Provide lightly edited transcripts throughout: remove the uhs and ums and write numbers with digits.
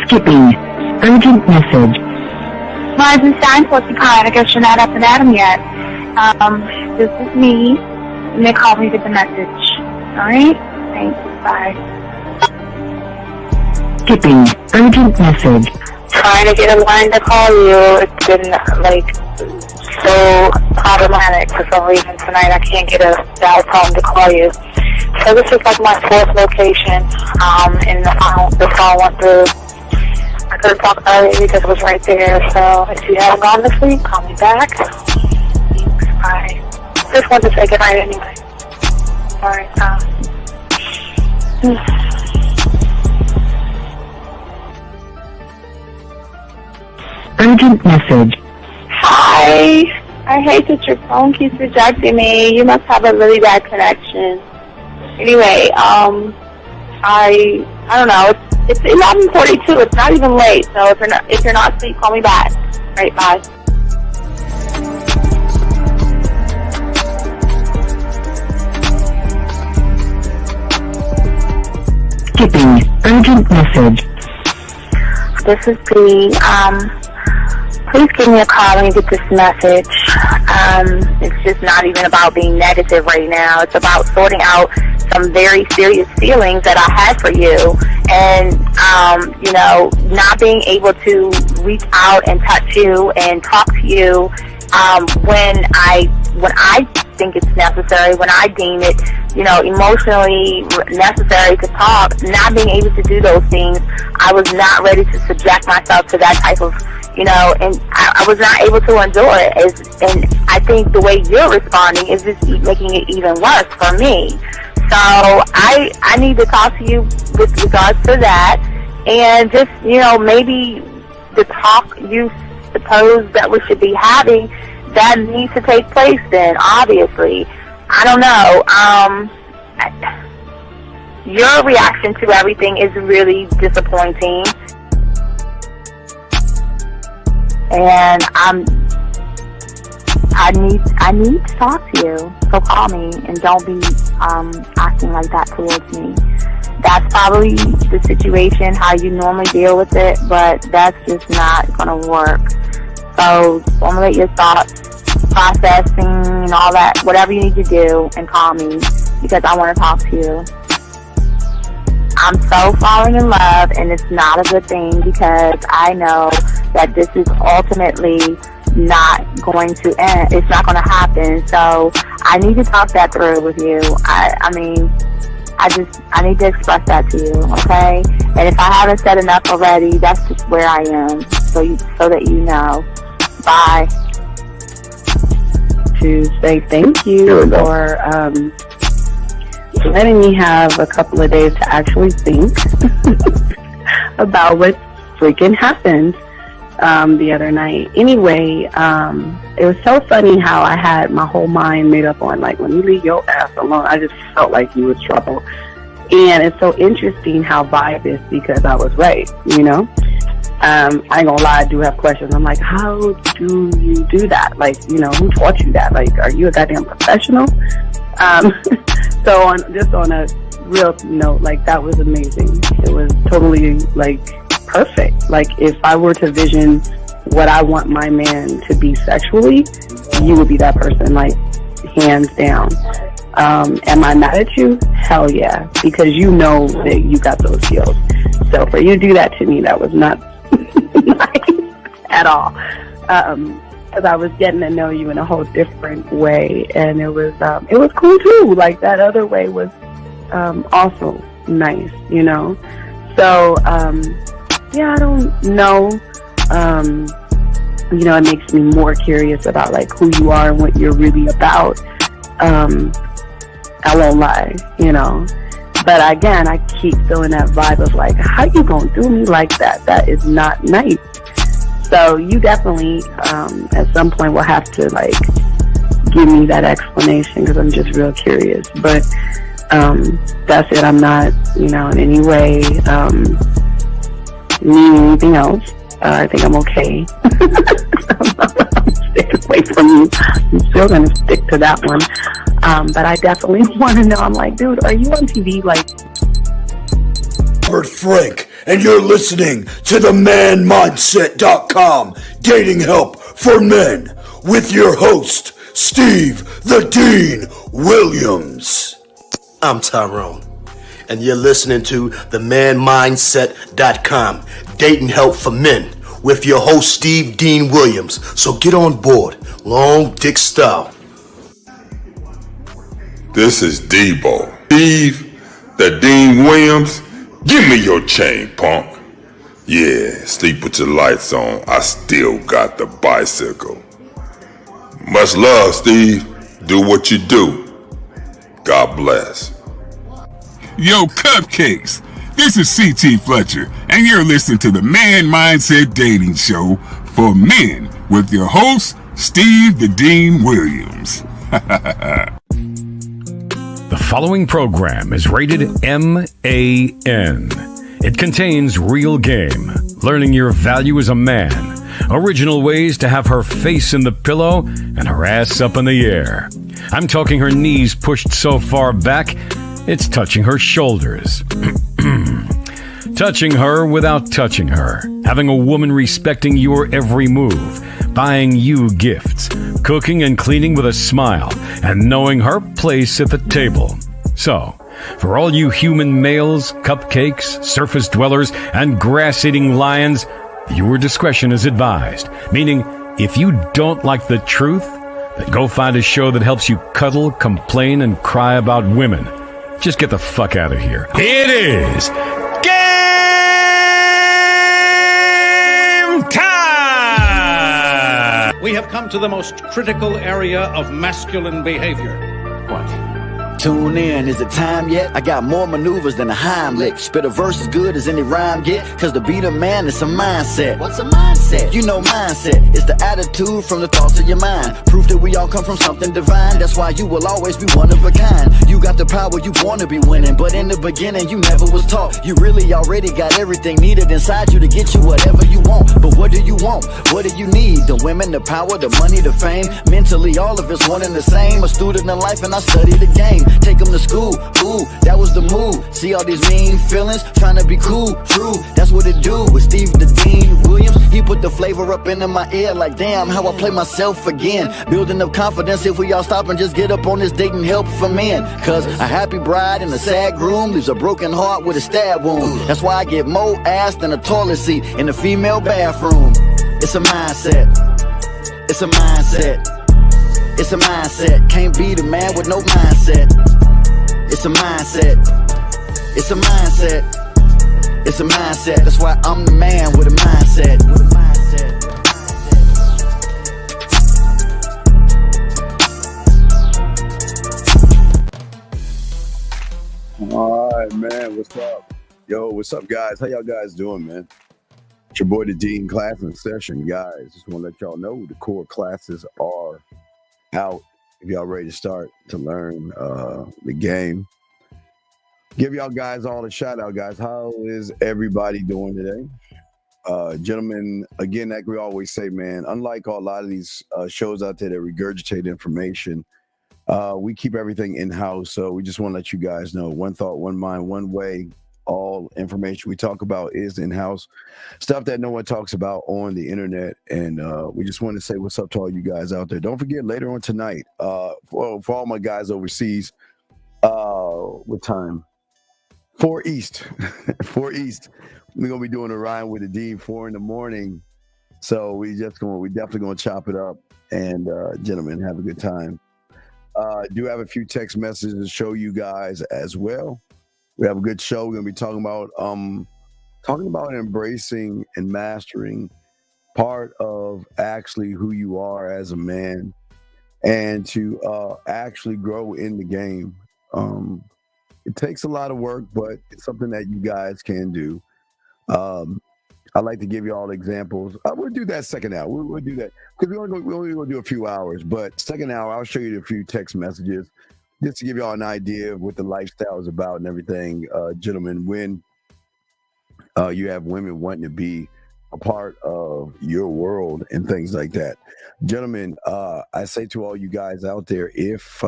Skipping. Urgent message. Rising sign, what's the kind? I guess you're not up and at 'em yet. This is me. And they call me with the message. Alright? Thanks. Bye. Skipping. Urgent message. Trying to get a line to call you. It's been, so problematic for some reason tonight. I can't get a dial tone to call you. So this is my fourth location, and the phone went through. I couldn't talk about it because it was right there. So if you haven't gone this week, call me back. Thanks. Bye. Just wanted to say goodnight anyway. Alright, Urgent message. Hi. I hate that your phone keeps rejecting me. You must have a really bad connection. Anyway, I don't know. It's 11:42. It's not even late. So if you're not asleep, call me back. All right, bye. Skipping. Urgent message. This is Bree. Please give me a call when you get this message. It's just not even about being negative right now. It's about sorting out some very serious feelings that I had for you, and not being able to reach out and touch you and talk to you when I think it's necessary, when I deem it, emotionally necessary to talk. Not being able to do those things, I was not ready to subject myself to that type of, and I was not able to endure it. And I think the way you're responding is just making it even worse for me. So I need to talk to you with regards to that, and just, maybe the talk you suppose that we should be having, that needs to take place then, obviously. I don't know. Your reaction to everything is really disappointing. And I need to talk to you. So call me, and don't be acting like that towards me. That's probably the situation, how you normally deal with it, but that's just not going to work. So formulate your thoughts, processing, and all that, whatever you need to do, and call me, because I want to talk to you. I'm so falling in love, and it's not a good thing, because I know that this is ultimately not going to end. It's not going to happen. So I need to talk that through with you. I need to express that to you, okay? And if I haven't said enough already, that's just where I am, so that you know. Bye. To say thank you for letting me have a couple of days to actually think about what freaking happened the other night. Anyway, it was so funny how I had my whole mind made up on, when you leave your ass alone, I just felt like you was trouble. And it's so interesting how vibe is, because I was right, I ain't gonna lie, I do have questions. I'm like, how do you do that? Who taught you that? Are you a goddamn professional? So on a real note, that was amazing. It was totally, perfect. If I were to vision what I want my man to be sexually, you would be that person, hands down. Am I mad at you? Hell yeah, because you know that you got those skills. So for you to do that to me, that was not nice at all. Because I was getting to know you in a whole different way, and it was cool too. That other way was also nice, So I don't know. It makes me more curious about who you are and what you're really about. I won't lie, But again, I keep feeling that vibe of how you gonna do me like that? That is not nice. So you definitely, at some point, will have to give me that explanation, because I'm just real curious. But that's it. I'm not, in any way meaning anything else. I think I'm okay. I'm staying away from you. I'm still gonna stick to that one. But I definitely want to know. I'm dude, are you on TV? Robert Frank and you're listening to the manmindset.com dating help for men with your host, Steve the Dean Williams. I'm Tyrone, and you're listening to the manmindset.com dating help for men with your host, Steve Dean Williams. So get on board, long dick style. This is Debo. Steve the Dean Williams. Give me your chain, punk. Yeah, sleep with your lights on. I still got the bicycle. Much love, Steve. Do what you do. God bless. Yo, cupcakes. This is C.T. Fletcher, and you're listening to the Man Mindset Dating Show for men with your host, Steve the Dean Williams. The following program is rated MAN. It contains real game, learning your value as a man, original ways to have her face in the pillow and her ass up in the air. I'm talking her knees pushed so far back, it's touching her shoulders. Touching her without touching her. Having a woman respecting your every move. Buying you gifts. Cooking and cleaning with a smile. And knowing her place at the table. So, for all you human males, cupcakes, surface dwellers, and grass-eating lions, your discretion is advised. Meaning, if you don't like the truth, then go find a show that helps you cuddle, complain, and cry about women. Just get the fuck out of here. It is game time! We have come to the most critical area of masculine behavior. What? Tune in, is it time yet? I got more maneuvers than a Heimlich. Spit a verse as good as any rhyme get. Cause to be the man, it's a mindset. What's a mindset? You know mindset. It's the attitude from the thoughts of your mind. Proof that we all come from something divine. That's why you will always be one of a kind. You got the power, you wanna be winning. But in the beginning, you never was taught. You really already got everything needed inside you to get you whatever you want. But what do you want? What do you need? The women, the power, the money, the fame. Mentally, all of us one and the same. A student in life and I study the game. Take them to school, ooh, that was the move. See all these mean feelings, trying to be cool, true, that's what it do. With Steve the Dean Williams, he put the flavor up into my ear. Like damn, how I play myself again. Building up confidence if we all stop and just get up on this dating help for men. Cause a happy bride and a sad groom leaves a broken heart with a stab wound. That's why I get more ass than a toilet seat in the female bathroom. It's a mindset. It's a mindset. It's a mindset. Can't be the man with no mindset. It's a mindset. It's a mindset. It's a mindset. That's why I'm the man with a mindset. All right, man. What's up? Yo, what's up, guys? How y'all guys doing, man? It's your boy, the Dean, class in session, guys. Just want to let y'all know the core classes are out. If y'all ready to start to learn the game, give y'all guys all a shout out, guys. How is everybody doing today? Gentlemen, again, like we always say, man, unlike a lot of these shows out there that regurgitate information, we keep everything in-house. So we just want to let you guys know, one thought, one mind, one way. All information we talk about is in-house stuff that no one talks about on the internet. And we just want to say what's up to all you guys out there. Don't forget, later on tonight, for all my guys overseas, what time? 4 East. 4 East. We're gonna be doing a ride with the Dean 4 in the morning. So we definitely gonna chop it up and gentlemen, have a good time. Do have a few text messages to show you guys as well. We have a good show. We're gonna be talking about embracing and mastering part of actually who you are as a man, and to actually grow in the game. It takes a lot of work, but it's something that you guys can do. I like to give you all examples. We'll do that second hour. We'll do that because we're only going to do a few hours. But second hour, I'll show you a few text messages just to give you all an idea of what the lifestyle is about and everything. Gentlemen, when you have women wanting to be a part of your world and things like that. Gentlemen, I say to all you guys out there, if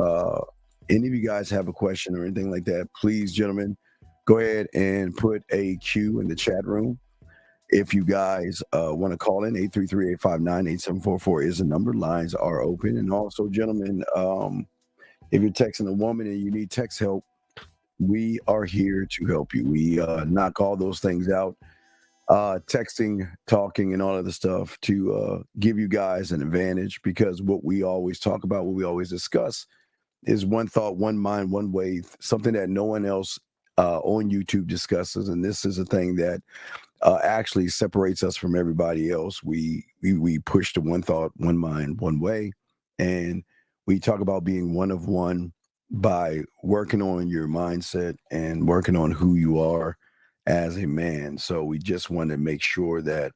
any of you guys have a question or anything like that, please, gentlemen, go ahead and put a Q in the chat room. If you guys want to call in, 833-859-8744 is the number. Lines are open. And also, gentlemen, if you're texting a woman and you need text help, we are here to help you. We knock all those things out, texting, talking, and all of the stuff to give you guys an advantage, because what we always talk about, what we always discuss is one thought, one mind, one way, something that no one else on YouTube discusses. And this is a thing that actually separates us from everybody else. We push to one thought, one mind, one way. And we talk about being one of one by working on your mindset and working on who you are as a man. So we just want to make sure that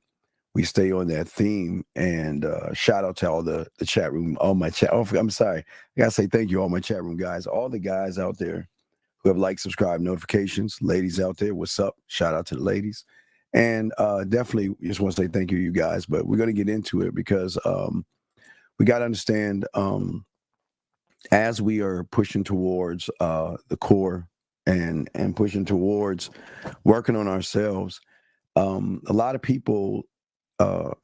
we stay on that theme. And shout out to all the chat room, all my chat. Oh, I'm sorry. I gotta say thank you, all my chat room guys, all the guys out there who have liked, subscribed, notifications, ladies out there. What's up? Shout out to the ladies. And definitely just want to say thank you, you guys. But we're going to get into it because we got to understand, as we are pushing towards the core and pushing towards working on ourselves, a lot of people are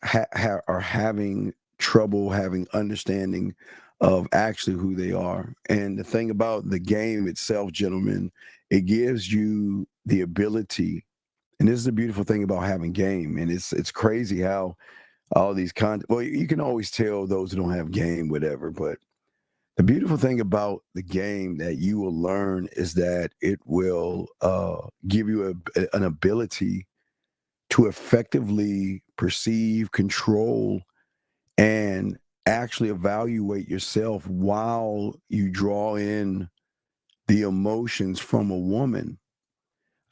having trouble having understanding of actually who they are. And the thing about the game itself, gentlemen, it gives you the ability, and this is the beautiful thing about having game, and it's crazy how all these well, you can always tell those who don't have game, whatever, but the beautiful thing about the game that you will learn is that it will give you an ability to effectively perceive, control, and actually evaluate yourself while you draw in the emotions from a woman.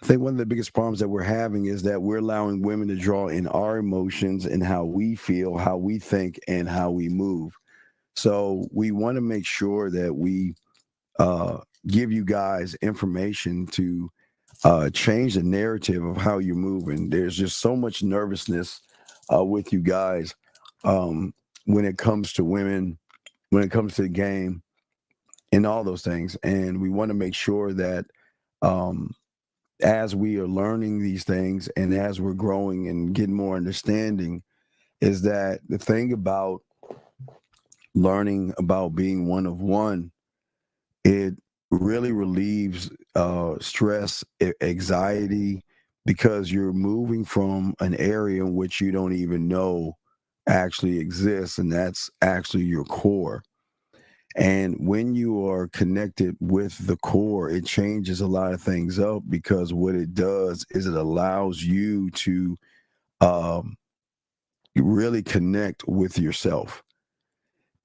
I think one of the biggest problems that we're having is that we're allowing women to draw in our emotions and how we feel, how we think, and how we move. So we want to make sure that we give you guys information to change the narrative of how you're moving. There's just so much nervousness with you guys when it comes to women, when it comes to the game, and all those things. And we want to make sure that as we are learning these things and as we're growing and getting more understanding, is that the thing about learning about being one of one, it really relieves stress, anxiety, because you're moving from an area in which you don't even know actually exists, and that's actually your core. And when you are connected with the core, it changes a lot of things up, because what it does is it allows you to really connect with yourself.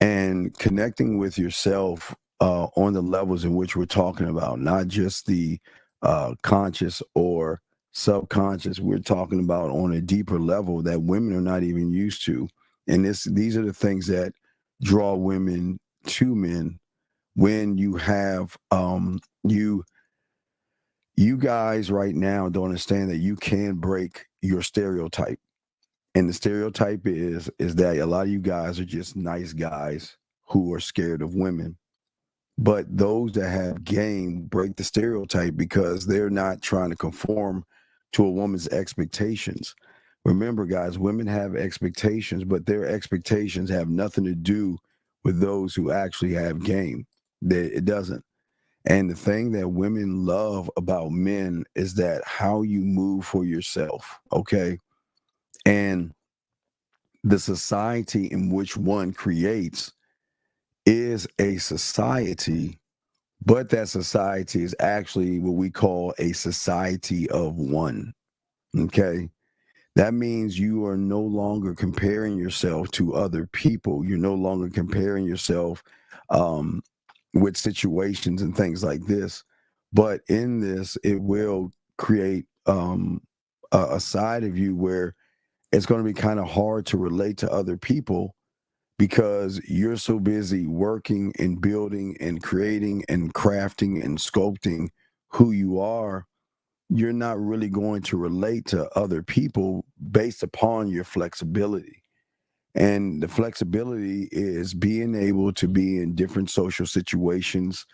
And connecting with yourself on the levels in which we're talking about, not just the conscious or subconscious, we're talking about on a deeper level that women are not even used to. And these are the things that draw women to men. When you have you guys right now don't understand that you can break your stereotype. And the stereotype is that a lot of you guys are just nice guys who are scared of women. But those that have game break the stereotype because they're not trying to conform to a woman's expectations. Remember, guys, women have expectations, but their expectations have nothing to do with those who actually have game. It doesn't. And the thing that women love about men is that how you move for yourself, okay? And the society in which one creates is a society, but that society is actually what we call a society of one, okay? That means you are no longer comparing yourself to other people. You're no longer comparing yourself with situations and things like this. But in this, it will create a side of you where it's going to be kind of hard to relate to other people because you're so busy working and building and creating and crafting and sculpting who you are. You're not really going to relate to other people based upon your flexibility. And the flexibility is being able to be in different social situations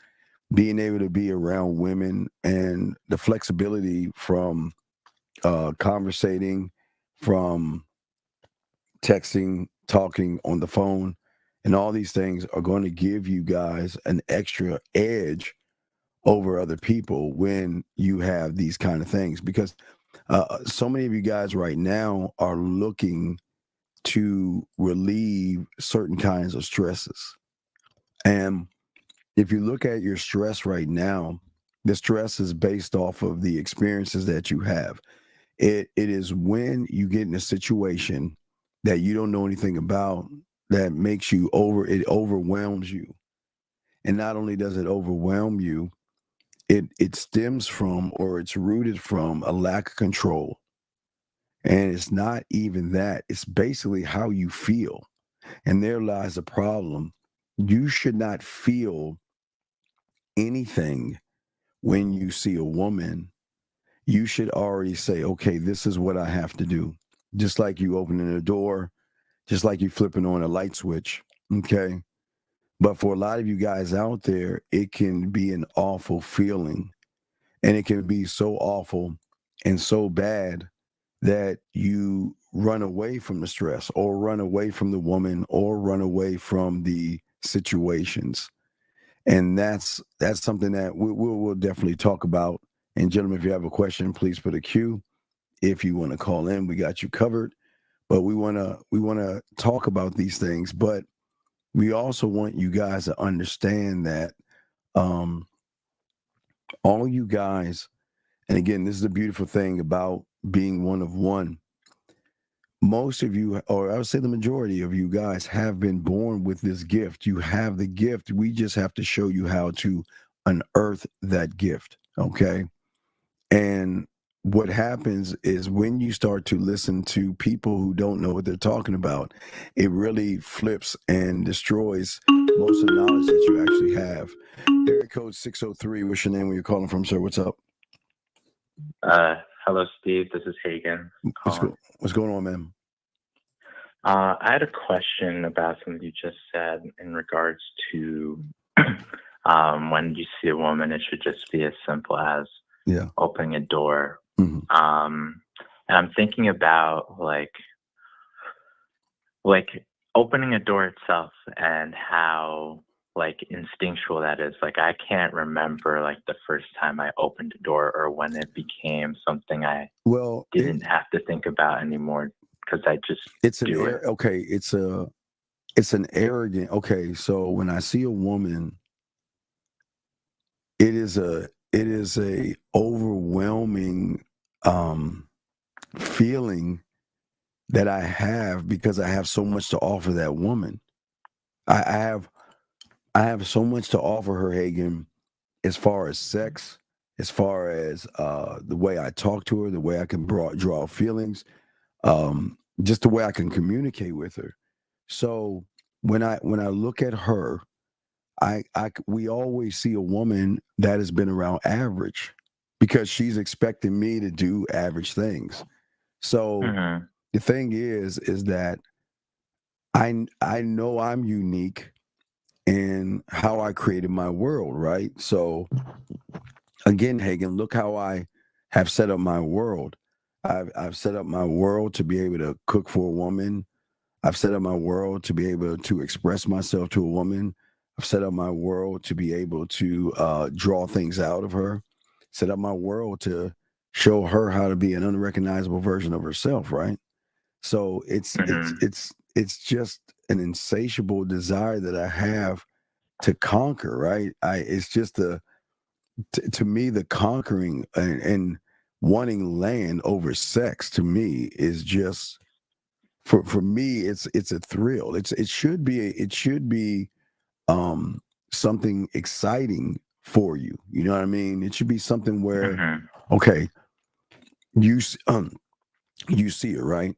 being able to be around women and the flexibility from conversating, from texting, talking on the phone, and all these things are going to give you guys an extra edge over other people when you have these kind of things, because so many of you guys right now are looking to relieve certain kinds of stresses. And if you look at your stress right now, the stress is based off of the experiences that you have. It is when you get in a situation that you don't know anything about that makes you it overwhelms you. And not only does it overwhelm you, it stems from, or it's rooted from, a lack of control. And it's not even that. It's basically how you feel. And there lies the problem. You should not feel anything when you see a woman. You should already say, okay, this is what I have to do. Just like you opening a door, just like you flipping on a light switch. Okay. But for a lot of you guys out there, it can be an awful feeling. And it can be so awful and so bad that you run away from the stress, or run away from the woman, or run away from the situations. And that's something that we'll definitely talk about. And gentlemen, if you have a question, please put a Q. If you want to call in, we got you covered. But we want to talk about these things. But we also want you guys to understand that all you guys, and again, this is the beautiful thing about being one of one. Most of you, or I would say the majority of you guys, have been born with this gift. You have the gift. We just have to show you how to unearth that gift. Okay. And what happens is when you start to listen to people who don't know what they're talking about, it really flips and destroys most of the knowledge that you actually have. Area code 603. What's your name? Where you're calling from, sir? What's up? Hello, Steve. This is Hagen. What's going on, man? I had a question about something you just said in regards to when you see a woman, it should just be as simple as opening a door. Mm-hmm. And I'm thinking about like opening a door itself and how like instinctual that is. Like I can't remember like the first time I opened a door, or when it became something I didn't have to think about anymore, because I just do it. Okay, it's an arrogant. Okay, so when I see a woman, it is a overwhelming feeling that I have, because I have so much to offer that woman. I have so much to offer her, Hagen, as far as sex, as far as the way I talk to her, the way I can draw feelings, just the way I can communicate with her. So when I look at her, we always see a woman that has been around average, because she's expecting me to do average things. So the thing is that I know I'm unique in how I created my world, right? So again, Hagen, look how I have set up my world. I've set up my world to be able to cook for a woman. I've set up my world to be able to express myself to a woman. I've set up my world to be able to draw things out of her. Set up my world to show her how to be an unrecognizable version of herself, right? So it's just an insatiable desire that I have to conquer, right? It's just to me, the conquering and wanting land over sex, to me, is just for me, it's a thrill. It should be something exciting for you. You know what I mean? It should be something where, okay, you see it, right?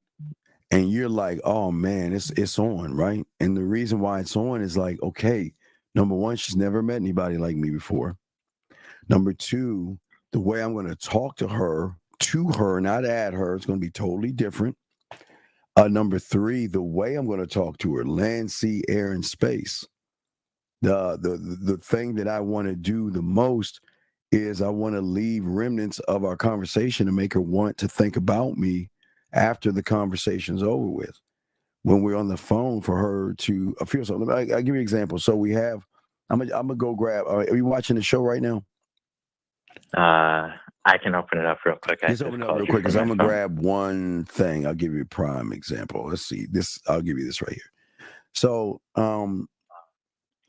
And you're like, oh man, it's on, right? And the reason why it's on is like, okay, number one, she's never met anybody like me before. Number two, the way I'm going to talk to her, not at her, it's going to be totally different. Number three, the way I'm going to talk to her, land, sea, air, and space. The thing that I want to do the most is I want to leave remnants of our conversation to make her want to think about me after the conversation's over with. When we're on the phone, for her to feel something. I'll give you an example. So we have, I'm gonna go grab. Are you watching the show right now? I can open it up real quick. Just open it up real quick because I'm gonna grab one thing. I'll give you a prime example. Let's see this. I'll give you this right here. So,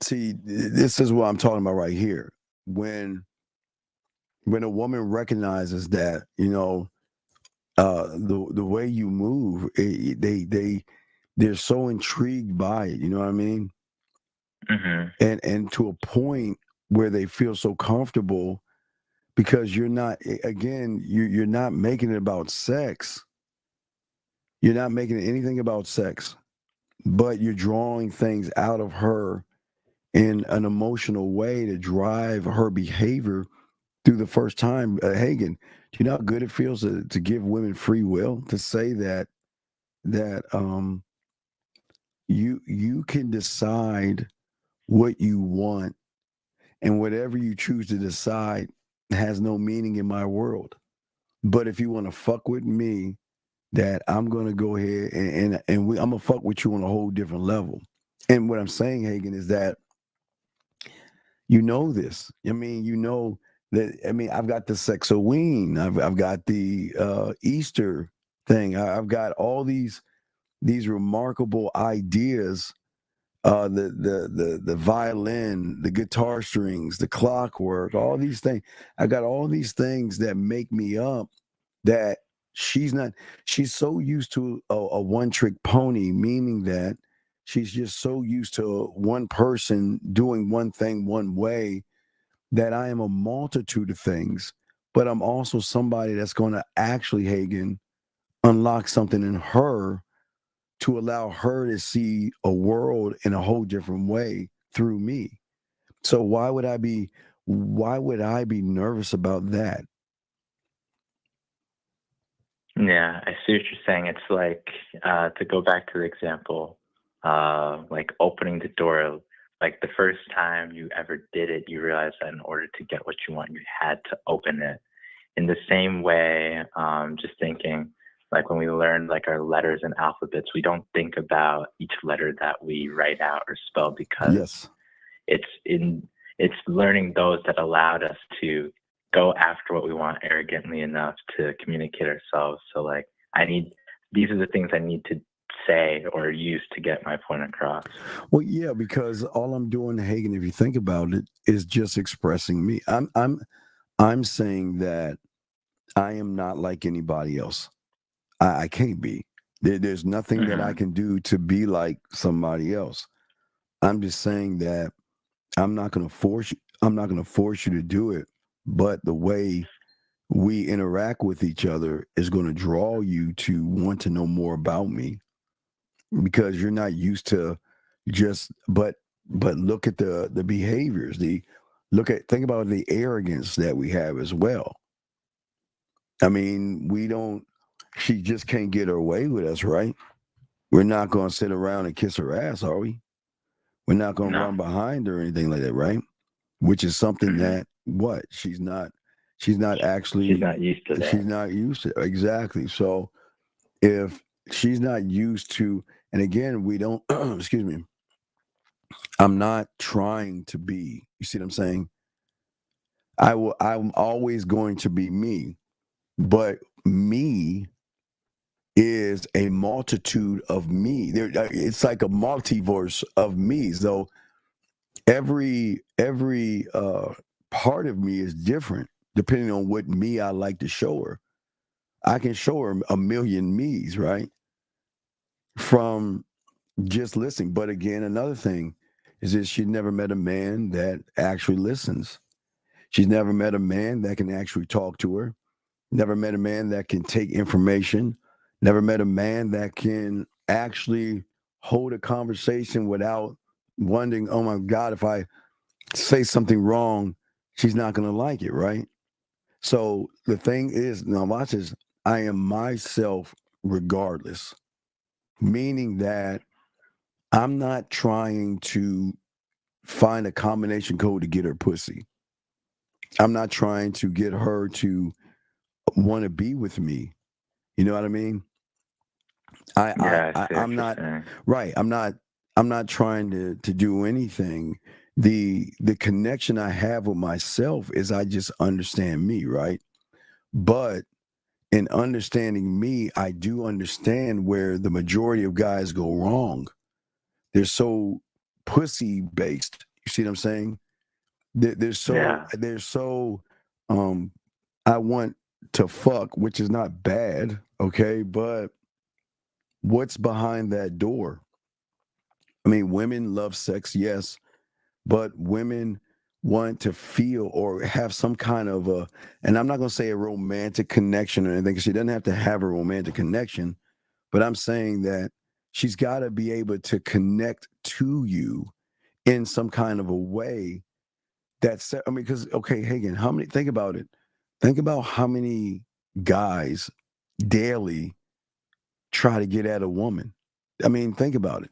see, this is what I'm talking about right here. When a woman recognizes that, you know, the way you move, they're so intrigued by it. You know what I mean? Mm-hmm. And to a point where they feel so comfortable because you're not, again, you're not making it about sex. You're not making it anything about sex, but you're drawing things out of her in an emotional way to drive her behavior through the first time. Hagen, do you know how good it feels to give women free will, to say that you can decide what you want, and whatever you choose to decide has no meaning in my world. But if you want to fuck with me, that I'm going to go ahead and I'm going to fuck with you on a whole different level. And what I'm saying, Hagen, is that you know this. I mean, you know that, I mean, I've got the Sexoween. I've got the Easter thing. I've got all these remarkable ideas, the violin, the guitar strings, the clockwork, all these things. I got all these things that make me up that she's so used to a one-trick pony, meaning that she's just so used to one person doing one thing one way, that I am a multitude of things, but I'm also somebody that's going to actually, Hagen, unlock something in her to allow her to see a world in a whole different way through me. So why would I be nervous about that? Yeah, I see what you're saying. It's like, to go back to the example, like opening the door, like the first time you ever did it, you realized that in order to get what you want, you had to open it. In the same way, just thinking, like when we learn like our letters and alphabets, we don't think about each letter that we write out or spell, because it's learning those that allowed us to go after what we want arrogantly enough to communicate ourselves. So like these are the things I need to say or use to get my point across. Well, yeah, because all I'm doing, Hagen, if you think about it, is just expressing me. I'm saying that I am not like anybody else. I can't be. There's nothing that I can do to be like somebody else. I'm just saying that I'm not going to force you. I'm not going to force you to do it. But the way we interact with each other is going to draw you to want to know more about me, because you're not used to just. But look at the behaviors. Think about the arrogance that we have as well. I mean, she just can't get her way with us, right? We're not going to sit around and kiss her ass, are we? We're not going to run behind her or anything like that, right? Which is something that she's not used to that. She's not used to, exactly. So if she's not used to, and again, we don't, excuse me, I'm not trying to be, you see what I'm saying? I'm always going to be me, but me is a multitude of me. It's like a multiverse of me. So every part of me is different depending on what me I like to show her. I can show her a million me's, right? From just listening. But again, another thing is that she never met a man that actually listens. She's never met a man that can actually talk to her. Never met a man that can take information. Never met a man that can actually hold a conversation without wondering, oh my God, if I say something wrong, she's not going to like it, right? So the thing is, now watch this, I am myself regardless, meaning that I'm not trying to find a combination code to get her pussy. I'm not trying to get her to want to be with me. You know what I mean? I'm not right. I'm not trying to do anything. The connection I have with myself is I just understand me, right? But in understanding me, I do understand where the majority of guys go wrong. They're so pussy based. You see what I'm saying? They're so I want to fuck, which is not bad, okay? But what's behind that door? I mean, women love sex, yes, but women want to feel or have some kind of a, and I'm not going to say a romantic connection or anything, because she doesn't have to have a romantic connection, but I'm saying that she's got to be able to connect to you in some kind of a way that's, I mean, because, okay, Hagen, think about it. Think about how many guys daily try to get at a woman. I mean, think about it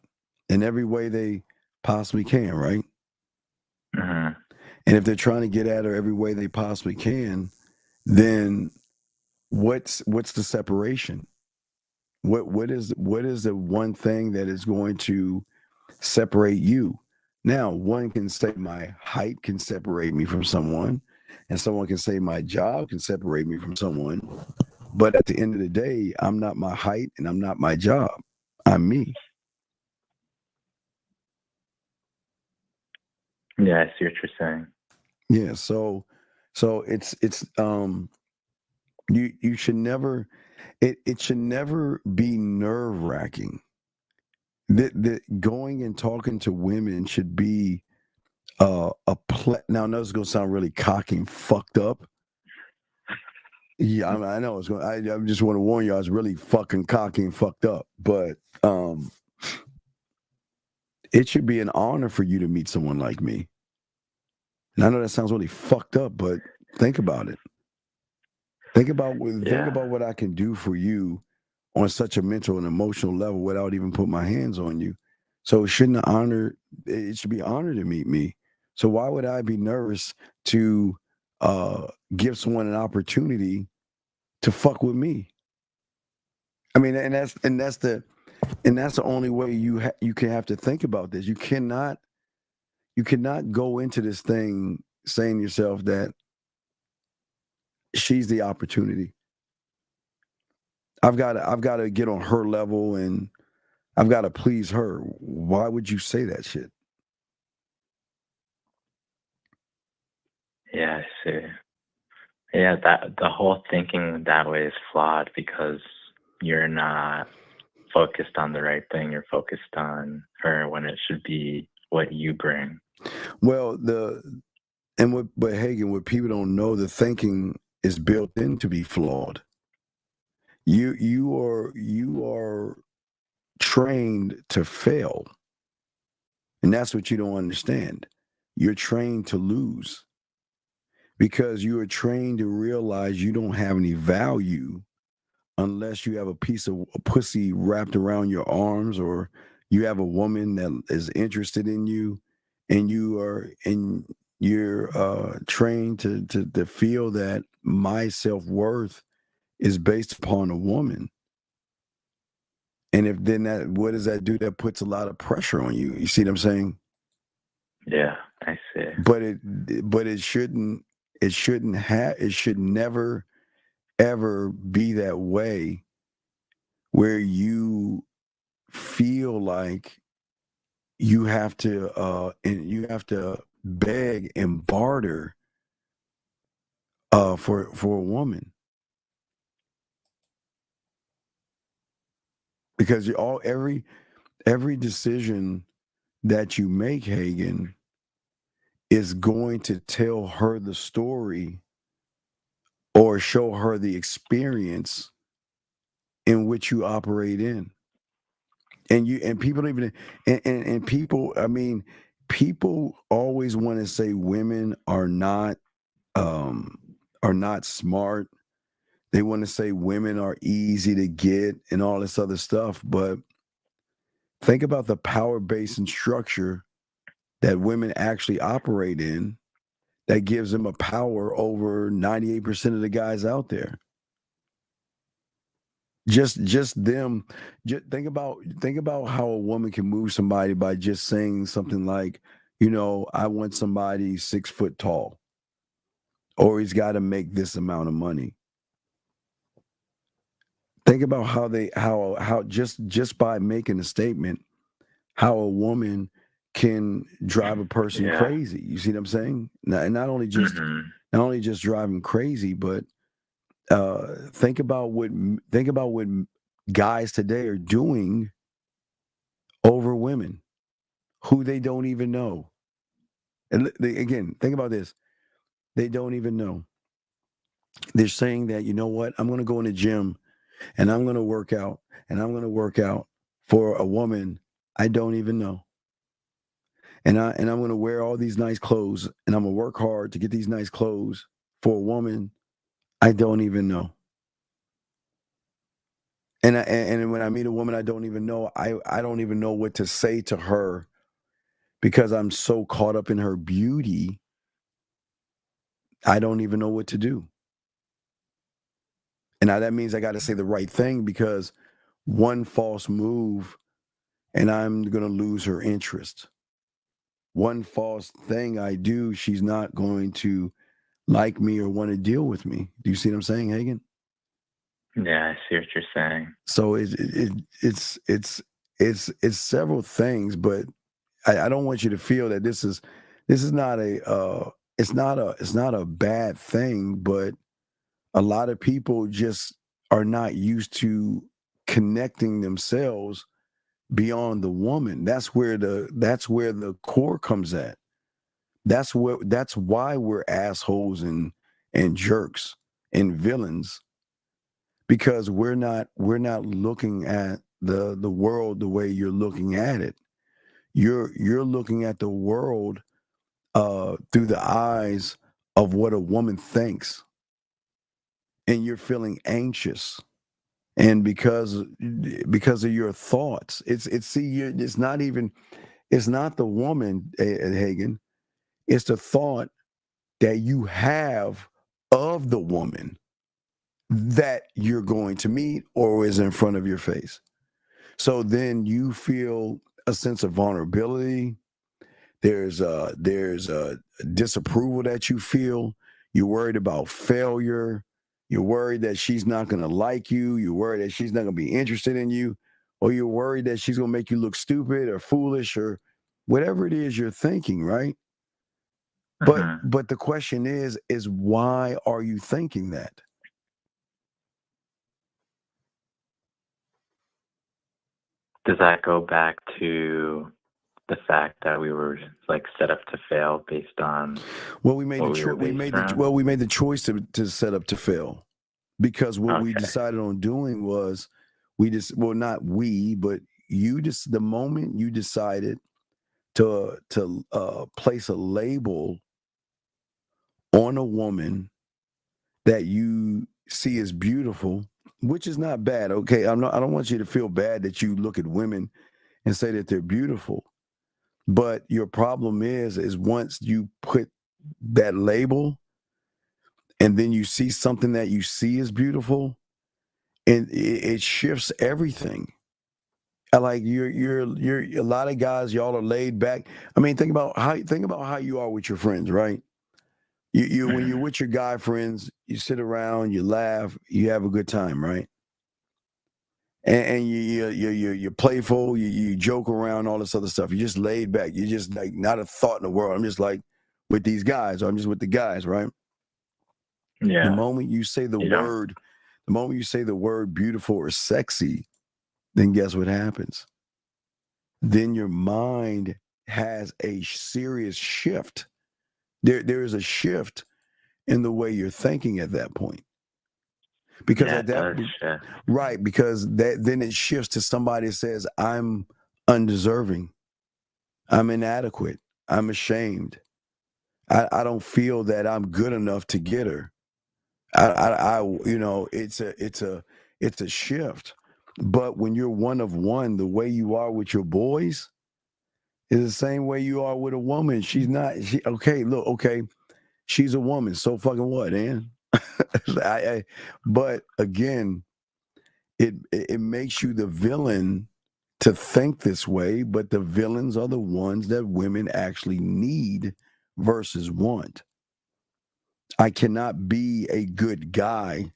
in every way they possibly can, right? Uh-huh. And if they're trying to get at her every way they possibly can, then what's the separation? What is the one thing that is going to separate you? Now, one can say my height can separate me from someone, and someone can say my job can separate me from someone. But at the end of the day, I'm not my height and I'm not my job. I'm me. Yeah, I see what you're saying. Yeah, so it's you should never, it should never be nerve-wracking. That going and talking to women should be now I know it's gonna sound really cocky and fucked up. Yeah, I know it's going. I just want to warn you, I was really fucking cocky and fucked up. But it should be an honor for you to meet someone like me. And I know that sounds really fucked up, but think about it. Think about what I can do for you on such a mental and emotional level without even putting my hands on you. So it should be an honor to meet me. So why would I be nervous to give someone an opportunity to fuck with me? I mean, and that's the only way you can have to think about this. You cannot go into this thing saying to yourself that she's the opportunity. I've got to get on her level and I've got to please her. Why would you say that shit? Yeah, I see. Yeah, that the whole thinking that way is flawed because you're not focused on the right thing. You're focused on her when it should be what you bring. Well, but Hagen, what people don't know, the thinking is built in to be flawed. You are trained to fail, and that's what you don't understand. You're trained to lose because you are trained to realize you don't have any value unless you have a piece of pussy wrapped around your arms, or you have a woman that is interested in you, and you're trained to feel that my self-worth is based upon a woman. And if then what does that do? That puts a lot of pressure on you. You see what I'm saying? Yeah, I see. But it should never ever be that way where you feel like you have to beg and barter for a woman. Because every decision that you make, Hagen, is going to tell her the story or show her the experience in which you operate in. And people even and people, I mean, people always want to say women are not smart. They want to say women are easy to get and all this other stuff. But think about the power base and structure that women actually operate in that gives them a power over 98% of the guys out there. Just them. Think about how a woman can move somebody by just saying something like, I want somebody 6 foot tall, or he's got to make this amount of money. Think about how just by making a statement, how a woman can drive a person crazy. You see what I'm saying? Not only just drive them crazy, but think about what guys today are doing over women who they don't even know. And again, think about this. They don't even know. They're saying that, you know what, I'm going to go in the gym and I'm going to work out and I'm going to work out for a woman I don't even know. And I'm going to wear all these nice clothes and I'm going to work hard to get these nice clothes for a woman I don't even know. And when I meet a woman I don't even know, I don't even know what to say to her because I'm so caught up in her beauty. I don't even know what to do. And now that means I got to say the right thing, because one false move and I'm going to lose her interest. One false thing I do, she's not going to like me or want to deal with me. Do you see what I'm saying, Hagen? Yeah, I see what you're saying. So it's several things, but I don't want you to feel that this is not it's not a bad thing, but a lot of people just are not used to connecting themselves beyond the woman. That's where the core comes at. That's why we're assholes and jerks and villains, because we're not looking at the world the way you're looking at it. You're looking at the world through the eyes of what a woman thinks, and you're feeling anxious, and because of your thoughts, it's not the woman, Hagen. It's the thought that you have of the woman that you're going to meet or is in front of your face. So then you feel a sense of vulnerability. There's a disapproval that you feel. You're worried about failure. You're worried that she's not going to like you. You're worried that she's not going to be interested in you, or you're worried that she's going to make you look stupid or foolish or whatever it is you're thinking, right? But the question is why are you thinking that? Does that go back to the fact that we were like set up to fail based on we made the choice to set up to fail, because what we decided on doing was the moment you decided to place a label on a woman that you see as beautiful, which is not bad. Okay, I don't want you to feel bad that you look at women and say that they're beautiful. But your problem is once you put that label and then you see something that you see as beautiful, and it shifts everything. Like you're a lot of guys, y'all are laid back. I mean, think about how you are with your friends, right? You when you're with your guy friends, you sit around, you laugh, you have a good time, right? And you're playful, you joke around, all this other stuff. You're just laid back. You're just like not a thought in the world. I'm just like with these guys, or I'm just with the guys, right? Yeah. The moment you say the word beautiful or sexy, then guess what happens? Then your mind has a serious shift. There is a shift in the way you're thinking at that point. Because because then it shifts to somebody that says, I'm undeserving, I'm inadequate, I'm ashamed, I don't feel that I'm good enough to get her. It's a shift. But when you're one of one, the way you are with your boys, It's the same way you are with a woman. She's not. Okay. She's a woman. So fucking what, man? But again, it makes you the villain to think this way, but the villains are the ones that women actually need versus want. I cannot be a good guy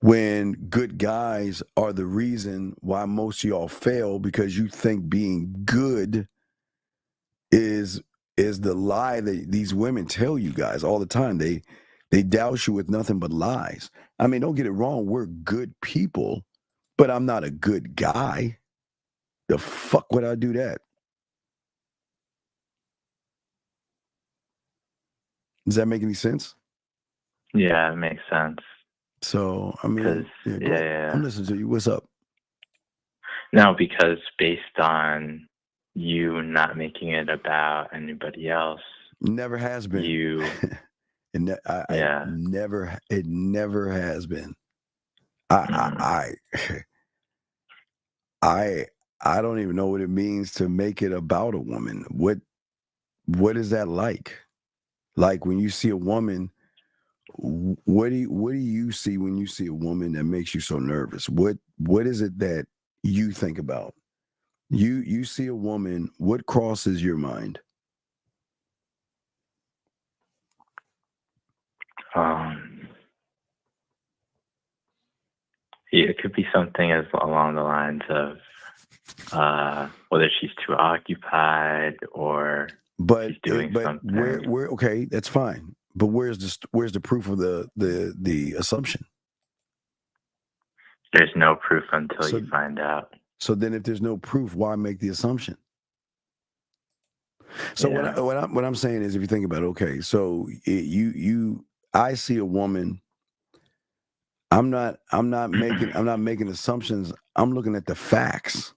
when good guys are the reason why most of y'all fail, because you think being good is the lie that these women tell you guys all the time. They douse you with nothing but lies. I mean, don't get it wrong, we're good people, but I'm not a good guy. The fuck would I do that? Does that make any sense? Yeah, it makes sense. So, I mean, yeah. I'm listening to you. What's up? No, because based on you not making it about anybody else. Never has been. It never has been. I don't even know what it means to make it about a woman. What is that like? Like when you see a woman, what do you see when you see a woman that makes you so nervous? What is it that you think about? You see a woman, what crosses your mind? It could be something as along the lines of whether she's too occupied or she's doing something. Where okay, that's fine. But where's the proof of the assumption? There's no proof until you find out. So then, if there's no proof, why make the assumption? So what I'm saying is, if you think about it, okay, so I see a woman. I'm not making assumptions. I'm looking at the facts.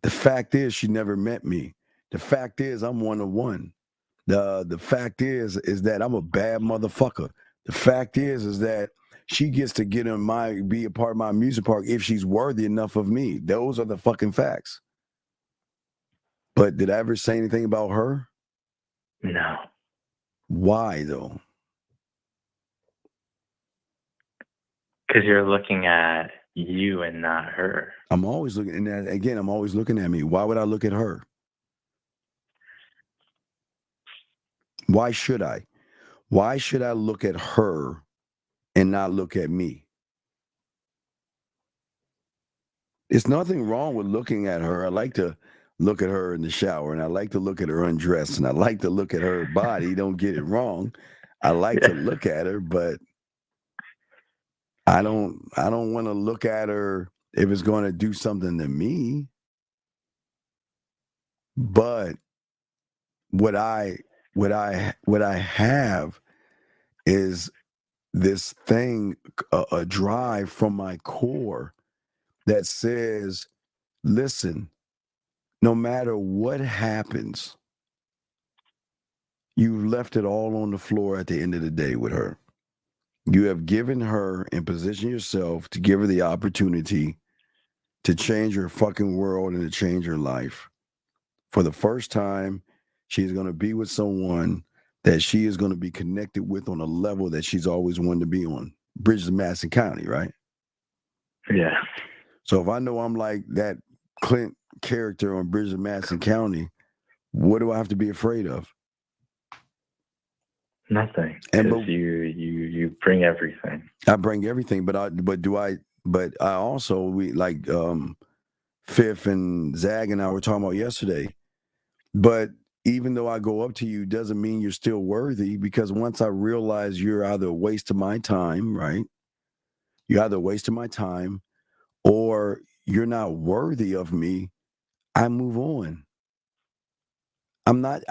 The fact is, she never met me. The fact is, I'm 1-on-1. The fact is that I'm a bad motherfucker. The fact is that she gets to be a part of my music park if she's worthy enough of me. Those are the fucking facts. But did I ever say anything about her? No. Why though? Because you're looking at you and not her. I'm always looking at, again, I'm always looking at me. Why would I look at her? Why should I? Why should I look at her and not look at me? There's nothing wrong with looking at her. I like to look at her in the shower, and I like to look at her undressed, and I like to look at her body. Don't get it wrong. I like to look at her, but I don't want to look at her if it's going to do something to me. But what I have is this thing, a drive from my core that says, listen, no matter what happens, you left it all on the floor at the end of the day with her. You have given her and positioned yourself to give her the opportunity to change her fucking world and to change her life. For the first time, she's going to be with someone that she is going to be connected with on a level that she's always wanted to be on. Bridges of Madison County, right? Yeah. So if I know I'm like that Clint character on Bridges of Madison County, what do I have to be afraid of? Nothing. Because you bring everything. I bring everything, but I also, we like Fifth and Zag and I were talking about yesterday. But even though I go up to you, doesn't mean you're still worthy, because once I realize you're either a waste of my time, right? You're either a waste of my time or you're not worthy of me, I move on. I'm not,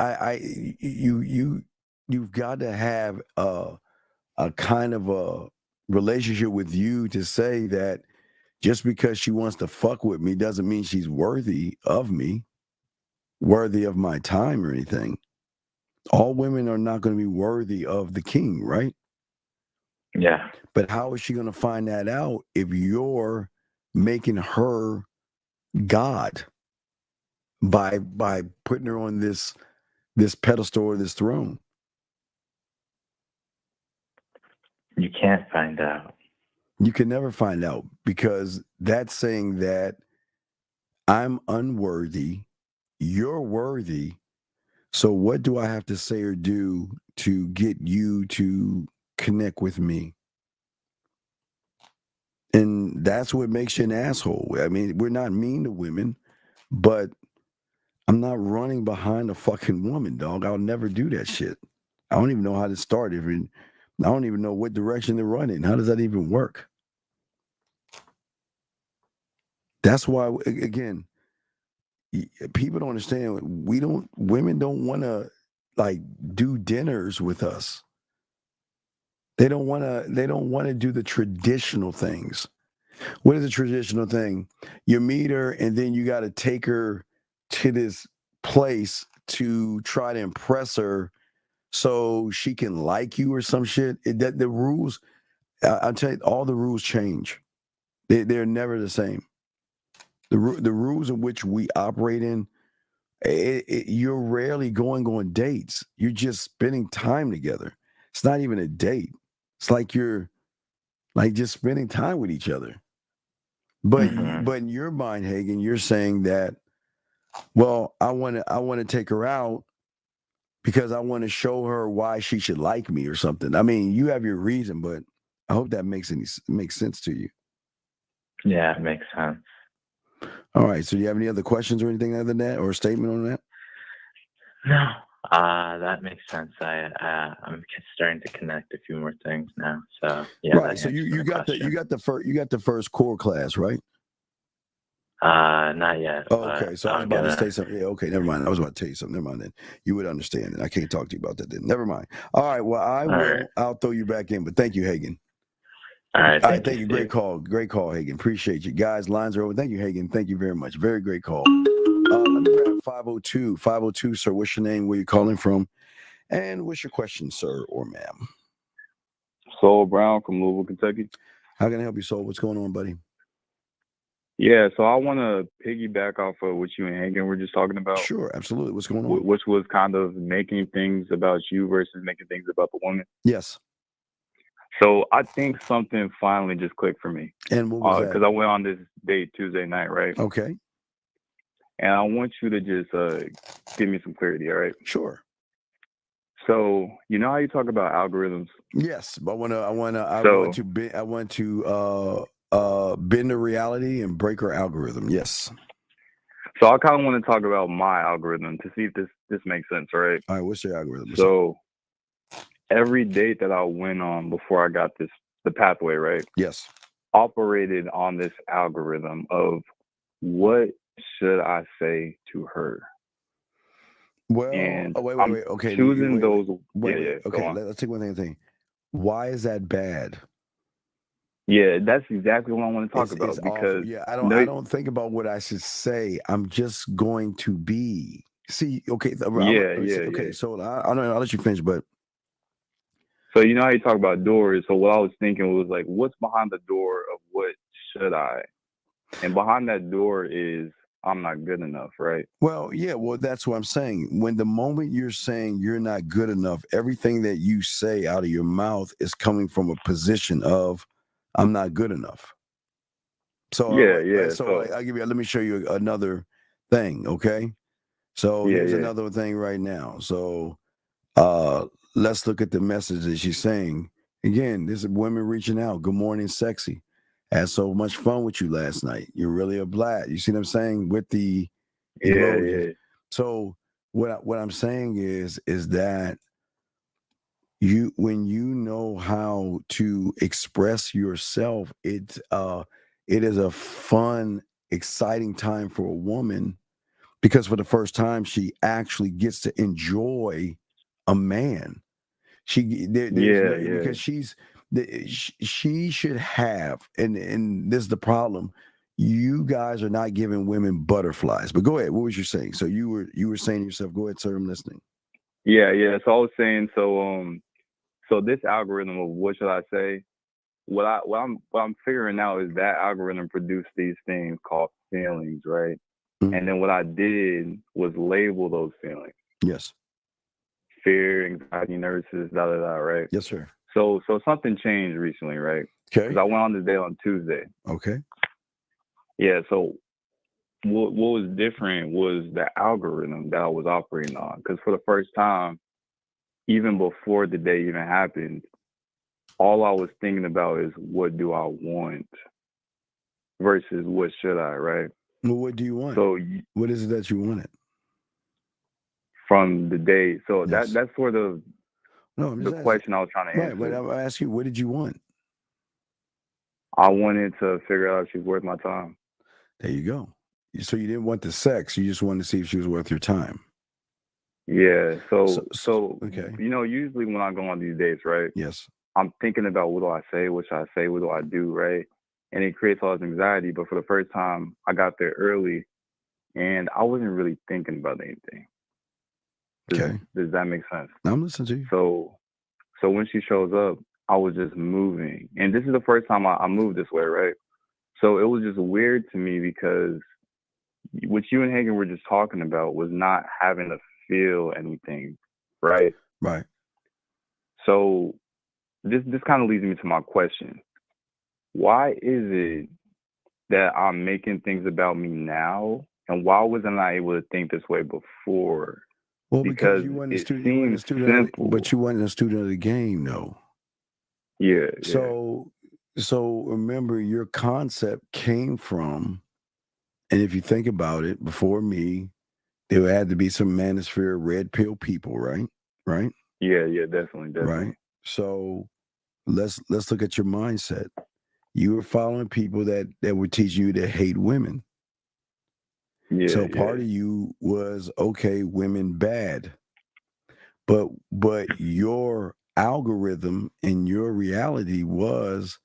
you've got to have a kind of a relationship with you to say that just because she wants to fuck with me doesn't mean she's worthy of me, worthy of my time or anything. All women are not going to be worthy of the king, right? Yeah. But how is she going to find that out if you're making her God by putting her on this pedestal or this throne? You can't find out. You can never find out, because that's saying that I'm unworthy, you're worthy. So what do I have to say or do to get you to connect with me? And that's what makes you an asshole. I mean, we're not mean to women, but I'm not running behind a fucking woman, dog. I'll never do that shit. I don't even know how to start. I don't even know what direction to run in. How does that even work? That's why, again, people don't understand. Women don't want to like do dinners with us. They don't want to do the traditional things. What is a traditional thing? You meet her and then you got to take her to this place to try to impress her so she can like you or some shit. The rules, I'll tell you, all the rules change. They're never the same. The rules in which we operate in, you're rarely going on dates. You're just spending time together. It's not even a date. It's like you're like just spending time with each other. But but in your mind, Hagen, you're saying that, well, I want to take her out because I want to show her why she should like me or something. I mean, you have your reason, but I hope that makes sense to you. Yeah, it makes sense. All right. So do you have any other questions or anything other than that, or a statement on that? No, that makes sense. I'm starting to connect a few more things now. So yeah. Right. So you got the first core class, right? Not yet. Oh, okay. So I was about to say something. Yeah. Okay. Never mind. I was about to tell you something. Never mind. Then you would understand it. I can't talk to you about that. Then never mind. All right. Well, I'll throw you back in. But thank you, Hagen. All right. Thank you. Great call, Hagen. Appreciate you guys. Lines are over. Thank you, Hagen. Thank you very much. Very great call. Let me grab 502. 502, sir. What's your name? Where you calling from? And what's your question, sir or ma'am? Soul Brown from Louisville, Kentucky. How can I help you, Soul? What's going on, buddy? Yeah, so I want to piggyback off of what you and Hagen were just talking about. Sure, absolutely. What's going on? Which was kind of making things about you versus making things about the woman. Yes. So I think something finally just clicked for me. And what was that? Because I went on this date Tuesday night, right? Okay. And I want you to just give me some clarity, all right? Sure. So you know how you talk about algorithms? Yes, but I want to bend the reality and break her algorithm. Yes. So I kind of want to talk about my algorithm to see if this makes sense, right? All right, what's your algorithm? So every date that I went on before I got the pathway, right? Yes. Operated on this algorithm of what should I say to her? Well, and wait. Okay. Choosing those. Wait. Okay, let's take one thing. Why is that bad? Yeah, that's exactly what I want to talk about because I don't think about what I should say. I'm just going to be. See, okay. Okay, so I'll let you finish, but. So you know how you talk about doors. So what I was thinking was like, what's behind the door of what should I? And behind that door is I'm not good enough, right? Well, yeah, that's what I'm saying. When the moment you're saying you're not good enough, everything that you say out of your mouth is coming from a position of I'm not good enough. So yeah. So I'll give you. Let me show you another thing. Okay. So here's another thing right now. So let's look at the message that she's saying. Again, this is women reaching out. Good morning, sexy. Had so much fun with you last night. You're really a blast. You see what I'm saying with the emojis. Yeah. So what I'm saying is that when you know how to express yourself, it is a fun, exciting time for a woman because for the first time she actually gets to enjoy a man. Because she should have, and this is the problem. You guys are not giving women butterflies. But go ahead. What was you saying? So you were saying to yourself, go ahead, sir. I'm listening. Yeah. So I was saying, so this algorithm of what should I say? What I'm figuring out is that algorithm produced these things called feelings, right? And then what I did was label those feelings. Yes. Fear, anxiety, nervousness, right? Yes, sir. So something changed recently, right? Okay. Because I went on this date on Tuesday. Okay. Yeah, so what was different was the algorithm that I was operating on. Because for the first time, even before the day even happened, all I was thinking about is what do I want versus what should I, right? Well, what do you want? So what is it that you wanted? From the day. So Yes. that's sort of No, I'm the just question I was trying to Right, answer. but I ask you, what did you want? I wanted to figure out if she's worth my time. There you go. So you didn't want the sex. You just wanted to see if she was worth your time. Yeah. So okay. you know, usually when I go on these dates, right? Yes. I'm thinking about what do I say, what should I say, what do I do, right? And it creates all this anxiety. But for the first time, I got there early and I wasn't really thinking about anything. Does that make sense? I'm listening to you. So when she shows up, I was just moving. And this is the first time I moved this way, right? So it was just weird to me because what you and Hagen were just talking about was not having to feel anything, right? Right. So this kind of leads me to my question. Why is it that I'm making things about me now? And why wasn't I able to think this way before? Well, because you weren't a student, but you weren't a student of the game, though. Yeah. So remember, your concept came from, and if you think about it, before me, there had to be some manosphere red pill people, right? Right? Yeah, definitely. Right. So let's look at your mindset. You were following people that were teaching you to hate women. Yeah. So part of you was, okay, women bad. But your algorithm and your reality was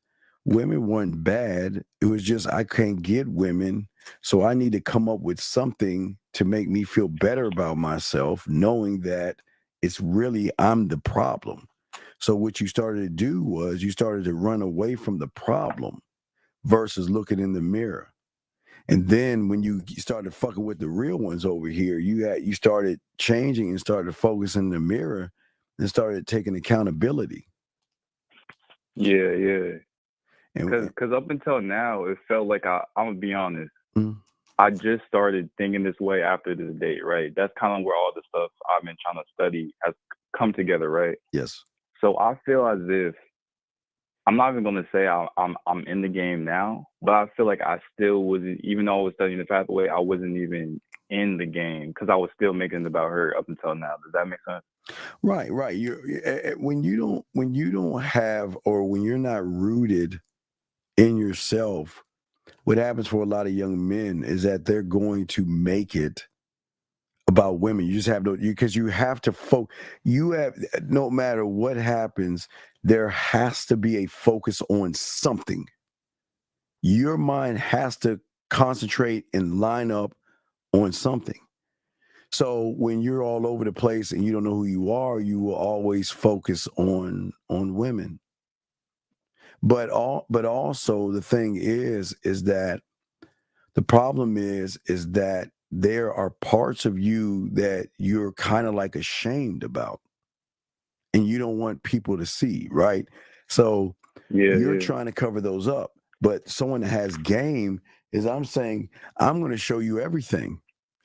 women weren't bad. It was just I can't get women, so I need to come up with something to make me feel better about myself, knowing that it's really I'm the problem. So what you started to do was you started to run away from the problem versus looking in the mirror. And then when you started fucking with the real ones over here, you started changing and started focusing in the mirror and started taking accountability. Yeah. Because up until now, it felt like I'm gonna be honest. I just started thinking this way after this date, right? That's kind of where all the stuff I've been trying to study has come together, right? Yes. So I feel as if I'm not even gonna say I'm in the game now, but I feel like I still wasn't, even though I was studying the pathway, I wasn't even in the game because I was still making it about her up until now. Does that make sense? Right. When you don't have, or when you're not rooted in yourself, what happens for a lot of young men is that they're going to make it about women. You just have to, because you have to focus. You have, no matter what happens, there has to be a focus on something. Your mind has to concentrate and line up on something. So when you're all over the place and you don't know who you are, you will always focus on women. But also the thing is that the problem is that there are parts of you that you're kind of like ashamed about and you don't want people to see, right? So you're trying to cover those up. But someone that has game is, I'm saying, I'm going to show you everything.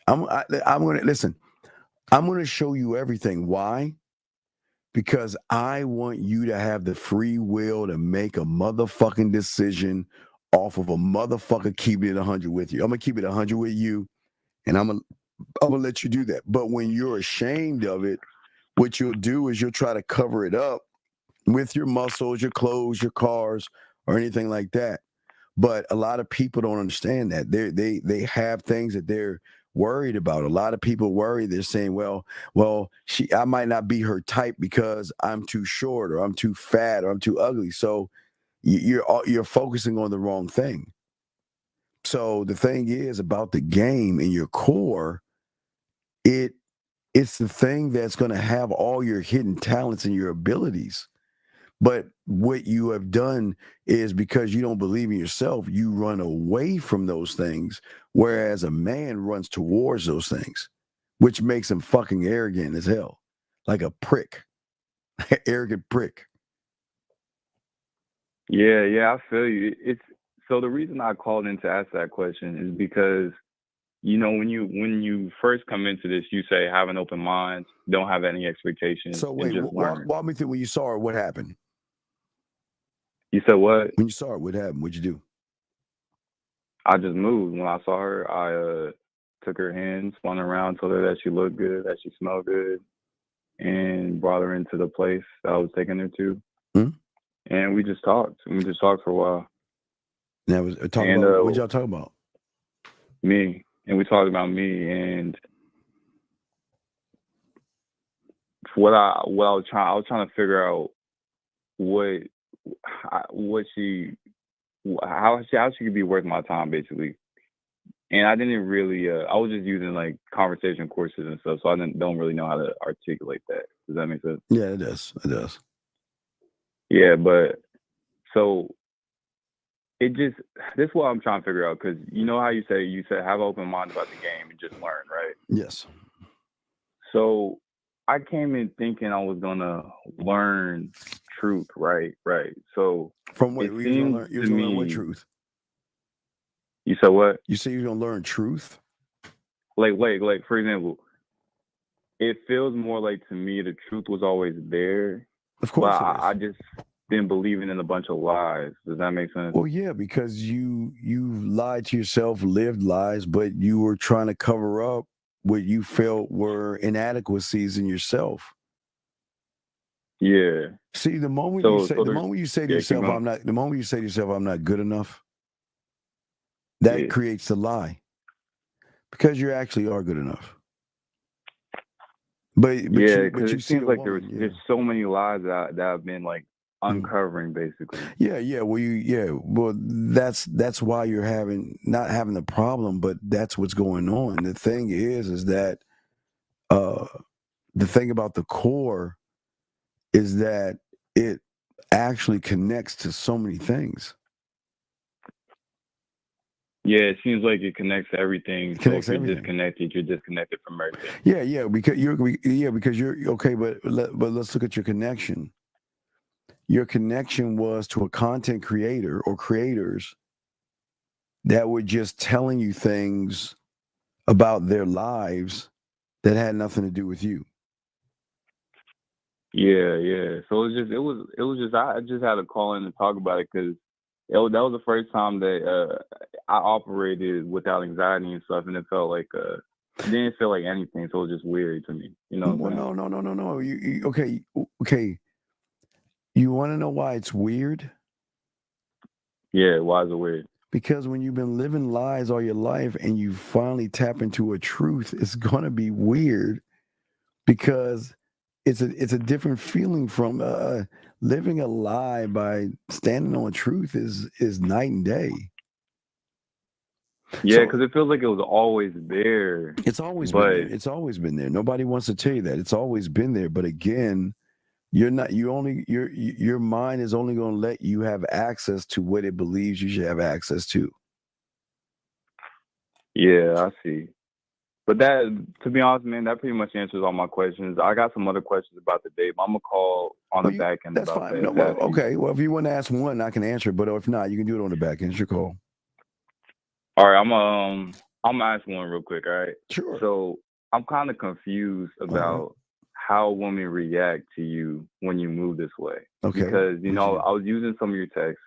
I'm going to show you everything. Why? Because I want you to have the free will to make a motherfucking decision off of a motherfucker keeping it 100 with you. I'm going to keep it 100 with you, and I'm going to let you do that. But when you're ashamed of it, what you'll do is you'll try to cover it up with your muscles, your clothes, your cars, or anything like that. But a lot of people don't understand that. They have things that they're worried about. A lot of people worry. They're saying, well, I might not be her type because I'm too short, or I'm too fat, or I'm too ugly. So you're focusing on the wrong thing. So the thing is about the game in your core, it's the thing that's going to have all your hidden talents and your abilities. But what you have done is because you don't believe in yourself, you run away from those things, whereas a man runs towards those things, which makes him fucking arrogant as hell, like a prick, arrogant prick. Yeah, I feel you. It's so the reason I called in to ask that question is because, you know, when you first come into this, you say have an open mind, don't have any expectations. So wait, and just learn. walk me through when you saw her. What happened? You said what? When you saw her, what happened? What'd you do? I just moved. When I saw her, I took her hand, spun her around, told her that she looked good, that she smelled good, and brought her into the place that I was taking her to. And we just talked. We just talked for a while. Now, what did y'all talk about? Me. And we talked about me, and what I was trying to figure out how she could be worth my time, basically. And I didn't really I was just using like conversation courses and stuff, so I don't really know how to articulate that. Does that make sense? Yeah, it does. Yeah, but so this is what I'm trying to figure out, because you know how you said have an open mind about the game and just learn, right? Yes. So I came in thinking I was gonna learn truth, right? So from what you was gonna learn what truth? You said what? You say you're gonna learn truth? Like for example, it feels more like to me the truth was always there. Of course, but I just been believing in a bunch of lies. Does that make sense? Well, yeah, because you lied to yourself, lived lies, but you were trying to cover up what you felt were inadequacies in yourself. Yeah. See, the moment you say to yourself, I'm not good enough, that creates the lie. Because you actually are good enough. But it seems like there's so many lies that have been like uncovering, basically. Yeah. Well, that's why you're not having the problem, but that's what's going on. The thing is that the thing about the core is that it actually connects to so many things. Yeah, it seems like it connects to everything. So if you're disconnected, you're disconnected from everything. Yeah, because you're okay, but let's look at your connection. Your connection was to a content creator or creators that were just telling you things about their lives that had nothing to do with you. Yeah. So I just had to call in and talk about it, because that was the first time that I operated without anxiety and stuff, and it felt like it didn't feel like anything. So it was just weird to me. You know? Well, no. Okay. You want to know why it's weird? Yeah, why is it weird? Because when you've been living lies all your life and you finally tap into a truth, it's gonna be weird, because it's a different feeling from living a lie. By standing on truth is night and day. Yeah, because it feels like it was always there. It's always been there. It's always been there. Nobody wants to tell you that. It's always been there. But again, your mind is only going to let you have access to what it believes you should have access to. Yeah, I see. But that, to be honest, man, that pretty much answers all my questions. I got some other questions about the date, but I'm gonna call on the back end. That's fine. Okay. Well, if you want to ask one, I can answer it. But if not, you can do it on the back end. It's your call. All right, I'm gonna ask one real quick. All right. Sure. So I'm kind of confused about how women react to you when you move this way. Okay. Because I was using some of your texts.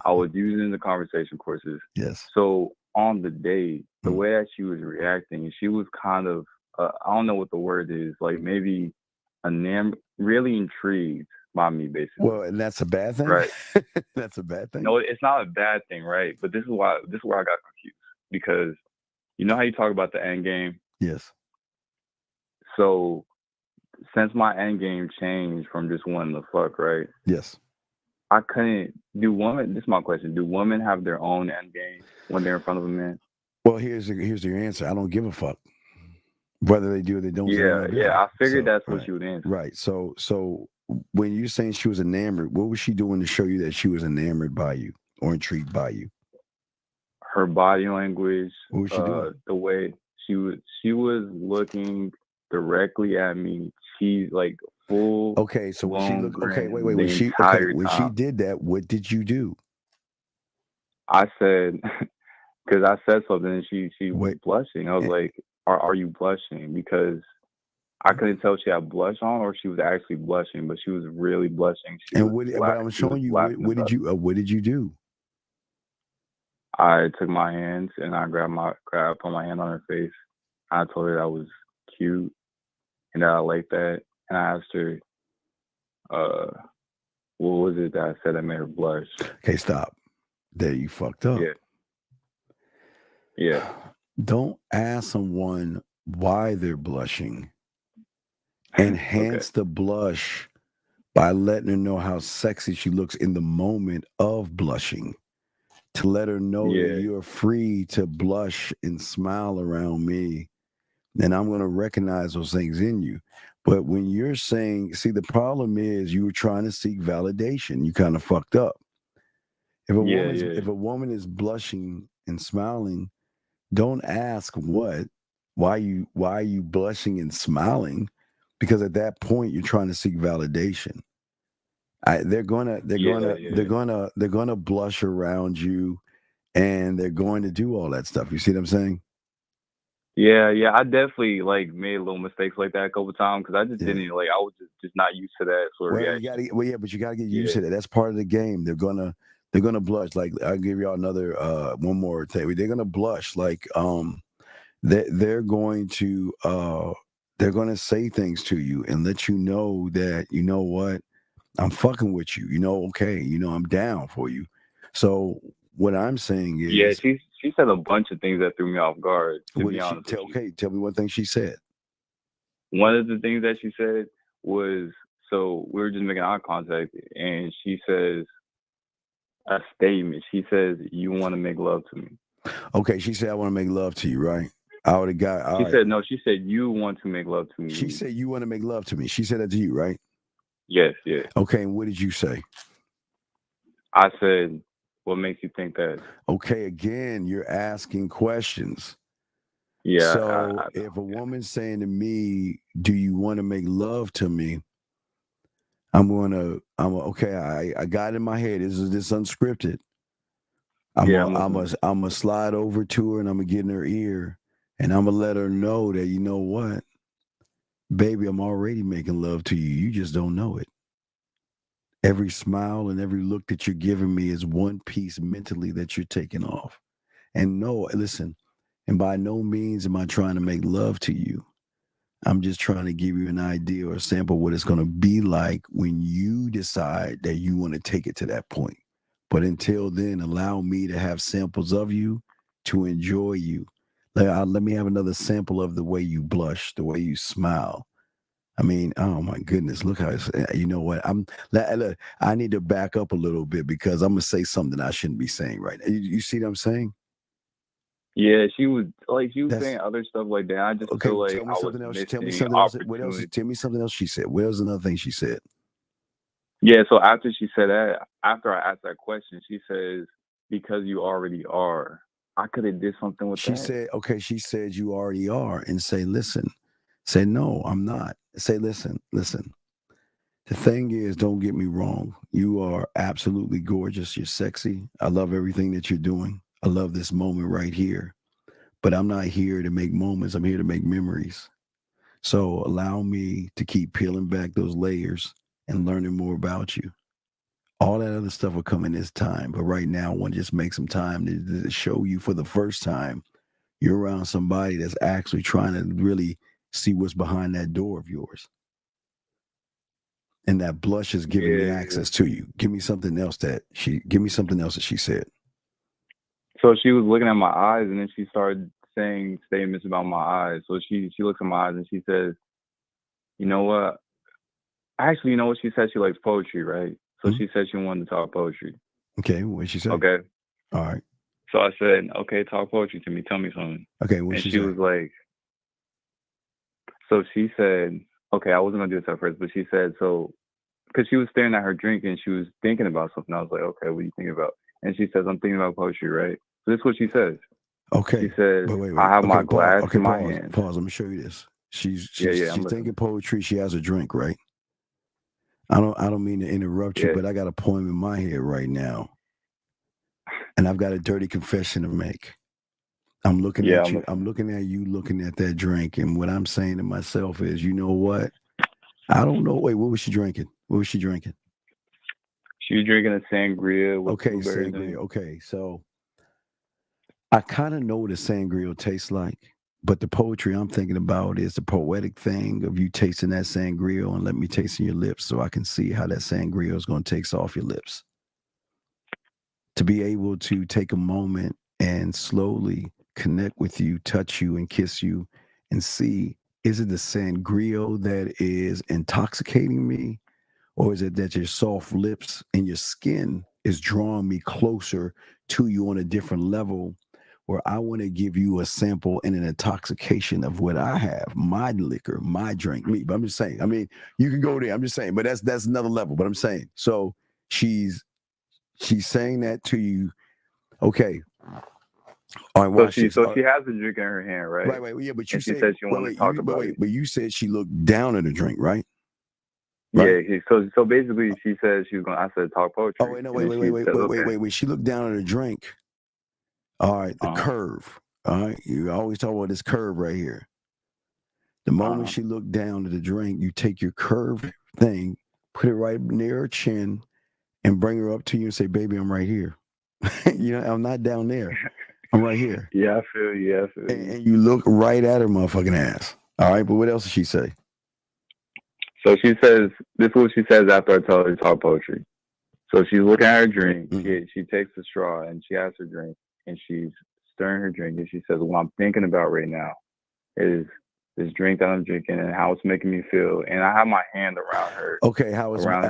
I was using the conversation courses. Yes. So on the date, the way that she was reacting, she was kind of I don't know what the word is, like maybe really intrigued by me, basically. Well, and that's a bad thing, right? That's a bad thing. No, it's not a bad thing, right? But this is where I got confused, because you know how you talk about the end game? Yes. So since my end game changed from just wanting to fuck, right? Yes. I couldn't this is my question. Do women have their own end game when they're in front of a man? Well, here's your answer. I don't give a fuck whether they do or they don't. Yeah. I figured that's what you would answer. Right. So when you're saying she was enamored, what was she doing to show you that she was enamored by you or intrigued by you? Her body language, what was she doing? The way she was looking directly at me. She's like full. Okay, so when she looked, okay, wait. When she did that, what did you do? I said, because I said something, and she was blushing. I was like, "Are you blushing?" Because I couldn't tell she had blush on or she was actually blushing, but she was really blushing. But I'm showing you, what did you do? I took my hands and I put my hand on her face. I told her that was cute and that I liked that. And I asked her, what was it that I said that made her blush? Okay, stop. There, you fucked up. Yeah. Don't ask someone why they're blushing. Enhance the blush by letting her know how sexy she looks in the moment of blushing. To let her know that you're free to blush and smile around me. And I'm going to recognize those things in you. But when you're saying, see, the problem is you were trying to seek validation. You kind of fucked up. If a woman is blushing and smiling, don't ask why are you blushing and smiling? Because at that point you're trying to seek validation. They're gonna blush around you, and they're going to do all that stuff. You see what I'm saying? Yeah. I definitely made little mistakes like that a couple times because I just didn't I was just not used to that sort of reaction. But you gotta get used to that. That's part of the game. They're gonna blush. Like, I'll give y'all another one more thing. They're gonna blush. Like they're going to say things to you and let you know that, you know what, I'm fucking with you. Okay, I'm down for you. So what I'm saying is, she said a bunch of things that threw me off guard. To be honest, tell me one thing she said. One of the things that she said was, so we were just making eye contact, and she says a statement. She says, "You want to make love to me." Okay, she said, "I want to make love to you," right? I would have got. She said, "No." She said, "You want to make love to me." She said, "You want to make love to me." She said that to you, right? Yes. Yeah. Okay, and what did you say? I said, "What makes you think that?" Okay, again, you're asking questions. Yeah. So if a woman's saying to me, "Do you want to make love to me?" I got it in my head. This unscripted. I'm gonna slide over to her and I'm gonna get in her ear and I'm gonna let her know that, you know what, baby, I'm already making love to you. You just don't know it. Every smile and every look that you're giving me is one piece mentally that you're taking off. And no, listen, and by no means am I trying to make love to you. I'm just trying to give you an idea or a sample of what it's going to be like when you decide that you want to take it to that point. But until then, allow me to have samples of you to enjoy you. Let me have another sample of the way you blush, the way you smile. I mean, oh my goodness, look how you know what? I need to back up a little bit because I'm gonna say something I shouldn't be saying right now. You see what I'm saying? Yeah, she was saying other stuff like that. I just feel like tell me something else. Tell me something else. What else? Tell me something else she said. What was another thing she said? Yeah, so after she said that, after I asked that question, she says, "Because you already are." I could have did something with that. She said you already are, and say, listen. Say, no, I'm not. Say, listen. The thing is, don't get me wrong. You are absolutely gorgeous. You're sexy. I love everything that you're doing. I love this moment right here. But I'm not here to make moments. I'm here to make memories. So allow me to keep peeling back those layers and learning more about you. All that other stuff will come in this time. But right now, I want to just make some time to show you for the first time you're around somebody that's actually trying to really see what's behind that door of yours. And that blush is giving me access to you. Give me something else that she said. So she was looking at my eyes and then she started saying statements about my eyes. So she looks at my eyes and she says, "You know what? Actually, you know what she said? She likes poetry, right?" So she said she wanted to talk poetry. Okay, what did she say? Okay. All right. So I said, "Okay, talk poetry to me. Tell me something." Okay, what did she say? Was like, so she said, okay, I wasn't going to do this at first, but she said, "So because she was staring at her drink and she was thinking about something. I was like, okay, what are you thinking about? And she says, I'm thinking about poetry, right? So this is what she says. Okay. She says, wait. I have my Okay, glass in my pause. hand. Pause. Let me show you this. She's I'm thinking poetry. She has a drink, right? I don't mean to interrupt you, but I got a poem in my head right now, and I've got a dirty confession to make. I'm looking at you. I'm looking at you, looking at that drink, and what I'm saying to myself is, you know what? I don't know. Wait, what was she drinking? What was she drinking? She was drinking a sangria. With Sangria. Okay, so I kind of know what a sangria tastes like, but the poetry I'm thinking about is the poetic thing of you tasting that sangria and let me taste in your lips so I can see how that sangria is going to taste off your lips. To be able to take a moment and slowly connect with you, touch you, and kiss you, and see, is it the sangria that is intoxicating me, or is it that your soft lips and your skin is drawing me closer to you on a different level, where I want to give you a sample and an intoxication of what I have, my liquor, my drink, me. But I'm just saying, I mean, you can go there. I'm just saying, but that's another level. But I'm saying, so she's saying that to you. Okay. All right, she has a drink in her hand, right? Right. Yeah, but you said she wanted to talk about it. But you said she looked down at the drink, right? Right? Yeah. So basically, she said she was going. I said talk poetry. Oh wait, no, wait. She looked down at the drink. All right, the curve. All right, you always talk about this curve right here. The moment she looked down at the drink, you take your curved thing, put it right near her chin, and bring her up to you and say, "Baby, I'm right here." I'm not down there. I'm right here. Yeah, I feel you. And you look right at her motherfucking ass. All right, but what else did she say? So she says, this is what she says after I tell her to talk poetry. So she's looking at her drink. Mm-hmm. She takes the straw and she has her drink and she's stirring her drink. And she says, what I'm thinking about right now is this drink that I'm drinking and how it's making me feel. And I have my hand around her. Okay, you're stirring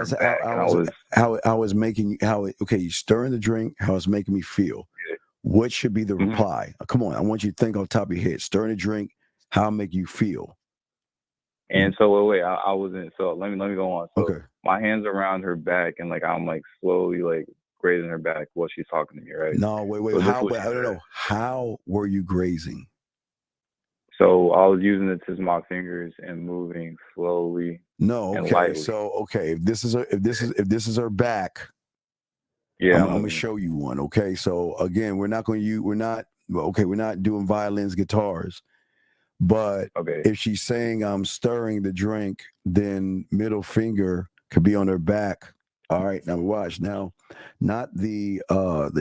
the drink, how it's making me feel. Yeah. What should be the reply? Come on, I want you to think on top of your head. Stirring the drink, how it make you feel. And so wait, I wasn't. So let me go on. So my hands around her back, and I'm slowly grazing her back while she's talking to me, right? No, wait. So I don't know. How were you grazing? So I was using the tips of my fingers and moving slowly. No, okay. Lightly. So if this is her back, yeah, I'm gonna show you one. Okay. So again, we're not doing violins, guitars. But if she's saying I'm stirring the drink, then middle finger could be on her back. All right, now watch. Now, not the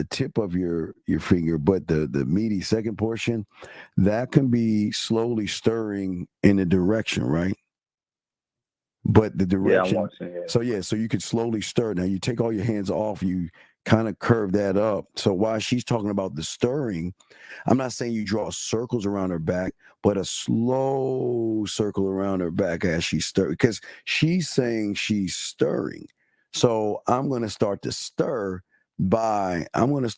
tip of your finger, but the meaty second portion, that can be slowly stirring in a direction, right? But the direction. Yeah, I'm watching it. So you could slowly stir. Now you take all your hands off, you kind of curve that up. So while she's talking about the stirring, I'm not saying you draw circles around her back, but a slow circle around her back as she stirs, because she's saying she's stirring. So I'm going to start to stir I want to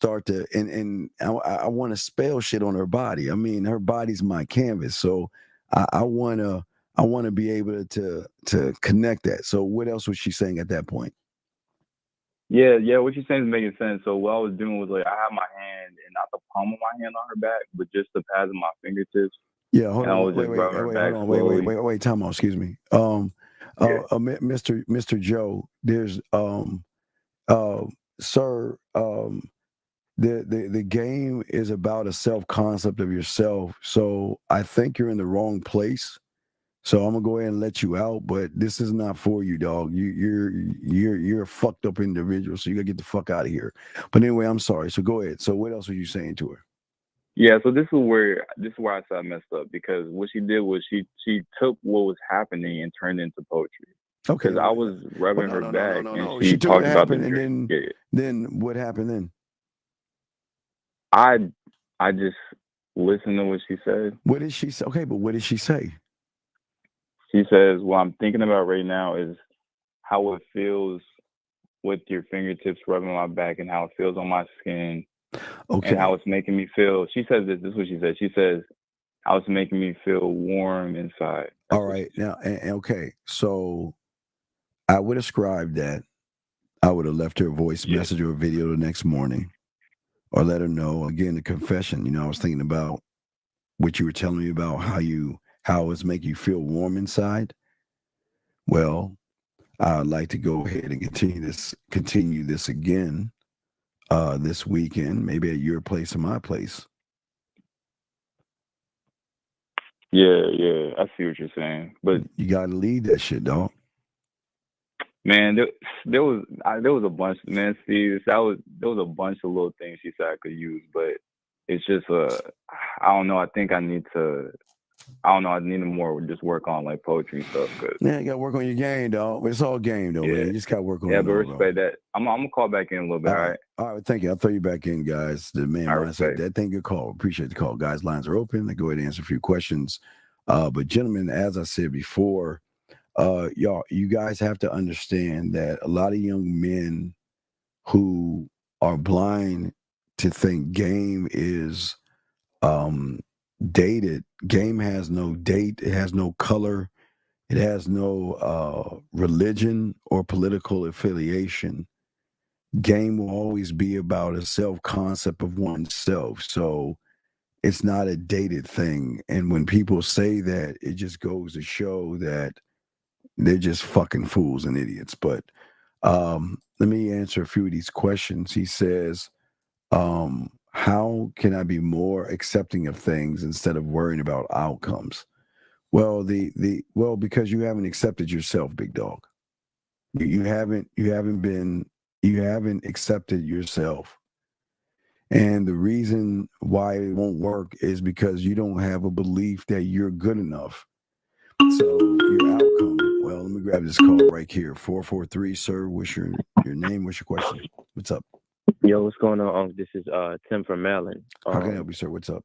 spell shit on her body. I mean, her body's my canvas. So I want to be able to connect that. So what else was she saying at that point? Yeah, what you're saying is making sense. So what I was doing was I have my hand, and not the palm of my hand on her back, but just the pads of my fingertips. Yeah, hold on. Wait, time out, excuse me. Mr. Joe, there's sir, the game is about a self-concept of yourself. So I think you're in the wrong place. So I'm gonna go ahead and let you out, but this is not for you, dog. You're a fucked up individual, so you gotta get the fuck out of here. But anyway, I'm sorry. So go ahead. So what else were you saying to her? Yeah, so this is where I said I messed up, because what she did was she took what was happening and turned it into poetry. Okay. Because I was rubbing her back and she talked about the and drink. then what happened then? I just listened to what she said. What did she say? Okay, but what did she say? She says, what I'm thinking about right now is how it feels with your fingertips rubbing my back and how it feels on my skin. Okay. And how it's making me feel. She says this is what she said. She says, how it's making me feel warm inside. All right. Now, okay. So I would have scribed that. I would have left her a voice message or a video the next morning, or let her know. Again, the confession. I was thinking about what you were telling me about how it's make you feel warm inside. Well, I'd like to go ahead and continue this again this weekend, maybe at your place or my place. Yeah, I see what you're saying, but you gotta lead that shit, dog. Man, there was a bunch. Man, Steve, there was a bunch of little things she said I could use, but it's just I don't know. I think I need to more just work on like poetry and stuff. Yeah, you gotta work on your game, dog. It's all game, though, man. You just gotta work on it. Yeah, but respect that. I'm gonna call back in a little bit. All right. Thank you. I'll throw you back in, guys. The man mindset. That thing, good call. Appreciate the call, guys. Lines are open. I go ahead and answer a few questions. But gentlemen, as I said before, y'all, you guys have to understand that a lot of young men who are blind to think game is dated. Game has no date. It has no color. It has no religion or political affiliation. Game will always be about a self-concept of oneself. So it's not a dated thing. And when people say that, it just goes to show that they're just fucking fools and idiots. But let me answer a few of these questions. He says, how can I be more accepting of things instead of worrying about outcomes? Well, because you haven't accepted yourself, big dog. You haven't accepted yourself. And the reason why it won't work is because you don't have a belief that you're good enough. So your outcome, well, let me grab this call right here. 443, sir. What's your name? What's your question? What's up? Yo, what's going on? This is Tim from Maryland. How can I help you, sir? What's up?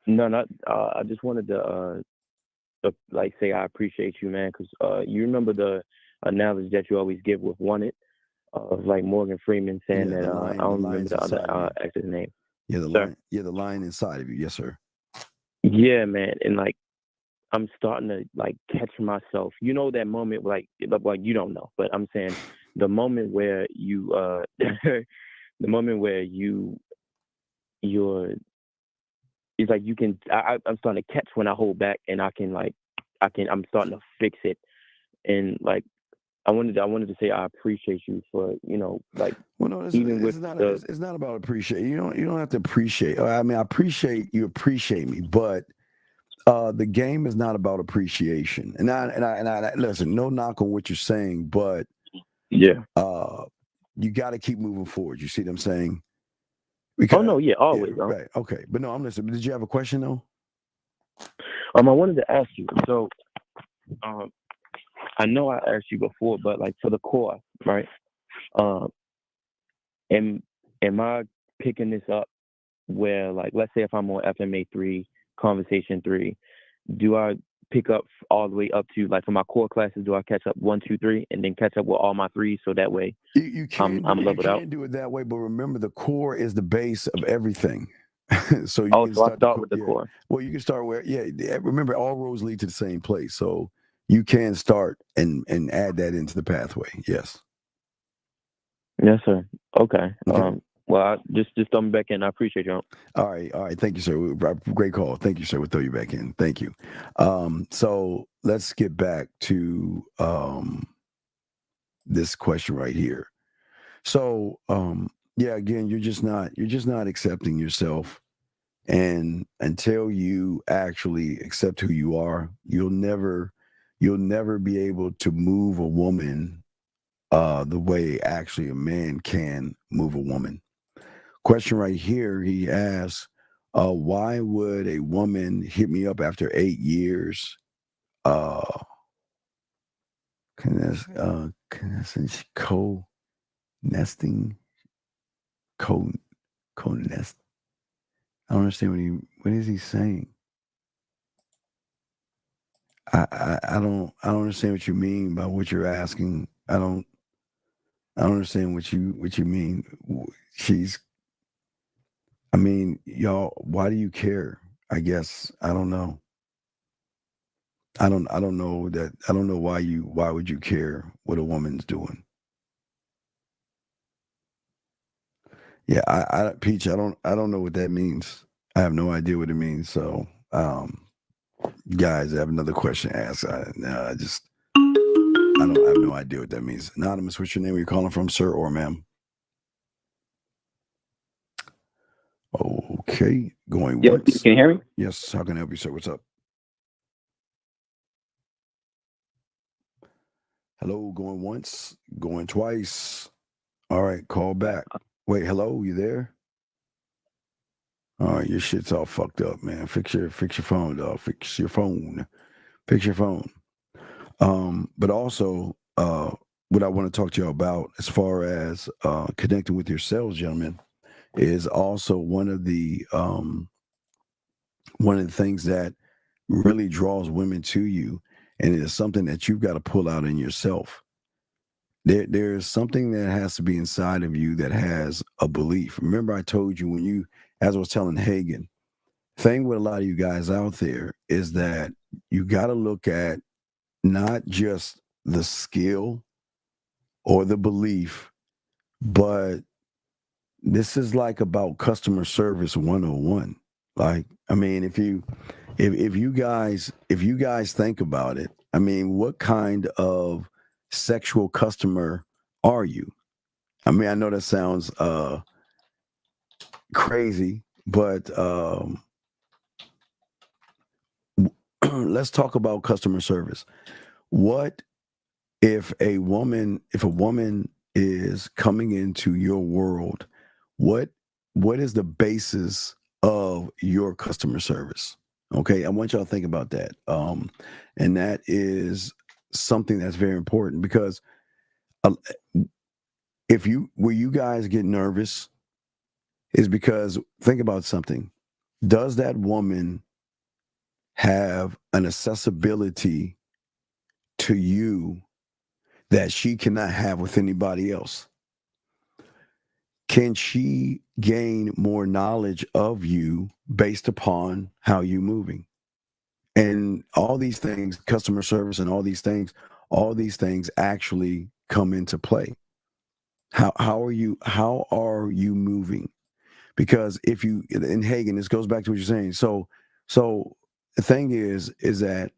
I just wanted to say I appreciate you, man, because you remember the analogy that you always give with Wanted, of like Morgan Freeman saying that I don't remember the other actor's name. Yeah, the line inside of you. Yes, sir. Yeah, man, and like I'm starting to like catch myself. You know that moment, like you don't know, but I'm saying the moment where you, the moment where you're, it's like you can. I'm starting to catch when I hold back, and I'm starting to fix it, and like. I wanted to say I appreciate you for like. Well, no, it's not about appreciate. You don't have to appreciate. I mean, I appreciate you appreciate me, but the game is not about appreciation. And I listen. No knock on what you're saying, but yeah, you got to keep moving forward. You see what I'm saying? Always. Yeah, right. Okay, but no, I'm listening. Did you have a question though? I wanted to ask you. So, I know I asked you before, but like for the core, right? Am I picking this up where, like, let's say if I'm on FMA 3, Conversation 3, do I pick up all the way up to, like, for my core classes, do I catch up 1, 2, 3, and then catch up with all my 3s so that way I'm leveled out? You can do it that way, but remember the core is the base of everything. So I start with the core. Well, you can start where, remember all roads lead to the same place. So you can start and add that into the pathway. Yes. Yes, sir. Okay. Well, just throw me back in. I appreciate you. All right. Thank you, sir. Great call. Thank you, sir. We'll throw you back in. Thank you. So let's get back to this question right here. So again, you're just not accepting yourself. And until you actually accept who you are, you'll never be able to move a woman the way actually a man can move a woman. Question right here, he asks, why would a woman hit me up after 8 years? Co-nesting? Co-nest? I don't understand what is he saying? I don't understand what you mean by what you're asking. I don't understand what you mean. Y'all, why do you care? I guess I don't know. I don't know that. I don't know why would you care what a woman's doing? Yeah, Peach, I don't know what that means. I have no idea what it means. So, guys, I have another question to ask. I have no idea what that means. Anonymous, what's your name? Where you calling from, sir or ma'am? Okay, going once. Can you hear me? Yes. How can I help you, sir? What's up? Hello, going once, going twice. All right, call back. Wait, hello, you there? All right, your shit's all fucked up, man. Fix your phone, dog. Fix your phone. But also, what I want to talk to you about as far as connecting with yourselves, gentlemen, is also one of the things that really draws women to you, and it is something that you've got to pull out in yourself. There's something that has to be inside of you that has a belief. Remember, I told you as I was telling Hagen, thing with a lot of you guys out there is that you got to look at not just the skill or the belief, but this is like about customer service 101. Like, I mean, if you guys think about it, I mean, what kind of sexual customer are you? I mean, I know that sounds crazy, but let's talk about customer service. What if a woman is coming into your world, what is the basis of your customer service? Okay, I want y'all to think about that. And that is something that's very important, because where you guys get nervous is because, think about something. Does that woman have an accessibility to you that she cannot have with anybody else? Can she gain more knowledge of you based upon how you're moving? And all these things, customer service and all these things actually come into play. How are you moving? Because if you, in Hagen, this goes back to what you're saying. So the thing is that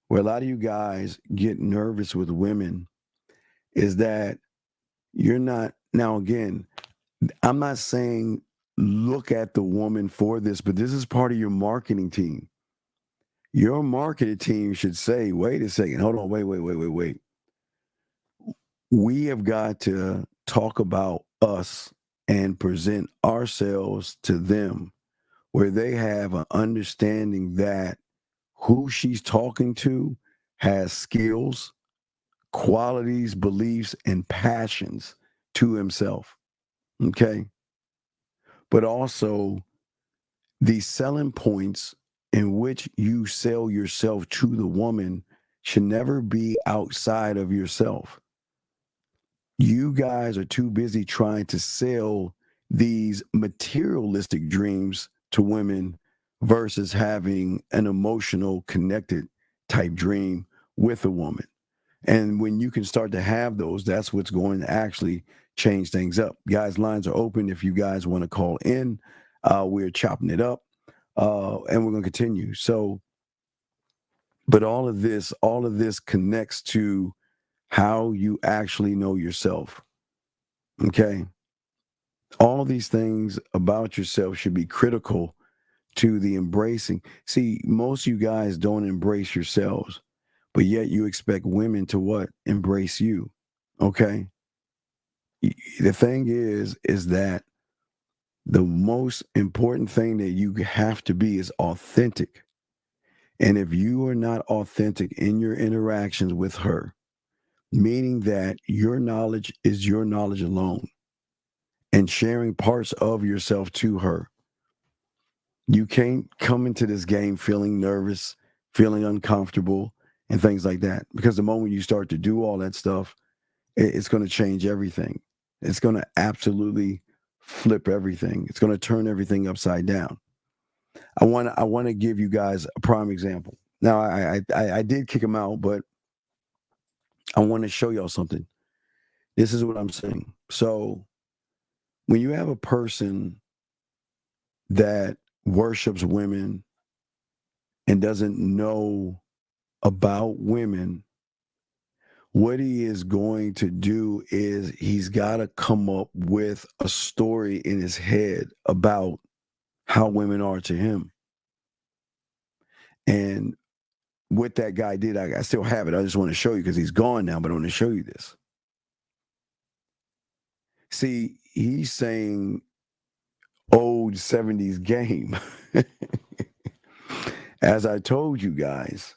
where a lot of you guys get nervous with women is that you're not, now again, I'm not saying look at the woman for this, but this is part of your marketing team. Your marketing team should say, wait a second, hold on, wait. We have got to talk about us and present ourselves to them where they have an understanding that who she's talking to has skills, qualities, beliefs, and passions to himself. Okay? But also the selling points in which you sell yourself to the woman should never be outside of yourself. You guys are too busy trying to sell these materialistic dreams to women versus having an emotional connected type dream with a woman. And when you can start to have those, that's what's going to actually change things up. Guys, lines are open if you guys want to call in. We're chopping it up, and we're going to continue. So, but all of this connects to how you actually know yourself. Okay? All of these things about yourself should be critical to the embracing. See, most of you guys don't embrace yourselves, but yet you expect women to what? Embrace you. Okay? The thing is that the most important thing that you have to be is authentic. And if you are not authentic in your interactions with her, meaning that your knowledge is your knowledge alone, and sharing parts of yourself to her, you can't come into this game feeling nervous, feeling uncomfortable, and things like that. Because the moment you start to do all that stuff, it's going to change everything. It's going to absolutely flip everything. It's going to turn everything upside down. I want to give you guys a prime example. Now, I did kick him out, but I want to show y'all something. This is what I'm saying. So when you have a person that worships women and doesn't know about women, what he is going to do is he's got to come up with a story in his head about how women are to him. And what that guy did, I still have it. I just want to show you because he's gone now, but I want to show you this. See, he's saying old 70s Game. As I told you guys,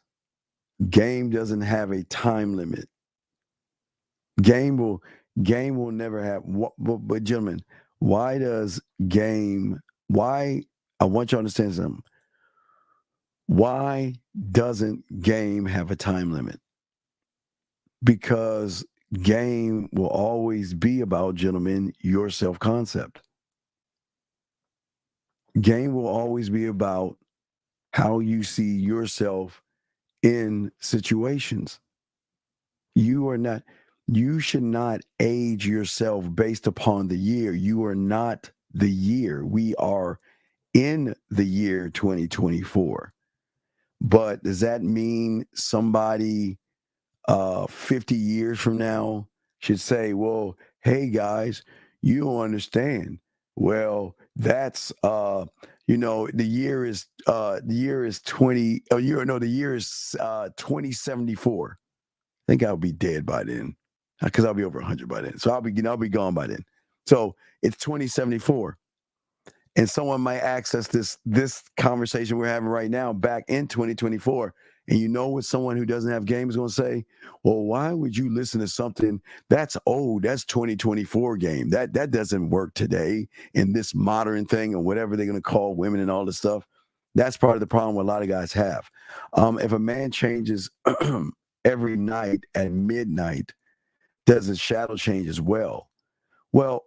Game doesn't have a time limit. Game will never have. But gentlemen, why does Game? Why? I want you to understand something. Why doesn't Game have a time limit? Because Game will always be about, gentlemen, your self-concept. Game will always be about how you see yourself in situations. You should not age yourself based upon the year. You are not the year. We are in the year 2024. But does that mean somebody 50 years from now should say, well, hey guys, you don't understand. Well, that's the year is 2074. I think I'll be dead by then, because I'll be over 100 by then. So I'll be gone by then. So it's 2074. And someone might access this conversation we're having right now back in 2024. And you know what someone who doesn't have Game is going to say? Well, why would you listen to something that's old? That's 2024 Game. That doesn't work today in this modern thing, or whatever they're going to call women and all this stuff. That's part of the problem what a lot of guys have. If a man changes every night at midnight, does his shadow change as well? Well,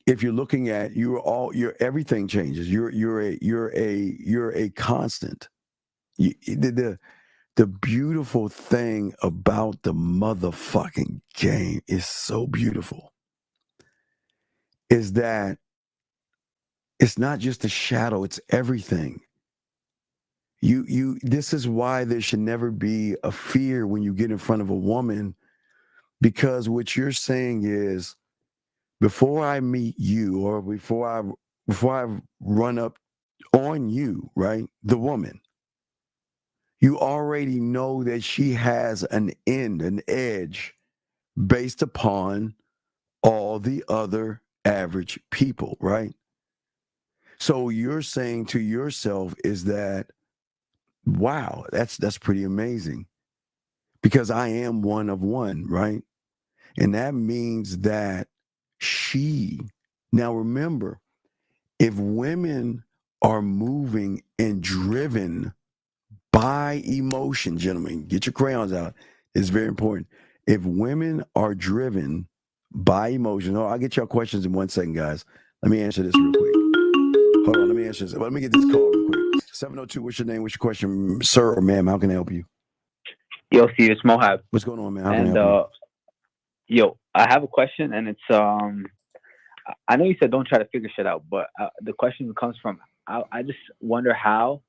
if you're looking at your everything changes. You're a constant. The beautiful thing about the motherfucking Game is so beautiful, is that it's not just a shadow, it's everything. This is why there should never be a fear when you get in front of a woman, because what you're saying is, before I meet you, or before I run up on you, right, the woman, you already know that she has an edge based upon all the other average people, right? So you're saying to yourself is that, wow, that's pretty amazing, because I am one of one, right? And that means that now remember, if women are moving and driven by emotion, gentlemen, get your crayons out. It's very important. If women are driven by emotion, I'll get y'all questions in 1 second, guys. Let me answer this real quick. Hold on, let me answer this. Let me get this call real quick. 702, what's your name? What's your question, sir or ma'am? How can I help you? Yo, Steve, it's Mohab. What's going on, man? How can I help you? Yo, I have a question, and it's I know you said don't try to figure shit out, but the question comes from I just wonder how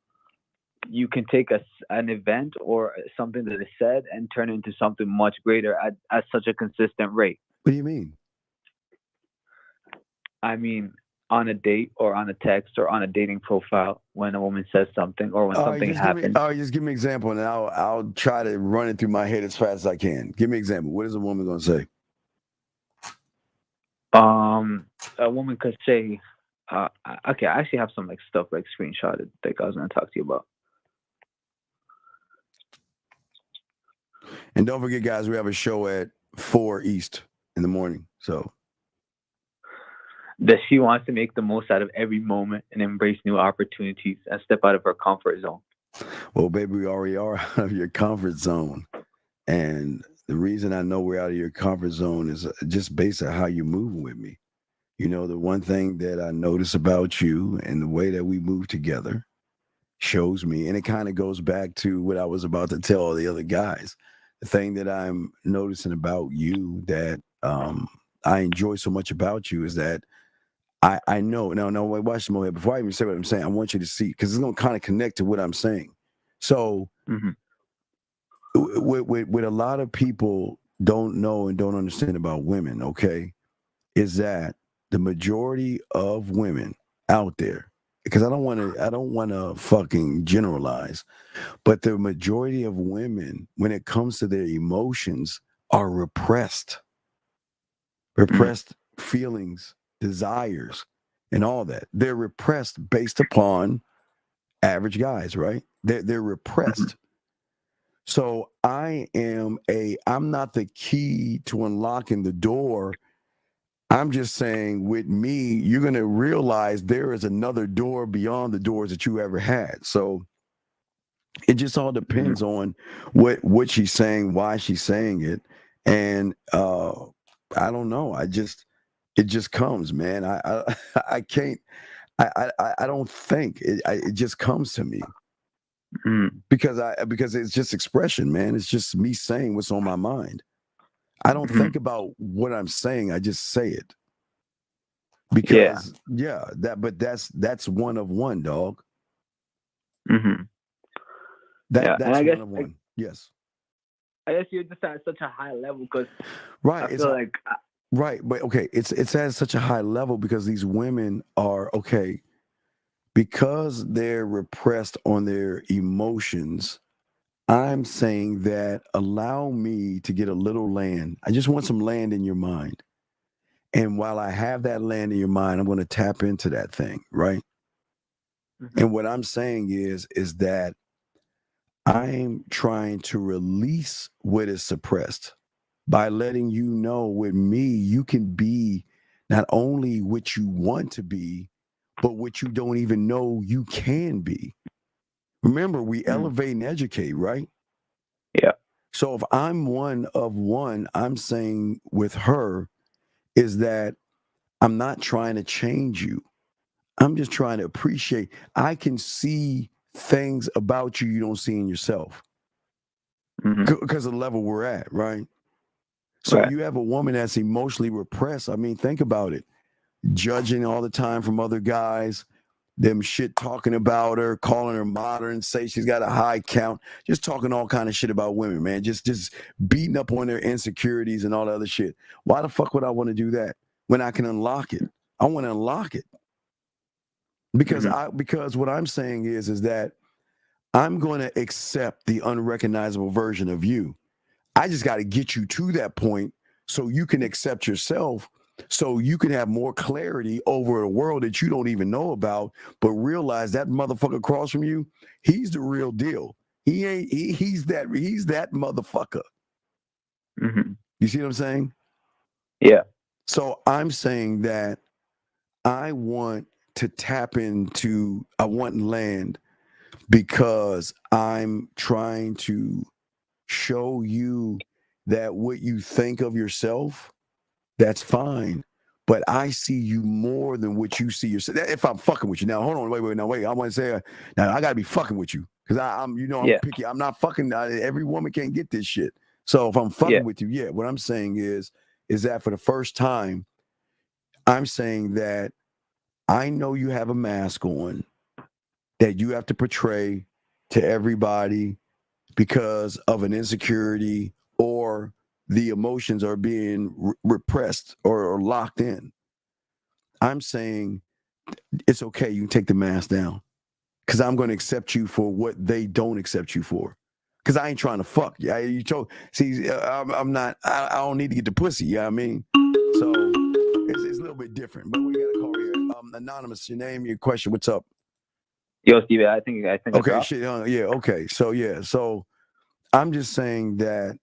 you can take an event or something that is said and turn it into something much greater at such a consistent rate. What do you mean? I mean, on a date or on a text or on a dating profile, when a woman says something or when something happens. Just give me an example, and I'll try to run it through my head as fast as I can. Give me an example. What is a woman going to say? A woman could say, okay, I actually have some stuff screenshotted that I was going to talk to you about. And don't forget, guys, we have a show at 4 East in the morning. So that she wants to make the most out of every moment and embrace new opportunities and step out of her comfort zone. Well, baby, we already are out of your comfort zone. And the reason I know we're out of your comfort zone is just based on how you're moving with me. You know, the one thing that I notice about you and the way that we move together, shows me, and it kind of goes back to what I was about to tell all the other guys. The thing that I'm noticing about you that I enjoy so much about you is that I know. No, wait, watch the moment. Before I even say what I'm saying, I want you to see, because it's going to kind of connect to what I'm saying. So, what a lot of people don't know and don't understand about women, okay, is that the majority of women out there, because I don't want to fucking generalize, but the majority of women, when it comes to their emotions, are repressed feelings, desires, and all that. They're repressed based upon average guys, right? They're repressed. So I'm not the key to unlocking the door. I'm just saying, with me, you're going to realize there is another door beyond the doors that you ever had. So it just all depends on what she's saying, why she's saying it. And I don't know. It just comes, man. I can't, I don't think it just comes to me because it's just expression, man. It's just me saying what's on my mind. I don't think about what I'm saying. I just say it because that's one of one, dog. That's one of one. Yes. I guess you're just at such a high level because right. I feel like right, but okay, it's at such a high level because these women are okay because they're repressed on their emotions. I'm saying that allow me to get a little land. I just want some land in your mind. And while I have that land in your mind, I'm going to tap into that thing, right? And what I'm saying is that I'm trying to release what is suppressed by letting you know with me, you can be not only what you want to be, but what you don't even know you can be. Remember, we elevate and educate, right? Yeah. So if I'm one of one, I'm saying with her is that I'm not trying to change you. I'm just trying to appreciate. I can see things about you don't see in yourself because of the level we're at, right? So you have a woman that's emotionally repressed. I mean, think about it. Judging all the time from other guys, them shit talking about her, calling her modern, say she's got a high count, just talking all kind of shit about women, man. Just beating up on their insecurities and all that other shit. Why the fuck would I want to do that when I can unlock it? I want to unlock it. Because because what I'm saying is that I'm going to accept the unrecognizable version of you. I just got to get you to that point so you can accept yourself, so you can have more clarity over a world that you don't even know about, but realize that motherfucker across from you, he's the real deal. He's that motherfucker. You see what I'm saying? Yeah. So I'm saying that I want to tap into, I want land because I'm trying to show you that what you think of yourself, that's fine. But I see you more than what you see yourself. If I'm fucking with you. Now, hold on, wait. I want to say, now I got to be fucking with you because I'm picky. I'm not fucking, every woman can't get this shit. So if I'm fucking with you, what I'm saying is that for the first time, I'm saying that I know you have a mask on that you have to portray to everybody because of an insecurity or the emotions are being repressed or locked in. I'm saying it's okay. You can take the mask down because I'm going to accept you for what they don't accept you for. Because I ain't trying to fuck. Yeah, you told. See, I'm not. I don't need to get the pussy. You know what I mean? So it's a little bit different. But we got a call here. Anonymous, your name, your question. What's up? Yo, Steve, I think. Okay, shit. Yeah. Okay. So I'm just saying that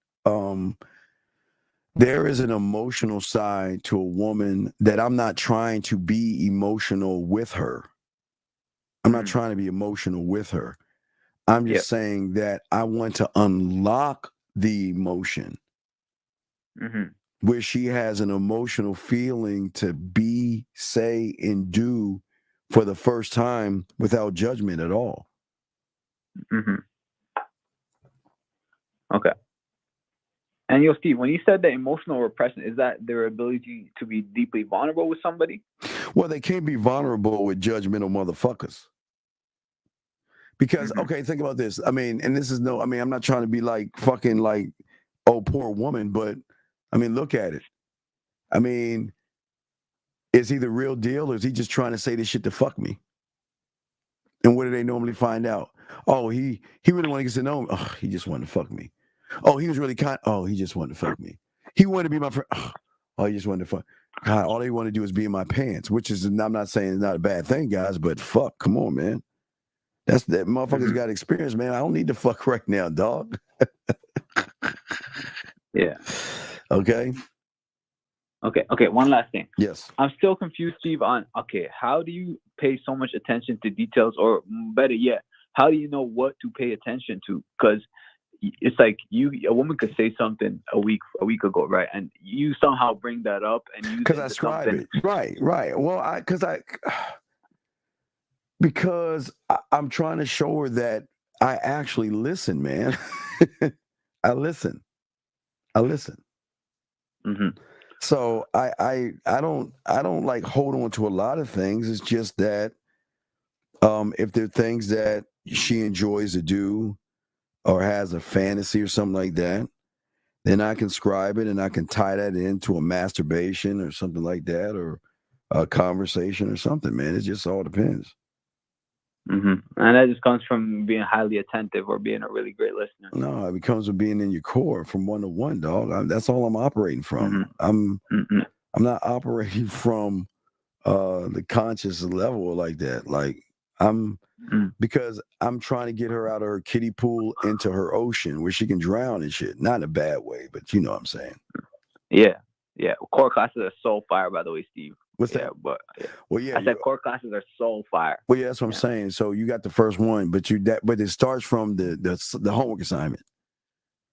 there is an emotional side to a woman that I'm not trying to be emotional with her. I'm not trying to be emotional with her. I'm just saying that I want to unlock the emotion where she has an emotional feeling to be, say, and do for the first time without judgment at all. Mm-hmm. Okay. And Steve, when you said that emotional repression, is that their ability to be deeply vulnerable with somebody? Well, they can't be vulnerable with judgmental motherfuckers. Because, okay, think about this. I mean, and this is I'm not trying to be like fucking like, oh, poor woman, but I mean, look at it. I mean, is he the real deal or is he just trying to say this shit to fuck me? And what do they normally find out? Oh, he really wanted to get to know me. Oh, he just wanted to fuck me. Oh, he was really kind. Oh, he just wanted to fuck me. He wanted to be my friend. Oh, he just wanted to fuck. God, all they want to do is be in my pants, which is, I'm not saying it's not a bad thing, guys, but fuck, come on, man. That motherfuckers got experience, man. I don't need to fuck right now, dog. Yeah. Okay. Okay. One last thing. Yes. I'm still confused, Steve, on, how do you pay so much attention to details, or better yet, how do you know what to pay attention to? Because it's like a woman could say something a week ago, right? And you somehow bring that up and use because I scribe it. Right. Well, because I'm trying to show her that I actually listen, man. I listen. Mm-hmm. So I don't like hold on to a lot of things. It's just that if there are things that she enjoys to do or has a fantasy or something like that, then I can scribe it and I can tie that into a masturbation or something like that, or a conversation or something, man. It just all depends. Mm-hmm. And that just comes from being highly attentive or being a really great listener. No, it becomes from being in your core, from 1 to 1, dog. That's all I'm operating from. Mm-hmm. I'm not operating from the conscious level like that. Like because I'm trying to get her out of her kiddie pool into her ocean where she can drown and shit. Not in a bad way, but you know what I'm saying. Yeah. Core classes are so fire, by the way, Steve. What's that? But well, yeah, I said core classes are so fire. Well, yeah, that's what I'm saying. So you got the first one, but it starts from the homework assignment.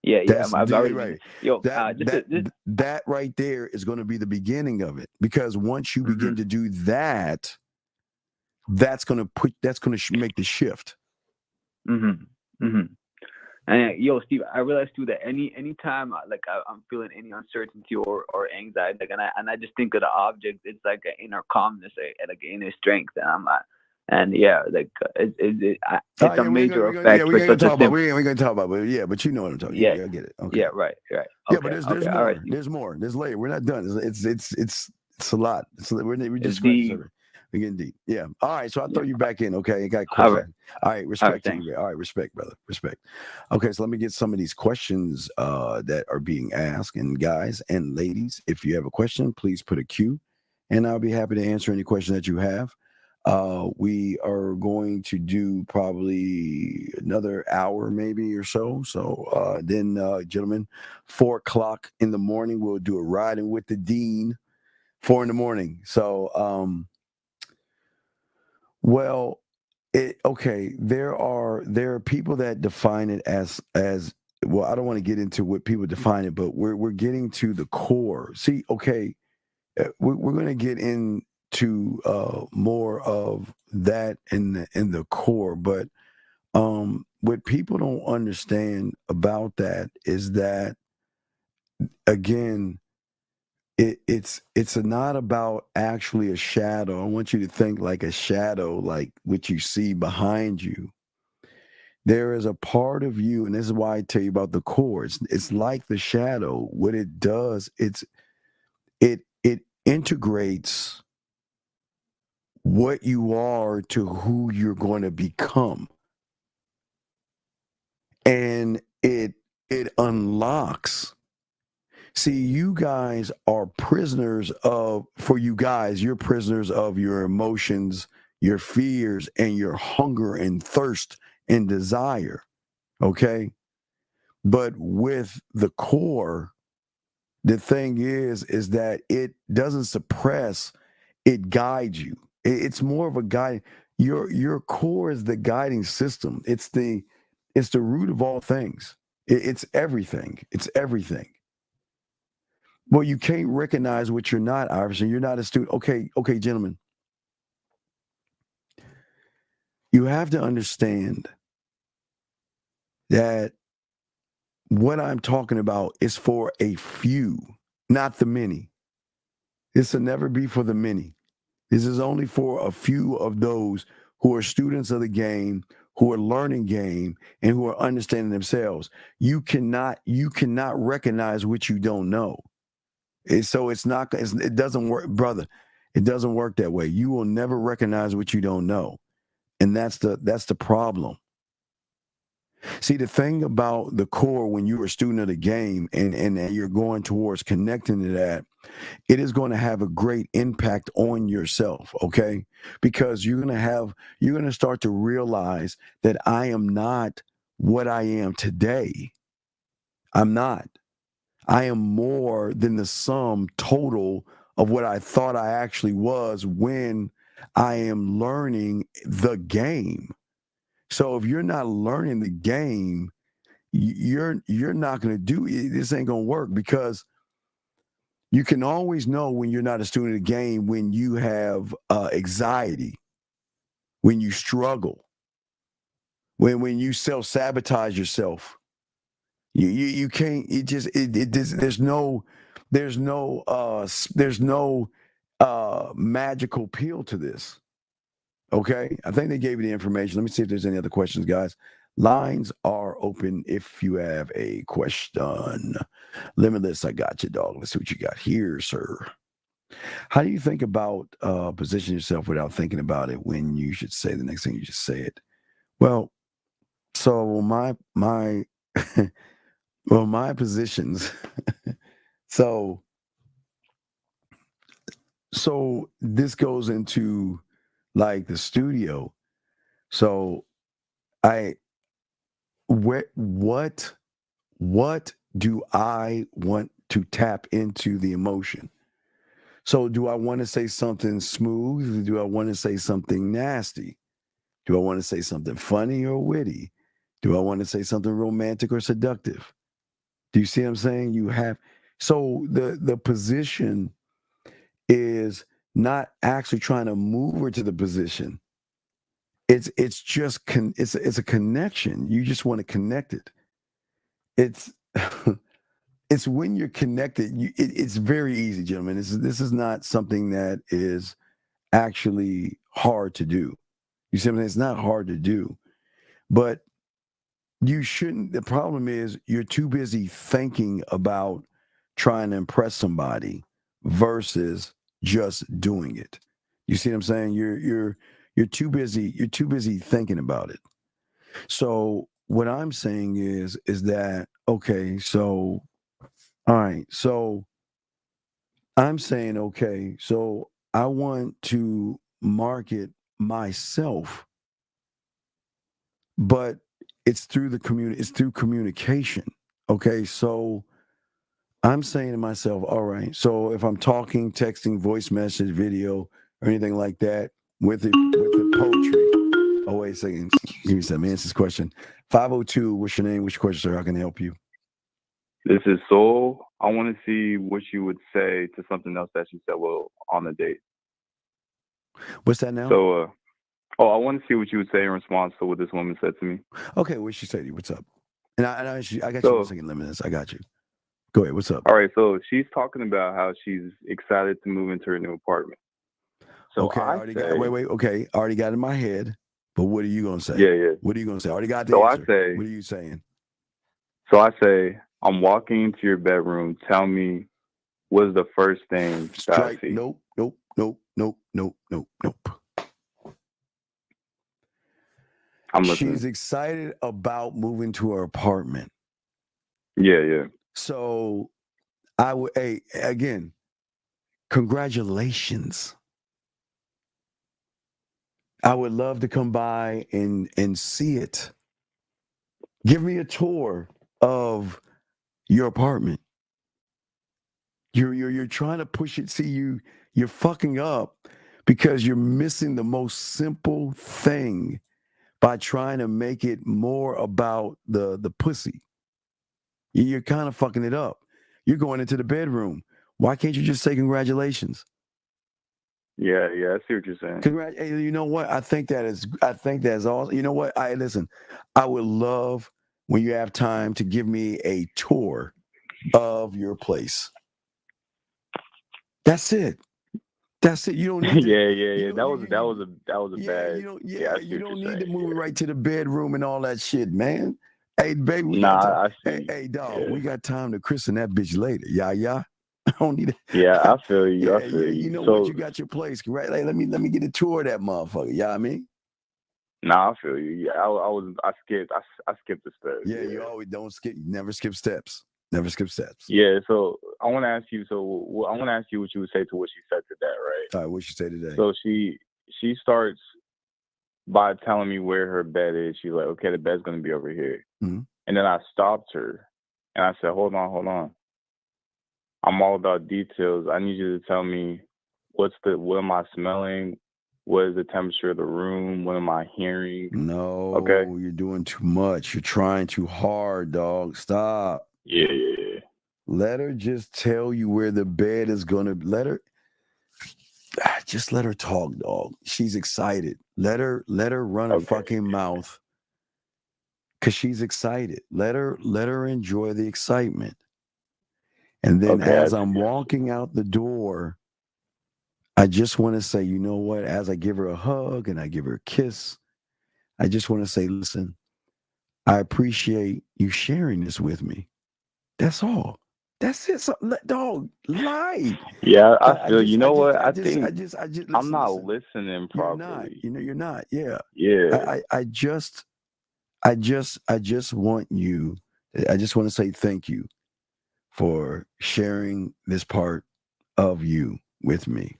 Yeah. I've already right. That right there is going to be the beginning of it, because once you begin to do that, that's going to make the shift. And Steve, I realized too that anytime I'm feeling any uncertainty or anxiety, and I just think of the object, it's like an inner calmness, like an inner strength, and I'm it's a major effect. We ain't gonna talk about it. Yeah, but you know what I'm talking. Yeah, I get it. Okay. Yeah, right. Okay, yeah, but there's more. Right. There's more. There's later. We're not done. It's a lot. We're just we're getting deep. Yeah. All right. So I'll throw you back in. Okay. You got questions. All right. Respect. All right. Respect, brother. Respect. Okay. So let me get some of these questions that are being asked. And guys and ladies, if you have a question, please put a Q, and I'll be happy to answer any question that you have. We are going to do probably another hour, maybe or so. So then, gentlemen, 4:00 in the morning, we'll do a riding with the dean. 4 a.m. So, well, there are people that define it as well. I don't want to get into what people define it, but we're getting to the core. See, okay, we're going to get into more of that in the core, but what people don't understand about that is that, again, it's not about actually a shadow. I want you to think like a shadow, like what you see behind you. There is a part of you, and this is why I tell you about the core. It's like the shadow. What it does, it integrates what you are to who you're going to become, and it unlocks. See, you guys are prisoners you're prisoners of your emotions, your fears, and your hunger and thirst and desire. Okay. But with the core, the thing is that it doesn't suppress, it guides you. It's more of a guide. Your core is the guiding system. It's the root of all things. It's everything. It's everything. Well, you can't recognize what you're not, Iverson. You're not a student. Okay, gentlemen. You have to understand that what I'm talking about is for a few, not the many. This will never be for the many. This is only for a few of those who are students of the game, who are learning game, and who are understanding themselves. You cannot recognize what you don't know. It doesn't work, brother. It doesn't work that way. You will never recognize what you don't know. And that's the problem. See, the thing about the core when you're a student of the game and you're going towards connecting to that, it is going to have a great impact on yourself, okay? Because you're going to start to realize that I am not what I am today. I'm not. I am more than the sum total of what I thought I actually was when I am learning the game. So if you're not learning the game, you're not going to do it. This ain't going to work, because you can always know when you're not a student of the game when you have anxiety, when you struggle, when you self-sabotage yourself. You can't. There's no magical pill to this. Okay, I think they gave you the information. Let me see if there's any other questions, guys. Lines are open if you have a question. Limitless, I got you, dog. Let's see what you got here, sir. How do you think about position yourself without thinking about it when you should say the next thing you just say it? Well, so my well, my positions. so this goes into like the studio. So what do I want to tap into the emotion? So do I want to say something smooth? Do I want to say something nasty? Do I want to say something funny or witty? Do I want to say something romantic or seductive? Do you see what I'm saying? So the position is not actually trying to move her to the position. It's just it's a connection. You just want to connect it. It's it's when you're connected. It's very easy, gentlemen. This is not something that is actually hard to do. You see what I'm saying? It's not hard to do, but you shouldn't. The problem is you're too busy thinking about trying to impress somebody versus just doing it. You see what I'm saying? You're too busy. You're too busy thinking about it. So what I'm saying is that, okay, so all right, so I'm saying, okay, so I want to market myself, but it's through it's through communication. Okay, so I'm saying to myself, all right, so if I'm talking, texting, voice message, video, or anything like that with the poetry. Oh, wait a second. Give me some answers. Question 502. What's your name? What's your question, sir? How can I help you? This is Soul. I want to see what you would say to something else that you said, well, on a date. What's that now? So, I want to see what you would say in response to what this woman said to me. Okay, what'd she say to you? What's up? And I got you in a second, Limitless. I got you. Go ahead. What's up? All right, so she's talking about how she's excited to move into her new apartment. So okay, I already got it in my head. But what are you gonna say? Yeah. What are you gonna say? I already got the answer. What are you saying? So I say, I'm walking into your bedroom. Tell me, what's the first thing that I see? Nope. I'm listening. She's excited about moving to her apartment. Yeah. So I would, again, congratulations. I would love to come by and see it. Give me a tour of your apartment. You're trying to push it. See, you're fucking up because you're missing the most simple thing by trying to make it more about the pussy. You're kind of fucking it up. You're going into the bedroom. Why can't you just say congratulations? Yeah, I see what you're saying. Hey, you know what? I think that is awesome. You know what? Listen, I would love when you have time to give me a tour of your place. That's it. That's it. You don't need to, yeah. That was a bad. You don't need to move right to the bedroom and all that shit, man. Hey, baby, I see. Hey, dog, we got time to christen that bitch later. Yeah. I don't need it. Yeah, I feel you. I feel you. You know So, what? You got your place, right? Like, let me get a tour of that motherfucker. Yeah, I mean. Nah, I feel you. Yeah, I skipped the steps. Yeah, you always don't skip. You never skip steps. Never skip steps. Yeah. So I want to ask you. So I want to ask you what you would say to what she said to that, right? All right, what she say today? So she starts by telling me where her bed is. She's like, okay, the bed's gonna be over here. Mm-hmm. And then I stopped her and I said, hold on. I'm all about details. I need you to tell me what am I smelling? What is the temperature of the room? What am I hearing? No, okay. You're doing too much. You're trying too hard, dog. Stop. Yeah. Let her just tell you where the bed is gonna. Just let her talk, dog. She's excited. Let her run her fucking mouth, cause she's excited. Let her enjoy the excitement. And then as I'm walking out the door, I just want to say, you know what? As I give her a hug and I give her a kiss, I just want to say, listen, I appreciate you sharing this with me. That's all. That's it. So, dog, lie. Yeah, I feel. You know what? I think listen, I'm not listening properly. You're not. Yeah. Yeah. I just want you. I just want to say thank you for sharing this part of you with me.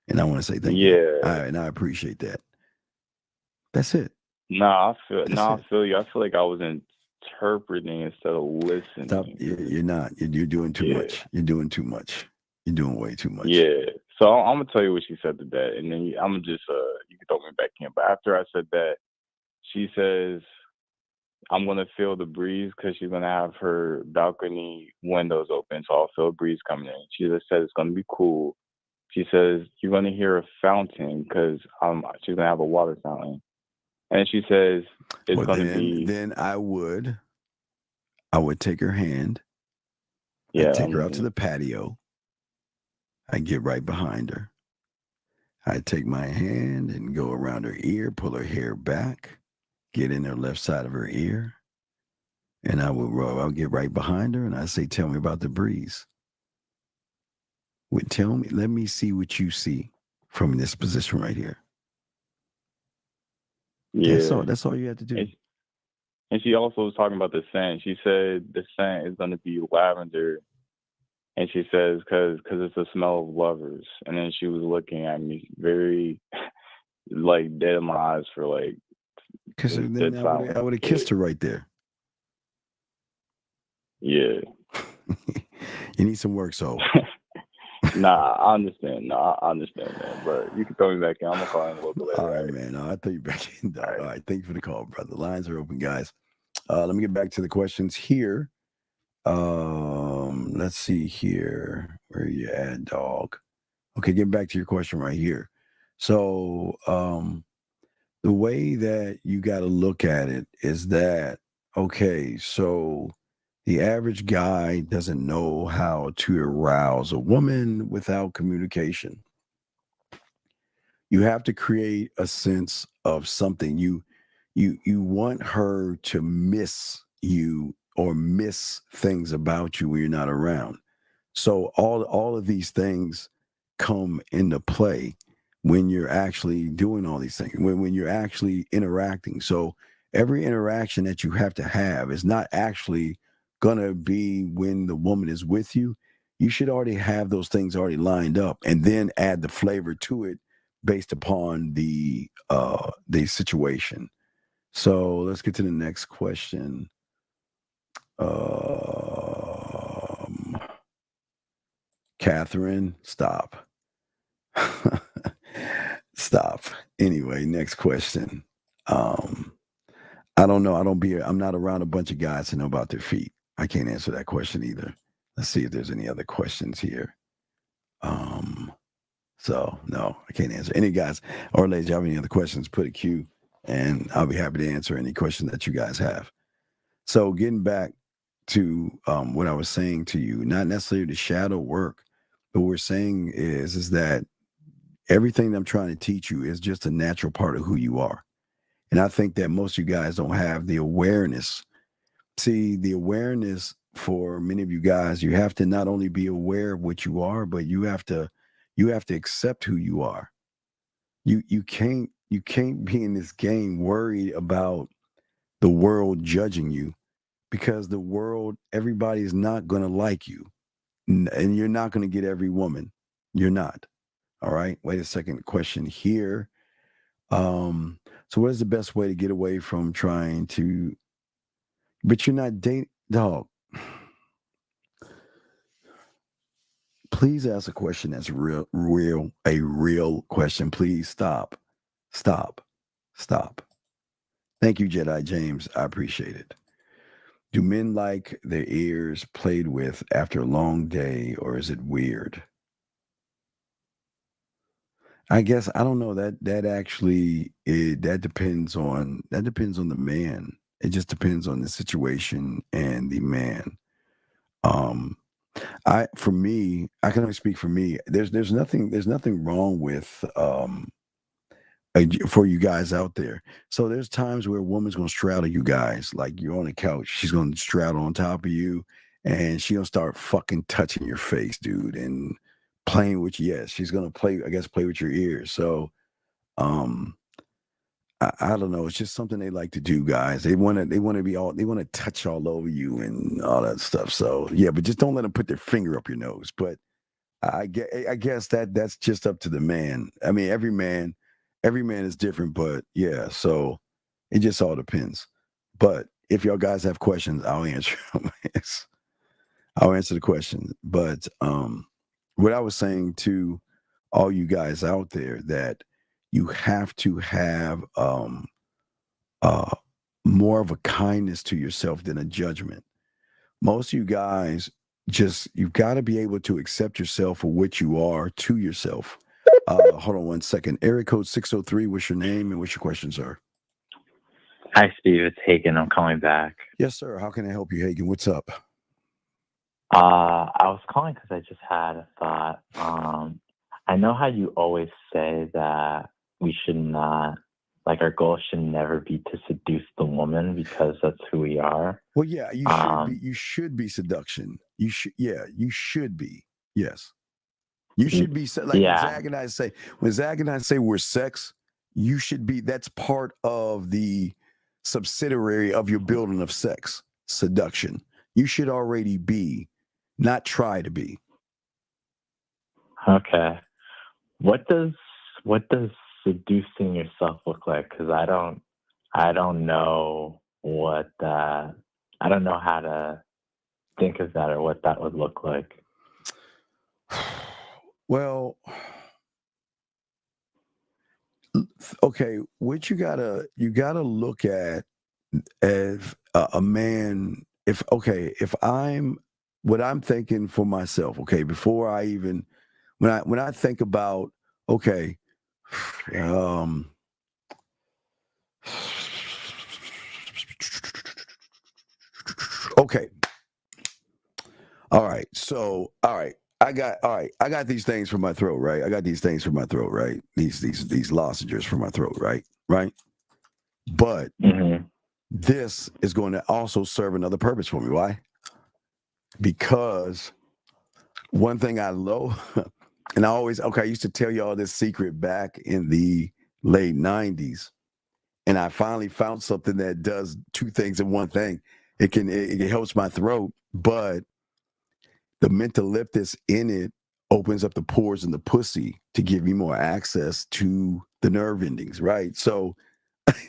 And I want to say thank you. Yeah. All right, and I appreciate that. That's it. I feel you. I feel like I was interpreting instead of listening. Stop. You're not. You're doing too much. You're doing too much. You're doing way too much. Yeah. So I'm gonna tell you what she said to that, and then I'm just you can throw me back in. But after I said that, she says, I'm gonna feel the breeze because she's gonna have her balcony windows open, so I'll feel a breeze coming in. She just said it's gonna be cool. She says you're gonna hear a fountain because she's gonna have a water fountain, and she says it's gonna be. Then I would take her hand. Yeah. I'd take her out to the patio. I'd get right behind her. I'd take my hand and go around her ear, pull her hair back, get in her left side of her ear, and I'll get right behind her and I say, tell me about the breeze. Let me see what you see from this position right here. Yeah. That's all you have to do. And she also was talking about the scent. She said the scent is going to be lavender. And she says, because it's the smell of lovers. And then she was looking at me very, like, dead in my eyes for, like, because then I would have kissed her right there. Yeah. You need some work, so. Nah, I understand. I understand that. But you can throw me back in. I'm going to call in a little bit later. All right, man. I'll throw you back in. All right. Thank you for the call, brother. Lines are open, guys. Let me get back to the questions here. Let's see here. Where you at, dog? Okay, get back to your question right here. So, the way that you got to look at it is that, okay, so the average guy doesn't know how to arouse a woman without communication. You have to create a sense of something. You want her to miss you or miss things about you when you're not around. So all of these things come into play when you're actually doing all these things, when you're actually interacting. So every interaction that you have to have is not actually going to be when the woman is with you. You should already have those things already lined up and then add the flavor to it based upon the situation. So let's get to the next question. Catherine, stop. Stop. Anyway, next question. I don't know. I'm not around a bunch of guys to know about their feet. I can't answer that question either. Let's see if there's any other questions here. So no, I can't answer. Any guys or ladies, you have any other questions, put a Q and I'll be happy to answer any question that you guys have. So getting back to what I was saying to you, not necessarily the shadow work, but what we're saying is that everything that I'm trying to teach you is just a natural part of who you are. And I think that most of you guys don't have the awareness. See, the awareness for many of you guys, you have to not only be aware of what you are, but you have to accept who you are. You can't be in this game worried about the world judging you, because the world, everybody is not going to like you, and you're not going to get every woman. You're not. All right. Wait a second. Question here. So what is the best way to get away from trying to, but you're not dating, dog? Please ask a question that's real, a real question. Please stop. Thank you, Jedi James. I appreciate it. Do men like their ears played with after a long day, or is it weird? I guess I don't know. That actually that depends on the man. It just depends on the situation and the man. For me, I can only speak for me. There's nothing wrong with for you guys out there. So there's times where a woman's gonna straddle you guys, like you're on the couch. She's gonna straddle on top of you, and she's gonna start fucking touching your face, dude, and playing with you. Yes, she's gonna play with your ears. So I don't know. It's just something they like to do, guys. They want to touch all over you and all that stuff. So yeah, but just don't let them put their finger up your nose. But I guess that's just up to the man. I mean, every man is different, but yeah, so it just all depends. But if y'all guys have questions, I'll answer them. I'll answer the question. But what I was saying to all you guys out there, that you have to have more of a kindness to yourself than a judgment. Most of you guys, you've got to be able to accept yourself for what you are to yourself. Hold on one second. Area code 603, what's your name and what's your question, sir? Hi, Steve. It's Hagen. I'm calling back. Yes, sir. How can I help you, Hagen? What's up? I was calling because I just had a thought. I know how you always say that we should not, like, our goal should never be to seduce the woman because that's who we are. Well, yeah, you should be seduction. You should be. Yes. You should be, like, when Zach and I say we're sex, you should be, that's part of the subsidiary of your building of sex, seduction. You should already be, not try to be. Okay. What does seducing yourself look like? Because I don't know what that, I don't know how to think of that or what that would look like. Well, okay, what you gotta look at as a man. What I'm thinking for myself, okay, before I even, when I think about, okay, okay, all right, so, all right. I got these things for my throat, right? I got these things for my throat, right? These lozenges for my throat, right? But this is going to also serve another purpose for me. Why? Because one thing I love, and I used to tell y'all this secret back in the late 90s, and I finally found something that does two things in one thing. It helps my throat, but the mental lift that's in it opens up the pores in the pussy to give me more access to the nerve endings, right? So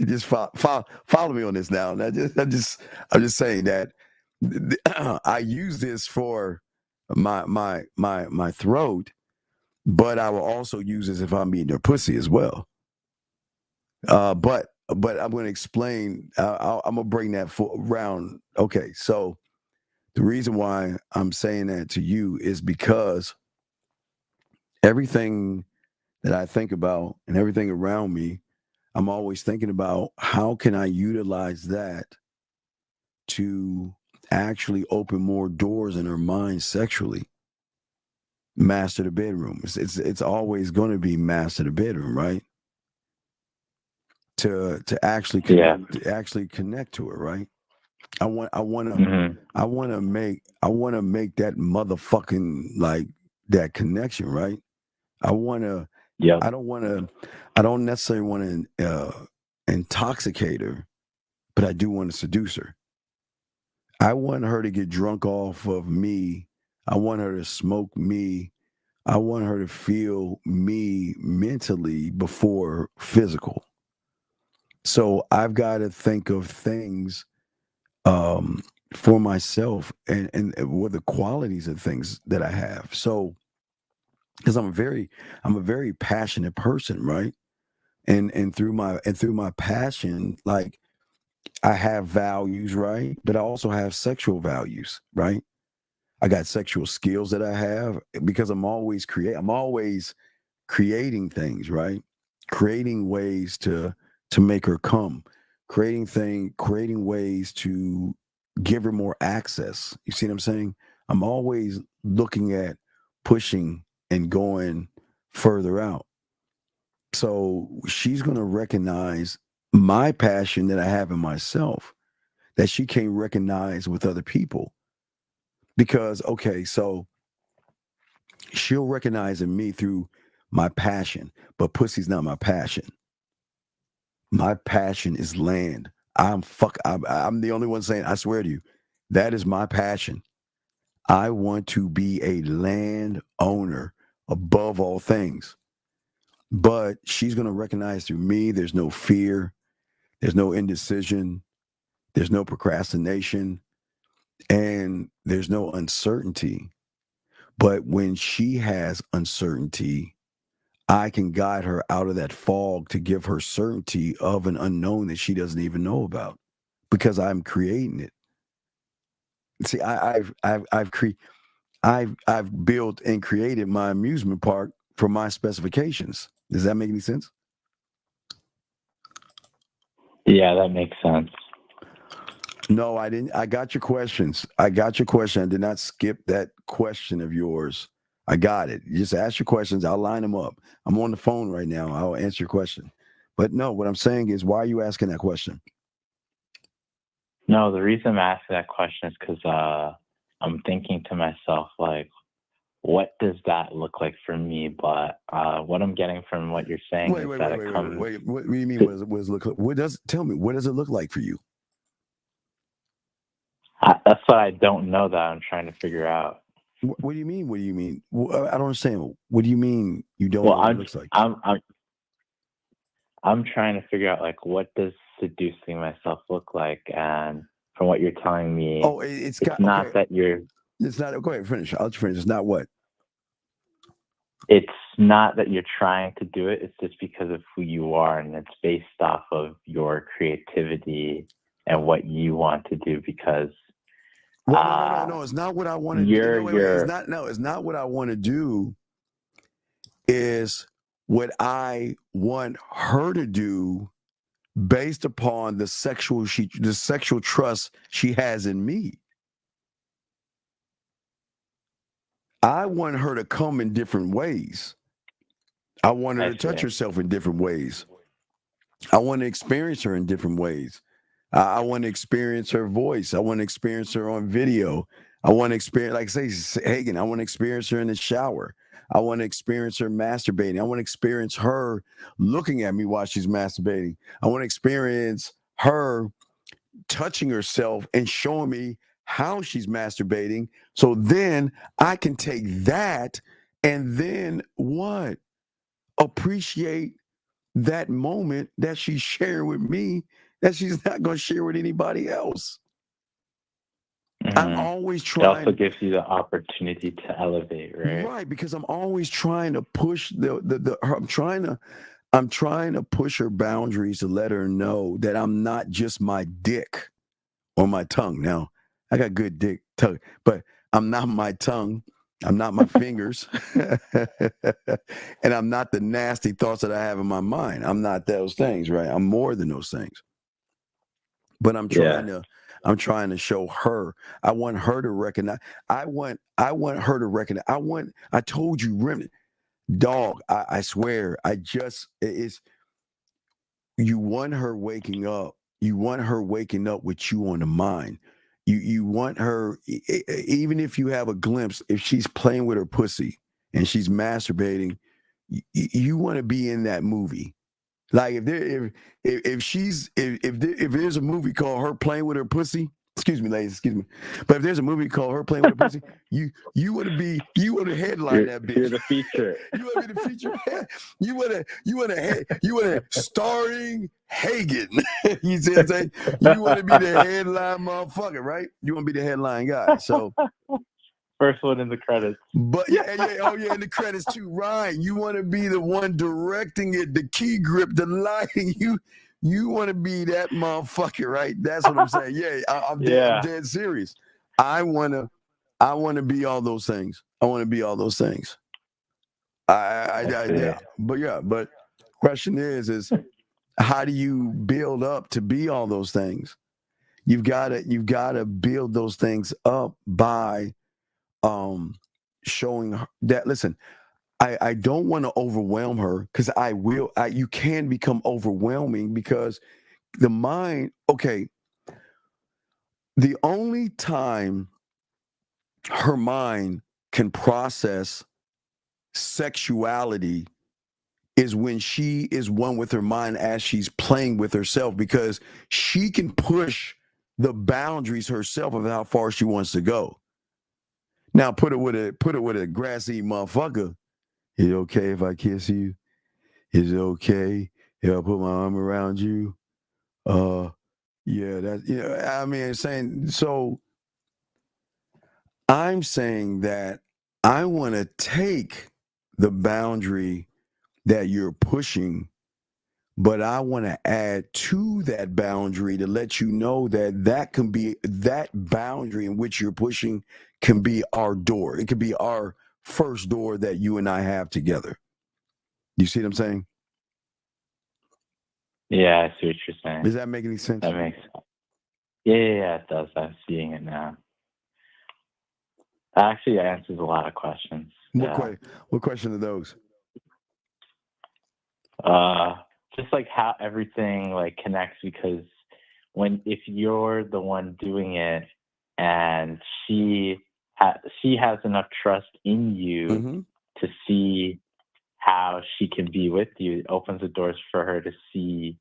just follow me on this now. And I'm just saying that I use this for my throat, but I will also use this if I'm eating their pussy as well. But I'm going to explain. I'm going to bring that around. Okay, so the reason why I'm saying that to you is because everything that I think about and everything around me, I'm always thinking about how can I utilize that to actually open more doors in her mind sexually. Master the bedroom. It's always going to be master the bedroom, right? To actually connect, to actually connect to it, right? I want to make that motherfucking, like, that connection, right? I don't necessarily want to intoxicate her, but I do want to seduce her. I want her to get drunk off of me. I want her to smoke me. I want her to feel me mentally before physical. So I've got to think of things for myself and what the qualities of things that I have. So, because I'm a very passionate person, right? And through my passion, like, I have values, right? But I also have sexual values, right? I got sexual skills that I have because I'm always creating things, right? Creating ways to make her come, creating ways to give her more access. You see what I'm saying? I'm always looking at pushing and going further out. So she's going to recognize my passion that I have in myself that she can't recognize with other people. Because, okay, so she'll recognize in me through my passion, but pussy's not my passion. My passion is land. I'm the only one saying, I swear to you, that is my passion. I want to be a land owner above all things. But she's going to recognize through me, there's no fear, there's no indecision, there's no procrastination, and there's no uncertainty. But when she has uncertainty, I can guide her out of that fog to give her certainty of an unknown that she doesn't even know about, because I'm creating it. See, I've built and created my amusement park for my specifications. Does that make any sense? Yeah, that makes sense. No, I didn't. I got your questions. I did not skip that question of yours. I got it. You just ask your questions. I'll line them up. I'm on the phone right now. I'll answer your question. But no, what I'm saying is, why are you asking that question? No, the reason I'm asking that question is because I'm thinking to myself, like, what does that look like for me? But what I'm getting from what you're saying is that it comes. Wait. What do you mean? What does it look like? Tell me? What does it look like for you? That's what I don't know that I'm trying to figure out. What do you mean? What do you mean? I don't understand. What do you mean you don't know what it looks like? I'm trying to figure out, like, what does seducing myself look like? And from what you're telling me, it's not that you're. It's not. Go ahead, finish. I'll finish. It's not what? It's not that you're trying to do it. It's just because of who you are, and it's based off of your creativity and what you want to do. Because no, it's not what I want to do. It's not what I want to do. Is what I want her to do based upon the sexual trust she has in me. I want her to come in different ways. I want her to touch herself in different ways. I want to experience her in different ways. I want to experience her voice. I want to experience her on video. I want to experience, like say Hagen, I want to experience her in the shower. I want to experience her masturbating. I want to experience her looking at me while she's masturbating. I want to experience her touching herself and showing me how she's masturbating. So then I can take that and then what? Appreciate that moment that she's sharing with me that she's not going to share with anybody else. Mm-hmm. I'm always trying. It also gives you the opportunity to elevate, right? Right, because I'm always trying to push I'm trying to push her boundaries to let her know that I'm not just my dick or my tongue. Now, I got good dick tongue, but I'm not my tongue. I'm not my fingers. And I'm not the nasty thoughts that I have in my mind. I'm not those things, right? I'm more than those things. But I'm trying to show her. I want her to recognize. I want her to recognize. I told you, Remnant, dog. I swear. It's. You want her waking up. You want her waking up with you on the mind. You want her, even if you have a glimpse, if she's playing with her pussy and she's masturbating, you want to be in that movie. Like if there's a movie called Her Playing with Her Pussy, excuse me, ladies, excuse me, but if there's a movie called Her Playing with Her Pussy, you want to headline that bitch. You're the feature. You want to be the feature. You want to starring Hagen. You see what I'm saying? You want to be the headline motherfucker, right? You want to be the headline guy. So. First one in the credits. But yeah, in the credits too, Ryan. You want to be the one directing it, the key grip, the lighting. You want to be that motherfucker, right? That's what I'm saying. Yeah, I'm dead serious. I want to be all those things. I want to be all those things. Yeah. But question is how do you build up to be all those things? You've got to build those things up by showing her that, listen, I don't want to overwhelm her, because you can become overwhelming, because the mind, okay, the only time her mind can process sexuality is when she is one with her mind as she's playing with herself, because she can push the boundaries herself of how far she wants to go. Now put it with a grassy motherfucker. Is it okay if I kiss you? Is it okay if I put my arm around you? Yeah, that's, I mean, I'm saying that I want to take the boundary that you're pushing, but I want to add to that boundary to let you know that boundary in which you're pushing can be our door. It could be our first door that you and I have together. You see what I'm saying? Yeah, I see what you're saying. Does that make any sense? That makes sense. Yeah, it does. I'm seeing it now. That actually answers a lot of questions. What question are those? Just like how everything like connects, because if you're the one doing it and she has enough trust in you to see how she can be with you, it opens the doors for her to see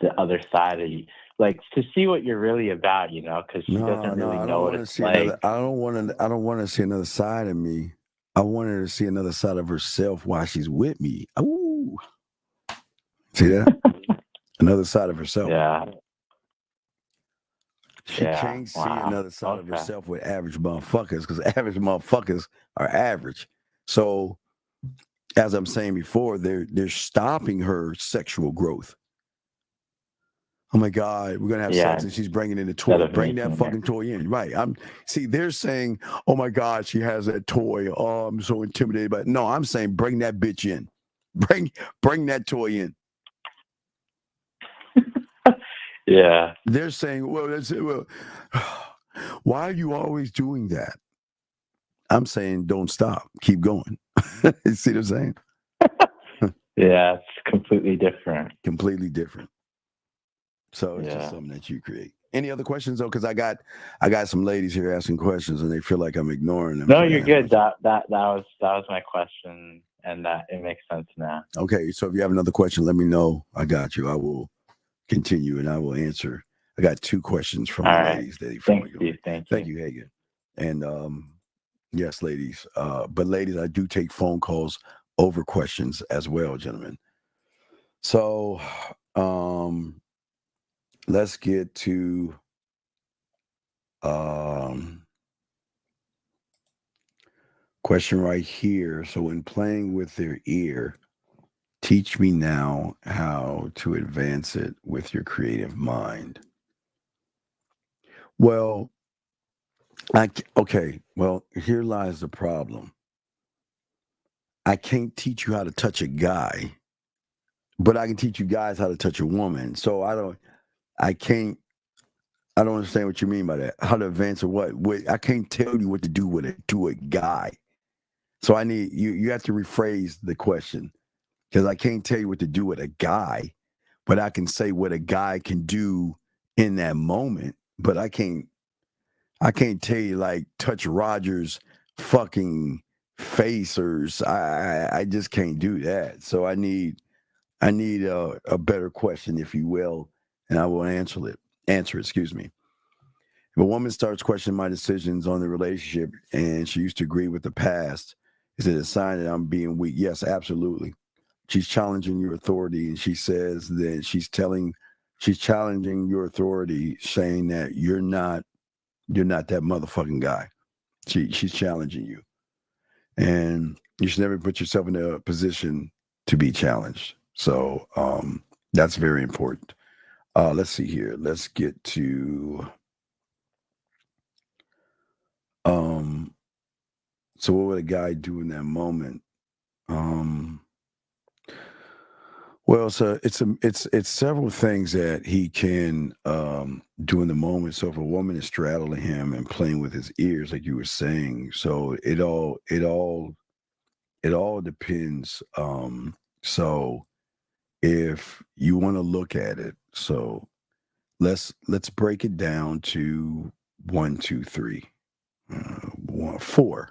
the other side of you, like to see what you're really about, because she doesn't really know what it's like. I don't want to see another side of me. I want her to see another side of herself while she's with me. Ooh. See that? Another side of herself. Yeah. She can't see another side of herself with average motherfuckers, because average motherfuckers are average. So, as I'm saying before, they're stopping her sexual growth. Oh my God, we're gonna have sex, and she's bringing in the toy. Bring that fucking toy in, right? They're saying, oh my God, she has that toy. Oh, I'm so intimidated by it. No, I'm saying bring that bitch in. Bring that toy in. Yeah. They're saying, well, why are you always doing that? I'm saying, don't stop. Keep going. You see what I'm saying? Yeah, it's completely different. Completely different. So it's just something that you create. Any other questions, though? Because I got some ladies here asking questions, and they feel like I'm ignoring them. No, you're good. That was my question, and that it makes sense now. Okay, so if you have another question, let me know. I got you. I will continue, and I will answer. I got 2 questions from the ladies. Thank you, Hagen. And yes, ladies. But ladies, I do take phone calls over questions as well, gentlemen. So let's get to question right here. So when playing with their ear, teach me now how to advance it with your creative mind. Well, here lies the problem. I can't teach you how to touch a guy, but I can teach you guys how to touch a woman. So I can't I don't understand what you mean by that. How to advance or what? I can't tell you what to do with it to a guy. So I need you have to rephrase the question, because I can't tell you what to do with a guy, but I can say what a guy can do in that moment. But I can't tell you, like, touch Roger's fucking face, or I just can't do that. So I need a better question, if you will, and I will answer it. Excuse me. If a woman starts questioning my decisions on the relationship and she used to agree with the past, is it a sign that I'm being weak? Yes, absolutely. She's challenging your authority, and she says that she's challenging your authority, saying that you're not that motherfucking guy. She's challenging you, and you should never put yourself in a position to be challenged. So that's very important. Let's see here. Let's get to so what would a guy do in that moment? Well, so it's several things that he can do in the moment. So if a woman is straddling him and playing with his ears, like you were saying, so it all depends. So if you want to look at it, so let's break it down to 1, 2, 3, 4.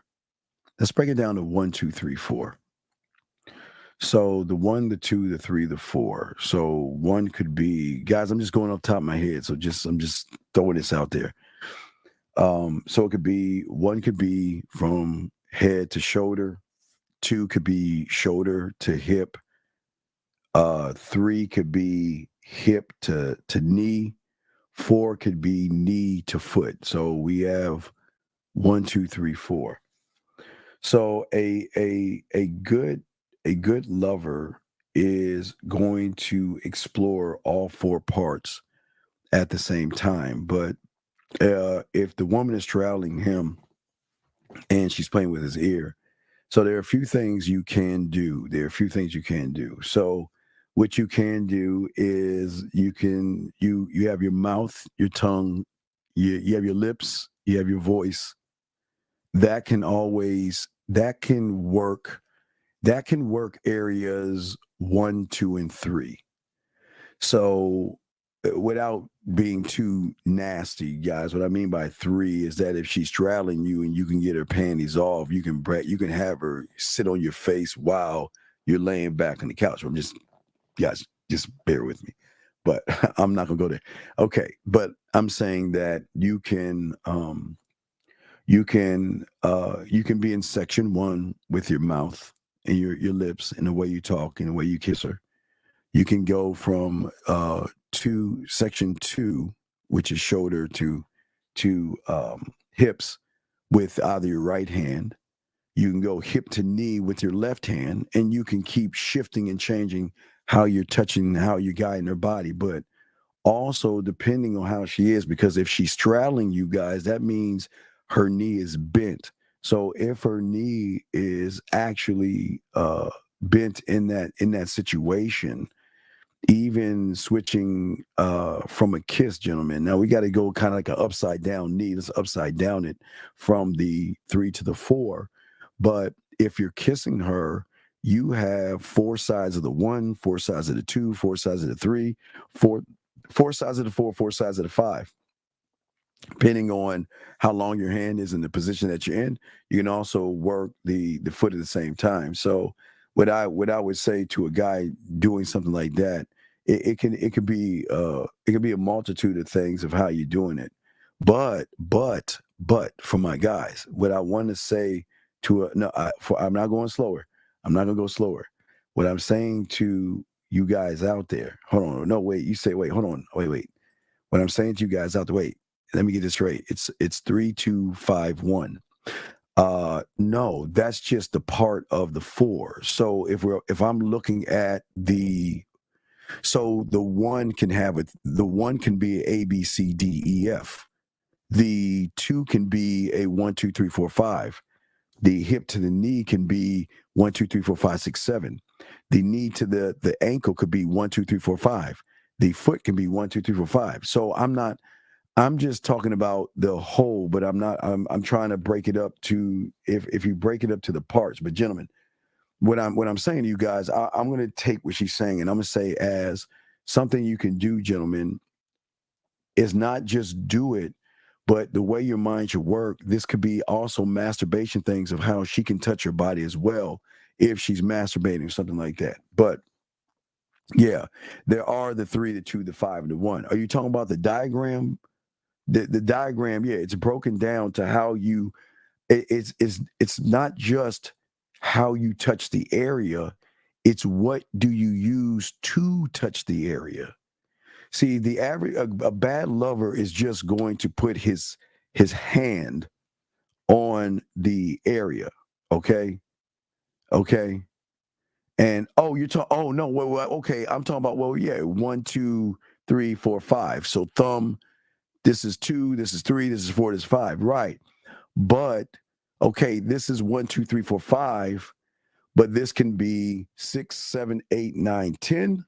Let's break it down to 1, 2, 3, 4. So the 1, the 2, the 3, the 4. So 1 could be, guys, I'm just going off the top of my head. So I'm just throwing this out there. So it could be, 1 could be from head to shoulder. 2 could be shoulder to hip. 3 could be hip to knee. 4 could be knee to foot. So we have 1, 2, 3, 4. So a good lover is going to explore all 4 parts at the same time. But if the woman is straddling him and she's playing with his ear, so there are a few things you can do. So what you can do is you have your mouth, your tongue, you have your lips, you have your voice. That can work areas 1, 2, and 3. So without being too nasty, guys, what I mean by 3 is that if she's straddling you and you can get her panties off, you can have her sit on your face while you're laying back on the couch. Guys, just bear with me, but I'm not gonna go there. Okay, but I'm saying that you can be in section 1 with your mouth and your lips and the way you talk and the way you kiss her. You can go from to section 2, which is shoulder to hips with either your right hand. You can go hip to knee with your left hand, and you can keep shifting and changing how you're touching, how you're guiding her body. But also depending on how she is, because if she's straddling you guys, that means her knee is bent. So if her knee is actually bent in that situation, even switching from a kiss, gentlemen. Now we got to go kind of like an upside down knee. Let's upside down it from the 3 to the 4. But if you're kissing her, you have 4 sides of the 1, 4 sides of the 2, 4 sides of the 3, 4 sides of the 4, 4 sides of the 5. Depending on how long your hand is in the position that you're in, you can also work the foot at the same time. So what I would say to a guy doing something like that, it could be a multitude of things of how you're doing it. But for my guys, what I want to say I'm not going slower. I'm not gonna go slower. What I'm saying to you guys out there, hold on, no, wait, you say, wait, hold on, wait. What I'm saying to you guys out there, wait, let me get this straight. It's 3, 2, 5, 1. No, that's just the part of the 4. So if I'm looking at the 1 can be A, B, C, D, E, F. The 2 can be a 1, 2, 3, 4, 5. The hip to the knee can be 1, 2, 3, 4, 5, 6, 7. The knee to the ankle could be 1, 2, 3, 4, 5. The foot can be 1, 2, 3, 4, 5. So I'm not I'm just talking about the whole, but I'm trying to break it up to if you break it up to the parts. But gentlemen, what I'm saying to you guys, I'm going to take what she's saying and I'm going to say as something you can do, gentlemen, is not just do it, but the way your mind should work. This could be also masturbation things of how she can touch your body as well if she's masturbating or something like that. But yeah, there are the 3, the 2, the 5, and the 1. Are you talking about the diagram? The diagram, yeah, it's broken down to how you. It's not just how you touch the area. It's what do you use to touch the area. See, the average a bad lover is just going to put his hand on the area. Okay. And you're talking. Oh no. Well, okay. I'm talking about. Well, yeah. 1, 2, 3, 4, 5. So thumb. This is 2. This is 3. This is 4. This is 5. Right. But okay. This is 1, 2, 3, 4, 5. But this can be 6, 7, 8, 9, 10.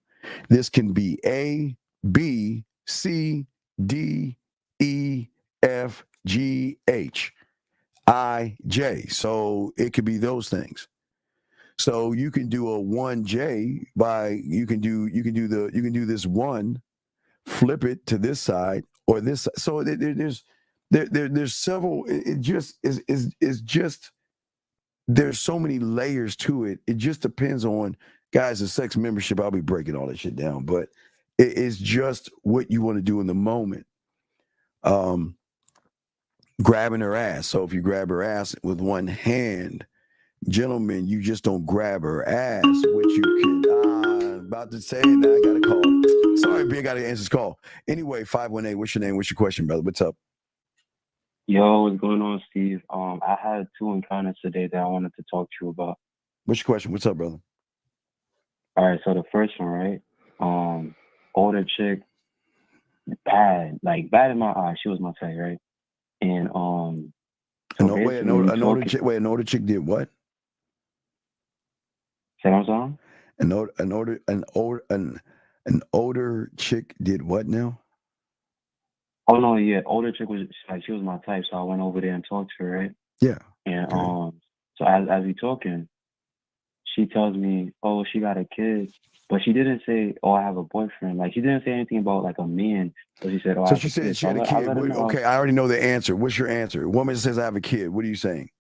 This can be A, B, C, D, E, F, G, H, I, J. So it could be those things. So you can do a 1J by you can do this 1, flip it to this side or this side. So there's several. It just is just there's so many layers to it. It just depends on guys. The sex membership. I'll be breaking all that shit down, but it is just what you want to do in the moment. Grabbing her ass. So if you grab her ass with one hand. Gentlemen, you just don't grab her ass, which you can. About to say it now. I got a call. Sorry, B, I got to answer this call. Anyway, 518. What's your name? What's your question, brother? What's up? Yo, what's going on, Steve? I had 2 encounters today that I wanted to talk to you about. What's your question? What's up, brother? All right, so the first one, right? Older chick, bad in my eyes. She was my type, right? And an older chick did what? Say what I'm saying? An older chick did what now? Oh no, yeah, older chick was like she was my type, so I went over there and talked to her, right? Yeah. And so as we talking, she tells me, oh, she got a kid, but she didn't say, oh, I have a boyfriend. Like she didn't say anything about like a man. So she said, oh, so she said she had a kid. Okay, I already know the answer. What's your answer? A woman says I have a kid. What are you saying?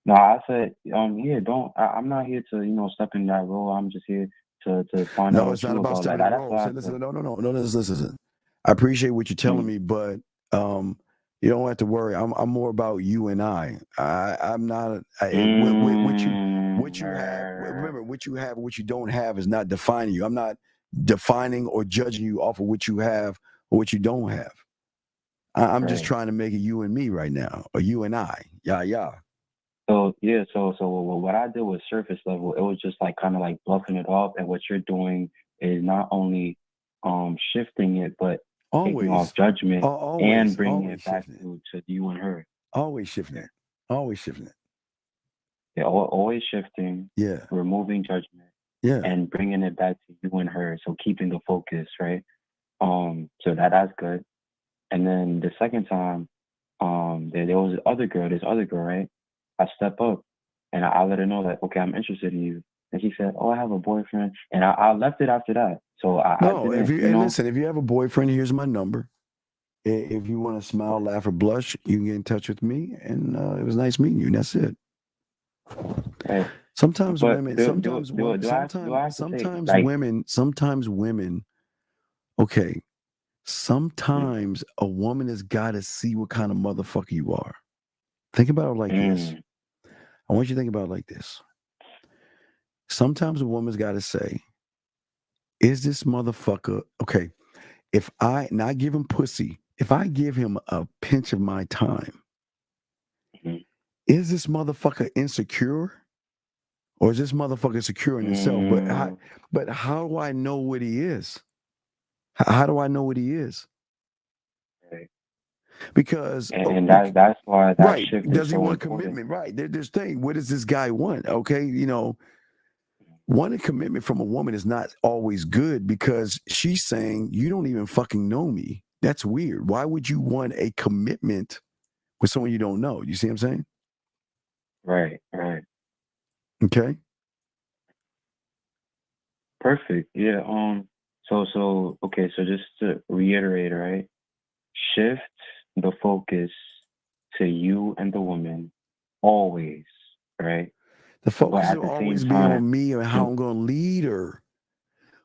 No, I said, yeah, don't. I'm not here to, step in that role. I'm just here to find out. No, it's not about stepping in that role. Listen, no, listen. I appreciate what you're telling me, but you don't have to worry. I'm more about you and I. I'm not. What you have. Remember, what you have, what you don't have, is not defining you. I'm not defining or judging you off of what you have or what you don't have. I'm just trying to make it you and me right now, or you and I. Yeah. So yeah, so what I did was surface level. It was just like kind of like bluffing it off, and what you're doing is not only shifting it, but taking off judgment and bringing it back to you and her. Always shifting it. Yeah, always shifting. Yeah. Removing judgment. Yeah. And bringing it back to you and her. So keeping the focus, right? So that's good. And then the second time, there was this other girl, right? I step up and I let her know that, okay, I'm interested in you. And she said, oh, I have a boyfriend. And I left it after that. So listen, if you have a boyfriend, here's my number. If you want to smile, laugh, or blush, you can get in touch with me. And it was nice meeting you. And that's it. Hey, sometimes women, okay. Sometimes a woman has got to see what kind of motherfucker you are. Think about it like this. I want you to think about it like this. Sometimes a woman's got to say, is this motherfucker, okay, if I not give him pussy, if I give him a pinch of my time, is this motherfucker insecure? Or is this motherfucker secure in himself? But how do I know what he is? How do I know what he is? Because that's why that shift does he so want important. commitment? Right. There's thing. What does this guy want? Okay, wanting commitment from a woman is not always good because she's saying you don't even fucking know me. That's weird. Why would you want a commitment with someone you don't know? You see what I'm saying? Right. Okay. Perfect. Yeah. So okay. So just to reiterate, right? Shift the focus to you and the woman always, right? The focus will always be on me and how I'm going to lead her.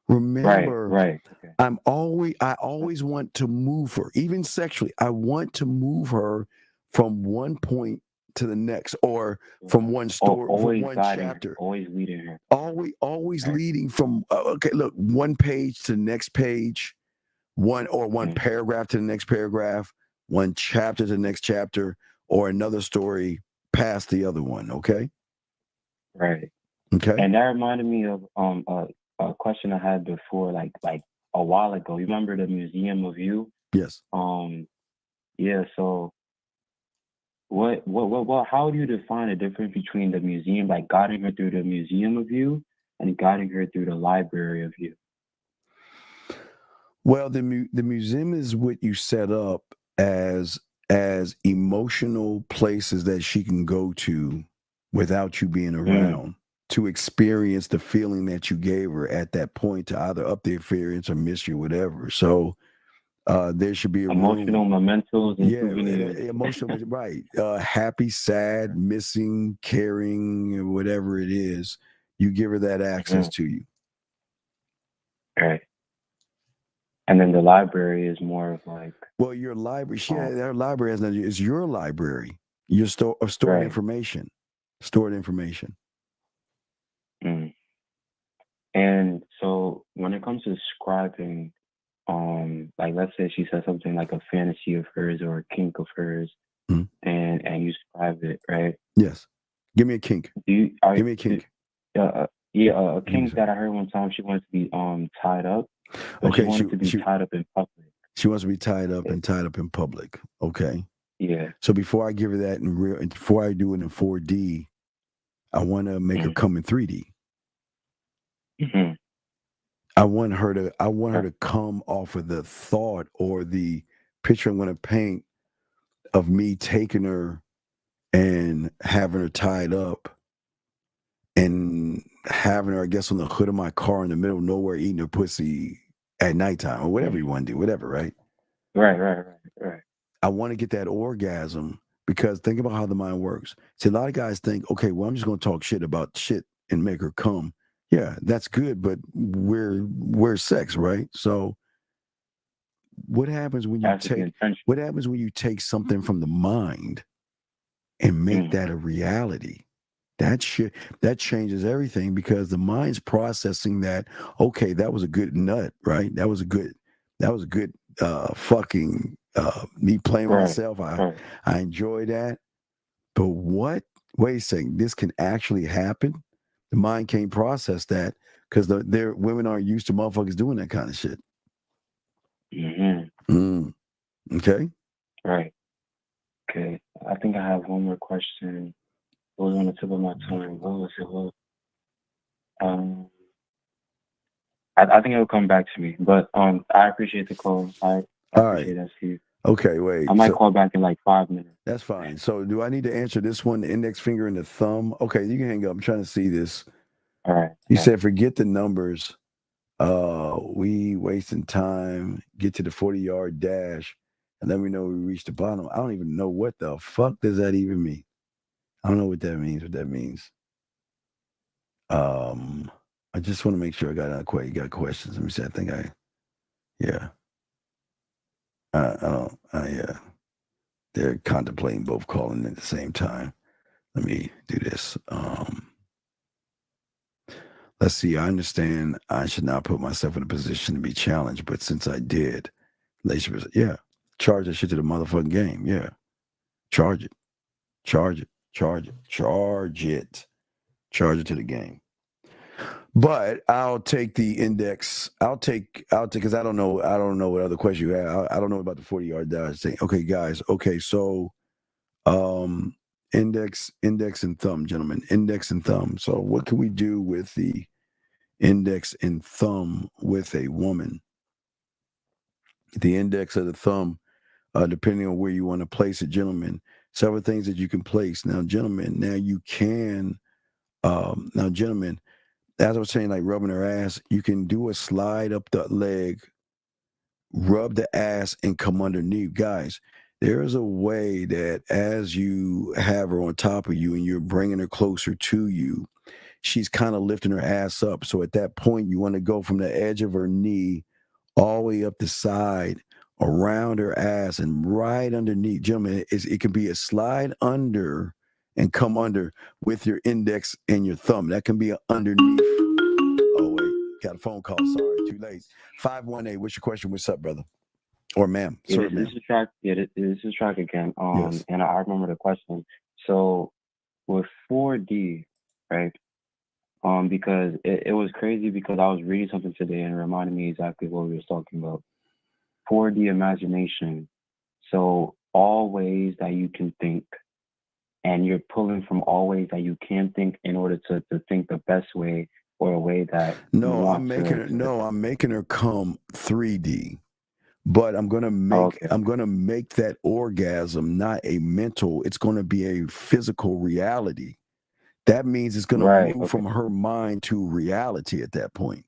Remember, right. Okay. I always want to move her, even sexually. I want to move her from one point to the next, or from one story, from one chapter. Her, always leading her. Always leading from okay. Look, one page to the next page, one paragraph to the next paragraph, one chapter to the next chapter, or another story past the other one. Okay. Right. Okay. And that reminded me of a question I had before, like a while ago. You remember the Museum of You? Yes. Yeah. So, what? How do you define the difference between the museum, like guiding her through the Museum of You, and guiding her through the Library of You? Well, the museum is what you set up as emotional places that she can go to without you being around. To experience the feeling that you gave her at that point, to either up the experience or miss you, whatever. So there should be emotional mementos and souvenirs. Emotional, right? Happy, sad, missing, caring, whatever it is. You give her that access to you. Right. And then the library is more of like. Well, your library. Our library has nothing. It's your library. Your stored information. Stored information. And so when it comes to describing, like let's say she says something like a fantasy of hers or a kink of hers, and you describe it, right? Yes. Give me a kink. Give me a kink. A kink that I heard one time. She wants to be tied up. Okay. She wants to be tied up in public. She wants to be tied up and tied up in public. Okay. Yeah. So before I give her that before I do it in 4D, I want to make her come in 3D. I want her to come off of the thought or the picture I'm going to paint of me taking her and having her tied up and having her, I guess, on the hood of my car in the middle of nowhere eating her pussy at nighttime or whatever you want to do, whatever, right? Right. I want to get that orgasm because think about how the mind works. See, a lot of guys think, okay, well, I'm just going to talk shit about shit and make her come. Yeah, that's good, but we're sex, right? So what happens when you take something from the mind and make that a reality? That changes everything because the mind's processing that, okay, that was a good nut, right? That was a good fucking me playing with myself. I enjoy that. But wait a second, this can actually happen? The mind can't process that because their women aren't used to motherfuckers doing that kind of shit. Okay. Right. Okay. I think I have one more question. It was on the tip of my tongue. What was it? I think it'll come back to me. But I appreciate the call. I appreciate that, Steve. Okay, wait. I might call back in like 5 minutes. That's fine. So do I need to answer this one, the index finger and the thumb? Okay, you can hang up. I'm trying to see this. All right. You said forget the numbers. We wasting time. Get to the 40-yard dash and let me know we reach the bottom. I don't even know what the fuck does that even mean. I don't know what that means. I just want to make sure I got another question. You got questions? Let me see. I think they're contemplating both calling at the same time. Let me do this. Let's see. I understand I should not put myself in a position to be challenged, but since I did, charge that shit to the motherfucking game. Yeah. Charge it to the game. But I'll take the index. I'll take because I don't know what other question you have. I don't know about the 40-yard dash thing. Okay, guys. Okay, so index and thumb, gentlemen. Index and thumb. So what can we do with the index and thumb with a woman? the index of the thumb, depending on where you want to place it, gentlemen. Several things that you can place. Now, gentlemen, gentlemen, as I was saying, like rubbing her ass, you can do a slide up the leg, rub the ass, and come underneath. Guys, there is a way that as you have her on top of you and you're bringing her closer to you, she's kind of lifting her ass up. So at that point, you want to go from the edge of her knee all the way up the side, around her ass, and right underneath. Gentlemen, it can be a slide under and come under with your index and your thumb. That can be an underneath. Oh, wait, got a phone call. Sorry, too late. 518, what's your question? What's up, brother? Or ma'am? Sorry, ma'am. This is Track. Yeah, this is Track again. Yes. And I remember the question. So with 4D, right? Because it was crazy because I was reading something today and it reminded me exactly what we were talking about. 4D imagination. So all ways that you can think, and you're pulling from all ways that you can think in order to think the best way or a way that I'm making her come 3D. But I'm gonna make that orgasm not a mental, it's gonna be a physical reality. That means it's gonna move from her mind to reality at that point.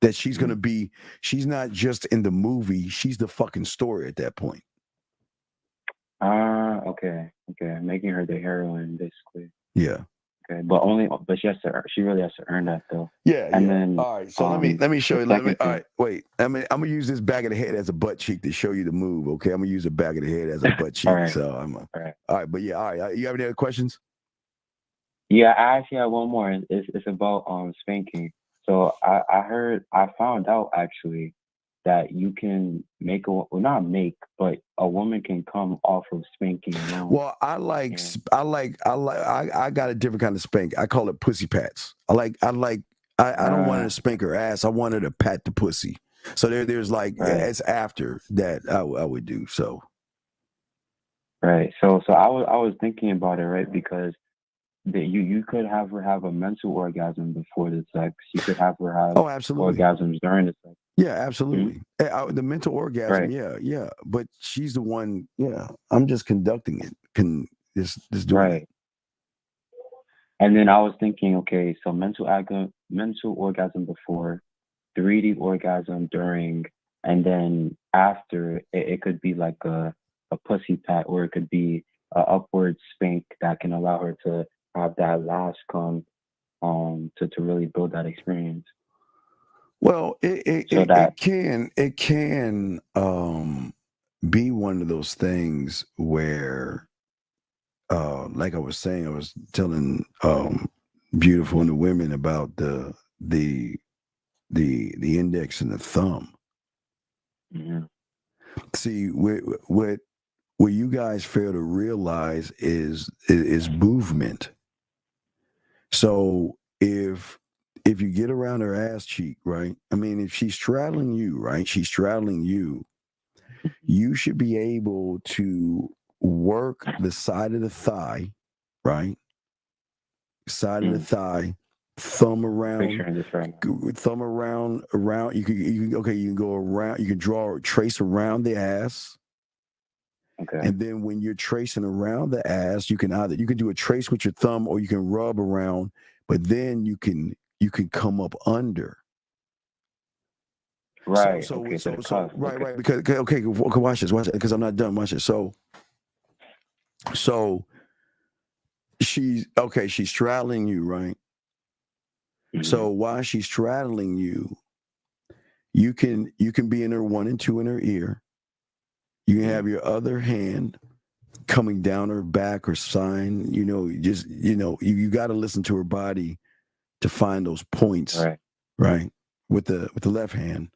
That she's gonna be, she's not just in the movie, she's the fucking story at that point. Okay. Making her the heroine, basically. Yeah. Okay, but she really has to earn that though. Yeah. And yeah. then All right. So let me show you. All right. Wait. I'm gonna use this back of the head as a butt cheek to show you the move. Okay. I'm gonna use the back of the head as a butt cheek. All right. So all right. But yeah. All right. You have any other questions? Yeah, I actually have one more. It's about spanking. So I found out actually that you can but a woman can come off of spanking. Well, I got a different kind of spank. I call it pussy pats. I don't want her to spank her ass. I want her to pat the pussy. So there's it's after that I would do so. Right. So I was thinking about it, right? Because you could have her have a mental orgasm before the sex. You could have her have orgasms during the sex. Yeah, absolutely. Mm-hmm. The mental orgasm, yeah. But she's the one, I'm just conducting it. Just doing it. And then I was thinking, okay, so mental orgasm before, 3D orgasm during, and then after, it could be like a pussy pat, or it could be an upward spank that can allow her to have that last come to really build that experience. Well, it can be one of those things where, like I was saying, I was telling Beautiful and the women about the index and the thumb. Mm-hmm. See, what you guys fail to realize is movement. So if you get around her ass cheek, right? I mean, if she's straddling you, right? She's straddling you. You should be able to work the side of the thigh, right? Side of the thigh, thumb around. Thumb around. You can go around. You can trace around the ass. Okay. And then when you're tracing around the ass, you can do a trace with your thumb, or you can rub around. But then you can come up under. Right. So right. Because watch this, because I'm not done. Watch this. So she's straddling you, right? Mm-hmm. So while she's straddling you, you can be in her 1 and 2 in her ear. You can have your other hand coming down her back or spine. You got to listen to her body to find those points, right? With the left hand,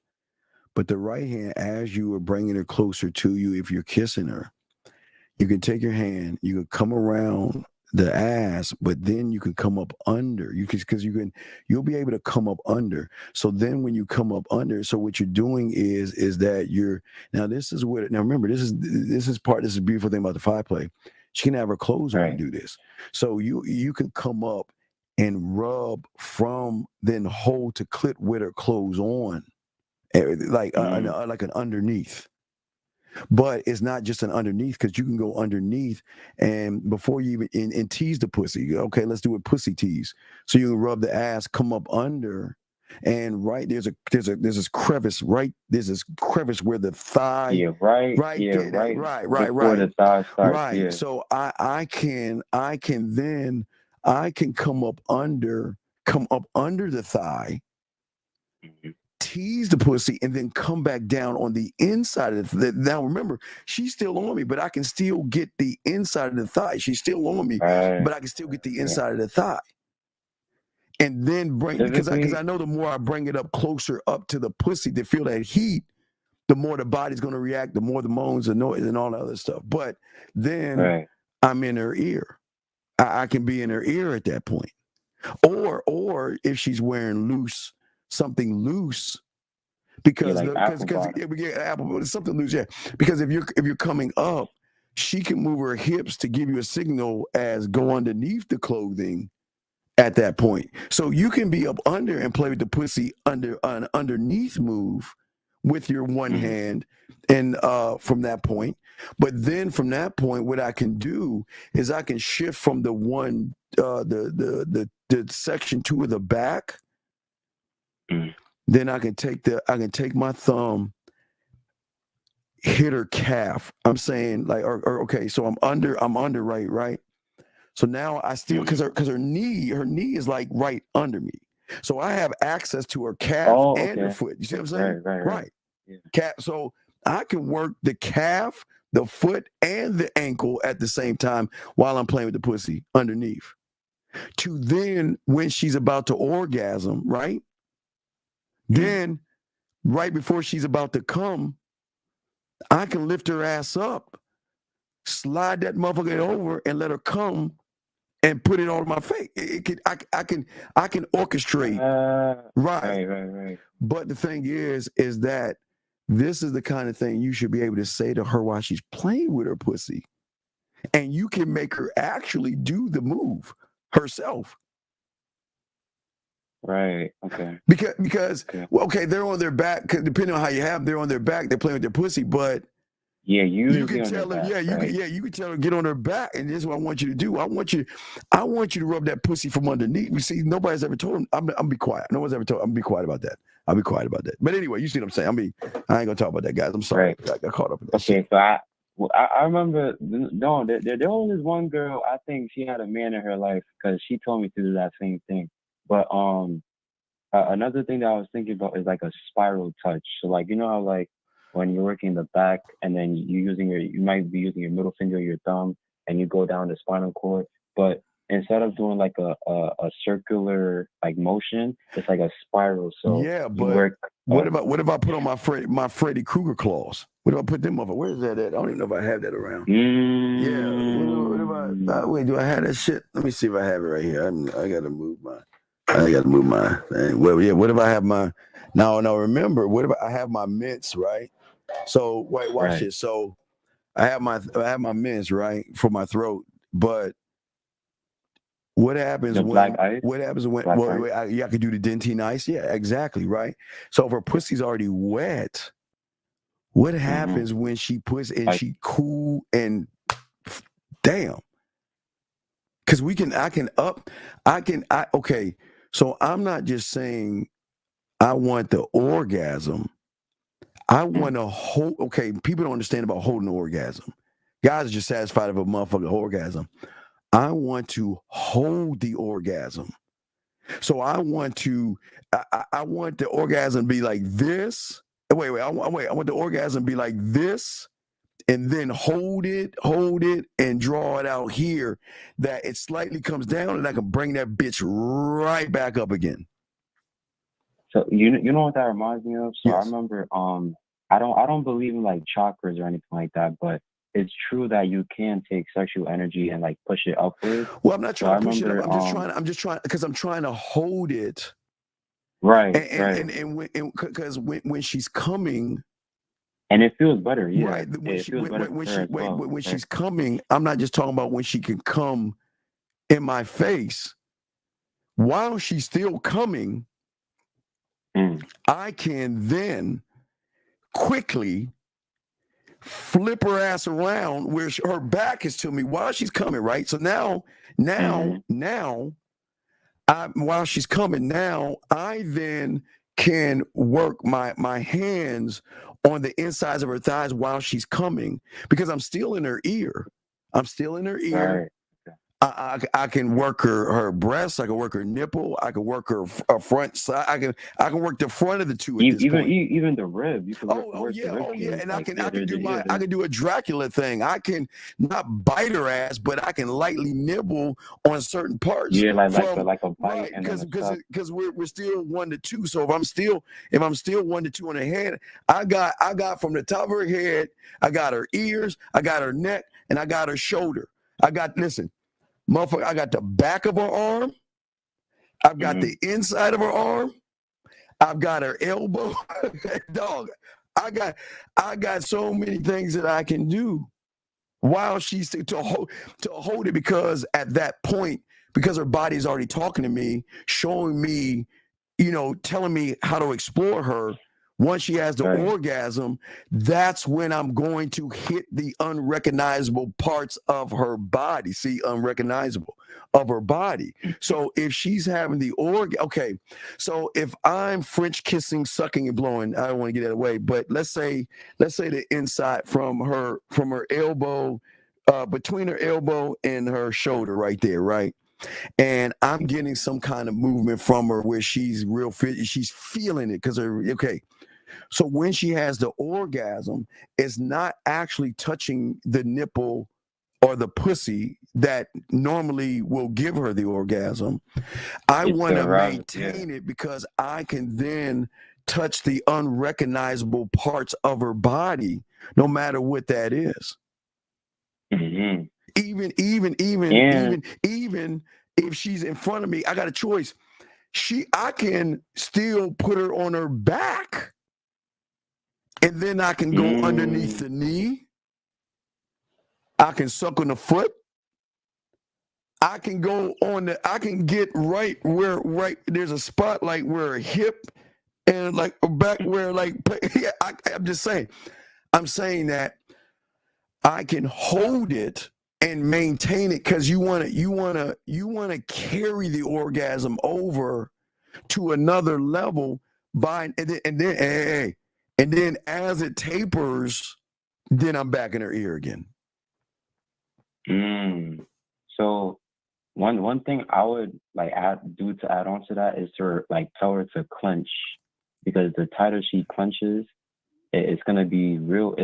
but the right hand, as you are bringing her closer to you, if you're kissing her, you can take your hand, you can come around the ass, but then you can come up under. You'll be able to come up under. So then when you come up under, so what you're doing is that this is a beautiful thing about the 5-play. She can have her clothes on and do this. So you can come up and rub from then hold to clit with her clothes on like an underneath. But it's not just an underneath, because you can go underneath and before you even and tease the pussy. Okay, let's do a pussy tease. So you can rub the ass, come up under, and right there's this crevice where the thigh. Yeah, right. Right. Yeah, there, right. Right. Before the thigh starts. Right. Yeah. So I can come up under the thigh. Mm-hmm. Tease the pussy and then come back down on the inside of the now remember, she's still on me, but I can still get the inside of the thigh. She's still on me, but I can still get the inside of the thigh. And then because I know the more I bring it up closer up to the pussy to feel that heat, the more the body's going to react, the more the moans and noise and all that other stuff. But then I'm in her ear. I can be in her ear at that point. Or if she's wearing something loose, because something loose, because if you're coming up, she can move her hips to give you a signal as go underneath the clothing at that point. So you can be up under and play with the pussy under an underneath move with your one hand, and from that point. But then from that point, what I can do is I can shift from the one the section 2 of the back. Then I can take my thumb, hit her calf. I'm saying like, or okay, so I'm under, right. So now I still, because her knee is like right under me. So I have access to her calf and her foot. You see what I'm saying? Right. Yeah. Calf. So I can work the calf, the foot, and the ankle at the same time while I'm playing with the pussy underneath. To then, when she's about to orgasm, right? Then, right before she's about to come, I can lift her ass up, slide that motherfucker over, and let her come, and put it on my face. I can orchestrate. Right. But the thing is that this is the kind of thing you should be able to say to her while she's playing with her pussy, and you can make her actually do the move herself. Right. Okay. Because they're on their back. Depending on how you have them, they're on their back. They're playing with their pussy, but you can tell her. You can tell her get on her back, and this is what I want you to do. I want you to rub that pussy from underneath. You see, nobody's ever told him. I'm be quiet. No one's ever told. I'm be quiet about that. I'll be quiet about that. But anyway, you see what I'm saying. I ain't gonna talk about that, guys. I'm sorry. I got caught up in that. Okay, so I remember. No, there was this one girl. I think she had a man in her life because she told me to do that same thing. But another thing that I was thinking about is like a spiral touch. So like, you know how like when you're working the back and then you might be using your middle finger or your thumb and you go down the spinal cord, but instead of doing like a circular like motion, it's like a spiral. So but what if I put on my Freddy Krueger claws? What if I put them over? Where is that at? I don't even know if I have that around. What if I wait, do I have that shit? Let me see if I have it right here. I gotta move my thing. Well, what if I have my now remember, what if I have my mints, right? So wait, watch this. So I have my mints, right, for my throat, but what happens when I could do the dentine ice? Yeah, exactly, right. So if her pussy's already wet, what happens when she puts and she cool and damn? Because okay. So I'm not just saying I want the orgasm. I want to hold. Okay, people don't understand about holding an orgasm. Guys are just satisfied of a motherfucking orgasm. I want to hold the orgasm. So I want the orgasm to be like this. Wait. I want the orgasm to be like this, and then hold it, and draw it out here that it slightly comes down, and I can bring that bitch right back up again. So you know what that reminds me of? So I remember I don't believe in like chakras or anything like that, but it's true that you can take sexual energy and like push it upward. Well, I'm not trying to push it up. I'm just trying because I'm trying to hold it. Right. And because when she's coming. And it feels better, yeah. Right. When she's coming, I'm not just talking about when she can come in my face. While she's still coming, I can then quickly flip her ass around where her back is to me while she's coming, right? So now, while she's coming, now I then can work my hands on the insides of her thighs while she's coming because I'm still in her ear. Right. I can work her breasts. I can work her nipple. I can work her front side. I can work the front of the two at this point. Even the rib. You can work yeah, the rib and I can do a Dracula thing. I can not bite her ass, but I can lightly nibble on certain parts. Yeah, like a bite. Right, because we're still 1 to 2. So if I'm still 1 to 2 on her head, I got from the top of her head, I got her ears, I got her neck, and I got her shoulder. Motherfucker, I got the back of her arm. I've got the inside of her arm. I've got her elbow. Dog, I got so many things that I can do while she's to hold it, because at that point, because her body is already talking to me, showing me, telling me how to explore her. Once she has the orgasm, that's when I'm going to hit the unrecognizable parts of her body. See, unrecognizable of her body. So if she's having the okay. So if I'm French kissing, sucking, and blowing, I don't want to get that away. But let's say the inside from her elbow, between her elbow and her shoulder, right there, right. And I'm getting some kind of movement from her where she's real fit. She's feeling it because so when she has the orgasm, it's not actually touching the nipple or the pussy that normally will give her the orgasm. I want to maintain it because I can then touch the unrecognizable parts of her body, no matter what that is. Mm-hmm. Even if she's in front of me, I got a choice. I can still put her on her back, and then I can go underneath the knee. I can suck on the foot. I can go I can get right there's a spot like where a hip and like back where I'm just saying. I'm saying that I can hold it and maintain it because you want to carry the orgasm over to another level and then as it tapers, then I'm back in her ear again. So one thing I would add on to that is to tell her to clench, because the tighter she clenches, it's gonna be real.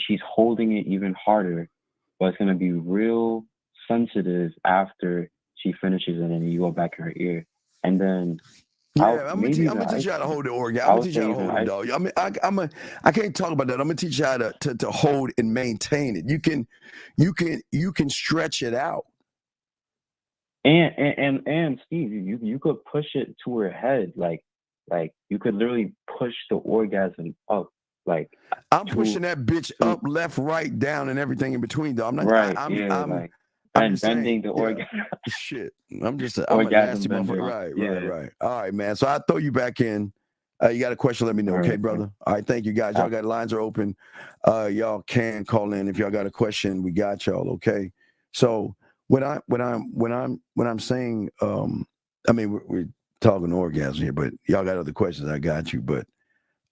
She's holding it even harder, but it's gonna be real sensitive after she finishes it, and then you go back in her ear, and then. Yeah, I'm gonna teach you how to hold the orgasm. I'm gonna teach you how to hold it, dog. I can't talk about that. I'm gonna teach you how to hold and maintain it. You can stretch it out. And Steve, you could push it to her head, like you could literally push the orgasm up, I'm pushing that bitch up, left, right, down, and everything in between, though. I'm not right. I'm bending the orgasm. Shit, I'm a nasty motherfucker. Right. All right, man. So I'll throw you back in. You got a question? Let me know, okay, brother. All right, thank you, guys. Y'all got lines are open. Y'all can call in if y'all got a question. We got y'all, okay? So when I'm saying, I mean, we're talking orgasm here, but y'all got other questions. I got you, but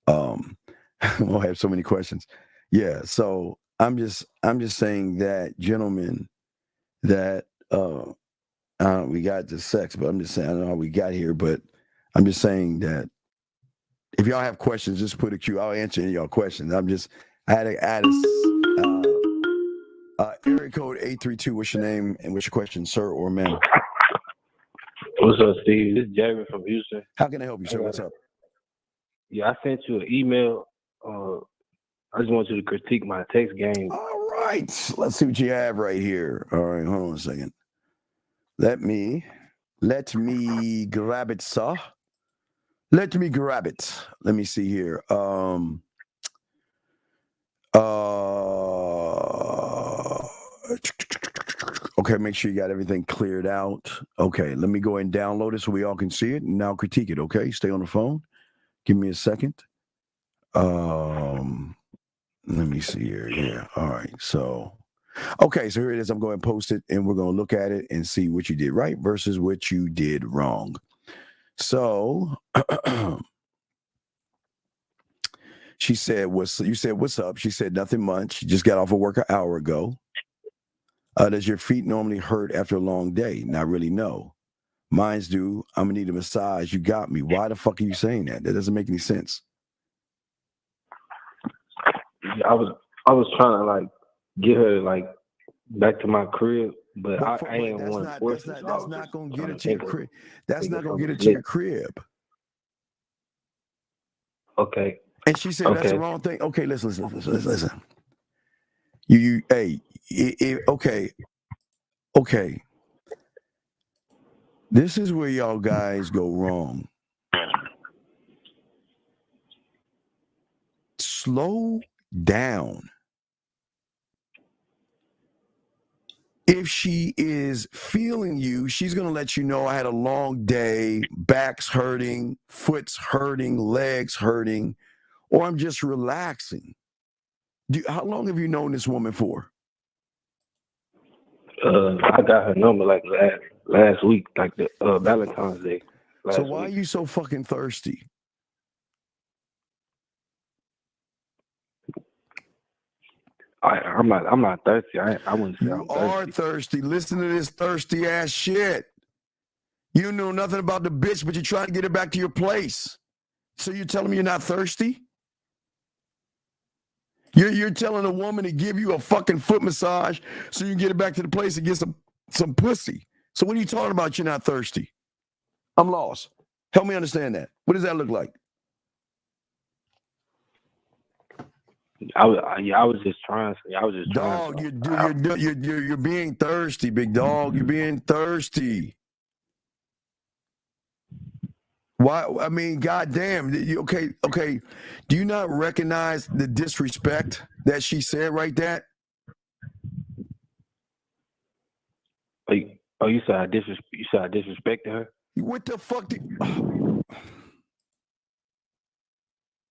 we'll have so many questions. Yeah. So I'm just saying that, gentlemen, that we got the sex, but I'm just saying I don't know how we got here, but I'm just saying that if y'all have questions, just put a queue. I'll answer any of y'all questions. I had to add area code 832. What's your name and what's your question, sir or ma'am? What's up, Steve? This is Jeremy from Houston. How can I help you, sir? What's up? Yeah, I sent you an email. I just want you to critique my text game. All right. Let's see what you have right here. All right, hold on a second. Let me grab it, sir. Let me grab it. Let me see here. Okay, Okay, make sure you got everything cleared out. Okay, let me go ahead and download it so we all can see it and now critique it, okay? Stay on the phone. Give me a second. Let me see here. Yeah, all right. So, okay, so here it is. I'm going to post it, and we're going to look at it and see what you did right versus what you did wrong. So, she said, you said, what's up? She said, nothing much. She just got off of work an hour ago. Does your feet normally hurt after a long day? Not really, no. Mine's do. I'm going to need a massage. You got me. Why the fuck are you saying that? That doesn't make any sense. I was trying to like get her like back to my crib, but I ain't want to force it. That's not going to get her to your crib. That's not going to get her to your crib. Okay. And she said that's the wrong thing. Okay, listen. Okay. This is where y'all guys go wrong. Slow down. If she is feeling you, she's going to let you know I had a long day, back's hurting, foot's hurting, legs hurting, or I'm just relaxing. How long have you known this woman for? I got her number like last week, like the Valentine's Day. So why are you so fucking thirsty? I'm not thirsty. I wouldn't say I'm thirsty. You are thirsty. Listen to this thirsty ass shit. You know nothing about the bitch, but you're trying to get her back to your place. So you're telling me you're not thirsty? You're telling a woman to give you a fucking foot massage so you can get her back to the place and get some pussy. So what are you talking about? You're not thirsty. I'm lost. Help me understand that. What does that look like? I was just trying. Dog, you're being thirsty, big dog. You're being thirsty. Why? I mean, goddamn. Okay. Do you not recognize the disrespect that she said right there? You said I disrespected her? What the fuck?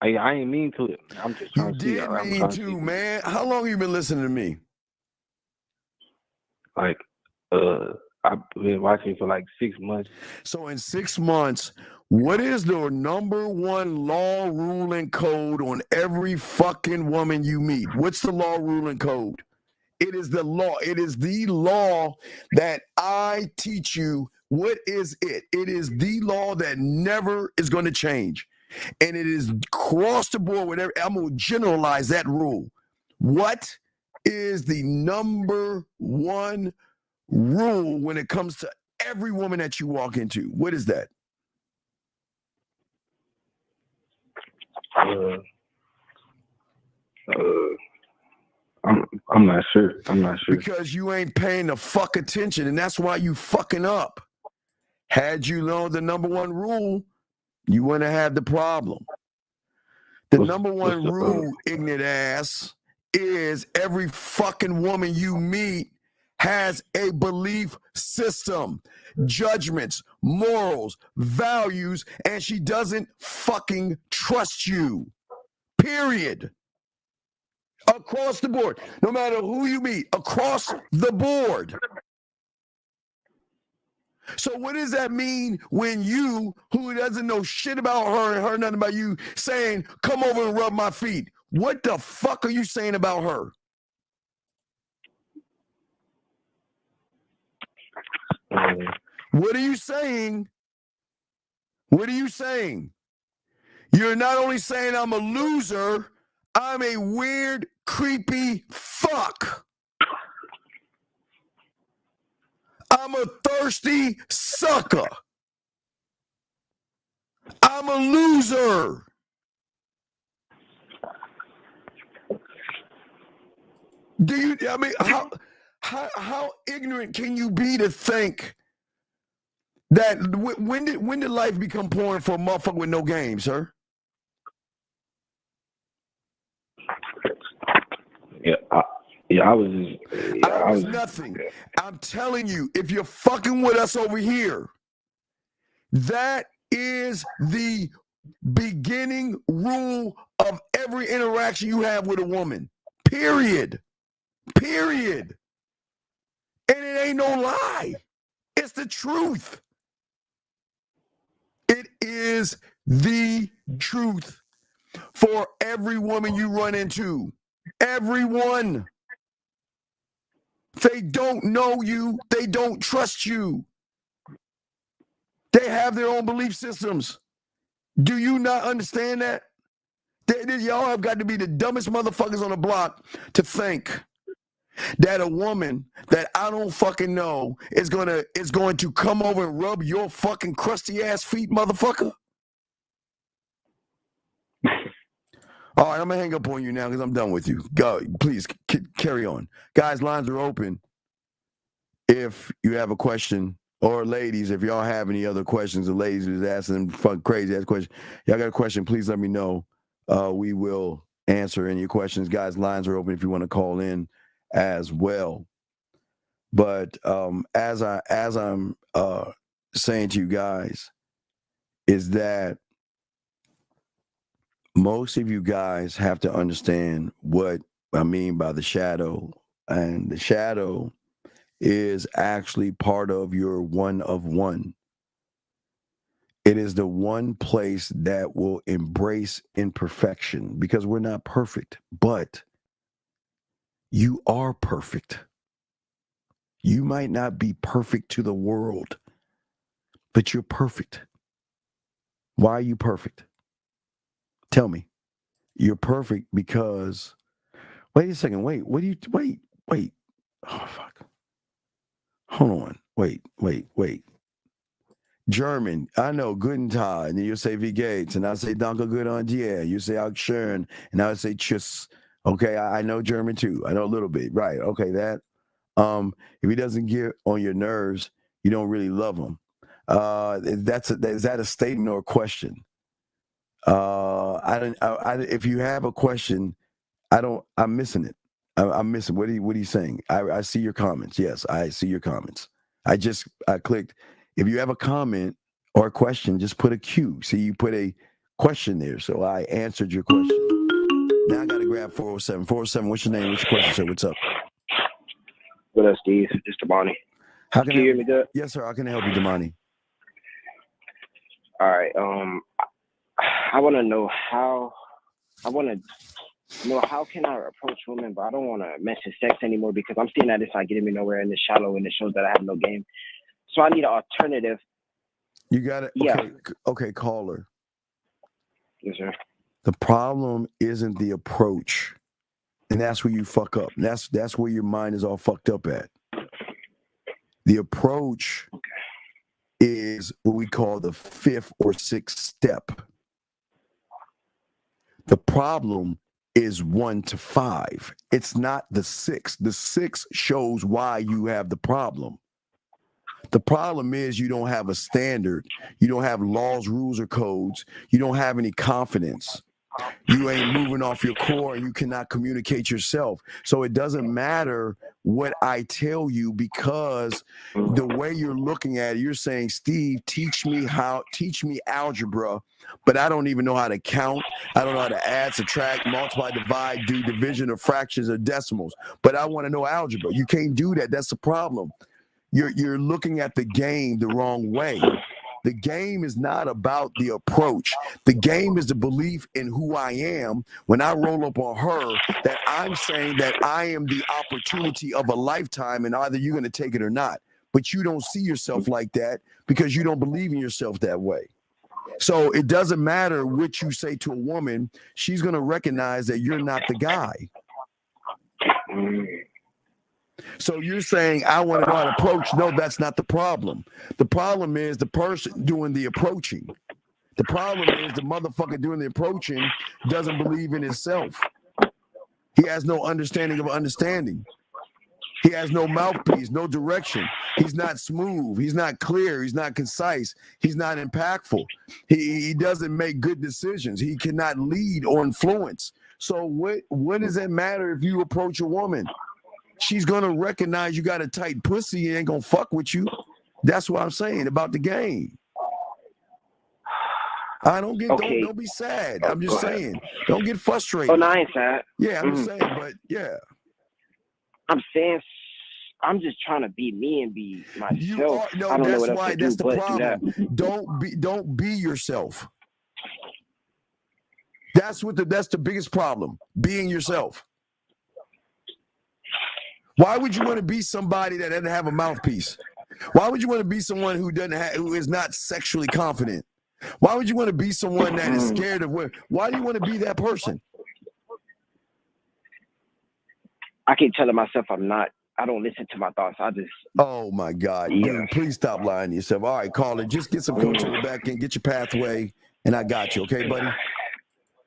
I ain't mean to it. I'm just trying to see. You did mean to, man. How long have you been listening to me? Like, I've been watching for like 6 months. So in 6 months, what is the number one law, rule, and code on every fucking woman you meet? What's the law, rule, and code? It is the law. It is the law that I teach you. What is it? It is the law that never is going to change. And it is across the board. Whatever. I'm going to generalize that rule. What is the number one rule when it comes to every woman that you walk into? What is that? I'm not sure. Because you ain't paying the fuck attention, and that's why you fucking up. Had you known the number one rule, you wouldn't have the problem. The number one rule, ignorant ass, is every fucking woman you meet has a belief system, judgments, morals, values, and she doesn't fucking trust you. Period. Across the board. No matter who you meet, across the board. So what does that mean when you, who doesn't know shit about her and her nothing about you, saying, come over and rub my feet? What the fuck are you saying about her? What are you saying? What are you saying? You're not only saying I'm a loser, I'm a weird, creepy fuck. I'm a thirsty sucker. I'm a loser. How ignorant can you be to think that when did life become porn for a motherfucker with no game, sir? I was nothing. I'm telling you, if you're fucking with us over here, that is the beginning rule of every interaction you have with a woman. Period. And it ain't no lie. It's the truth. It is the truth for every woman you run into. Everyone. They don't know you. They don't trust you. They have their own belief systems. Do you not understand that? Y'all have got to be the dumbest motherfuckers on the block to think that a woman that I don't fucking know is going to come over and rub your fucking crusty ass feet, motherfucker. All right, I'm going to hang up on you now because I'm done with you. Go, please carry on. Guys, lines are open. If you have a question, or ladies, if y'all have any other questions, the ladies who's asking them fucking crazy ass questions, y'all got a question, please let me know. We will answer any questions. Guys, lines are open if you want to call in as well. But as I'm saying to you guys, is that most of you guys have to understand what I mean by the shadow. And the shadow is actually part of your one of one. It is the one place that will embrace imperfection, because we're not perfect, but you are perfect. You might not be perfect to the world, but you're perfect. Why are you perfect? Tell me. You're perfect because, wait a second, wait. Oh, fuck. Hold on. Wait. German, I know, Guten Tag, and then you'll say Wie geht's, and I'll say Danke gut und dir. You say Auch schön, and I'll say Tschüss. Okay, I know German too. I know a little bit. Right. Okay, that. If he doesn't get on your nerves, you don't really love him. Is that a statement or a question? If you have a question, I'm missing it. I'm missing. What are you saying? I see your comments. Yes, I see your comments. I clicked. If you have a comment or a question, just put a Q. See, you put a question there. So I answered your question. Now I got to grab 407. 407, what's your name? What's your question, sir? What's up? What up, Steve? It's Damani. Can you hear me good? Yes, sir. How can I help you, Damani? All right. I want to know how can I approach women, but I don't want to mention sex anymore because I'm seeing that it's not getting me nowhere and it's shallow and it shows that I have no game. So I need an alternative. You got it? Yeah. Okay, caller. Yes, sir. The problem isn't the approach. And that's where you fuck up. That's where your mind is all fucked up at. The approach is what we call the 5th or 6th step. The problem is 1 to 5. It's not the 6. The 6 shows why you have the problem. The problem is you don't have a standard. You don't have laws, rules, or codes. You don't have any confidence. You ain't moving off your core and you cannot communicate yourself. So it doesn't matter what I tell you because the way you're looking at it, you're saying, Steve, teach me algebra, but I don't even know how to count. I don't know how to add, subtract, multiply, divide, do division of fractions or decimals, but I want to know algebra. You can't do that. That's the problem. You're looking at the game the wrong way. The game is not about the approach. The game is the belief in who I am. When I roll up on her, that I'm saying that I am the opportunity of a lifetime and either you're going to take it or not. But you don't see yourself like that because you don't believe in yourself that way. So it doesn't matter what you say to a woman. She's going to recognize that you're not the guy. So you're saying, I want to know how to approach. No, that's not the problem. The problem is the person doing the approaching. The problem is the motherfucker doing the approaching doesn't believe in himself. He has no understanding of understanding. He has no mouthpiece, no direction. He's not smooth. He's not clear. He's not concise. He's not impactful. He doesn't make good decisions. He cannot lead or influence. So what does it matter if you approach a woman? she's going to recognize you got a tight pussy and ain't going to fuck with you. That's what I'm saying about the game. I don't get, don't be sad. I'm just saying, don't get frustrated. Oh, no, I ain't sad. Yeah, I'm just saying, but yeah. I'm saying, I'm just trying to be me and be myself. No, I don't know that's what else why. to That's do, the but problem. Don't be yourself. That's the biggest problem. Being yourself. Why would you want to be somebody that doesn't have a mouthpiece? Why would you want to be someone who is not sexually confident? Why would you want to be someone that is scared of women? Why do you want to be that person? I keep telling myself I'm not. I don't listen to my thoughts. I just. Oh my God, dude! Please stop lying to yourself. All right, call it. Just get some coaching in the back end, get your pathway, and I got you. Okay, buddy.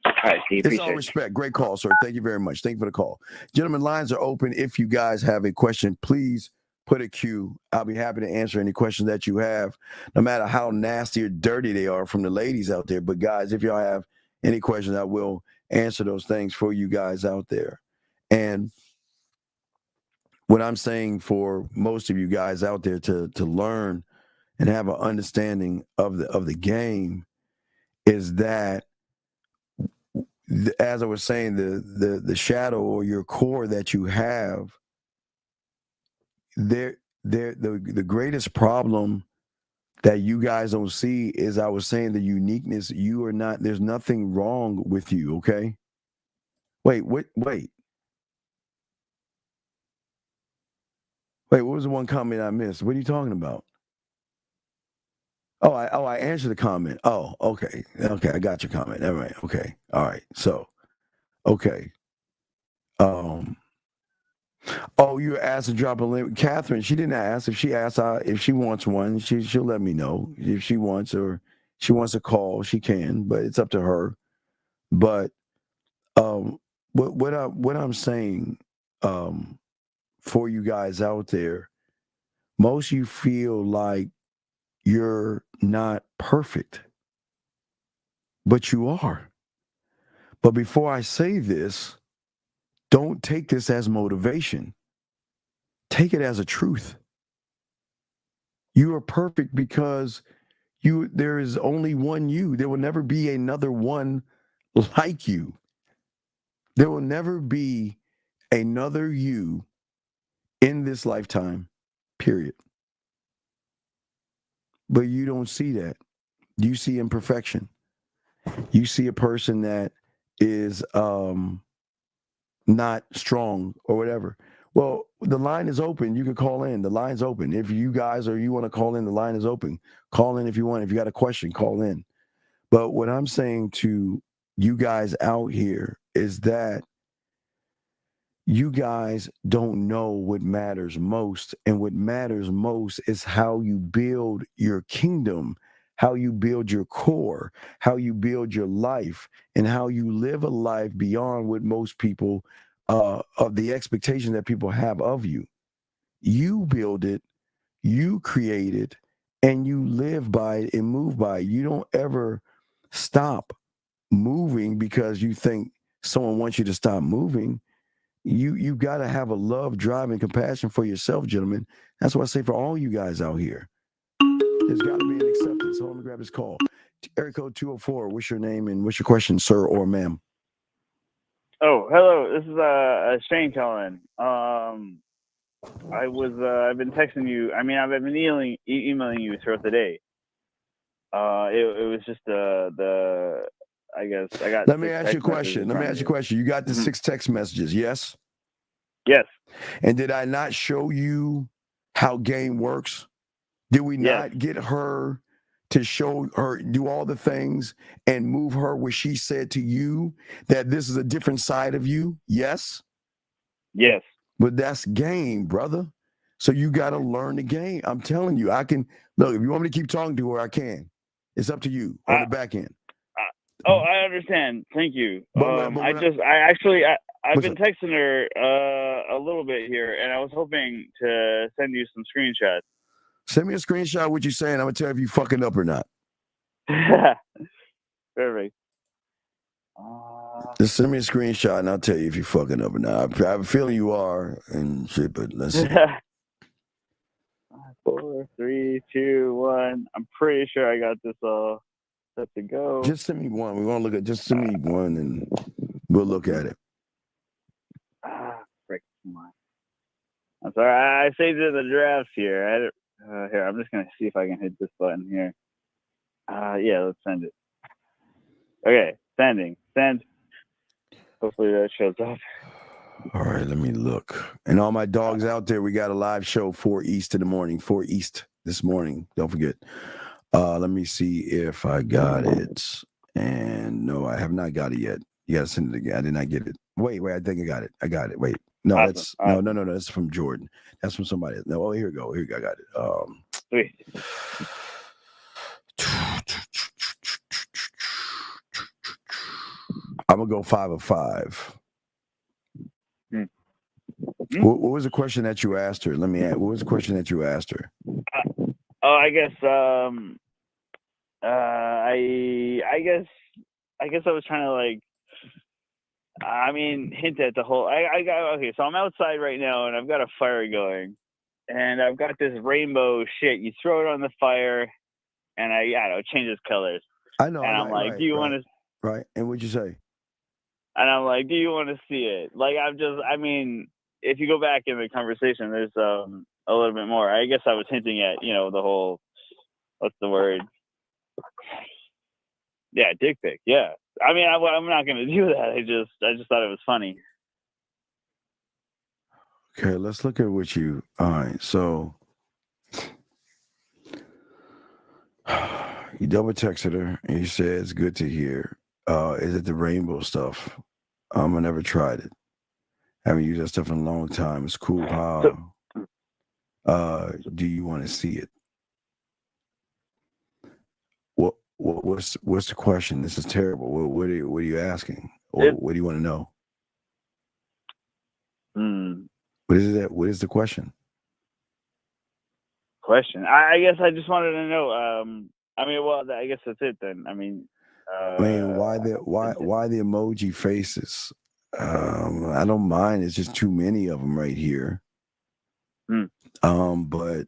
All right, Steve. It's all respect. Great call, sir. Thank you very much. Thank you for the call, gentlemen. Lines are open. If you guys have a question, please put a Q. I'll be happy to answer any questions that you have, no matter how nasty or dirty they are from the ladies out there. But guys, if y'all have any questions, I will answer those things for you guys out there. And what I'm saying for most of you guys out there to learn and have an understanding of the game is that, as I was saying, the shadow or your core that you have, the greatest problem that you guys don't see is, I was saying, the uniqueness. You are not. There's nothing wrong with you. Okay. Wait. What was the one comment I missed? What are you talking about? I answered the comment. Oh, okay. Okay, I got your comment. All right. Okay. All right. So, okay. You asked to drop a link. Catherine, she didn't ask. If she asked if she wants one, she'll let me know. If she wants, or she wants a call, she can, but it's up to her. But what I'm saying for you guys out there, most of you feel like you're not perfect, but you are. But before I say this, don't take this as motivation. Take it as a truth. You are perfect because there is only one you. There will never be another one like you. There will never be another you in this lifetime, period. But you don't see that. You see imperfection. You see a person that is not strong or whatever. Well, the line is open. You can call in. The line's open. If you guys you want to call in, the line is open. Call in if you want. If you got a question, call in. But what I'm saying to you guys out here is that you guys don't know what matters most. And what matters most is how you build your kingdom, how you build your core, how you build your life, and how you live a life beyond what most people of the expectation that people have of you. You build it, you create it, and you live by it and move by it. You don't ever stop moving because you think someone wants you to stop moving. You got to have a love, drive, and compassion for yourself, gentlemen. That's what I say for all you guys out here. There's got to be an acceptance. Hold on, grab his call. Area code 204. What's your name and what's your question, sir or ma'am? Oh, hello. This is Shane calling. I've been texting you. I mean, I've been emailing you throughout the day. It was just I guess I got. Let me ask you a question. You got the 6 text messages, yes? Yes. And did I not show you how game works? Did we not get her to show her, do all the things and move her where she said to you that this is a different side of you? Yes? Yes. But that's game, brother. So you got to learn the game. I'm telling you, I can. Look, if you want me to keep talking to her, I can. It's up to you on the back end. I understand. Thank you. I've been texting her a little bit here, and I was hoping to send you some screenshots. Send me a screenshot of what you're saying. I'm going to tell you if you fucking up or not. Perfect. Just send me a screenshot and I'll tell you if you're fucking up or not. I have a feeling you are and shit, but let's see. 4, 3, 2, 1. I'm pretty sure I got this all set to go. Just send me one. We want to look at. Just send me one and we'll look at it. Frick, come on. I'm sorry. I saved it in the drafts here. Here, I'm just gonna see if I can hit this button here. Yeah, let's send it. Okay, sending. Send. Hopefully that shows up. All right, let me look. And all my dogs out there, we got a live show 4 East in the morning. 4 East this morning. Don't forget. Let me see if I got it. And no, I have not got it yet. You gotta send it again. I did not get it. Wait, I think I got it. Wait. No, awesome. That's no. That's from Jordan. That's from somebody else. No, here we go. I got it. Sweet. I'm gonna go 5 of 5. What was the question that you asked her? Let me ask. What was the question that you asked her? I guess I guess I was trying to hint at the whole. Okay. So I'm outside right now and I've got a fire going, and I've got this rainbow shit. You throw it on the fire, and it changes colors. I know. And I'm like, do you want to? Right. And what'd you say? And I'm like, do you want to see it? If you go back in the conversation, there's a little bit more. I guess I was hinting at, the whole, what's the word? Yeah, dick pic. Yeah. I'm not going to do that. I just thought it was funny. Okay, let's look at what you. All right, so you double texted her and you said it's good to hear. Is it the rainbow stuff? I never tried it. Haven't used that stuff in a long time. It's cool. How? Do you want to see it? What's the question? This is terrible. What are you asking? Or what do you want to know? What is that? What is the question? I guess I just wanted to know. I guess that's it then. Why the emoji faces? I don't mind. It's just too many of them right here. But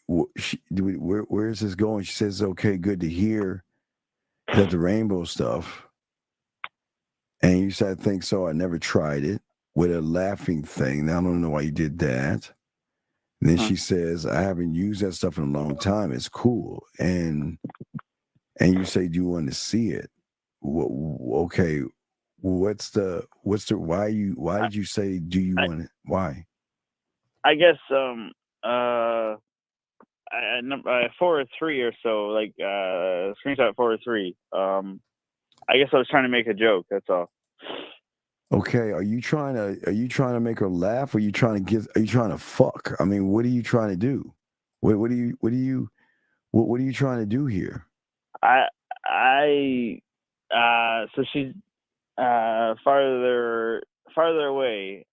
where is this going? She says, "Okay, good to hear that the rainbow stuff." And you said, "I think so. I never tried it," with a laughing thing. Now I don't know why you did that. And then she says, "I haven't used that stuff in a long time. It's cool." And you say, "Do you want to see it?" Okay. Why did you say, "Do you want it?" Why? I guess 4 or 3 or so, screenshot 4 or 3. I guess I was trying to make a joke. That's all. Okay, are you trying to make her laugh? Or are you trying to fuck? I mean, what are you trying to do? What are you trying to do here? So she's farther away.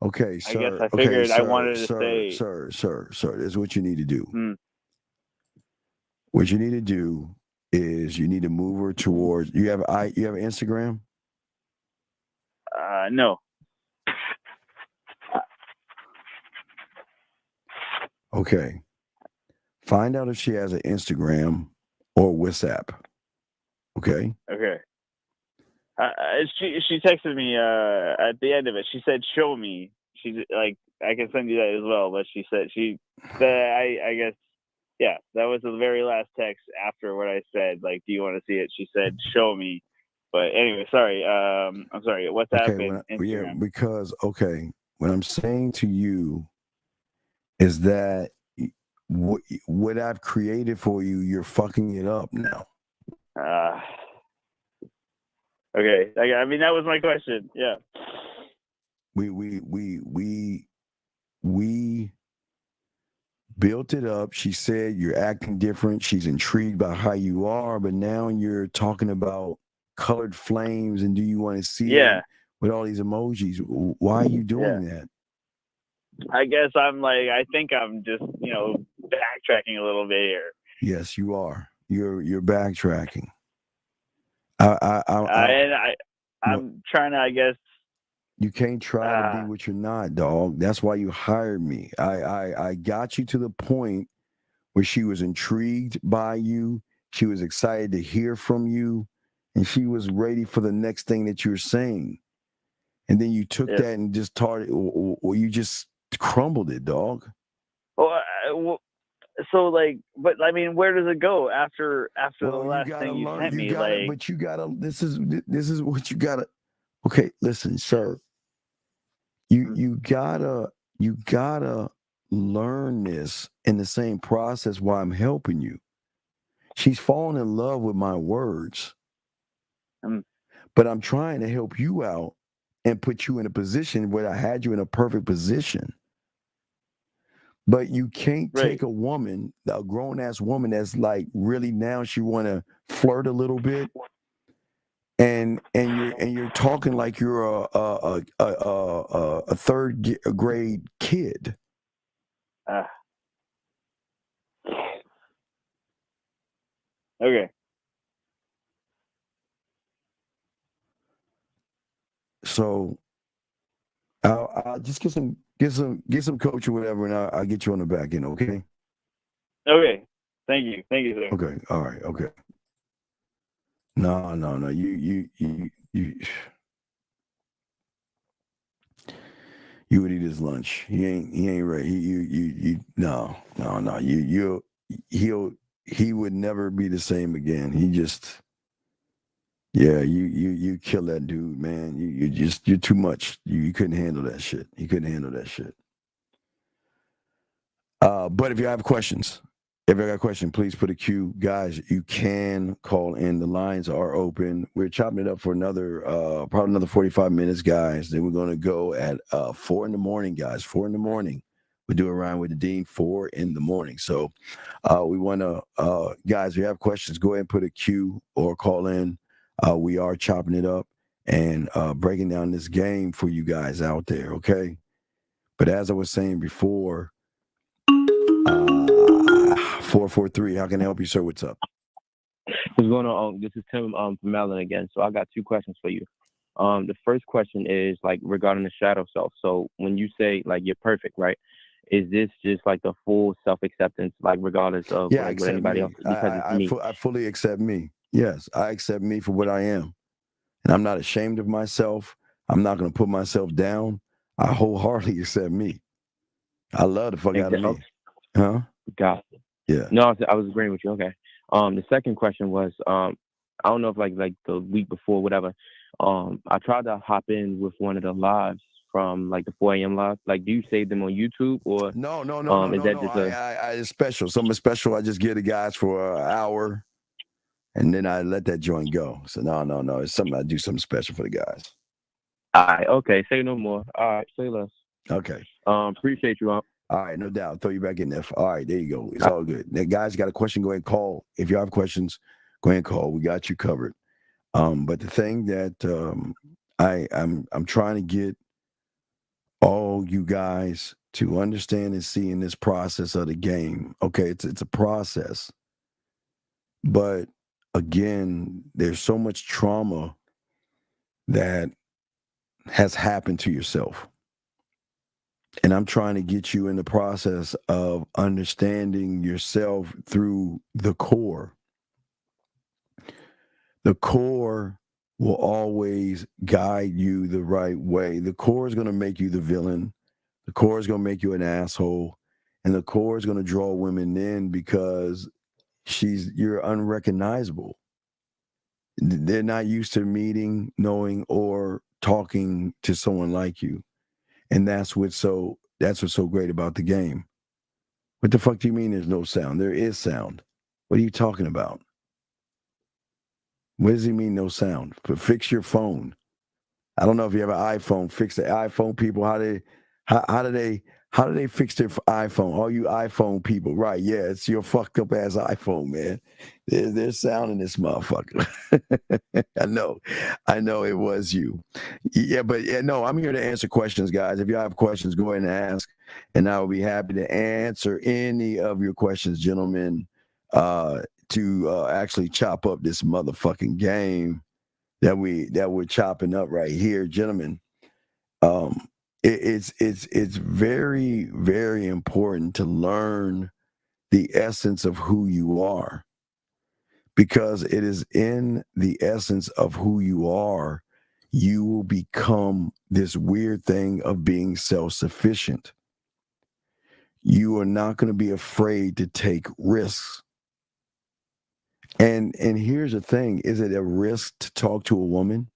Okay, sir. I guess I figured I wanted to say, sir. This is what you need to do. What you need to do is you need to move her towards. You have Instagram? No. Okay. Find out if she has an Instagram or WhatsApp. Okay. Okay. She texted me at the end of it. She said, "Show me." She's like, "I can send you that as well." But she said I guess, yeah, that was the very last text after what I said. Like, "Do you want to see it?" She said, "Show me." But anyway, sorry. I'm sorry. WhatsApp and Instagram. Yeah, because what I'm saying to you is that what I've created for you, you're fucking it up now. Okay. That was my question. Yeah. We built it up. She said you're acting different. She's intrigued by how you are, but now you're talking about colored flames and do you want to see it with all these emojis? Why are you doing that? I guess I think I'm just, backtracking a little bit here. Yes, you are. You're backtracking. I'm trying to, I guess. You can't try to be what you're not, dog. That's why you hired me. I got you to the point where she was intrigued by you. She was excited to hear from you, and she was ready for the next thing that you're saying. And then you took that and just started, or you just crumbled it, dog. So like, but I mean, where does it go after the last thing you sent me? But you gotta. This is what you gotta. Okay, listen, sir. You gotta learn this in the same process while I'm helping you. She's fallen in love with my words, but I'm trying to help you out and put you in a position where I had you in a perfect position. But you can't take a woman, a grown-ass woman that's like really now she want to flirt a little bit, and you're talking like you're a third grade kid. Okay. So I'll just get some coach or whatever, and I'll get you on the back end. Okay. Okay. Thank you, sir. Okay. All right. Okay. No. You would eat his lunch. He ain't ready. No. He would never be the same again. He just, you kill that dude, man. You're too much. You couldn't handle that shit. He couldn't handle that shit. But if you have questions, if you got a question, please put a Q. Guys, you can call in. The lines are open. We're chopping it up for probably another 45 minutes, guys. Then we're going to go at 4 in the morning, guys. 4 in the morning. We do a round with the Dean 4 in the morning. So we want to, guys, if you have questions, go ahead and put a Q or call in. We are chopping it up and breaking down this game for you guys out there, okay? But as I was saying before, 443, how can I help you, sir? What's up? What's going on? This is Tim from Maryland again. So I got 2 questions for you. The first question is like regarding the shadow self. So when you say like you're perfect, right? Is this just like the full self-acceptance, like regardless of like what anybody else? Because it's me. I fully accept me. Yes, I accept me for what I am. And I'm not ashamed of myself. I'm not going to put myself down. I wholeheartedly accept me. I love the fuck out of me. Huh? Got it. Yeah. No, I was agreeing with you. Okay. The second question was, I don't know if like the week before, whatever, I tried to hop in with one of the lives from like the 4 a.m. live. Like, do you save them on YouTube or? No. Is that just it's special. Something special. I just give the guys for an hour, and then I let that joint go. So no. It's something I do something special for the guys. All right. Okay. Say no more. All right. Say less. Okay. Appreciate you. All right, no doubt. Throw you back in there. All right, there you go. It's all good. Now, guys, got a question? Go ahead and call. If you have questions, go ahead and call. We got you covered. But the thing that I'm trying to get all you guys to understand and see in this process of the game. Okay, it's a process, but again, there's so much trauma that has happened to yourself. And I'm trying to get you in the process of understanding yourself through the core. The core will always guide you the right way. The core is going to make you the villain. The core is going to make you an asshole. And the core is going to draw women in because you're unrecognizable. They're not used to meeting, knowing, or talking to someone like you. And that's what's so great about the game. What the fuck do you mean there's no sound? There is sound. What are you talking about? What does he mean no sound? Fix your phone. I don't know if you have an iPhone. Fix the iPhone people. How do they fix their iPhone? All you iPhone people, right? Yeah, it's your fucked up ass iPhone, man. There's sound in this motherfucker. I know it was you. Yeah, but no, I'm here to answer questions, guys. If you have questions, go ahead and ask, and I will be happy to answer any of your questions, gentlemen. to actually chop up this motherfucking game that we're chopping up right here, gentlemen. It's very, very important to learn the essence of who you are, because it is in the essence of who you are, you will become this weird thing of being self-sufficient. You are not going to be afraid to take risks. And here's the thing, is it a risk to talk to a woman?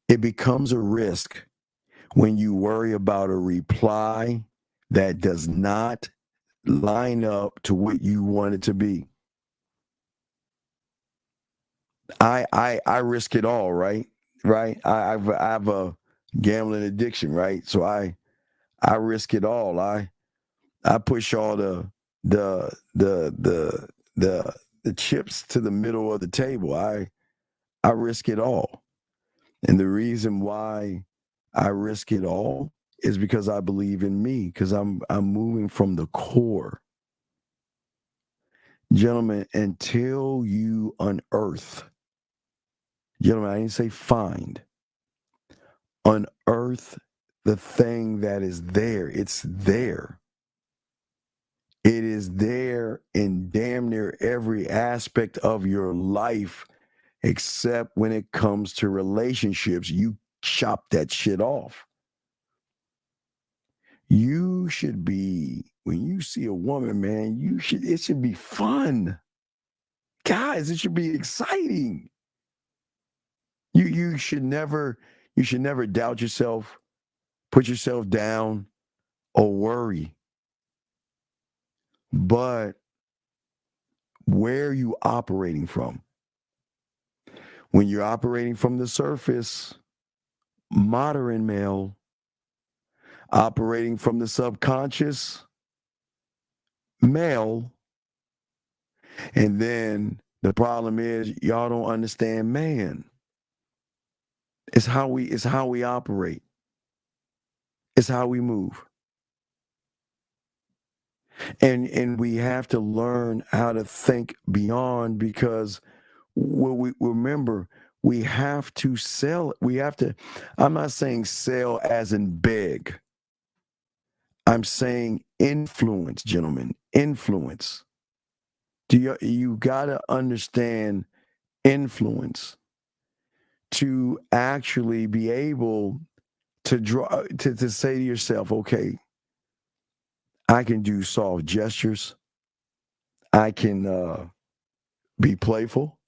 It becomes a risk when you worry about a reply that does not line up to what you want it to be. I risk it all, right? I have a gambling addiction, right? So I risk it all. I push all the chips to the middle of the table. I risk it all. And the reason why I risk it all is because I believe in me, because I'm moving from the core. Gentlemen, until you unearth, gentlemen, I didn't say find, unearth the thing that is there. It's there. It is there in damn near every aspect of your life, except when it comes to relationships. You chop that shit off. You should be, when you see a woman, man, it should be fun. Guys, it should be exciting. You should never doubt yourself, put yourself down, or worry. But where are you operating from? When you're operating from the surface, modern male, operating from the subconscious, male, and then the problem is y'all don't understand man. It's how we operate. It's how we move. And we have to learn how to think beyond, because we remember, we have to sell. I'm not saying sell as in beg. I'm saying influence, gentlemen, influence. You gotta understand influence to actually be able to draw, to say to yourself, okay, I can do soft gestures. I can be playful.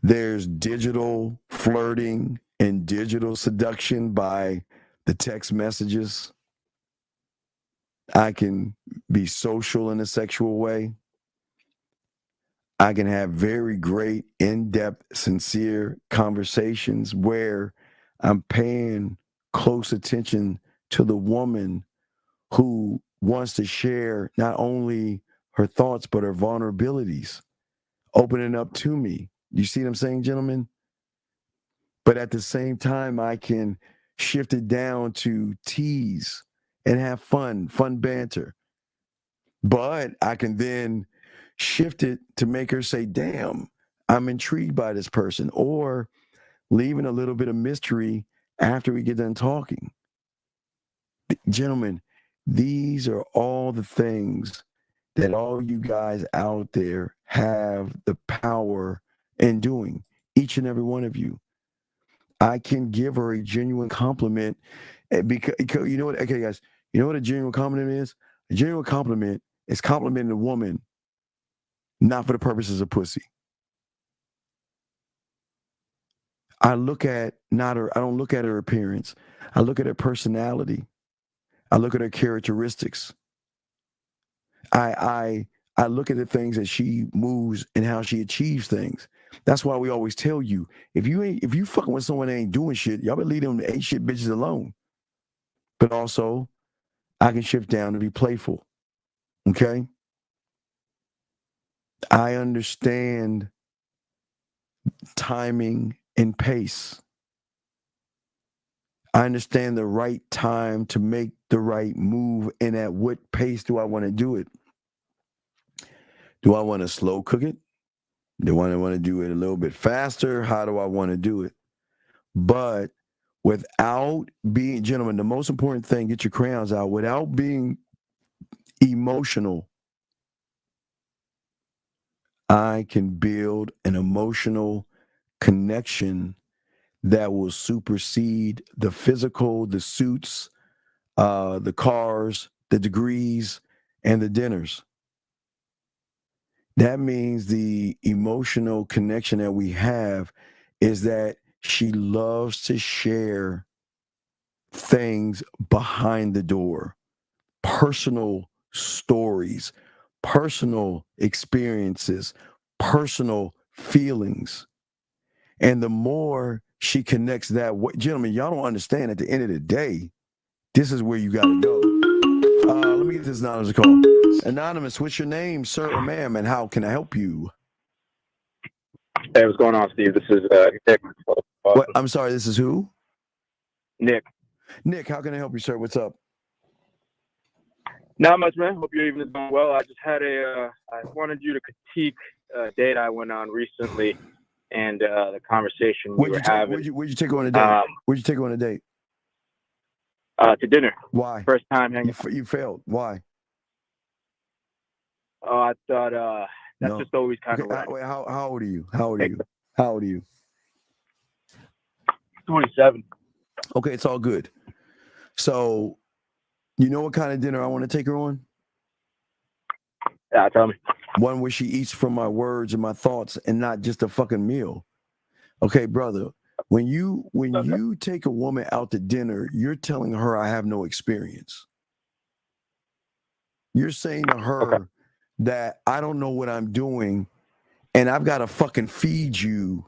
There's digital flirting and digital seduction by the text messages. I can be social in a sexual way. I can have very great, in-depth, sincere conversations where I'm paying close attention to the woman who wants to share not only her thoughts, but her vulnerabilities, opening up to me. You see what I'm saying, gentlemen? But at the same time, I can shift it down to tease and have fun banter. But I can then shift it to make her say, damn, I'm intrigued by this person, or leaving a little bit of mystery after we get done talking. Gentlemen, these are all the things that all you guys out there have the power in doing, each and every one of you. I can give her a genuine compliment because you know what? Okay, guys, you know what a genuine compliment is? A genuine compliment is complimenting a woman not for the purposes of pussy. I don't look at her appearance. I look at her personality. I look at her characteristics. I look at the things that she moves and how she achieves things. That's why we always tell you, if you fucking with someone that ain't doing shit, y'all better leave them ain't shit bitches alone. But also, I can shift down to be playful. Okay? I understand timing and pace. I understand the right time to make the right move, and at what pace do I want to do it. Do I want to slow cook it? Do I want to do it a little bit faster? How do I want to do it? But without being, gentlemen, the most important thing, get your crayons out, without being emotional, I can build an emotional connection that will supersede the physical, the suits, the cars, the degrees, and the dinners. That means the emotional connection that we have is that she loves to share things behind the door, personal stories, personal experiences, personal feelings. And the more she connects that way, gentlemen, y'all don't understand, at the end of the day, this is where you got to go. Let me get this anonymous call. Anonymous, what's your name, sir or ma'am, and how can I help you? Hey, what's going on, Steve? This is Nick. What? I'm sorry, this is who? Nick. Nick, how can I help you, sir? What's up? Not much, man. Hope your evening is going well. I just had I wanted you to critique a date I went on recently and the conversation we were having. Where'd you take her on a date? Where'd you take her on a date? To dinner. Why? First time hanging. You failed. Why? Oh, I thought that's just always kind of. Wait, how old are you? How old are you? How old are you? 27. Okay, it's all good. So, you know what kind of dinner I want to take her on? Yeah, tell me. One where she eats from my words and my thoughts and not just a fucking meal. Okay, brother. When you take a woman out to dinner, you're telling her I have no experience. You're saying to her that I don't know what I'm doing and I've got to fucking feed you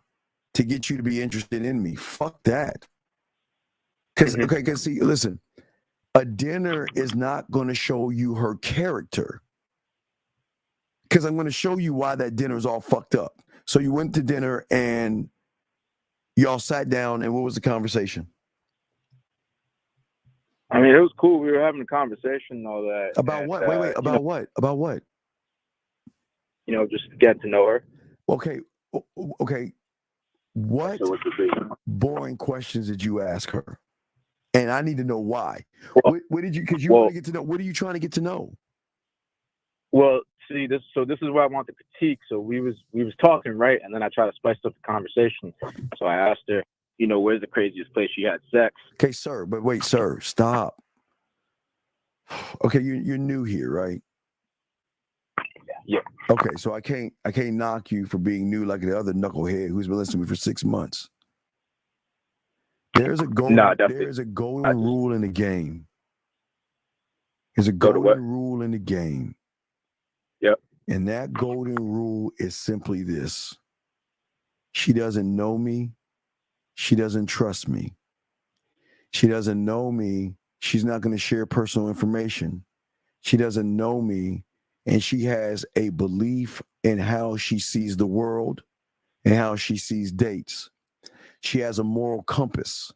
to get you to be interested in me. Fuck that. Because see, listen, a dinner is not going to show you her character. Because I'm going to show you why that dinner is all fucked up. So you went to dinner and y'all sat down, and what was the conversation? I mean, it was cool. We were having a conversation, though. That about what? Wait. About what? About what? You know, just get to know her. Okay. What boring questions did you ask her? And I need to know why. What did you? Because you want to get to know. What are you trying to get to know? Well, see, this is where I want the critique. So we was talking, right? And then I tried to spice up the conversation. So I asked her, you know, where's the craziest place you had sex? Okay, sir, but wait, sir, stop. Okay, you're new here, right? Yeah. Okay, so I can't knock you for being new like the other knucklehead who's been listening to me for 6 months. There's a golden rule in the game. There's a golden rule in the game. Yep. And that golden rule is simply this. She doesn't know me. She doesn't trust me. She doesn't know me. She's not going to share personal information. She doesn't know me. And she has a belief in how she sees the world and how she sees dates. She has a moral compass.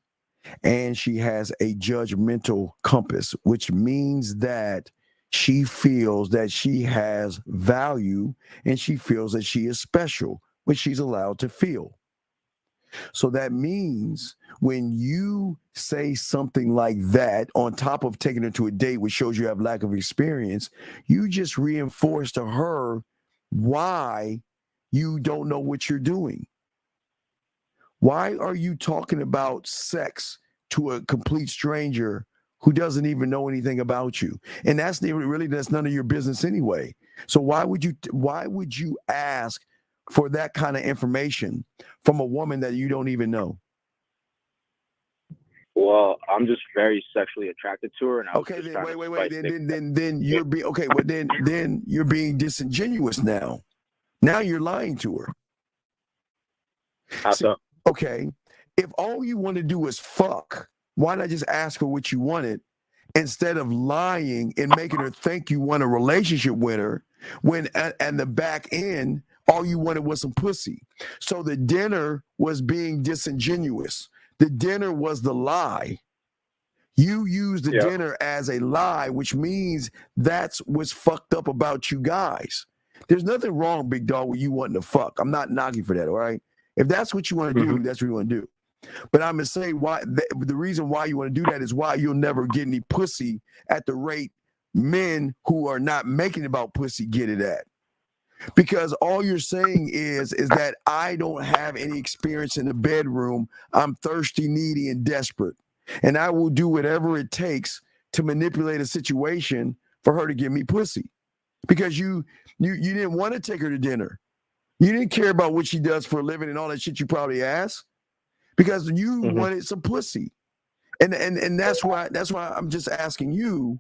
And she has a judgmental compass, which means that she feels that she has value and she feels that she is special, which she's allowed to feel. So that means when you say something like that, on top of taking her to a date, which shows you have lack of experience, you just reinforce to her why you don't know what you're doing. Why are you talking about sex to a complete stranger who doesn't even know anything about you? And that's none of your business anyway. So why would you ask for that kind of information from a woman that you don't even know? Well, I'm just very sexually attracted to her. And Then you're being okay. Well, then you're being disingenuous now. Now you're lying to her. How so? Okay, if all you want to do is fuck, why not just ask her what you wanted instead of lying and making her think you want a relationship with her when at the back end, all you wanted was some pussy. So the dinner was being disingenuous. The dinner was the lie. You used the dinner as a lie, which means that's what's fucked up about you guys. there's nothing wrong, big dog, with you wanting to fuck. I'm not knocking for that, all right? If that's what you want to do, that's what you want to do. But I'm going to say why the reason why you want to do that is why you'll never get any pussy at the rate men who are not making about pussy get it at. Because all you're saying is that I don't have any experience in the bedroom. I'm thirsty, needy, and desperate. And I will do whatever it takes to manipulate a situation for her to give me pussy. Because you didn't want to take her to dinner. You didn't care about what she does for a living and all that shit you probably asked. Because you wanted some pussy. And that's why I'm just asking you,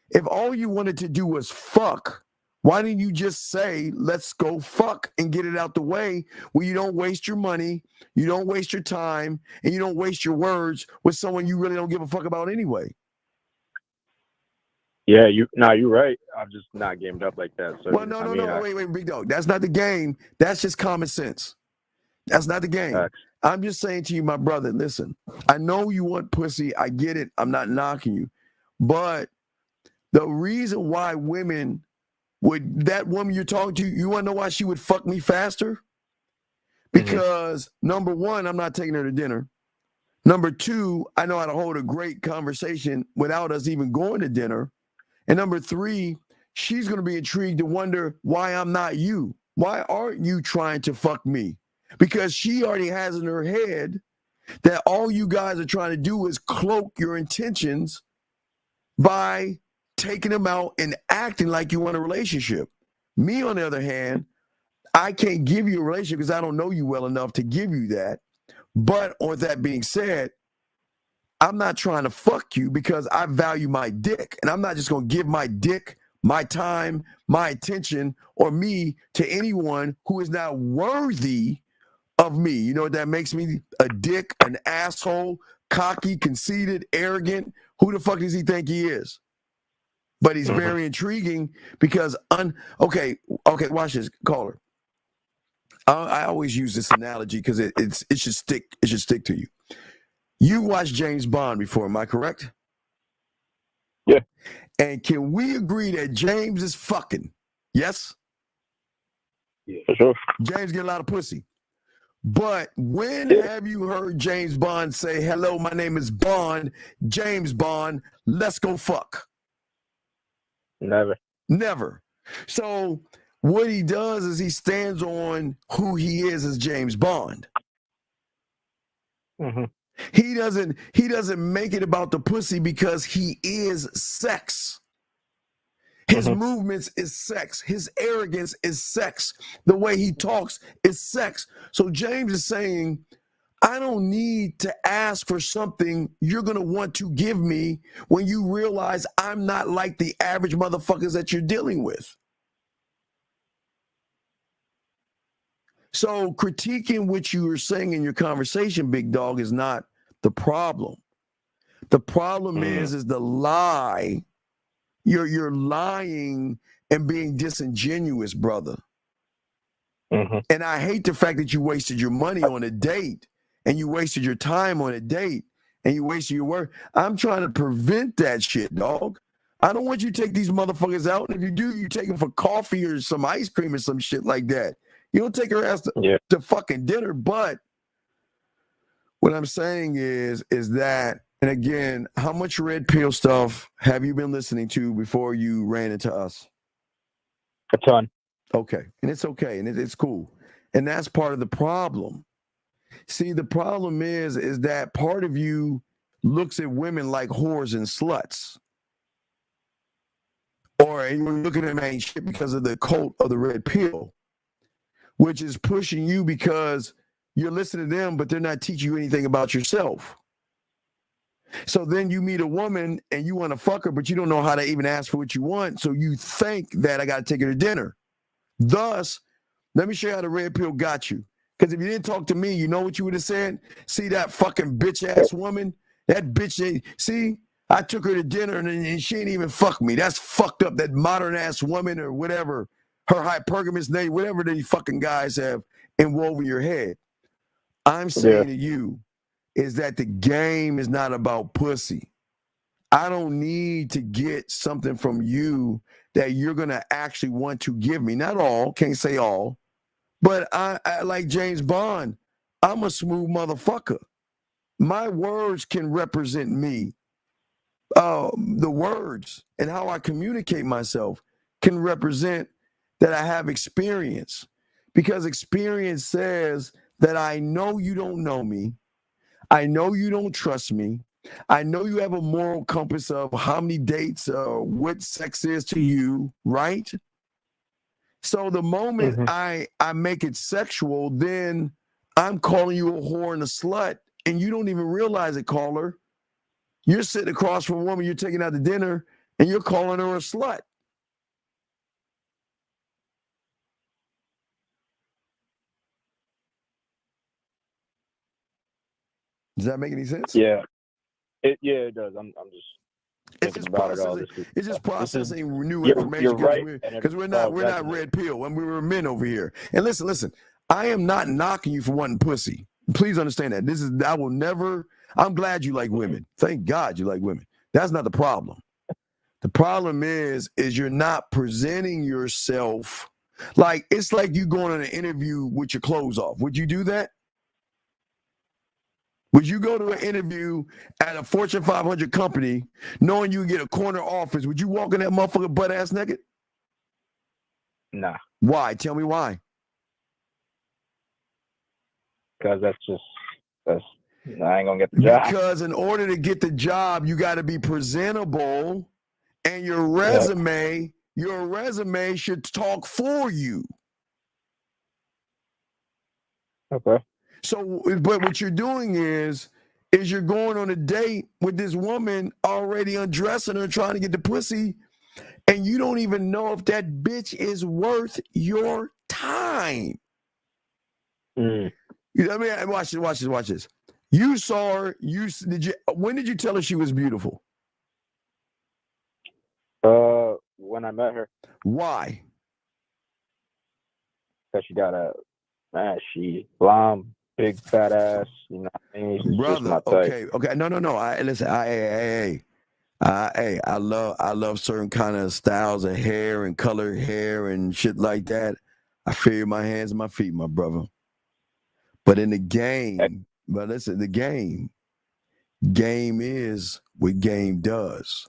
if all you wanted to do was fuck, why didn't you just say, let's go fuck and get it out the way where you don't waste your money, you don't waste your time, and you don't waste your words with someone you really don't give a fuck about anyway? Yeah, you're right. I'm just not gamed up like that. So, well, no, wait, big dog. That's not the game. That's just common sense. That's not the game. I'm just saying to you, my brother, listen, I know you want pussy. I get it. I'm not knocking you. But the reason why women would, that woman you're talking to, you want to know why she would fuck me faster? Because number one, I'm not taking her to dinner. Number two, I know how to hold a great conversation without us even going to dinner. And number three, she's going to be intrigued to wonder why I'm not you. Why aren't you trying to fuck me? Because she already has in her head that all you guys are trying to do is cloak your intentions by taking them out and acting like you want a relationship. Me, on the other hand, I can't give you a relationship because I don't know you well enough to give you that. But with that being said, I'm not trying to fuck you because I value my dick. And I'm not just going to give my dick, my time, my attention, or me to anyone who is not worthy of me. You know what that makes me? A dick, an asshole, cocky, conceited, arrogant. Who the fuck does he think he is? But he's very intriguing because, okay, watch this, caller. I always use this analogy because it should stick. It should stick to you. You watched James Bond before, am I correct? Yeah. And can we agree that James is fucking? Yes? Yeah, for sure. James get a lot of pussy. But when have you heard James Bond say, hello, my name is Bond, James Bond, let's go fuck? Never. Never. So what he does is he stands on who he is as James Bond. He doesn't make it about the pussy because he is sex. His movements is sex. His arrogance is sex. The way he talks is sex. So James is saying, I don't need to ask for something you're going to want to give me when you realize I'm not like the average motherfuckers that you're dealing with. So critiquing what you were saying in your conversation, big dog, is not the problem. The problem is the lie. You're lying and being disingenuous, brother. And I hate the fact that you wasted your money on a date and you wasted your time on a date and you wasted your work. I'm trying to prevent that shit, dog. I don't want you to take these motherfuckers out. And if you do, you take them for coffee or some ice cream or some shit like that. You don't take her ass to fucking dinner. But what I'm saying is that, and again, how much red pill stuff have you been listening to before you ran into us? A ton. Okay. And it's okay. And it's cool. And that's part of the problem. See, the problem is that part of you looks at women like whores and sluts. Or you're looking at them ain't shit because of the cult of the red pill, which is pushing you because you're listening to them, but they're not teaching you anything about yourself. So then you meet a woman and you want to fuck her, but you don't know how to even ask for what you want. So you think that I got to take her to dinner. Thus, let me show you how the red pill got you. Because if you didn't talk to me, you know what you would have said? See that fucking bitch ass woman? That bitch, see, I took her to dinner and she ain't even fuck me. That's fucked up. That modern ass woman or whatever, her hypergamous name, whatever these fucking guys have inwoven your head. I'm saying to you is that the game is not about pussy. I don't need to get something from you that you're going to actually want to give me. Not all, can't say all, but I like James Bond, I'm a smooth motherfucker. My words can represent me. The words and how I communicate myself can represent that I have experience, because experience says that I know you don't know me. I know you don't trust me. I know you have a moral compass of how many dates, what sex is to you, right? So the moment I make it sexual, then I'm calling you a whore and a slut, and you don't even realize it, caller. You're sitting across from a woman you're taking out to dinner, and you're calling her a slut. Does that make any sense? Yeah. It does. I'm just it's just about processing. It's just processing new you're information right, because we're not red pill, and we were men over here. And listen. I am not knocking you for wanting pussy. Please understand that. I'm glad you like women. Thank God you like women. That's not the problem. The problem is you're not presenting yourself like it's like you going on an interview with your clothes off. Would you do that? Would you go to an interview at a Fortune 500 company knowing you get a corner office? Would you walk in that motherfucker butt ass naked? Nah. Why? Tell me why. Because I ain't gonna get the job. Because in order to get the job, you got to be presentable, and your resume should talk for you. Okay. So, but what you're doing is you're going on a date with this woman, already undressing her, trying to get the pussy, and you don't even know if that bitch is worth your time. You know what I mean? Watch this. You saw her. When did you tell her she was beautiful? When I met her. Why? Because she got she blonde, big fat ass. You know what I mean? She's brother. Just my type. Okay. No. Listen. I love certain kind of styles of hair and colored hair and shit like that. I feel my hands and my feet, my brother. But in the game, the game is what game does.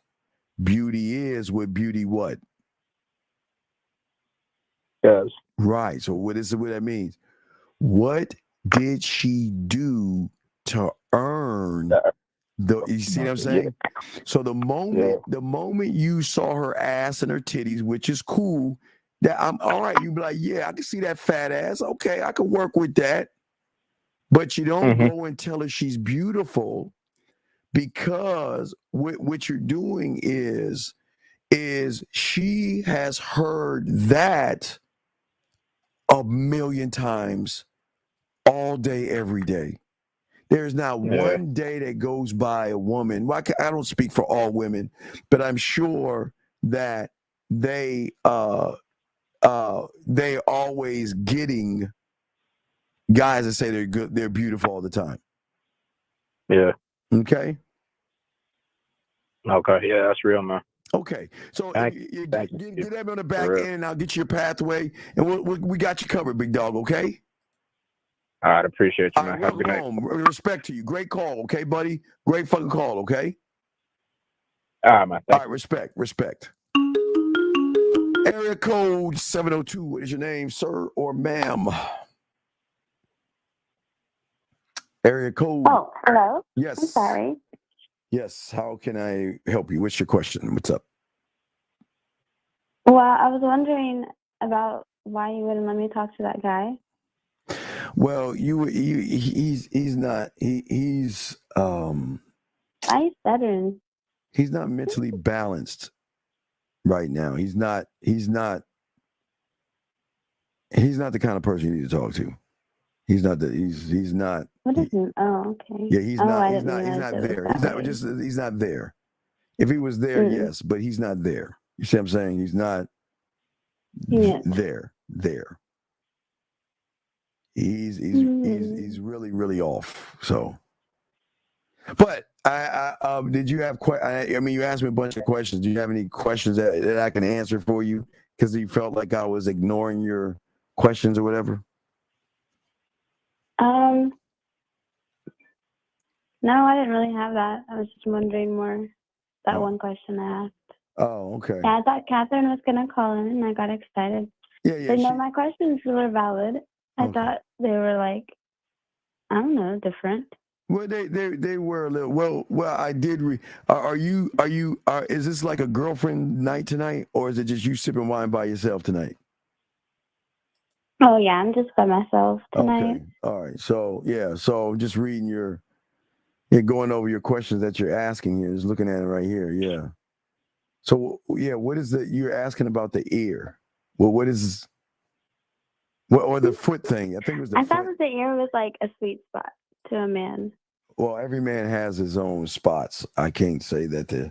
Beauty is what beauty what? Yes. Right. So what that means? What did she do to earn you see what I'm saying? Yeah. So the moment you saw her ass and her titties, which is cool, that I'm all right, you be like, yeah, I can see that fat ass. Okay, I can work with that. But you don't go and tell her she's beautiful, because what you're doing is she has heard that a million times all day, every day. There's not one day that goes by a woman. Well, I don't speak for all women, but I'm sure that they always getting guys that say they're good, they're beautiful all the time. Yeah. Okay. Okay. Yeah, that's real, man. Okay. So get that on the back end, and I'll get you your pathway, and we got you covered, big dog. Okay. All right. Appreciate you, man. Have a good night. Respect to you. Great call. Okay, buddy. Great fucking call. Okay. All right, man. All right. Respect. Area code 702. What is your name, sir or ma'am? Area code. Oh, hello. Yes. I'm sorry. Yes. How can I help you? What's your question? What's up? Well, I was wondering about why you wouldn't let me talk to that guy. Well, he's not. He's Why are you stuttering? He's not mentally balanced right now. He's not the kind of person you need to talk to. He's not. What is it? Oh, okay. Yeah, he's not there. He's not there. If he was there, yes, but he's not there. You see what I'm saying? He's not there. He's really, really off. So, but Did you have I mean, you asked me a bunch of questions. Do you have any questions that I can answer for you? Because you felt like I was ignoring your questions or whatever. No, I didn't really have that. I was just wondering more that one question I asked. Oh, okay. Yeah, I thought Catherine was gonna call in, and I got excited. Yeah. But no, my questions were valid. I thought they were like, I don't know, different. Well, they were a little. Well, I did. Is this like a girlfriend night tonight, or is it just you sipping wine by yourself tonight? Oh yeah, I'm just by myself tonight. Okay. All right. So yeah. So just reading you're going over your questions that you're asking here. Just looking at it right here. Yeah. So yeah, what is you're asking about the ear? Well, what is? Or the foot thing? I think it was the I thought that the ear was like a sweet spot to a man. Well, every man has his own spots. I can't say that the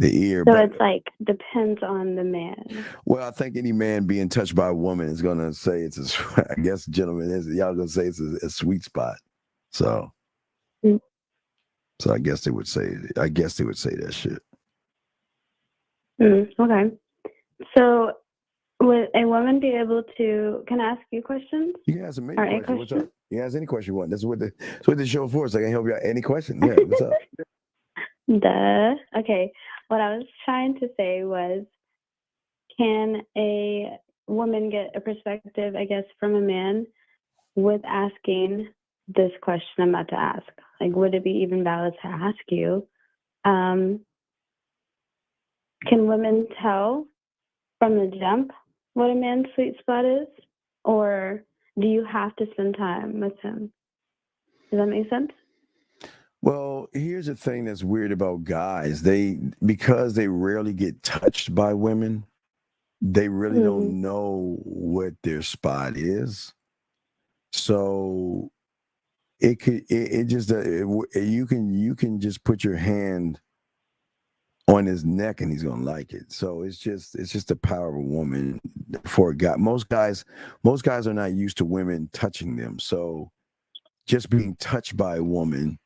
ear. So it's like depends on the man. Well, I think any man being touched by a woman is gonna say it's I guess gentlemen y'all gonna say it's a sweet spot. So, so I guess they would say that shit. Okay. So would a woman be able to? Can I ask you questions? You can ask me any questions. What's up? You can ask any question you want. That's what the show for. So I can help you out. Any question? Yeah. What's up? Duh. Okay. What I was trying to say was, can a woman get a perspective, I guess, from a man with asking this question I'm about to ask? Like, would it be even valid to ask you? Can women tell from the jump what a man's sweet spot is? Or do you have to spend time with him? Does that make sense? Well, here's the thing that's weird about guys. Because they rarely get touched by women, they really don't know what their spot is. So you can just put your hand on his neck and he's gonna like it. So it's just the power of a woman for a guy. Most guys are not used to women touching them. So just being touched by a woman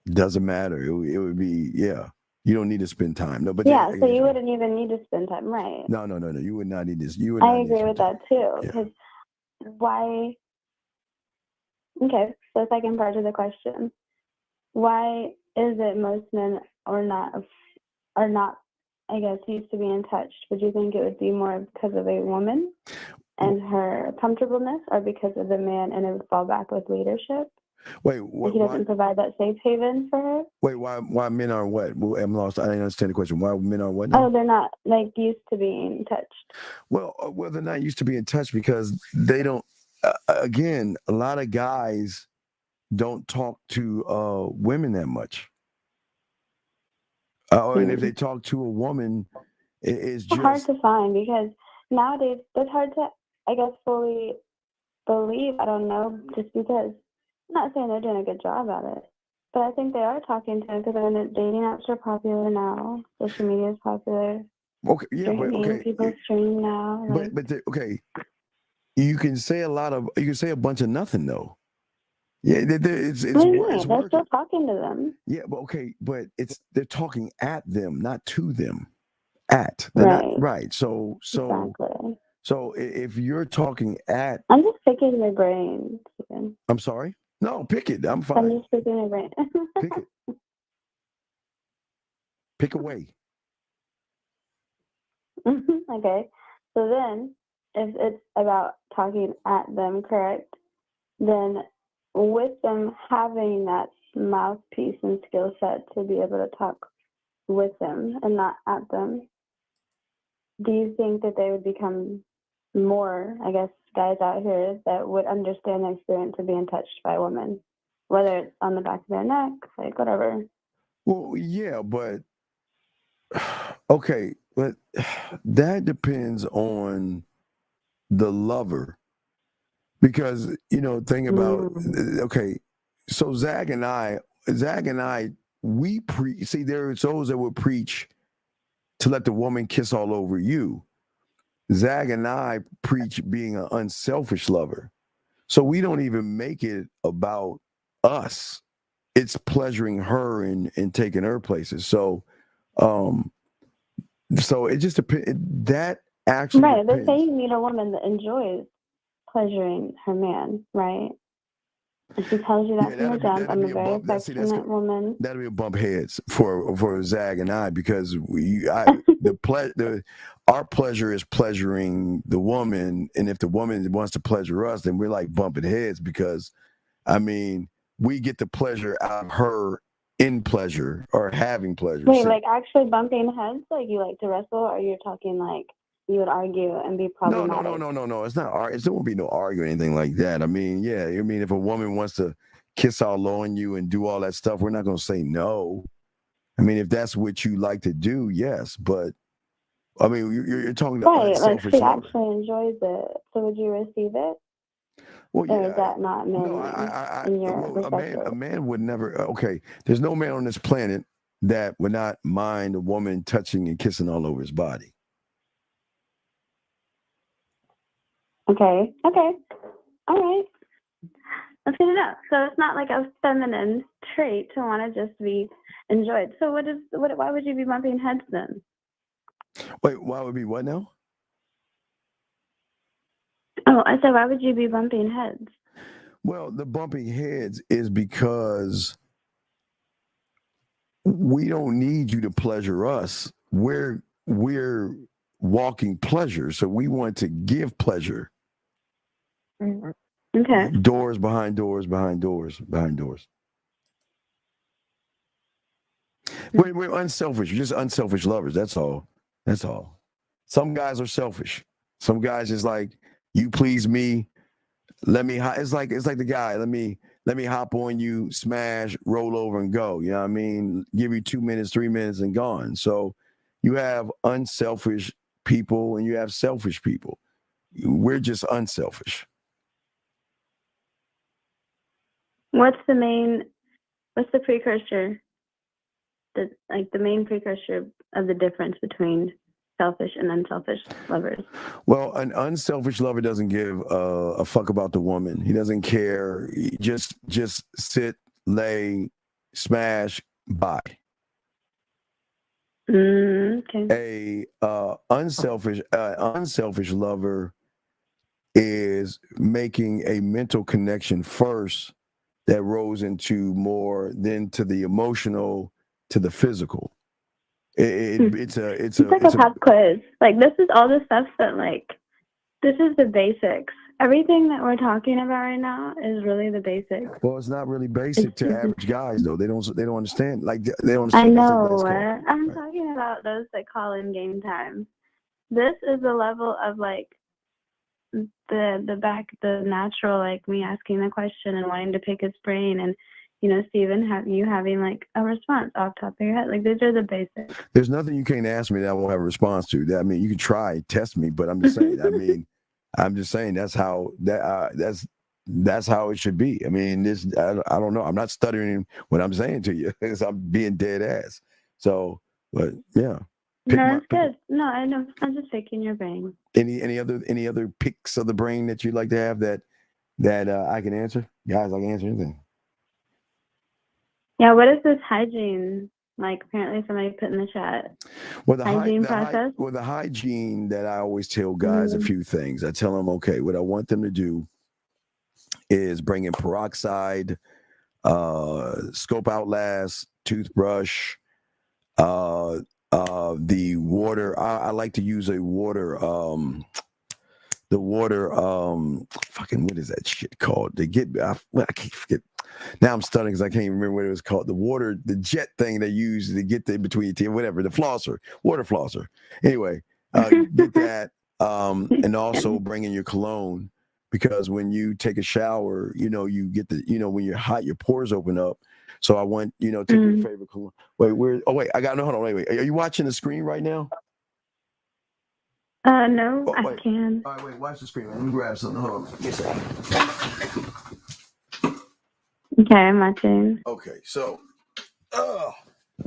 doesn't matter. It would be, yeah. You don't need to spend time. No, but so you wouldn't even need to spend time, right? No. You would not need this. I agree with that too. Because why? Okay, so second part of the question: why is it most men are not, I guess, used to being touched? Would you think it would be more because of a woman and her comfortableness, or because of the man and it would fall back with leadership? Wait, he doesn't provide that safe haven for her? Wait, why men are what? Well, I'm lost. I didn't understand the question. Why men are what now? Oh, they're not like used to being touched. Well, they're not used to being touched because they don't. Again, a lot of guys don't talk to women that much. And if they talk to a woman, it's just hard to find because nowadays it's hard to, I guess, fully believe. I don't know, just because. I'm not saying they're doing a good job at it, but I think they are talking to him because dating apps are popular now. Social media is popular. Okay, yeah, but okay. People stream now. Okay, you can say a bunch of nothing though. Yeah, they're still talking to them. Yeah, but okay, but they're talking at them, not to them. Right. So exactly. So if you're talking at, I'm just picking their brains. I'm sorry. No, pick it. I'm fine. I'm just picking their brain. Pick it. Pick away. Okay. So then, if it's about talking at them, correct? Then with them having that mouthpiece and skill set to be able to talk with them and not at them, do you think that they would become more, I guess, guys out here that would understand the experience of being touched by a woman, whether it's on the back of their neck, like whatever? Well, yeah, but okay, but that depends on the lover, because think about okay, so Zach and I, we see there's those that would preach to let the woman kiss all over you. Zach and I preach being an unselfish lover. So we don't even make it about us. it's pleasuring her and taking her places. So so it just depends. That actually Right. Let's depends. say you meet a woman that enjoys pleasuring her man, right? And she tells you that from the jump. I'm a very affectionate woman. That'll be a bump heads for Zag and I, because our pleasure is pleasuring the woman, and if the woman wants to pleasure us, then we're like bumping heads, because I mean we get the pleasure out of her in pleasure or having pleasure. Wait, like actually bumping heads, like you like to wrestle, or you're talking like you would argue and be problematic? No. It's not. It won't be no arguing or anything like that. I mean, yeah. I mean, if a woman wants to kiss all on you and do all that stuff, we're not going to say no. I mean, if that's what you like to do, yes. But I mean, you're talking about right, like unselfish she love. actually enjoys it. So would you receive it? Well, or yeah. is that not men in your perspective? A man would never. Okay, there's no man on this planet that would not mind a woman touching and kissing all over his body. Okay. All right. That's good enough. So it's not like a feminine trait to want to just be enjoyed. So why would you be bumping heads then? Wait, why would be what now? Oh, I said, why would you be bumping heads? Well, the bumping heads is because we don't need you to pleasure us. We're walking pleasure, so we want to give pleasure. Okay. Doors behind doors behind doors behind doors. We're unselfish. We're just unselfish lovers. That's all. Some guys are selfish. Some guys is like, you please me. It's like the guy. Let me hop on you, smash, roll over, and go. You know what I mean? Give you 2 minutes, 3 minutes, and gone. So you have unselfish people and you have selfish people. We're just unselfish. What's the precursor? The main precursor of the difference between selfish and unselfish lovers? Well, an unselfish lover doesn't give a fuck about the woman. He doesn't care. He just sit, lay, smash, bye. Okay. A unselfish lover is making a mental connection first that rolls into more than to the emotional, to the physical. It's like a pop quiz. Like, this is all the stuff that, like, this is the basics. Everything that we're talking about right now is really the basics. Well, it's not really basic to average guys, though. They don't understand. Like, they don't understand. I know. I'm talking about those that call in game time. This is the level of, like, the natural, like, me asking the question and wanting to pick his brain, and Steven, having like a response off top of your head. Like, these are the basics. There's nothing you can't ask me that I won't have a response to. I mean, you can try, test me, but I'm just saying. I'm just saying that's how it should be. I mean, I don't know. I'm not stuttering what I'm saying to you. I'm being dead ass. So, but yeah. No, it's good. No, I know. I'm just picking your brain. Any other picks of the brain that you'd like to have that I can answer? Guys, I can answer anything. Yeah, what is this hygiene? Like, apparently somebody put in the chat. Well, hygiene process? The hygiene that I always tell guys a few things. I tell them, okay, what I want them to do is bring in peroxide, scope outlast, toothbrush, the water. I like to use a water, fucking, what is that shit called? I can't forget. Now I'm stunned because I can't even remember what it was called. The jet thing they use to get between your teeth, whatever, water flosser. Anyway, get that. And also bring in your cologne, because when you take a shower, you get when you're hot, your pores open up. So I want, take your favorite cologne. Hold on, wait. Are you watching the screen right now? No, I can. All right, wait, watch the screen. Let me grab something. Hold on. Give me a second. Okay, I'm watching. Okay, so, all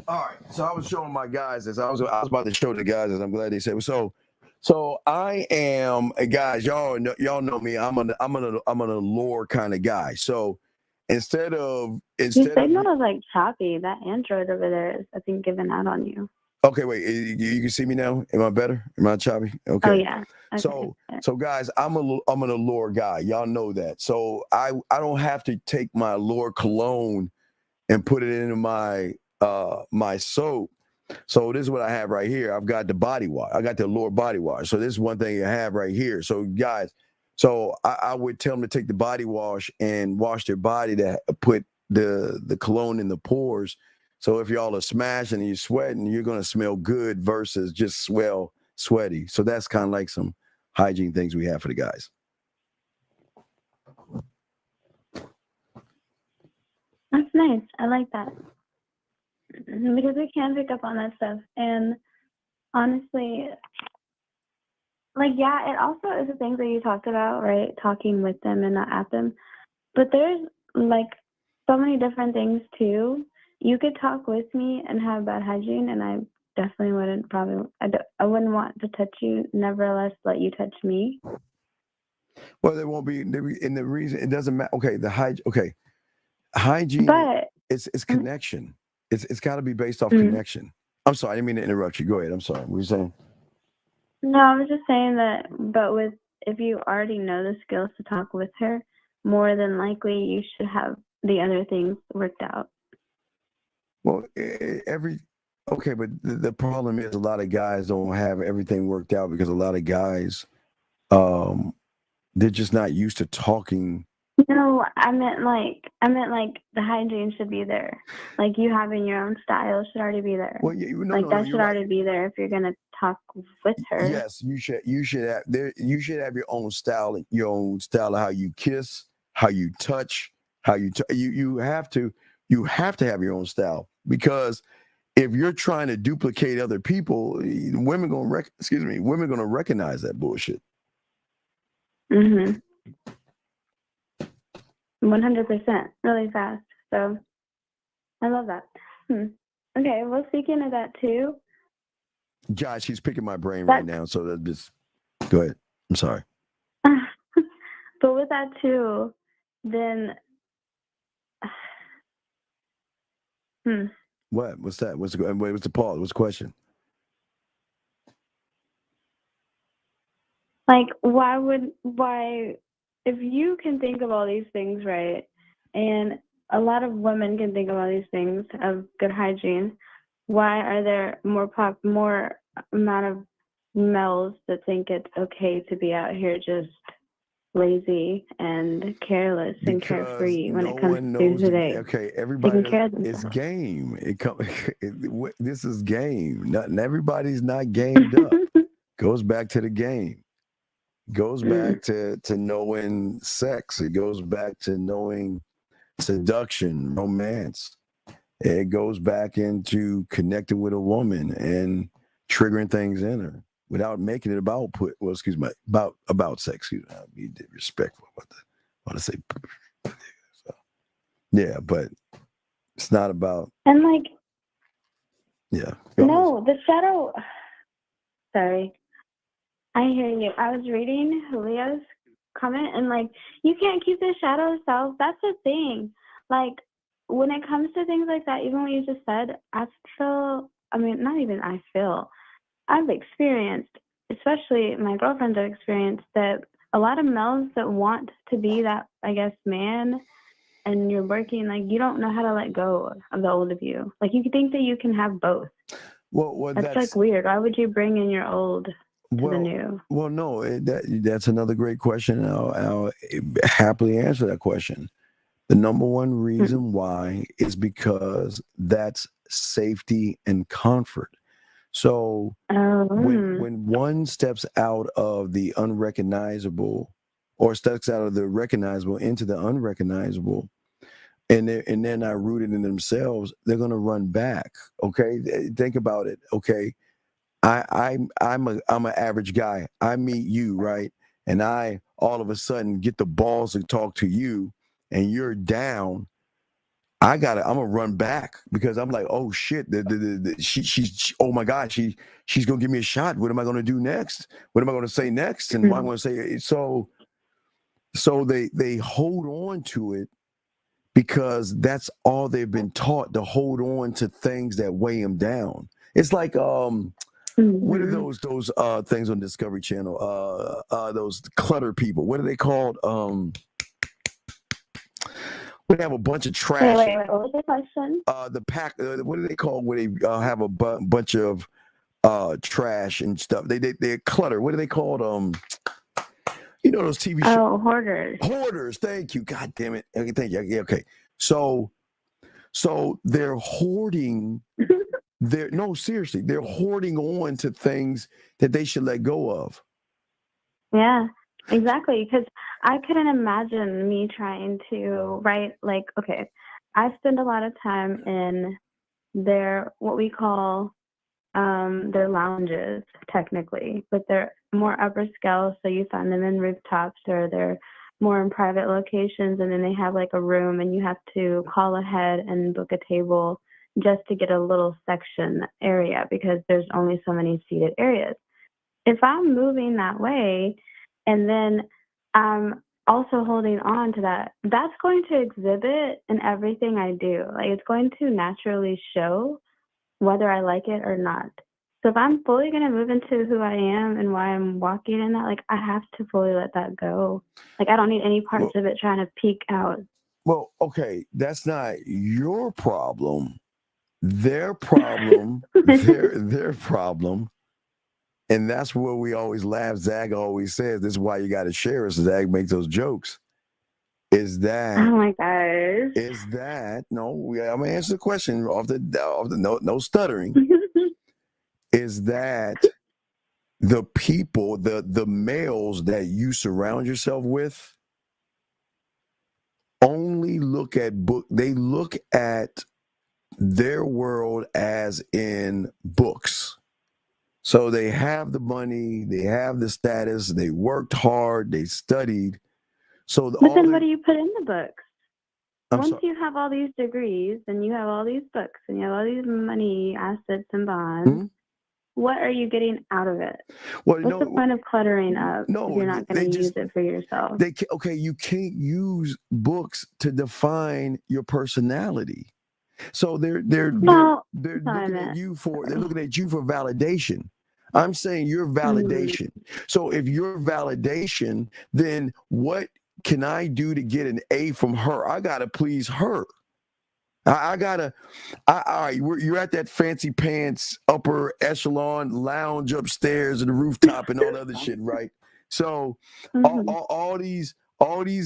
right. So I was showing my guys this. I was about to show the guys this. I'm glad they said so. So I am, guys. Y'all know me. I'm an allure kind of guy. So instead of Your signal is like choppy. That Android over there is, I think, giving out on you. Okay, wait. You can see me now. Am I better? Am I choppy? Okay. Oh yeah. Okay. So guys, I'm an Allure guy. Y'all know that. So I don't have to take my Allure cologne and put it into my my soap. So this is what I have right here. I've got the body wash. I got the Allure body wash. So this is one thing I have right here. So guys, so I would tell them to take the body wash and wash their body to put the cologne in the pores. So if y'all are smashing and you're sweating, you're going to smell good versus just smell sweaty. So that's kind of like some hygiene things we have for the guys. That's nice. I like that. Because we can pick up on that stuff. And honestly, like, yeah, it also is the things that you talked about, right? Talking with them and not at them. But there's, like, so many different things, too. You could talk with me and have bad hygiene, and I definitely wouldn't I wouldn't want to touch you, nevertheless let you touch me. Well, there won't be, and the reason, it doesn't matter. Okay, hygiene, but it's connection. It's got to be based off connection. I'm sorry, I didn't mean to interrupt you. Go ahead. I'm sorry. What were you saying? No, I was just saying that, but if you already know the skills to talk with her, more than likely you should have the other things worked out. Well, but the problem is a lot of guys don't have everything worked out because a lot of guys, they're just not used to talking. No, I meant like the hygiene should be there. Like you having your own style should already be there. Well, that should already be there if you're gonna talk with her. Yes, you should have your own style, of how you kiss, how you touch, you have to have your own style, because if you're trying to duplicate other people, women gonna recognize that bullshit. 100%, really fast. So I love that. Okay, well, speaking of that too, Josh, he's picking my brain right now, so that just go ahead. I'm sorry. But with that too, then What? What's that? What's the pause? What's the question? Like, why, if you can think of all these things, right, and a lot of women can think of all these things of good hygiene, why are there more amount of males that think it's okay to be out here just lazy and careless and carefree when it comes to today? Okay, everybody it's game. This is game. Not everybody's not gamed up. Goes back to the game. Goes back to knowing sex. It goes back to knowing seduction, romance. It goes back into connecting with a woman and triggering things in her without making it about sex. Excuse me, I'll be disrespectful. I want to say, so, yeah, but it's not about. And like, yeah. No, the shadow. Sorry. I hear you. I was reading Julio's comment, and like, you can't keep the shadow self. That's the thing. Like, when it comes to things like that, even what you just said, I've experienced, especially my girlfriends have experienced, that a lot of males that want to be that, I guess, man, and you're working, like, you don't know how to let go of the old of you. Like, you think that you can have both. Well, that's like weird. Why would you bring in your old to the new? Well, no, that's another great question. I'll happily answer that question. The number one reason why is because that's safety and comfort. So when one steps out of the unrecognizable or steps out of the recognizable into the unrecognizable, and they're not rooted in themselves, they're going to run back. Okay, think about it. Okay, I'm an average guy. I meet you, right, and I all of a sudden get the balls to talk to you, and you're down. I'm gonna run back because I'm like, oh shit, she's oh my God, she's gonna give me a shot. What am I gonna do next? What am I gonna say next? And what I'm gonna say. So they hold on to it because that's all they've been taught, to hold on to things that weigh them down. It's like what are those things on Discovery Channel? Those clutter people. What are they called? We have a bunch of trash. Wait, what was the question? The pack. What do they call when they have a bunch of trash and stuff? They clutter. What are they called? You know those TV shows. Oh, hoarders. Hoarders. Thank you. God damn it. Okay, thank you. Yeah, okay. So they're hoarding. Seriously, they're hoarding on to things that they should let go of. Yeah, exactly. Because I couldn't imagine me trying to write, like, okay, I spend a lot of time in their, what we call their lounges, technically, but they're more upper scale. So you find them in rooftops, or they're more in private locations. And then they have like a room, and you have to call ahead and book a table just to get a little section area, because there's only so many seated areas. If I'm moving that way, and then I'm also holding on to that, that's going to exhibit in everything I do. Like, it's going to naturally show whether I like it or not. So if I'm fully going to move into who I am and why I'm walking in that, like, I have to fully let that go. Like, I don't need any parts of it trying to peek out. Well, okay, that's not your problem. Their problem, their problem, and that's where we always laugh. Zag always says, this is why you got to share us. Zag makes those jokes. Is that? Oh my gosh. Is that? No, I'm gonna answer the question off the no stuttering. Is that the people, the males that you surround yourself with, only look at book? They look at their world as in books. So they have the money, they have the status, they worked hard, they studied. So but then what do you put in the books? Once you have all these degrees and you have all these books and you have all these money, assets, and bonds, what are you getting out of it? Well, what's the point of cluttering up if you're not going to use it for yourself? You can't use books to define your personality. So they're looking at you for validation. I'm saying your validation. So if your validation, then what can I do to get an A from her? I gotta please her. All right, you're at that fancy pants upper echelon lounge upstairs in the rooftop and all the other shit, right? So all these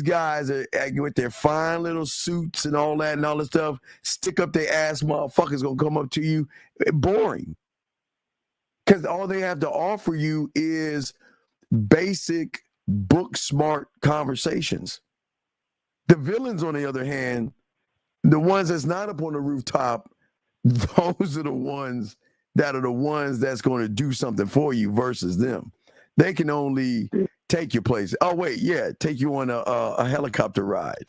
guys are with their fine little suits and all that and all this stuff, stick up their ass motherfuckers gonna come up to you. Boring. Because all they have to offer you is basic book smart conversations. The villains, on the other hand, the ones that's not up on the rooftop, those are the ones that's going to do something for you versus them. They can only take you places. Oh, wait, yeah, take you on a helicopter ride.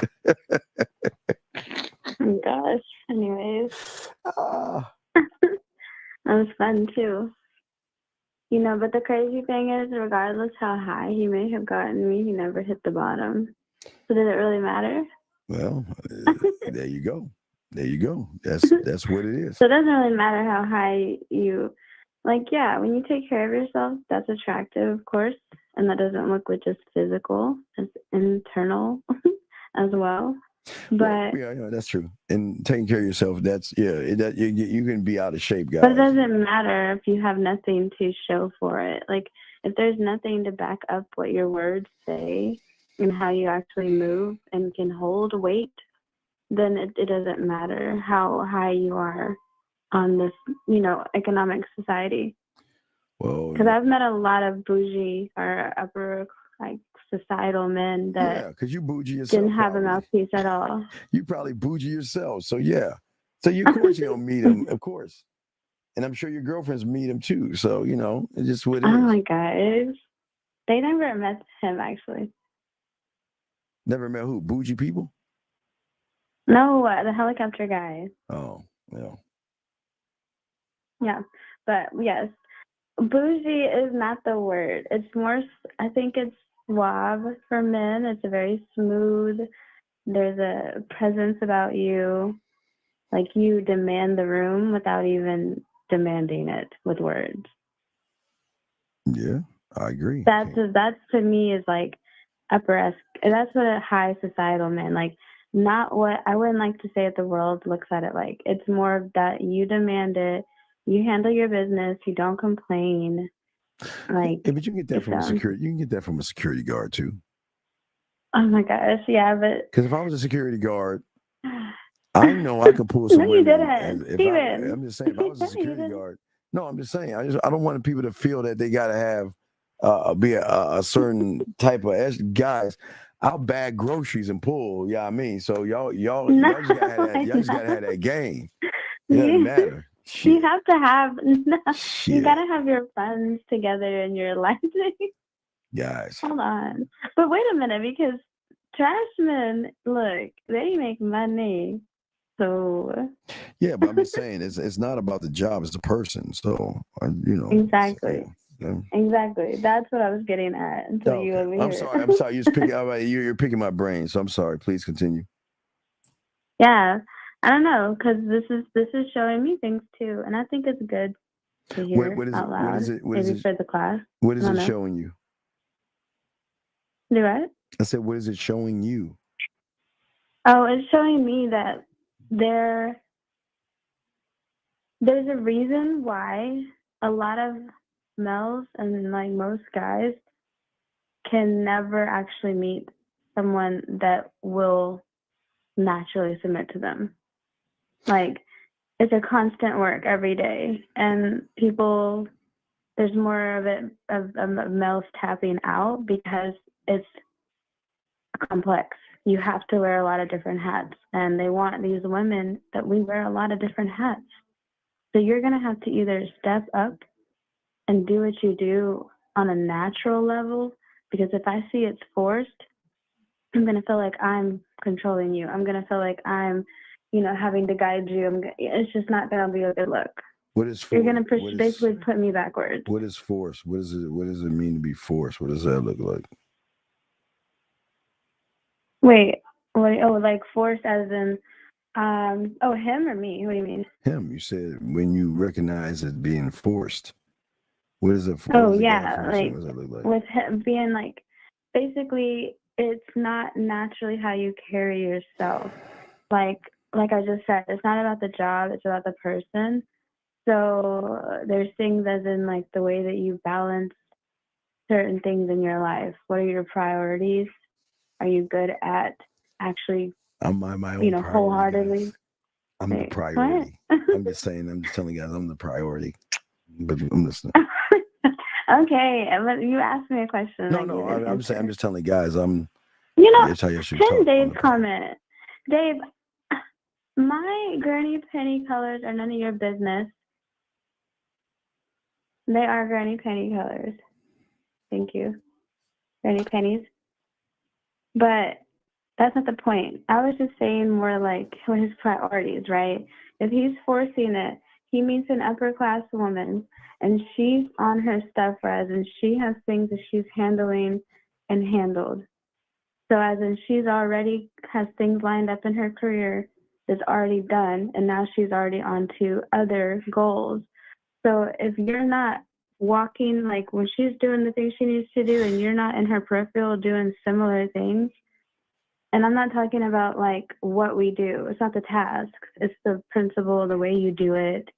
Oh, gosh. Anyways. That was fun, too. You know, but the crazy thing is, regardless how high he may have gotten me, he never hit the bottom. So does it really matter? Well, there you go. There you go. That's what it is. So it doesn't really matter how high you, like, yeah, when you take care of yourself, that's attractive, of course. And that doesn't look with just physical, it's internal as well. But yeah, that's true. And taking care of yourself, that's you can be out of shape, guys. But it doesn't matter if you have nothing to show for it. Like, if there's nothing to back up what your words say and how you actually move and can hold weight, then it doesn't matter how high you are on this, economic society. Well, because I've met a lot of bougie or upper societal men that because you bougie yourself, didn't have a mouthpiece at all. You probably bougie yourself, so yeah. So of course you don't meet him, of course, and I'm sure your girlfriends meet him too. So it's just what it is. Oh my gosh, they never met him actually. Never met who? Bougie people? No, the helicopter guy. Oh, yeah. Yeah, but yes, bougie is not the word. It's more, I think it's suave for men. It's a very smooth there's a presence about you, like you demand the room without even demanding it with words. Yeah, I agree. That's to me is like upper that's what a high societal man, like not what I wouldn't like to say that the world looks at it like. It's more of that you demand it, you handle your business, you don't complain. Like, yeah, but you can get that from a security. You can get that from a security guard too. Oh my gosh, yeah, but because if I was a security guard, I know I could pull some no, you women. didn't, Steven. I'm just saying, if I was a security guard, no, I'm just saying, I don't want people to feel that they gotta have be a certain type of guys. I'll bag groceries and pull. Yeah, I mean, so y'all just gotta have that. Y'all just gotta have that game. It doesn't matter. Shit. You have to have. You gotta have your friends together in your life. Guys. Hold on, but wait a minute, because trash men, look, they make money. So. Yeah, but I'm just saying, it's not about the job; it's the person. So Exactly. Yeah. Exactly. That's what I was getting at until you over here. I'm sorry. You're picking my brain, so I'm sorry. Please continue. Yeah, I don't know, because this is showing me things too, and I think it's good to hear out loud. What is it for the class? What is it showing you? Do what? I said, what is it showing you? Oh, it's showing me that there's a reason why a lot of males and like most guys can never actually meet someone that will naturally submit to them. Like, it's a constant work every day, and there's more of it of males tapping out because it's complex. You have to wear a lot of different hats, and they want these women that we wear a lot of different hats. So you're going to have to either step up and do what you do on a natural level, because if I see it's forced, I'm going to feel like I'm controlling you. I'm going to feel like I'm, having to guide you. It's just not going to be a good look. What is force? You're going to basically put me backwards. What is force? What does it mean to be forced? What does that look like? Wait, what? Oh, like forced as in, him or me? What do you mean? Him. You said when you recognize it being forced. What is it? Oh, yeah, like, what does that look like? With him being like, basically, it's not naturally how you carry yourself. Like I just said, it's not about the job, it's about the person. So there's things as in like the way that you balance certain things in your life. What are your priorities? Are you good at actually, I'm my own wholeheartedly? Guys. I'm the priority. I'm just telling you guys, I'm the priority. But I'm listening. Okay, but you asked me a question. No, I'm just telling you guys, send Dave's comment. Dave, my granny penny colors are none of your business. They are granny penny colors. Thank you. Granny pennies. But that's not the point. I was just saying more like his priorities, right? If he's forcing it, he meets an upper class woman and she's on her stuff, as in she has things that she's handling and handled. So as in she's already has things lined up in her career that's already done, and now she's already on to other goals. So if you're not walking, like when she's doing the things she needs to do and you're not in her peripheral doing similar things, and I'm not talking about like what we do. It's not the tasks. It's the principle, the way you do it,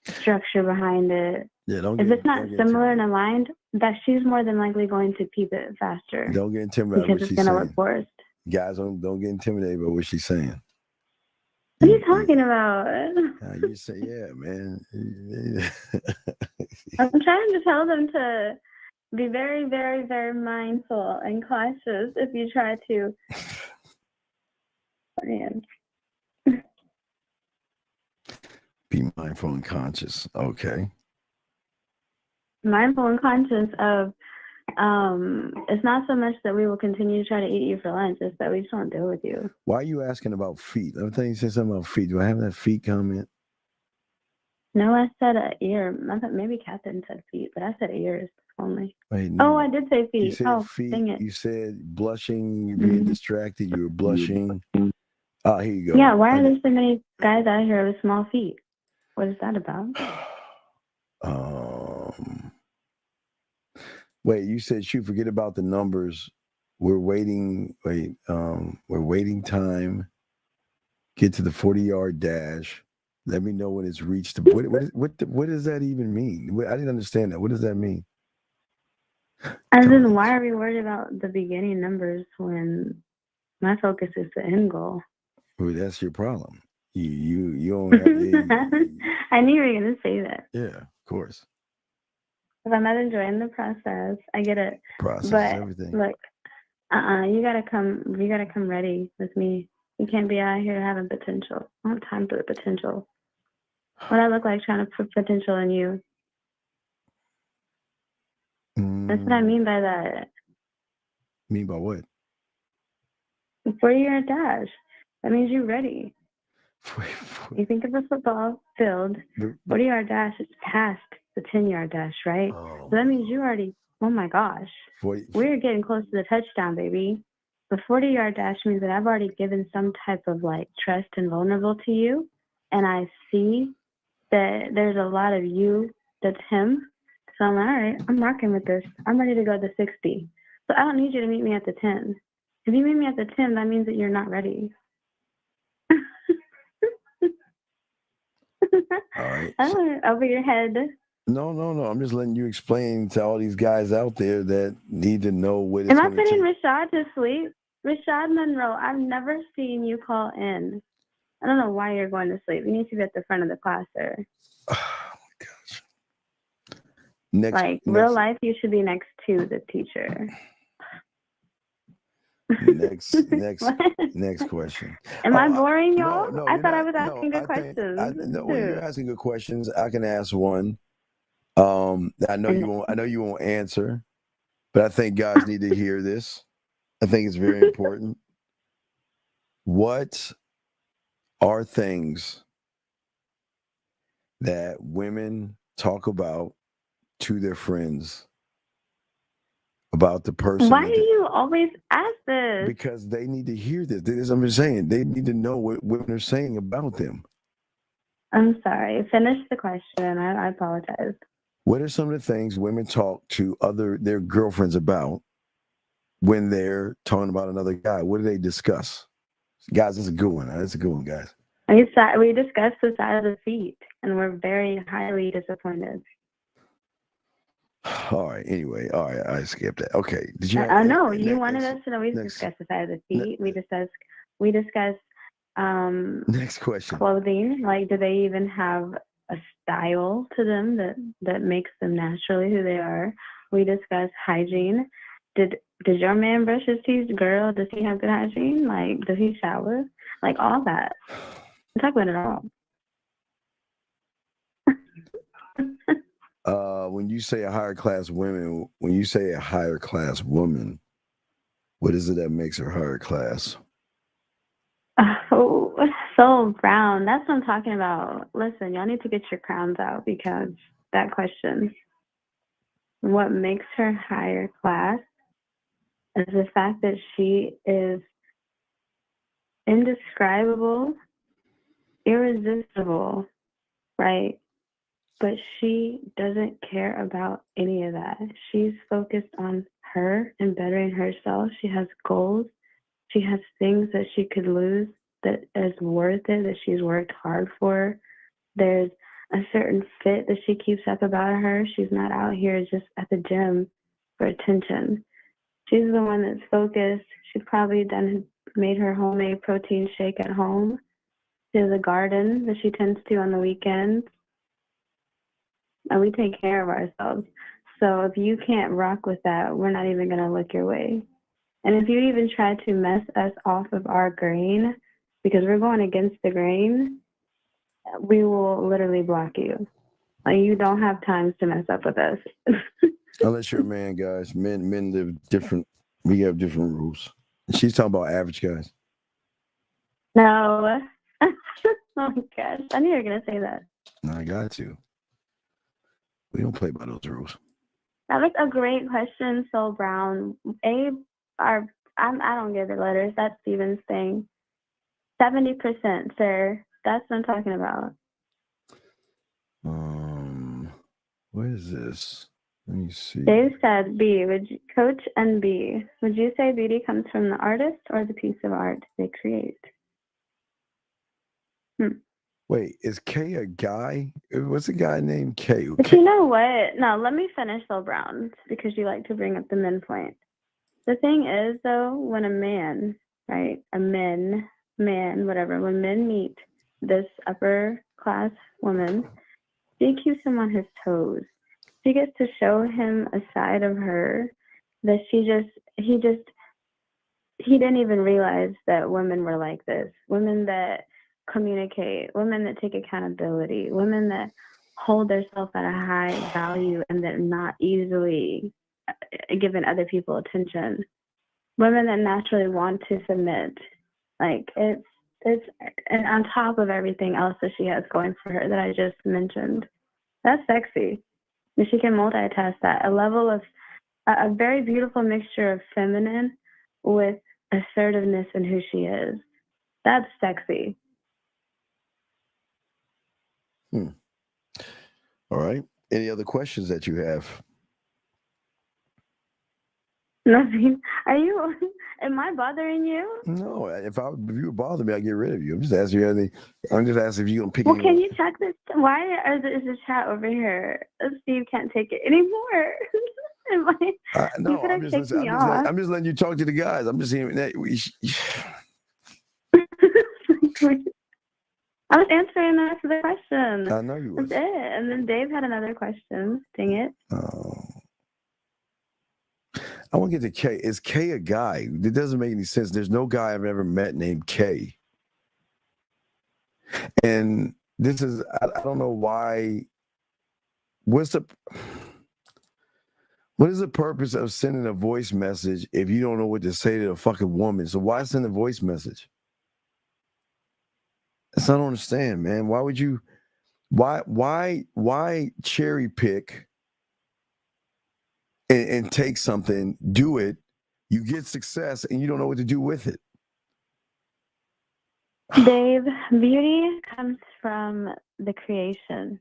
structure behind it. Yeah, if it's not similar and aligned, that she's more than likely going to peep it faster. Don't get intimidated because it's going to look forced. Guys, don't get intimidated by what she's saying. What are you talking about? You say, yeah, man. I'm trying to tell them to be very, very, very mindful and cautious if you try to. Be mindful and conscious. Okay. Mindful and conscious of, it's not so much that we will continue to try to eat you for lunch, it's that we just won't deal with you. Why are you asking about feet? Every time you say something about feet, do I have that feet comment? No, I said ear. I thought maybe Catherine said feet, but I said ears only. Wait, Oh, no. I did say You feet. said Oh, feet. dang it. You said blushing. You're being distracted. You were blushing. Ah, here you go. Yeah, why are there so many guys out here with small feet? What is that about? Wait, you said shoot, forget about the numbers. We're waiting. We're waiting time. Get to the 40-yard dash. Let me know when it's reached. What does that even mean? I didn't understand that. What does that mean? As in, why are we worried about the beginning numbers when my focus is the end goal? Well, that's your problem. You don't have. I knew you were gonna say that. Yeah, of course. If I'm not enjoying the process, I get it. Process but everything. Look, you gotta come ready with me. You can't be out here having potential. I don't have time for the potential. What I look like trying to put potential in you. That's what I mean by that. Mean by what? 40-yard dash. That means you're ready. You think of a football field, 40-yard dash is past the 10-yard dash, right? So that means you already, oh my gosh. We're getting close to the touchdown, baby. The 40-yard dash means that I've already given some type of like trust and vulnerable to you. And I see that there's a lot of you that's him. So I'm like, all right, I'm rocking with this. I'm ready to go to 60. So I don't need you to meet me at the 10. If you meet me at the 10, that means that you're not ready. All right. Over your head. No. I'm just letting you explain to all these guys out there that need to know what it's Am I going to putting take. Rashad to sleep? Rashad Monroe, I've never seen you call in. I don't know why you're going to sleep. You need to be at the front of the class, sir. Real life, you should be next to the teacher. Next question. Am I boring, y'all? No, I thought I was asking good questions. You're asking good questions. I can ask one. I know you won't answer, but I think guys need to hear this. I think it's very important. What are things that women talk about to their friends about the person? Why do you always ask this? Because they need to hear this. I'm just saying, they need to know what women are saying about them. I'm sorry. Finish the question. I apologize. What are some of the things women talk to their girlfriends about when they're talking about another guy? What do they discuss? Guys, that's a good one. That's a good one, guys. We discussed the side of the feet, and we're very highly disappointed. All right. Anyway, all right. I skipped that. Okay. Did you? No, you wanted us to know. We discussed the side of the feet. We discussed. Next question. Clothing. Like, do they even have a style to them that makes them naturally who they are? We discussed hygiene. Did your man brush his teeth? Girl, does he have good hygiene? Like, does he shower? Like, all that. We talk about it all. When you say a higher class woman, what is it that makes her higher class? Oh, so brown. That's what I'm talking about. Listen, y'all need to get your crowns out because that question, what makes her higher class is the fact that she is indescribable, irresistible, right? But she doesn't care about any of that. She's focused on her and bettering herself. She has goals. She has things that she could lose that is worth it, that she's worked hard for. There's a certain fit that she keeps up about her. She's not out here just at the gym for attention. She's the one that's focused. She's probably made her homemade protein shake at home. She has a garden that she tends to on the weekends. And we take care of ourselves. So if you can't rock with that, we're not even going to look your way. And if you even try to mess us off of our grain, because we're going against the grain, we will literally block you. Like, you don't have time to mess up with us. Unless you're a man, guys. Men live different. We have different rules. She's talking about average guys. No. Oh my gosh. I knew you were going to say that. I got to. We don't play by those rules. That was a great question, Soul Brown. I don't give the letters. That's Steven's thing. 70%, sir. That's what I'm talking about. What is this? Let me see. Dave said B. Coach and B. Would you say beauty comes from the artist or the piece of art they create? Wait, is K a guy? What's a guy named K? But you know what? No, let me finish, Soul Brown, because you like to bring up the men point. The thing is, though, when a man, right, man, whatever, when men meet this upper class woman, she keeps him on his toes. She gets to show him a side of her that he didn't even realize that women were like this. Women that communicate, women that take accountability, women that hold themselves at a high value and that are not easily giving other people attention. Women that naturally want to submit. Like it's and on top of everything else that she has going for her that I just mentioned. That's sexy. And she can multitask that. A level of a very beautiful mixture of feminine with assertiveness in who she is. That's sexy. All right. Any other questions that you have? Nothing. Am I bothering you? No. If you would bother me, I'd get rid of you. I'm just asking you anything. I'm just asking if you're going to pick Well, can you check this? Why is the chat over here? Steve can't take it anymore. No, I'm just letting you talk to the guys. I'm just saying that I was answering the rest of the question. I know you was. That's it. And then Dave had another question. Dang it. I want to get to K. Is K a guy? It doesn't make any sense. There's no guy I've ever met named K. And this is, I don't know why. What is the purpose of sending a voice message if you don't know what to say to a fucking woman? So why send a voice message? That's I don't understand, man. Why would you? Why cherry pick and take something, do it, you get success, and you don't know what to do with it? Dave, beauty comes from the creation.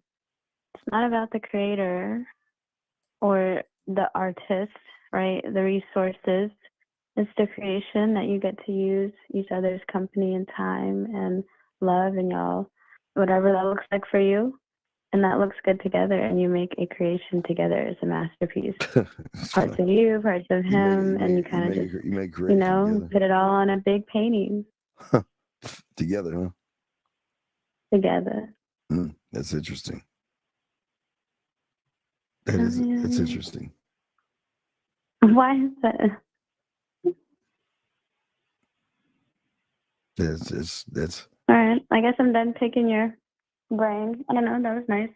It's not about the creator or the artist, right? The resources. It's the creation that you get to use each other's company and time and love and y'all, whatever that looks like for you. And that looks good together, and you make a creation together as a masterpiece. Parts of you, parts of him, and you kind of just, put it all on a big painting. Together, huh? Together. That's interesting. That's interesting. Why is that? That's. All right. I guess I'm done picking your brain. I don't know. That was nice.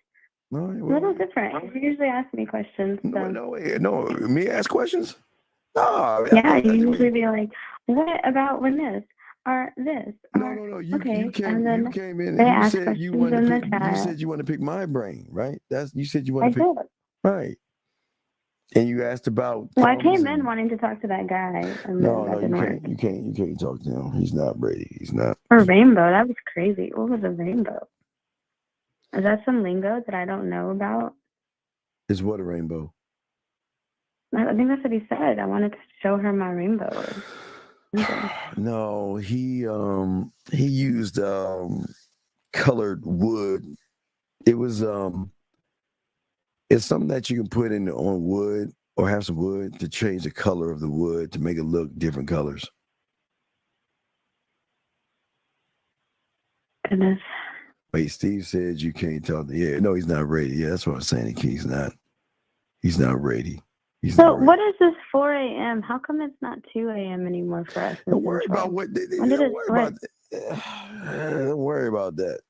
No, a little different. You usually ask me questions. So. No, me ask questions? No. Yeah, you usually be like, what about when this? Or this? No. You came in and you said you wanted to pick my brain, right? You said you wanted to pick. Right. And you asked about. Well, I came in wanting to talk to that guy. And you can't talk to him. He's not Brady. He's not. Or rainbow. That was crazy. What was a rainbow? Is that some lingo that I don't know about? Is what a rainbow? I think that's what he said. I wanted to show her my rainbow. No, he used colored wood. It was it's something that you can put on wood or have some wood to change the color of the wood to make it look different colors. Goodness. Wait, Steve said you can't talk. Yeah, no, he's not Brady. Yeah, that's what I'm saying. He's not Brady. What is this 4 a.m.? How come it's not 2 a.m. anymore for us? Don't worry about what. Don't worry about that.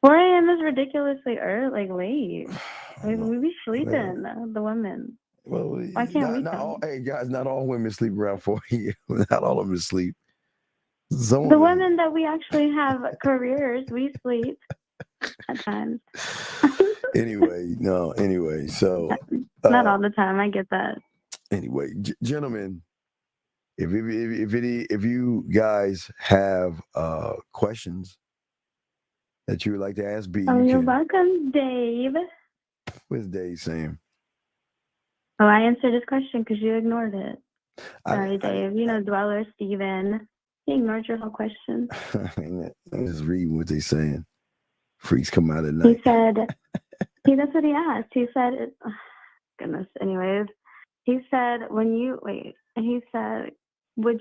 4 a.m. is ridiculously early, late. We be sleeping, the women. Well, why can't we? Hey guys, not all women sleep around 4 a.m. Not all of them sleep. The women that we actually have careers, we sleep. at times. Anyway, so Not all the time. I get that. Anyway, gentlemen, if you guys have questions that you would like to ask B, you're welcome, Dave. What's Dave saying? Oh, I answered his question because you ignored it. Sorry, Dave. Dweller Steven. He ignored your whole question. I'm just reading what they're saying. Freaks come out at night. He said, that's what he asked. He said, goodness, anyways. He said, would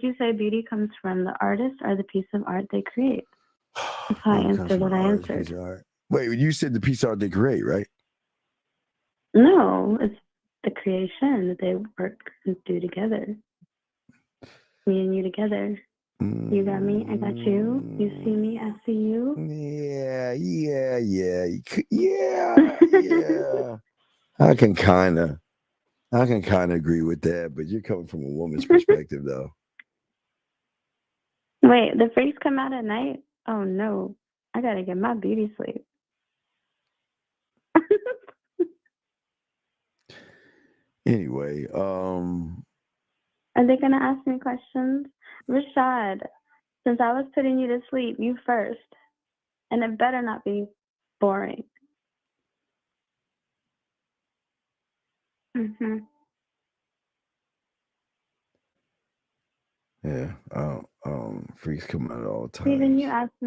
you say beauty comes from the artist or the piece of art they create? That's how I answered what I answered. Wait, you said the piece of art they create, right? No, it's the creation that they work and do together. Me and you together. You got me, I got you. You see me, I see you. Yeah. I can kind of agree with that, but you're coming from a woman's perspective, though. Wait, the freaks come out at night? Oh no, I gotta get my beauty sleep. Anyway, are they gonna ask me questions? Rashad, since I was putting you to sleep, you first. And it better not be boring. Mm-hmm. Yeah, freaks come out all the time. Steven, you asked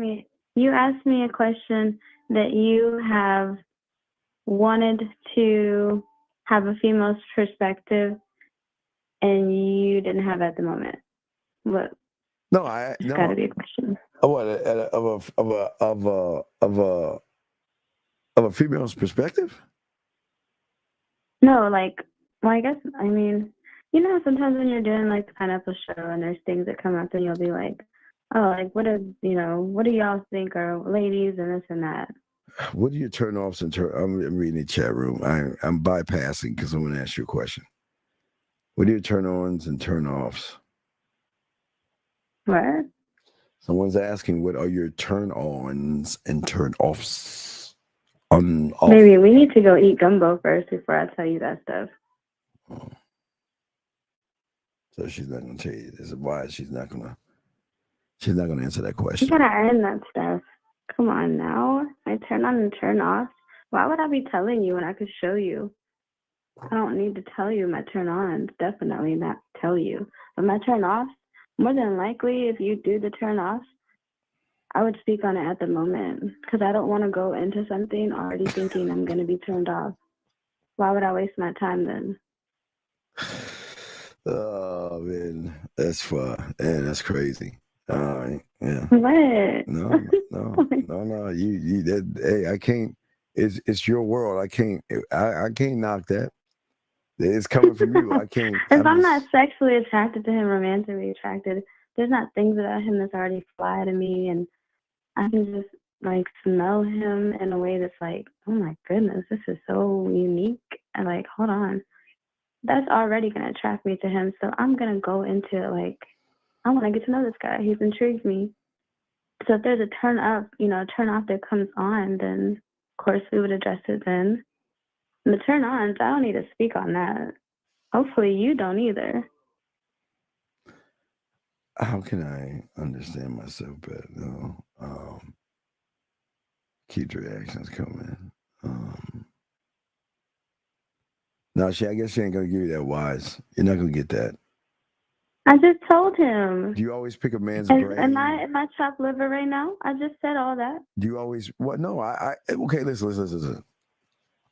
me a question that you have wanted to have a female's perspective and you didn't have at the moment. What? No, it's gotta be a question. What of a female's perspective? No, I guess sometimes when you're doing like the Pineapple Show and there's things that come up and you'll be like, oh, what do y'all think are ladies and this and that. What do you turn offs and I'm reading the chat room. I'm bypassing because I'm going to ask you a question. What are your turn ons and turn offs? What? Someone's asking, what are your turn ons and turn offs? Maybe we need to go eat gumbo first before I tell you that stuff. Oh. So she's not going to tell you this. Why she's not going to answer that question. You gotta earn that stuff. Come on now. I turn on and turn off. Why would I be telling you when I could show you? I don't need to tell you my turn ons. Definitely not tell you. But my turn offs, more than likely, if you do the turn offs, I would speak on it at the moment because I don't want to go into something already thinking I'm going to be turned off. Why would I waste my time then? Oh, man. That's fun. Man, that's crazy. All right. Yeah. What? No. Hey, I can't. It's your world. I can't knock that. It's coming from you. I can't. If I'm not sexually attracted to him, romantically attracted, there's not things about him that's already fly to me, and I can just smell him in a way that's like, oh my goodness, this is so unique. And hold on, that's already gonna attract me to him. So I'm gonna go into it I want to get to know this guy. He's intrigued me. So if there's a turn up, turn off that comes on, then of course we would address it then. And the turn ons, I don't need to speak on that. Hopefully you don't either. How can I understand myself better? No. Keep the reactions coming. No, I guess she ain't gonna give you that wise. You're not gonna get that. I just told him. Do you always pick a man's brain? Am I chopped liver right now? I just said all that. Do you always? What? No. Okay. Listen.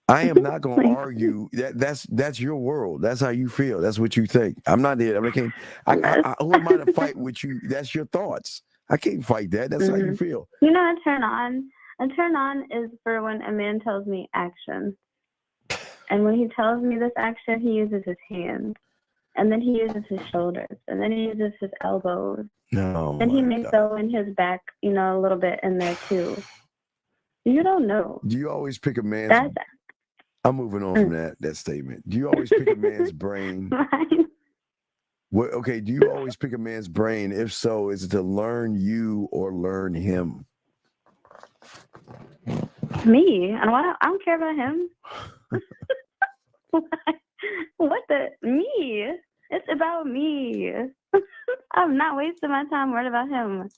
I am not going to argue. That's your world. That's how you feel. That's what you think. I'm not there. Who am I to fight with you? That's your thoughts. I can't fight that. That's how you feel. A turn on. A turn on is for when a man tells me action. And when he tells me this action, he uses his hands. And then he uses his shoulders. And then he uses his elbows. No. And he may throw in his back, a little bit in there too. You don't know. Do you always pick a man's... I'm moving on from that statement. Do you always pick a man's brain? Do you always pick a man's brain? If so, is it to learn you or learn him? Me. And I don't care about him. What the? Me. It's about me. I'm not wasting my time worried about him.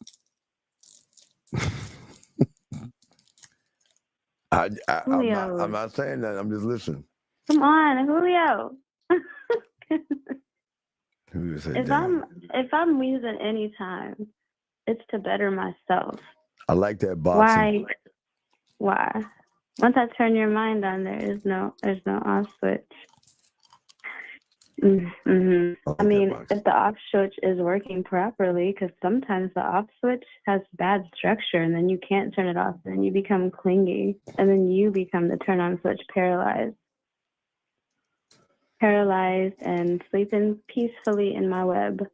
I'm not saying that. I'm just listening. Come on, Julio. If I'm using any time, it's to better myself. I like that boxing. Why? Once I turn your mind on, there's no off switch. Mm-hmm. I mean, if the off switch is working properly, because sometimes the off switch has bad structure, and then you can't turn it off, and you become clingy, and then you become the turn on switch paralyzed and sleeping peacefully in my web.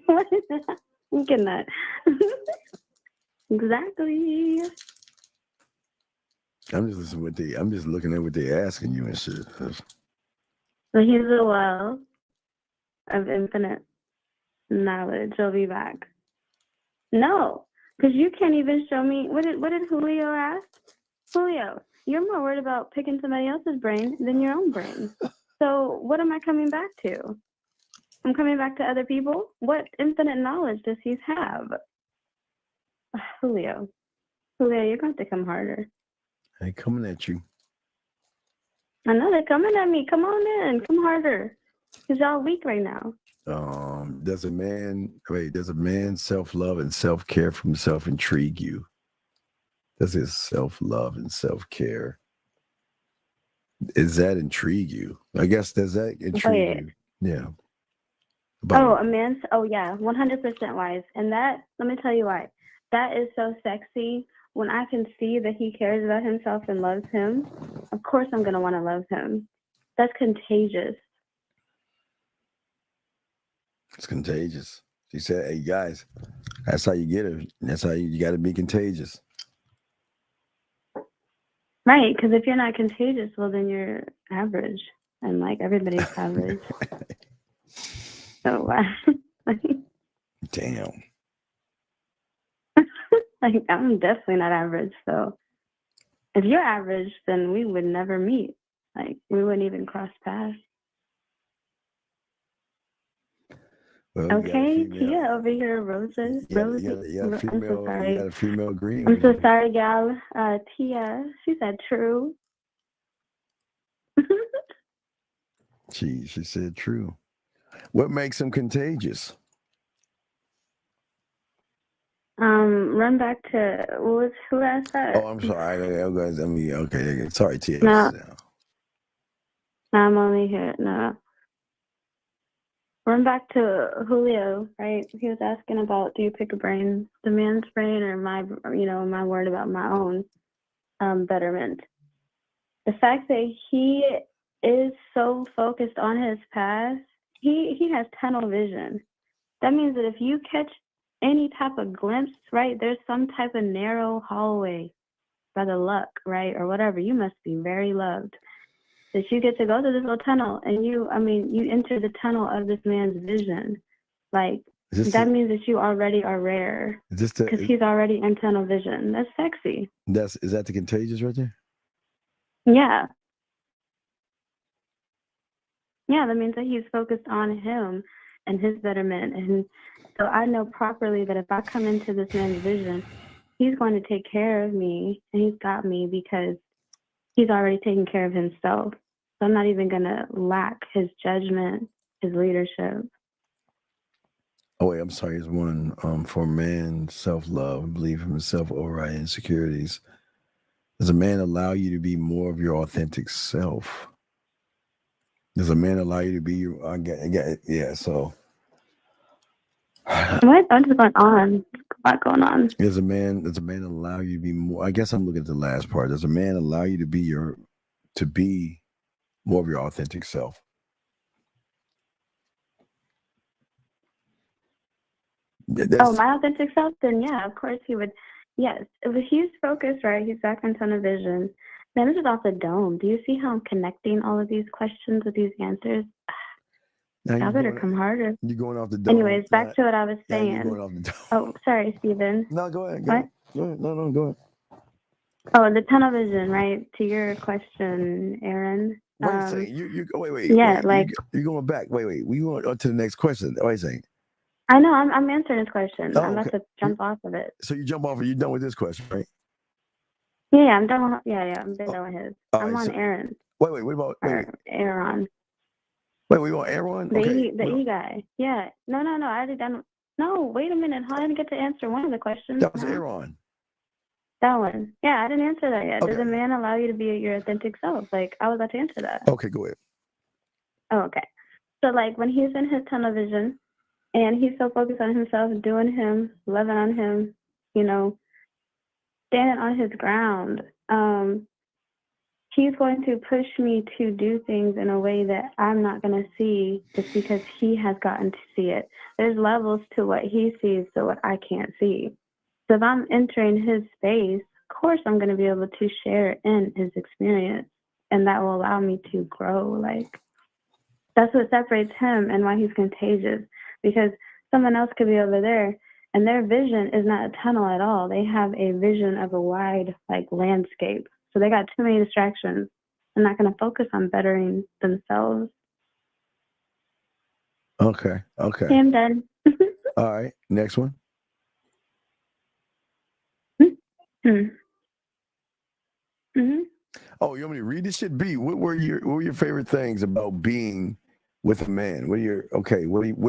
What is that? I'm getting that. Exactly. I'm just looking at what they're asking you and shit. So he's a well of infinite knowledge. I'll be back. No, because you can't even show me. What did Julio ask? Julio, you're more worried about picking somebody else's brain than your own brain. So what am I coming back to? I'm coming back to other people? What infinite knowledge does he have? Julio, you're going to come harder. Hey, coming at you. I know they're coming at me. Come on in. Come harder. Because y'all weak right now. Does a man self-love and self-care for himself intrigue you? Does his self-love and self-care, does that intrigue you? I guess, does that intrigue you? Yeah. A man, yeah, 100% wise. And that, let me tell you why. That is so sexy. When I can see that he cares about himself and loves him, of course I'm going to want to love him. That's contagious. It's contagious. She said, hey, guys, that's how you get her. That's how you got to be contagious. Right, because if you're not contagious, well, then you're average. And, like, everybody's average. So, damn. Like, I'm definitely not average. So if you're average, then we would never meet. Like, we wouldn't even cross paths. Well, okay, Tia over here, Roses. You got a female green. I'm so sorry, gal. Tia, she said true. She said true. What makes him contagious? Run back to who asked that? Oh, I'm sorry. Okay. Sorry, Tia. No, I'm only here. No. Run back to Julio, right? He was asking about, do you pick a brain, the man's brain, or my word about my own betterment? The fact that he is so focused on his past, he has tunnel vision. That means that if you catch any type of glimpse, right, there's some type of narrow hallway by the luck, right, or whatever. You must be very loved that you get to go to this little tunnel, and you enter the tunnel of this man's vision. Like, that means that you already are rare because he's already in tunnel vision. That's sexy. Is that the contagious right there? Yeah. Yeah, that means that he's focused on him and his betterment. And so I know properly that if I come into this man's vision, he's going to take care of me, and he's got me because he's already taken care of himself. So I'm not even going to lack his judgment, his leadership. Oh, wait, I'm sorry. It's one for man, self-love, believe in himself, override insecurities. Does a man allow you to be more of your authentic self? Does a man allow you to be your, yeah, so. What? I'm just going on. A lot going on. Does a man allow you to be more, I guess I'm looking at the last part. Does a man allow you to be more of your authentic self? My authentic self? Then yeah, of course he would. Yes, if he's focused, right, he's back on tunnel vision. Man, this is off the dome. Do you see how I'm connecting all of these questions with these answers? Y'all better come harder. You're going off the dome. Anyways, back to what I was saying. You're going off the dome. Oh, sorry, Steven. No, go ahead. Go ahead. No, go ahead. Oh, the tunnel vision, right? To your question, Aaron. Wait a second. Wait. Yeah, wait, you're going back. Wait. We going on to the next question. Wait a second. I know. I'm answering this question. Oh, I'm about okay. to jump off of it. So you jump off. You're done with this question, right? Yeah, I'm done. I'm done with his. I'm on Aaron. Wait. What about Aaron? Wait, we want Aaron? Okay. The E guy. Yeah. No. I already done. No, wait a minute. I didn't get to answer one of the questions. That was Aaron. That one. Yeah, I didn't answer that yet. Okay. Does a man allow you to be your authentic self? Like, I was about to answer that. Okay, go ahead. Oh, okay. So, like, when he's in his tunnel vision and he's so focused on himself, doing him, loving on him, standing on his ground, he's going to push me to do things in a way that I'm not going to see just because he has gotten to see it. There's levels to what he sees to what I can't see. So if I'm entering his space, of course I'm going to be able to share in his experience, and that will allow me to grow. Like, that's what separates him and why he's contagious, because someone else could be over there and their vision is not a tunnel at all. They have a vision of a wide, like, landscape. So they got too many distractions. They're not going to focus on bettering themselves. Okay. Okay, I'm done. All right. Next one. Mm-hmm. Oh, you want me to read this shit? B, what were your favorite things about being with a man? What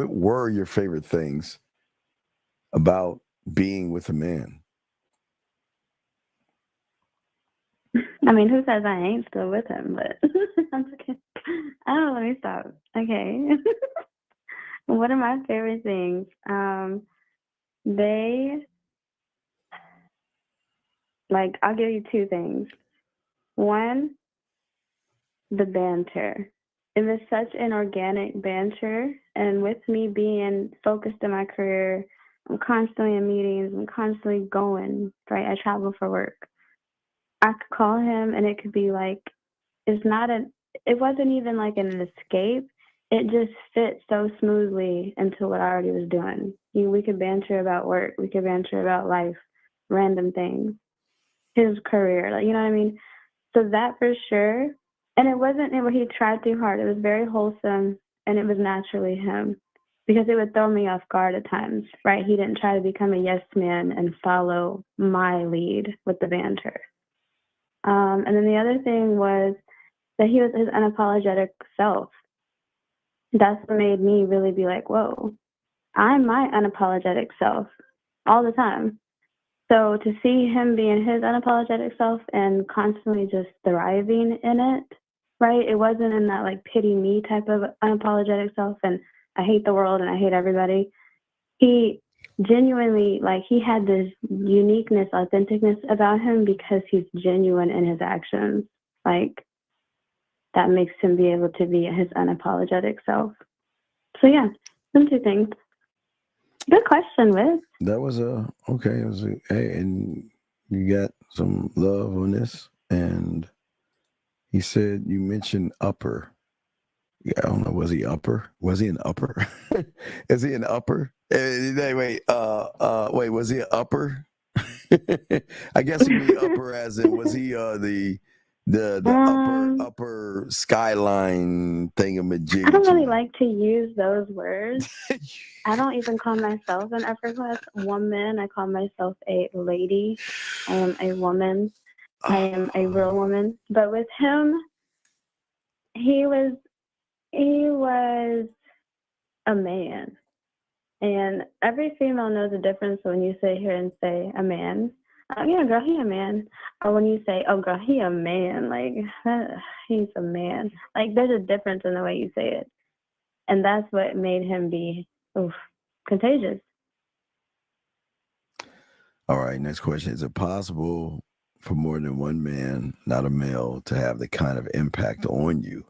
were your favorite things about being with a man? I mean, who says I ain't still with him? But I'm okay. Oh, let me stop. Okay. What are my favorite things? I'll give you two things. One, the banter. It was such an organic banter, and with me being focused in my career, I'm constantly in meetings, I'm constantly going, right? I travel for work. I could call him and it could be like, it wasn't even like an escape. It just fit so smoothly into what I already was doing. We could banter about work. We could banter about life, random things, his career, like, you know what I mean? So that for sure. And it wasn't where he tried too hard. It was very wholesome, and it was naturally him, because it would throw me off guard at times, right? He didn't try to become a yes man and follow my lead with the banter. And then the other thing was that he was his unapologetic self. That's what made me really be like, whoa, I'm my unapologetic self all the time. So to see him being his unapologetic self and constantly just thriving in it, right? It wasn't in that like pity me type of unapologetic self and I hate the world and I hate everybody. He genuinely, like, he had this uniqueness, authenticness about him because he's genuine in his actions. Like, that makes him be able to be his unapologetic self. So yeah, them two things. Good question, Wiz. That was okay. It was hey, and you got some love on this. And he said you mentioned upper. Yeah, I don't know. Was he upper? Was he an upper? Is he an upper? Wait. Was he an upper? I guess he mean upper as in was he the upper skyline thingamajig? I don't really like to use those words. I don't even call myself an upper class woman. I call myself a lady. I am a woman. I am a real woman. But with him, he was a man. And every female knows the difference when you sit here and say a man. Yeah, girl, he a man. Or when you say, oh, girl, he a man. Like, he's a man. Like, there's a difference in the way you say it. And that's what made him be contagious. All right, next question. Is it possible for more than one man, not a male, to have the kind of impact on you?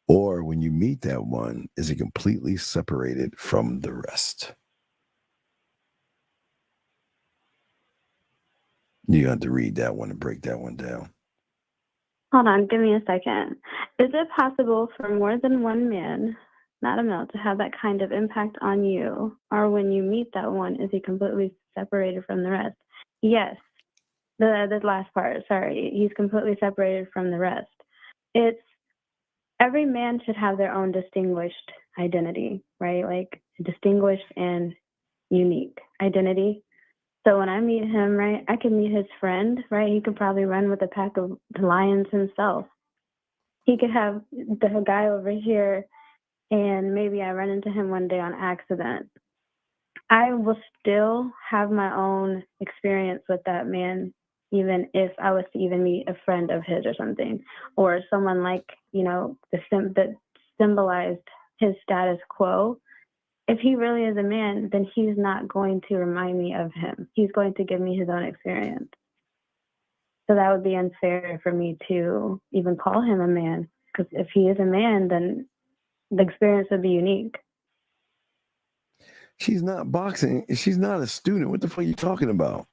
Or when you meet that one, is it completely separated from the rest? You have to read that one and break that one down. Hold on, give me a second. Is it possible for more than one man, not a male, to have that kind of impact on you? Or when you meet that one, is he completely separated from the rest? Yes, the last part, sorry. He's completely separated from the rest. It's every man should have their own distinguished identity, right? Like distinguished and unique identity. So when I meet him, right, I can meet his friend, right? He could probably run with a pack of lions himself. He could have the guy over here, and maybe I run into him one day on accident. I will still have my own experience with that man, even if I was to even meet a friend of his or something, or someone like, that symbolized his status quo. If he really is a man, then he's not going to remind me of him. He's going to give me his own experience. So that would be unfair for me to even call him a man, because if he is a man, then the experience would be unique. She's not boxing. She's not a student. What the fuck are you talking about?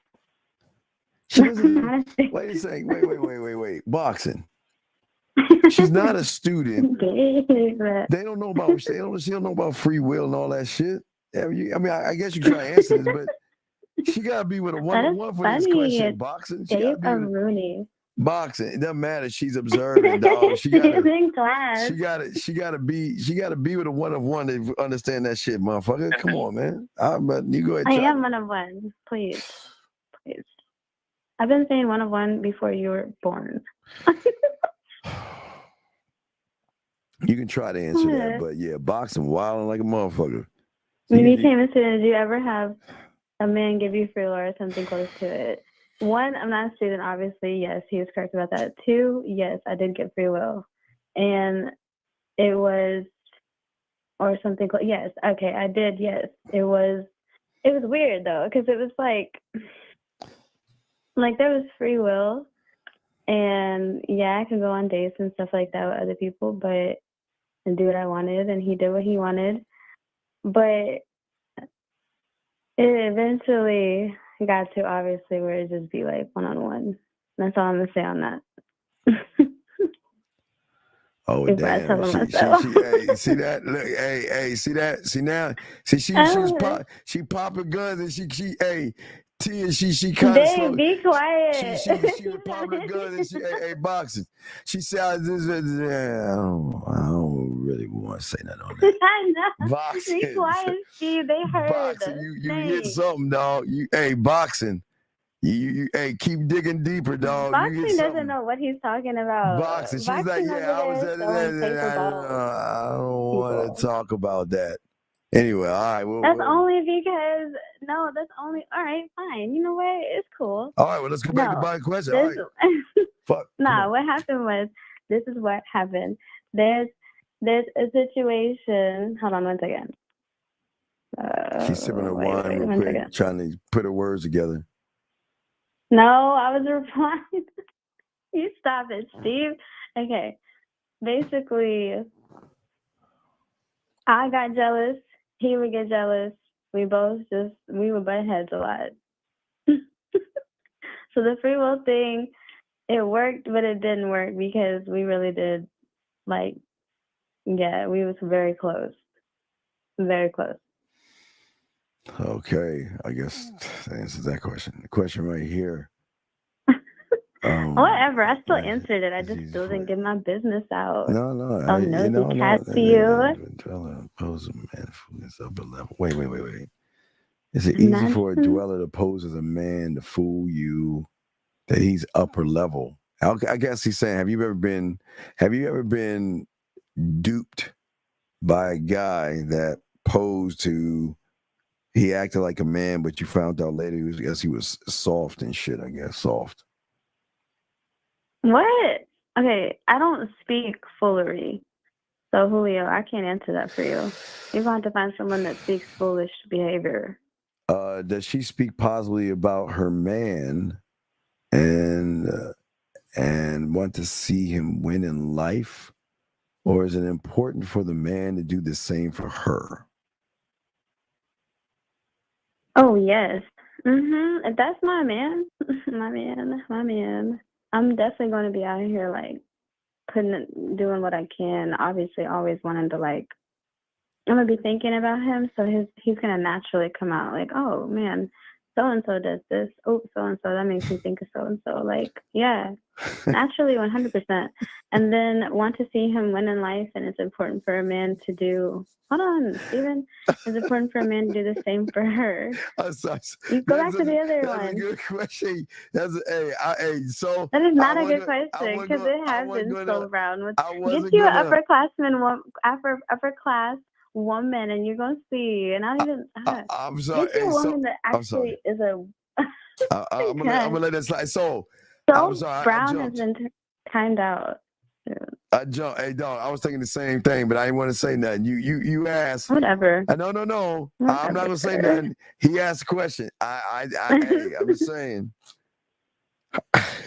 She doesn't. Wait a second. Wait. Boxing. She's not a student. They don't know about. She don't know about free will and all that shit. I guess you try to answer this, but she gotta be with a one-on-one for this question. Boxing. Boxing. It doesn't matter. She's observing, dog. She gotta be with a one-on-one to understand that shit, motherfucker. Come on, man. But you go ahead. I am one-on-one. Please. I've been saying one-on-one before you were born. You can try to answer that, but yeah, boxing wilding like a motherfucker. When you became a student, did you ever have a man give you free will or something close to it? One, I'm not a student, obviously. Yes, he was correct about that. Two, yes, I did get free will. And it was, or something close. Yes, okay, I did, yes. It was weird, though, because it was like there was free will. And yeah, I could go on dates and stuff like that with other people, and do what I wanted, and he did what he wanted. But it eventually got to, obviously, where it just be like one-on-one. That's all I'm gonna say on that. Oh damn! See that? Look, hey, see that? See now? See she popping guns, and she Tia, she kind of slow. Be quiet. She was popping guns, and hey, boxing. She said, I don't really want to say nothing on that. I know. Boxing. Be quiet, Steve. They heard. Boxing. You hit something, dog. Boxing. You keep digging deeper, dog. Boxing doesn't know what he's talking about. Boxing. She's like, I was at I don't want to talk about that. Anyway, all right. That's only because all right, fine. You know what? It's cool. All right, well, let's go back to my question. All right. Fuck. No, what happened was, this is what happened. There's a situation. Hold on one second. She's sipping her wine real quick, trying to put her words together. No, I was replying. You stop it, Steve. Okay. Basically, I got jealous. He would get jealous. We would butt heads a lot. So the free will thing, it worked, but it didn't work because we really did, we was very close. Very close. Okay, I guess that answers that question. The question right here. Whatever, I still answered it. I just still didn't get my business out. No. Nosy cat to you. Dweller opposes a man who is upper level. Wait. Is it easy for a dweller to pose as a man to fool you that he's upper level? I guess he's saying, have you ever been duped by a guy that posed to? He acted like a man, but you found out later he was soft and shit. I guess soft. What? Okay, I don't speak foolery. So, Julio, I can't answer that for you. You're going to have to find someone that speaks foolish behavior. Does she speak positively about her man and want to see him win in life? Or is it important for the man to do the same for her? Oh, yes. If that's my man, my man. I'm definitely going to be out here, doing what I can. Obviously, always wanting to, I'm going to be thinking about him. So he's going to naturally come out oh, man, so-and-so does this. Oh, so-and-so, that makes me think of so-and-so. Like, yeah, naturally 100%. And then want to see him win in life, and it's important for a man to do, hold on, Steven. It's important for a man to do the same for her. You go back to the other one. That's a good question. So that is not a good question, because it has been so brown. Get you an upper class woman, and you're gonna see. And not even. I'm sorry. Get you a woman that actually is a. I'm gonna let that slide. So So I'm sorry, brown has been timed out. I jumped. Hey, dog. I was thinking the same thing, but I didn't want to say nothing. You asked. Whatever. No. Whatever. I'm not gonna say nothing. He asked a question. Hey, I'm just saying.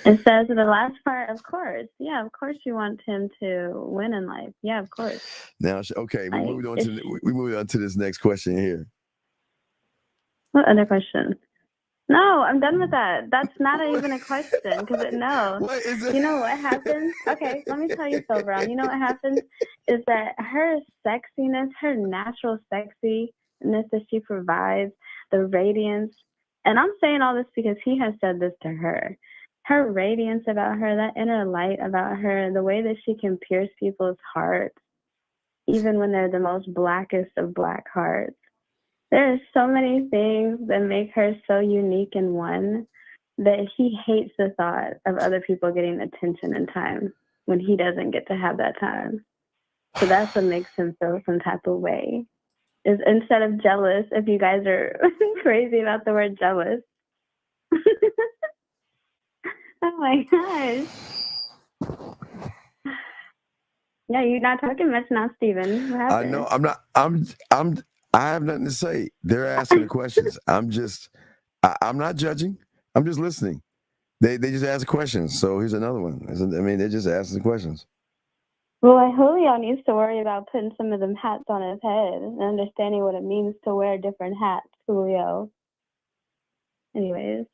It says the last part, of course. Yeah, of course you want him to win in life. Yeah, of course. Now, okay, we moved on to this next question here. What other question? No, I'm done with that. That's not even a question, because no. What is it? You know what happens? Okay, let me tell you, Phil Brown. You know what happens is that her sexiness, her natural sexiness that she provides, the radiance, and I'm saying all this because he has said this to her. Her radiance about her, that inner light about her, the way that she can pierce people's hearts, even when they're the most blackest of black hearts. There are so many things that make her so unique in one that he hates the thought of other people getting attention and time when he doesn't get to have that time. So that's what makes him feel some type of way. Is instead of jealous, if you guys are crazy about the word jealous. Oh my gosh. Yeah, you're not talking much now, Steven. What happened? I know. I'm not. I have nothing to say. They're asking the questions. I'm not judging. I'm just listening. They just ask questions. So here's another one. They're just asking the questions. Well, Julio needs to worry about putting some of them hats on his head and understanding what it means to wear different hats, Julio. Anyways.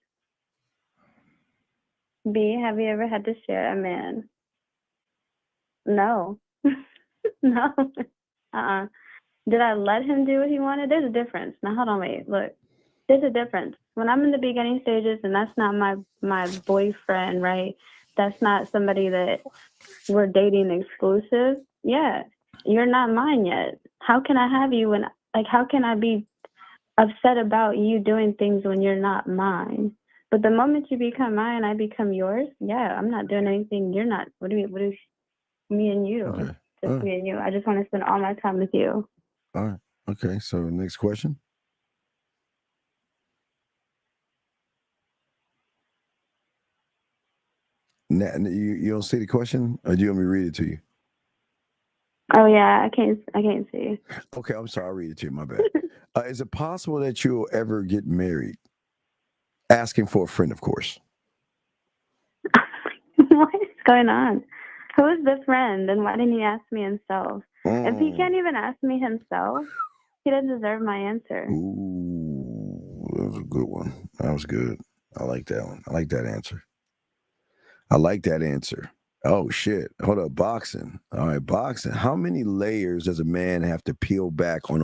B, have you ever had to share a man? No. No. Did I let him do what he wanted? There's a difference. Now, hold on, wait. Look, there's a difference. When I'm in the beginning stages and that's not my boyfriend, right? That's not somebody that we're dating exclusive. Yeah, you're not mine yet. How can I have you how can I be upset about you doing things when you're not mine? But the moment you become mine, I become yours. Yeah, I'm not doing anything. You're not. What do me and you? Okay. Just me and you. I just want to spend all my time with you. All right. Okay. So next question. You don't see the question, or do you want me to read it to you? Oh yeah, I can't see. Okay, I'm sorry. I'll read it to you. My bad. Is it possible that you'll ever get married? Asking for a friend, of course. What is going on? Who is the friend, and why didn't he ask me himself? If he can't even ask me himself, he doesn't deserve my answer. Ooh, that was a good one. That was good. I like that one. I like that answer. Oh, shit. Hold up. Boxing. All right, boxing. How many layers does a man have to peel back on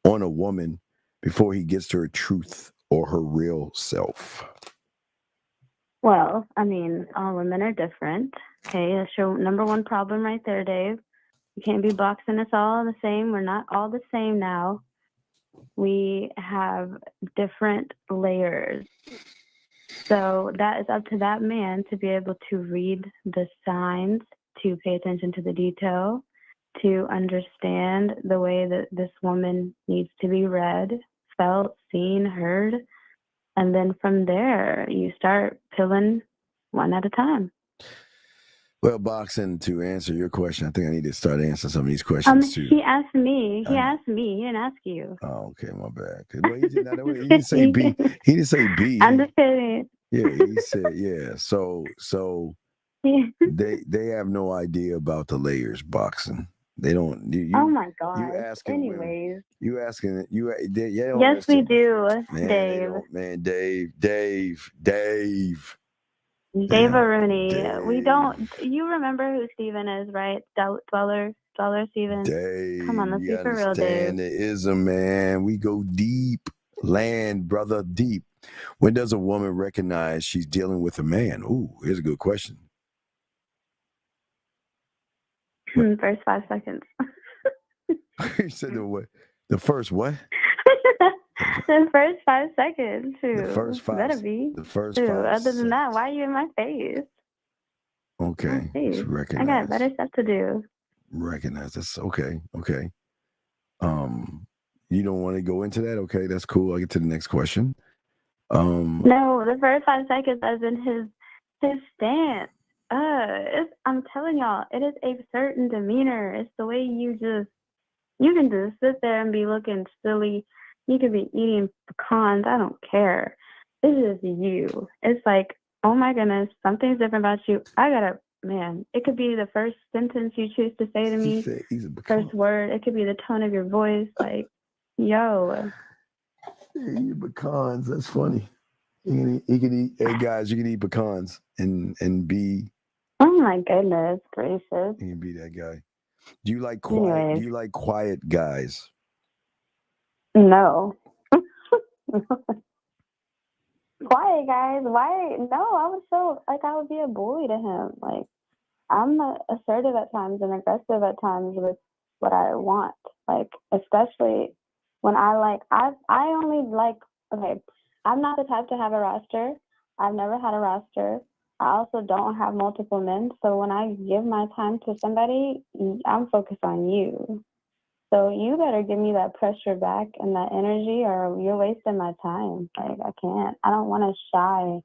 a woman before he gets to her truth or her real self? Well, all women are different. Okay, that's your number one problem right there, Dave. You can't be boxing us all the same. We're not all the same now. We have different layers. So that is up to that man to be able to read the signs, to pay attention to the detail, to understand the way that this woman needs to be read, felt, seen, heard. And then from there, you start peeling one at a time. Well, boxing, to answer your question, I think I need to start answering some of these questions too. He asked me. He didn't ask you. Oh, okay, my bad. Well, he didn't say B. He didn't say B. I'm just kidding. Yeah, he said yeah. So they have no idea about the layers. Boxing. They don't. Oh my God. You asking? Anyways. You asking? Yes, we do, man, Dave. Man, Dave. Dave Rooney. We don't. You remember who Steven is, right? Dweller Steven. Dave. Come on, let's be for real, Dave. The ism, man. We go deep. Land, brother, deep. When does a woman recognize she's dealing with a man? Ooh, here's a good question. First 5 seconds. You said the first what? The first 5 seconds. Too. The first 5. Better be. The first too. 5. Other than that, why are you in my face? Okay. Let's recognize. I got better stuff to do. Recognize this. Okay. Okay. You don't want to go into that? Okay, that's cool. I'll get to the next question. No, the first 5 seconds as in his stance. I'm telling y'all, it is a certain demeanor. It's the way you can just sit there and be looking silly. You could be eating pecans. I don't care. This is you. It's like, oh my goodness, something's different about you. Man, it could be the first sentence you choose to say to me, first word. It could be the tone of your voice. Like, yo. Eat pecans. That's funny. You can eat. Hey guys, you can eat pecans and be. Oh my goodness gracious! You can be that guy. Do you like quiet? Anyways. Do you like quiet guys? No. Quiet guys. Why? No, I would be a bully to him. Like, I'm assertive at times and aggressive at times with what I want. Like, especially when I only like, okay, I'm not the type to have a roster. I've never had a roster. I also don't have multiple men. So when I give my time to somebody, I'm focused on you. So you better give me that pressure back and that energy, or you're wasting my time. Like, I can't. I don't want to shy,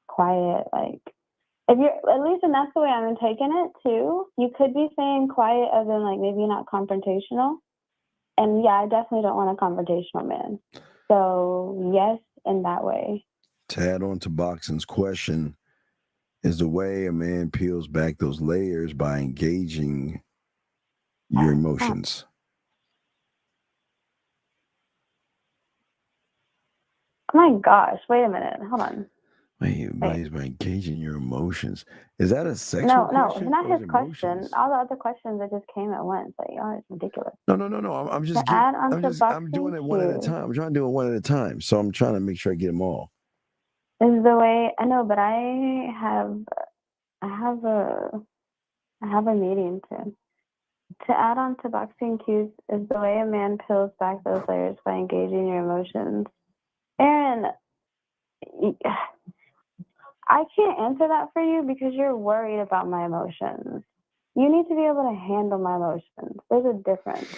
quiet. Like, if you're, at least, and that's the way I'm taking it too. You could be saying quiet as in like maybe not confrontational. And yeah, I definitely don't want a confrontational man. So yes, in that way. To add on to Boxing's question, is the way a man peels back those layers by engaging your emotions. Oh my gosh, wait a minute. Hold on. Wait. By engaging your emotions. Is that a sexual question? No, it's not his question. All the other questions that just came at once. Like, oh, it's ridiculous. No. I'm doing it one at a time. I'm trying to do it one at a time. So I'm trying to make sure I get them all. Is the way I know, but I have a meeting to add on to boxing cues is the way a man peels back those layers by engaging your emotions. Aaron, I can't answer that for you because you're worried about my emotions. You need to be able to handle my emotions. There's a difference.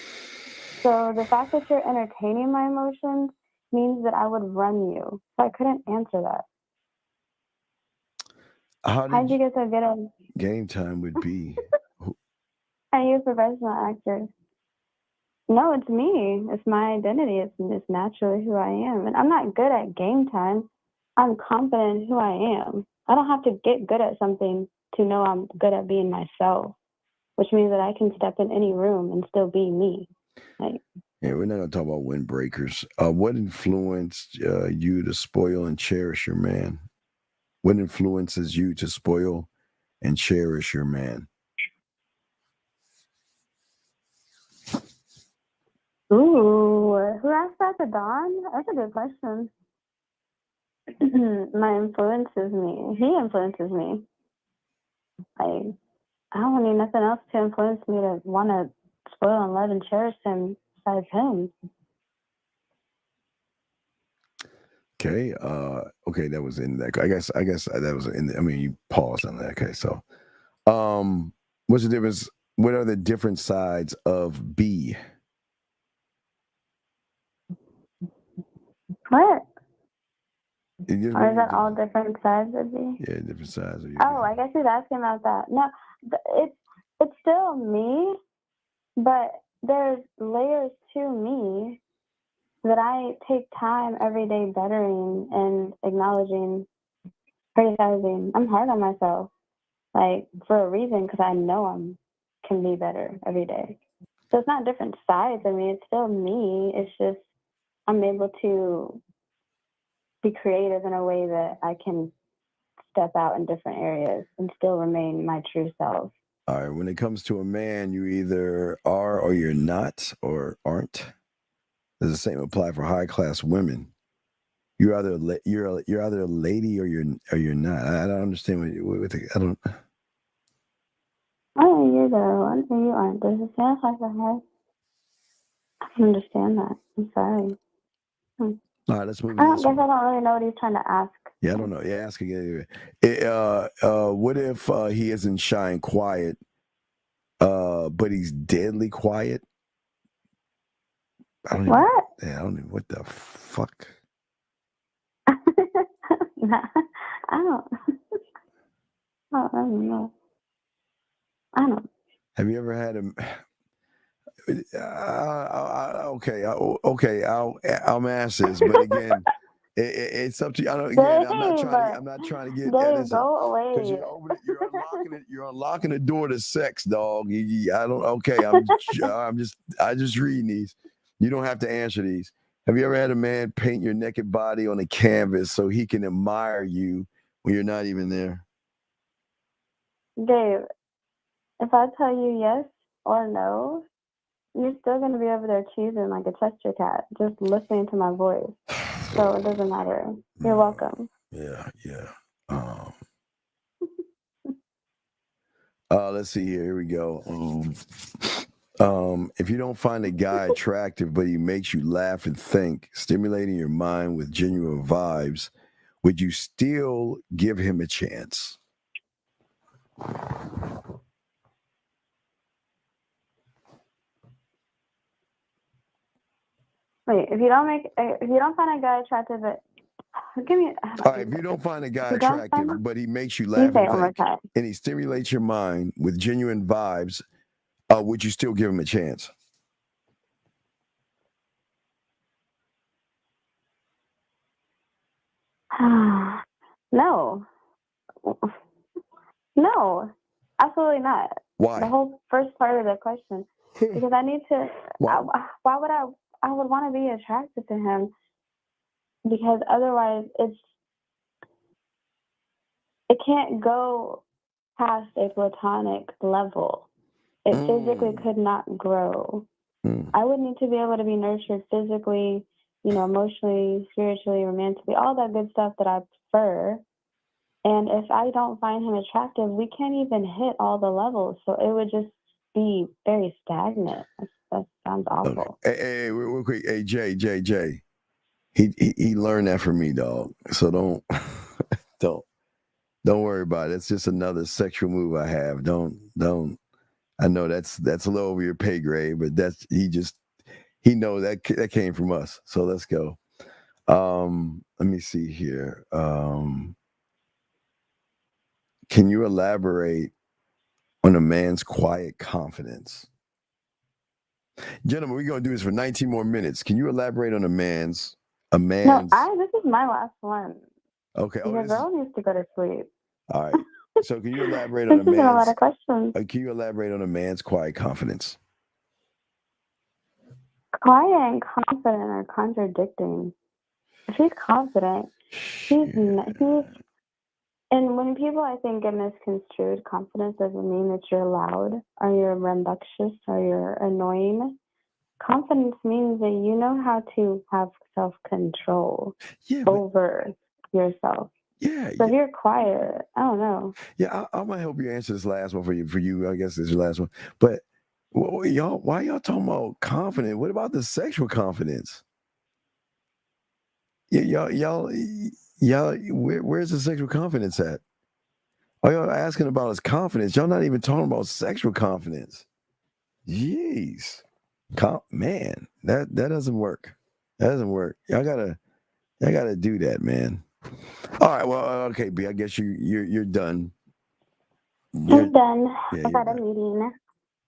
So the fact that you're entertaining my emotions means that I would run you. So I couldn't answer that. How'd you get so good at Game Time would be? Are you a professional actor? No, it's me. It's my identity. It's naturally who I am. And I'm not good at Game Time. I'm confident in who I am. I don't have to get good at something to know I'm good at being myself, which means that I can step in any room and still be me. Yeah, we're not going to talk about windbreakers. What influenced you to spoil and cherish your man? What influences you to spoil and cherish your man? Ooh, who asked that to Don? That's a good question. My influences me. He influences me. I don't need nothing else to influence me to want to spoil and love and cherish him besides him. Okay. Okay, that was in that. I guess that was in. You paused on that. Okay, so, what's the difference? What are the different sides of B? What? Or is that all different sides of me? Yeah, different sides of you. Oh, I guess he's asking about that. No, it's still me, but there's layers to me that I take time every day bettering and acknowledging, criticizing. I'm hard on myself, like, for a reason, because I know I can be better every day. So it's not different sides of me. It's still me. It's just I'm able to be creative in a way that I can step out in different areas and still remain my true self. All right. When it comes to a man, you either are or you're not or aren't. Does the same apply for high class women? you're either a lady or you're not. I don't understand I don't. Oh, you're the one or you aren't. Does it sound like I have? I can understand that. I'm sorry. All right, let's move I to this guess one. I don't really know what he's trying to ask. Yeah, I don't know. Yeah, ask again. What if he isn't shy and quiet, but he's deadly quiet? I don't What? I don't know what the fuck. Nah, I don't. I don't know. I don't. Have you ever had a? Okay. I'll ask this, but again, it's up to you. I'm not trying to get. Dave, go away. Because you're unlocking the door to sex, dog. I don't. Okay, I just reading these. You don't have to answer these. Have you ever had a man paint your naked body on a canvas so he can admire you when you're not even there? Dave, if I tell you yes or no, you're still going to be over there cheesing like a Chester cat, just listening to my voice. So it doesn't matter. You're welcome. Yeah. Let's see here. Here we go. If you don't find a guy attractive, but he makes you laugh and think, stimulating your mind with genuine vibes, would you still give him a chance? Wait, if you don't find a guy attractive, but give me. All right, if you don't find a guy attractive, but he makes you laugh and think, and he stimulates your mind with genuine vibes, would you still give him a chance? No, absolutely not. Why? The whole first part of the question, because I need to. Why would I would want to be attracted to him, because otherwise it can't go past a platonic level. It physically could not grow. I would need to be able to be nurtured physically, emotionally, spiritually, romantically, all that good stuff that I prefer. And if I don't find him attractive, we can't even hit all the levels. So it would just be very stagnant. That sounds awful. Hey, real quick. Hey, Jay. He learned that from me, dog. So don't worry about it. It's just another sexual move I have. Don't. I know that's a little over your pay grade, but he knows that came from us. So let's go. Let me see here. Can you elaborate on a man's quiet confidence? Gentlemen, we're going to do this for 19 more minutes. Can you elaborate on a man's? No, this is my last one. Okay. The girl needs to go to sleep. All right. So can you elaborate on a man's? A lot of questions. Can you elaborate on a man's quiet confidence? Quiet and confident are contradicting. If he's confident, and when people, I think, get misconstrued, confidence doesn't mean that you're loud or you're rambunctious or you're annoying. Confidence means that you know how to have self-control over yourself. Yeah. So if you're quiet, I don't know. Yeah, I'm gonna help you answer this last one for you. I guess this is your last one. But why y'all talking about confidence? What about the sexual confidence? Yeah, y'all, where's the sexual confidence at? All y'all asking about is confidence. Y'all not even talking about sexual confidence. Jeez, man, that doesn't work. That doesn't work. Y'all gotta do that, man. All right, well, okay, B. I guess you're done. I'm done. Yeah, I got a meeting.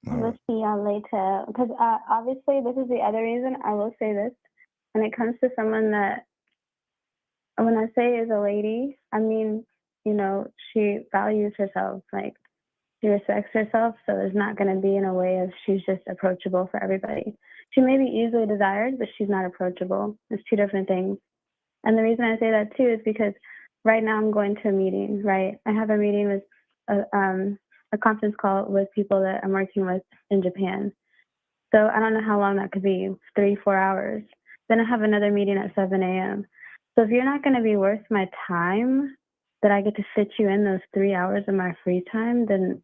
We'll see y'all later. Because obviously, this is the other reason. I will say this: when it comes to someone that, when I say is a lady, I mean, she values herself. Like, she respects herself, so there's not going to be in a way of she's just approachable for everybody. She may be easily desired, but she's not approachable. It's two different things. And the reason I say that too is because right now I'm going to a meeting, right? I have a meeting with a conference call with people that I'm working with in Japan. So I don't know how long that could be, 3-4 hours. Then I have another meeting at 7 a.m. So if you're not going to be worth my time, that I get to fit you in those 3 hours of my free time, then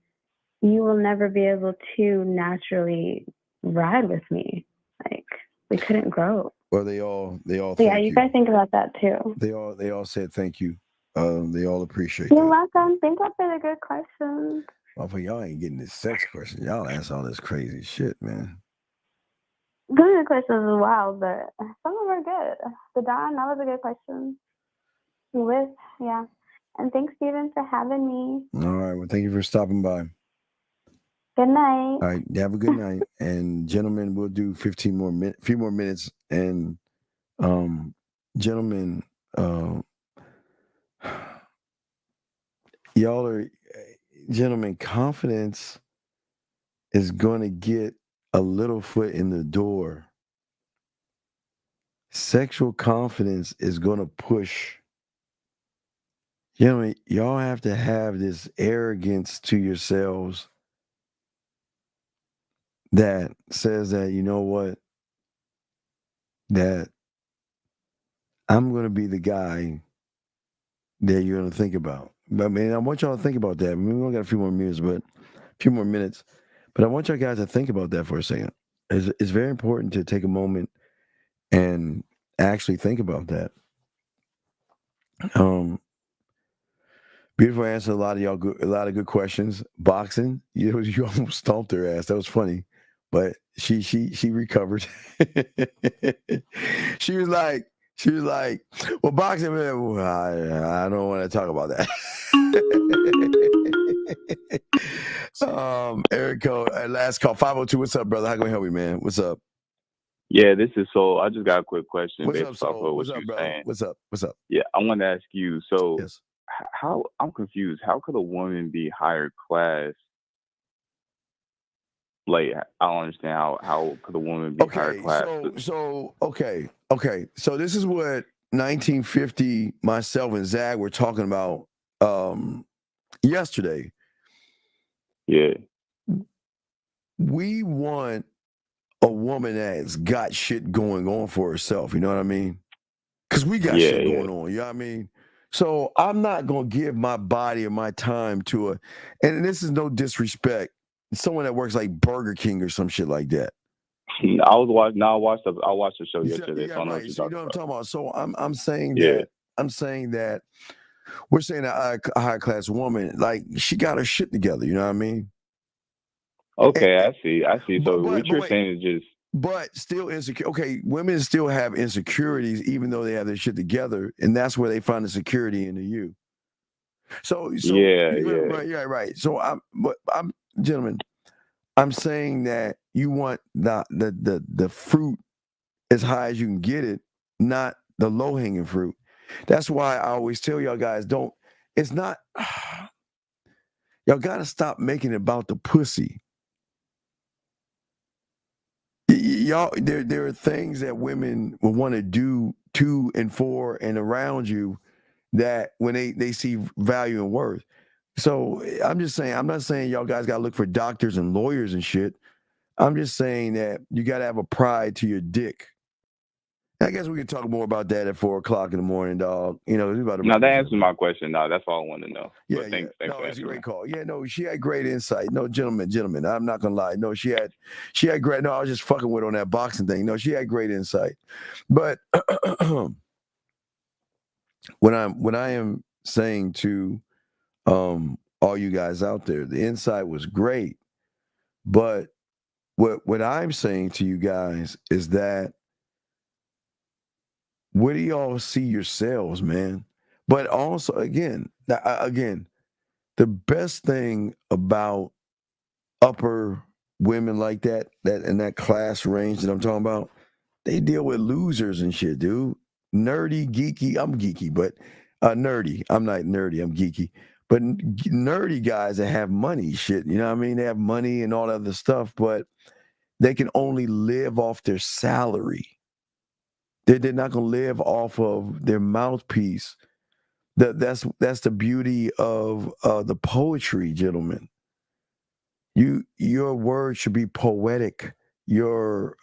you will never be able to naturally ride with me. Like, we couldn't grow. Well, they all Yeah, you guys think about that too. They all said thank you. They all appreciate You're that. welcome. Thank you for the good questions. Well, y'all ain't getting this sex question. Y'all ask all this crazy shit, man. Good questions as well, but some of them are good. The Don, that was a good question. Yeah. And thanks, Steven, for having me. All right. Well, thank you for stopping by. Good night. All right. Have a good night. And gentlemen, we'll do few more minutes. And gentlemen, gentlemen, confidence is going to get a little foot in the door. Sexual confidence is going to push. Y'all have to have this arrogance to yourselves that says that, you know what, that I'm going to be the guy that you're going to think about. But I mean, I want y'all to think about that. I mean, we only got a few more minutes, but I want y'all guys to think about that for a second. It's very important to take a moment and actually think about that. Beautiful answer. A lot of good questions. Boxing, you almost stomped her ass. That was funny, but she recovered. She was like, well, boxing, man, I don't want to talk about that. Erico, last call, 502. What's up, brother? How can we help you, man? What's up? Yeah, this is Soul. I just got a quick question. What's based up, Soul? off of What's what up, you're bro? saying. What's up? Yeah, I want to ask you. So, yes. How I'm confused. How could a woman be higher class? Like, I don't understand how could a woman be higher class? Okay. So this is what 1950 myself and Zag were talking about yesterday. Yeah. We want a woman that's got shit going on for herself, you know what I mean? Because we got shit going on, you know what I mean? So I'm not going to give my body or my time to and this is no disrespect, someone that works like Burger King or some shit like that. I watched the show yesterday. Yeah, so I know right. what you're So you talking know what I'm about. talking about. So I'm saying Yeah. that we're saying a high class woman, like she got her shit together, you know what I mean? Okay, I see. So what you're wait. saying is just. But still insecure. Okay, women still have insecurities, even though they have their shit together, and that's where they find the security in you. So right. So gentlemen, I'm saying that you want the fruit as high as you can get it, not the low hanging fruit. That's why I always tell y'all guys, it's not. Y'all got to stop making it about the pussy. Y'all, there are things that women will want to do to and for and around you that when they see value and worth. So I'm just saying, I'm not saying y'all guys got to look for doctors and lawyers and shit. I'm just saying that you got to have a pride to your dick. I guess we can talk more about that at 4:00 in the morning, dog. You know, No, that answers my question. No, that's all I wanted to know. Yeah, but thanks no, for it's a answering. great call. Yeah, no, she had great insight. No, gentlemen, I'm not gonna lie. No, she had great. No, I was just fucking with her on that boxing thing. No, she had great insight. But when I am saying to all you guys out there, the insight was great. But what I'm saying to you guys is that where do y'all see yourselves, man? But also, again, the best thing about upper women like that in that class range that I'm talking about, they deal with losers and shit, dude. Nerdy, geeky. I'm geeky, but nerdy. I'm not nerdy. I'm geeky. But nerdy guys that have money, shit. You know what I mean? They have money and all that other stuff, but they can only live off their salary. They're not gonna live off of their mouthpiece. That's the beauty of the poetry, gentlemen. Your words should be poetic. Your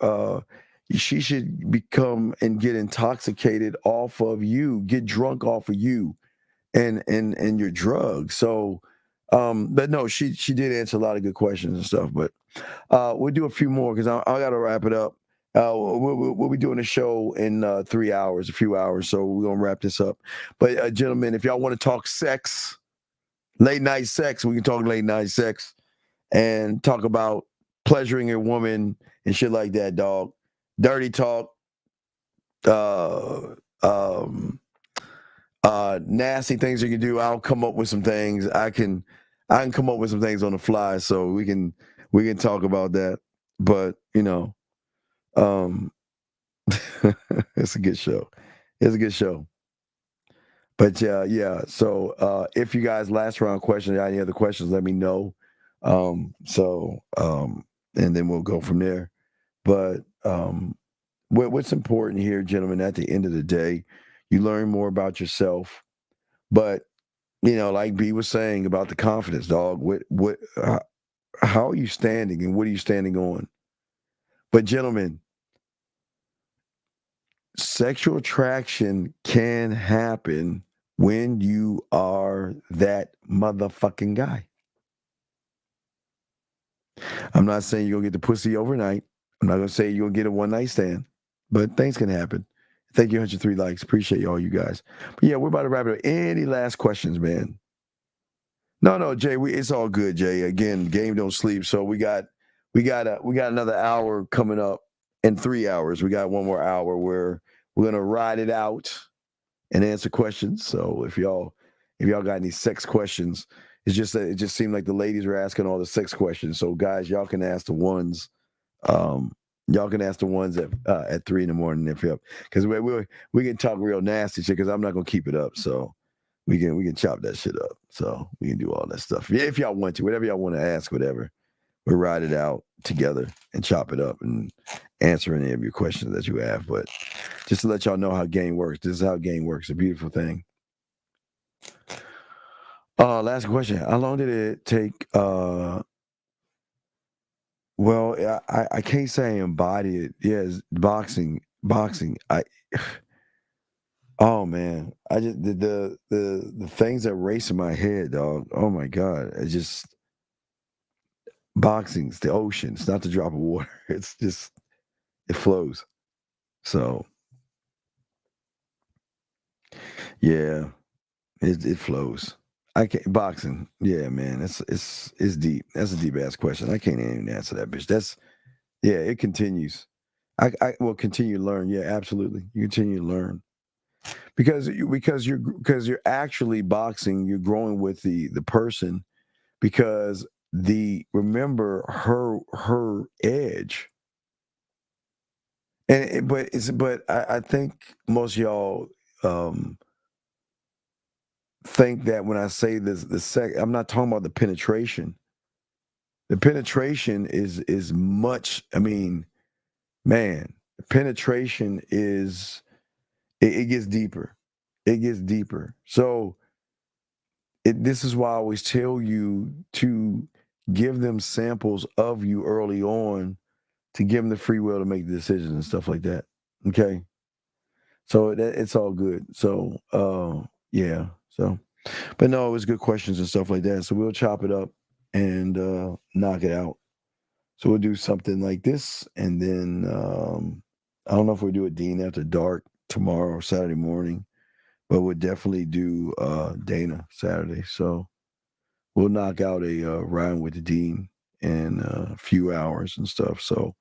she should become and get intoxicated off of you, get drunk off of you and your drugs. So, but no, she did answer a lot of good questions and stuff, but we'll do a few more because I got to wrap it up. We'll be doing a show in 3 hours, a few hours. So we're going to wrap this up. But gentlemen, if y'all want to talk sex, late night sex, we can talk late night sex and talk about pleasuring a woman and shit like that, dog. Dirty talk, nasty things you can do. I'll come up with some things. I can come up with some things on the fly, so we can talk about that. But it's a good show. It's a good show. But yeah. So if you guys last round questions, any other questions, let me know. And then we'll go from there. But what's important here, gentlemen, at the end of the day, you learn more about yourself. But like B was saying about the confidence, dog. How are you standing, and what are you standing on? But gentlemen, sexual attraction can happen when you are that motherfucking guy. I'm not saying you're going to get the pussy overnight. I'm not going to say you're going to get a one-night stand, but things can happen. Thank you, 103 likes. Appreciate all you guys. But yeah, we're about to wrap it up. Any last questions, man? No, Jay, it's all good, Jay. Again, game don't sleep. So we got another hour coming up in 3 hours. We got one more hour where we're going to ride it out and answer questions. So if y'all got any sex questions, it's just that it just seemed like the ladies were asking all the sex questions. So guys, y'all can ask the ones. Y'all can ask the ones at 3 a.m. if you're up, because we can talk real nasty shit. Because I'm not gonna keep it up. So we can chop that shit up. So we can do all that stuff. Yeah, if y'all want to, whatever y'all want to ask, whatever. We'll ride it out together and chop it up and answer any of your questions that you have. But just to let y'all know how game works. This is how game works. A beautiful thing. Last question. How long did it take? Well, I can't say I embodied it. Yes, boxing. Oh man, I just the things that race in my head, dog. Oh my God, it just boxing's the ocean. It's not the drop of water. It's just it flows. So yeah, it flows. I can't boxing. Yeah, man, it's deep. That's a deep ass question. I can't even answer that, bitch. It continues. I will continue to learn. Yeah, absolutely. You continue to learn because you're actually boxing. You're growing with the person because remember her edge. But I think most of y'all think that when I say this, I'm not talking about the penetration. The penetration is much. I mean, man, the penetration is it gets deeper. It gets deeper. So this is why I always tell you to give them samples of you early on, to give them the free will to make the decisions and stuff like that. Okay. So it's all good. So yeah. So, but no, it was good questions and stuff like that. So we'll chop it up and knock it out. So we'll do something like this, and then I don't know if we'll do a Dean After Dark tomorrow or Saturday morning, but we'll definitely do Dana Saturday. So we'll knock out a Ryan with the Dean in a few hours and stuff. So,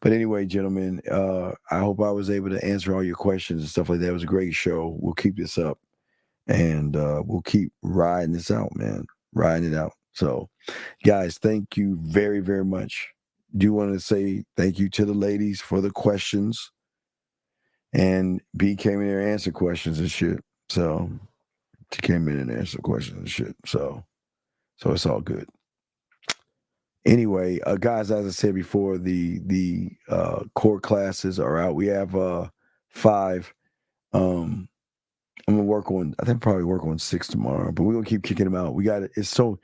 but anyway, gentlemen, I hope I was able to answer all your questions and stuff like that. It was a great show. We'll keep this up. And we'll keep riding this out, man. Riding it out. So, guys, thank you very, very much. Do want to say thank you to the ladies for the questions. And B came in there and answered questions and shit. So, she came in and answered questions and shit. So it's all good. Anyway, guys, as I said before, the core classes are out. We have 5. I'm gonna probably work on 6 tomorrow, but we're gonna keep kicking them out. We got it. It's so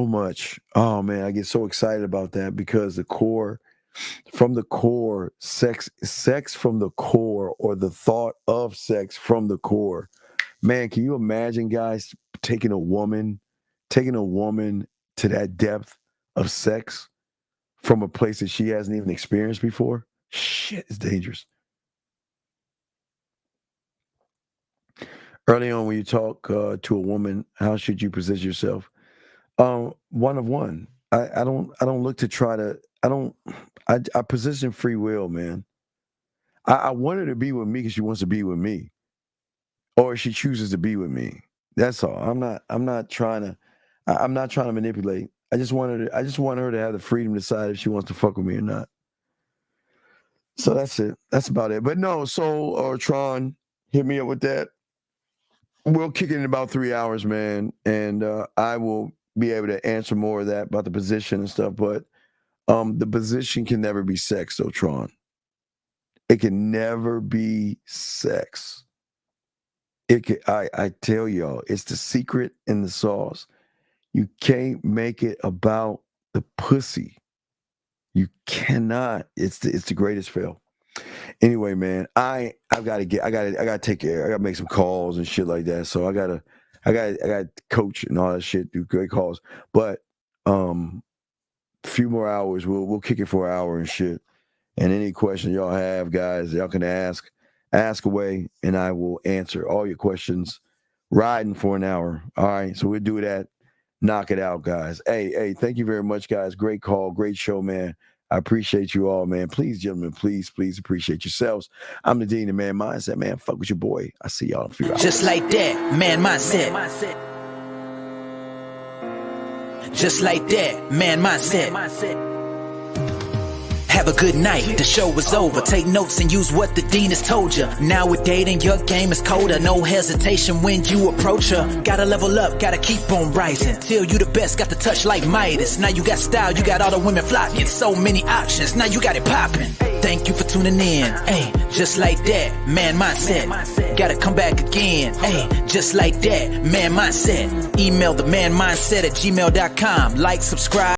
much. Oh man, I get so excited about that because the core from the core, sex from the core, or the thought of sex from the core. Man, can you imagine, guys, taking a woman to that depth of sex from a place that she hasn't even experienced before? Shit, it's dangerous. Early on, when you talk to a woman, how should you position yourself? One of one. I don't look to try to. I position free will, man. I want her to be with me because she wants to be with me, or she chooses to be with me. That's all. I'm not trying to manipulate. I just want her to have the freedom to decide if she wants to fuck with me or not. So that's it. That's about it. But no, Soul or Tron, hit me up with that. We'll kick it in about 3 hours, man, and I will be able to answer more of that about the position and stuff. But the position can never be sex, though, Tron. It can never be sex. It can. I tell y'all, it's the secret in the sauce. You can't make it about the pussy. You cannot. It's the greatest fail. Anyway, man, I gotta take care. I gotta make some calls and shit like that. So I gotta coach and all that shit, do great calls. But a few more hours, we'll kick it for an hour and shit. And any question y'all have, guys, y'all can ask away, and I will answer all your questions. Riding for an hour. All right, so we'll do that. Knock it out, guys. Hey, thank you very much, guys. Great call, great show, man. I appreciate you all, man. Please, gentlemen, please appreciate yourselves. I'm the Dean of Man Mindset, man. Fuck with your boy. I see y'all in a few hours. Just like that, Man Mindset. Just like that, Man Mindset. Have a good night, the show is over. Take notes and use what the Dean has told you. Now with dating, your game is colder. No hesitation when you approach her. Gotta level up, gotta keep on rising. Till you the best, got the touch like Midas. Now you got style, you got all the women flocking. So many options, now you got it popping. Thank you for tuning in. Hey, just like that, Man Mindset. Gotta come back again. Hey, just like that, Man Mindset. Email the manmindset@gmail.com. Like, subscribe.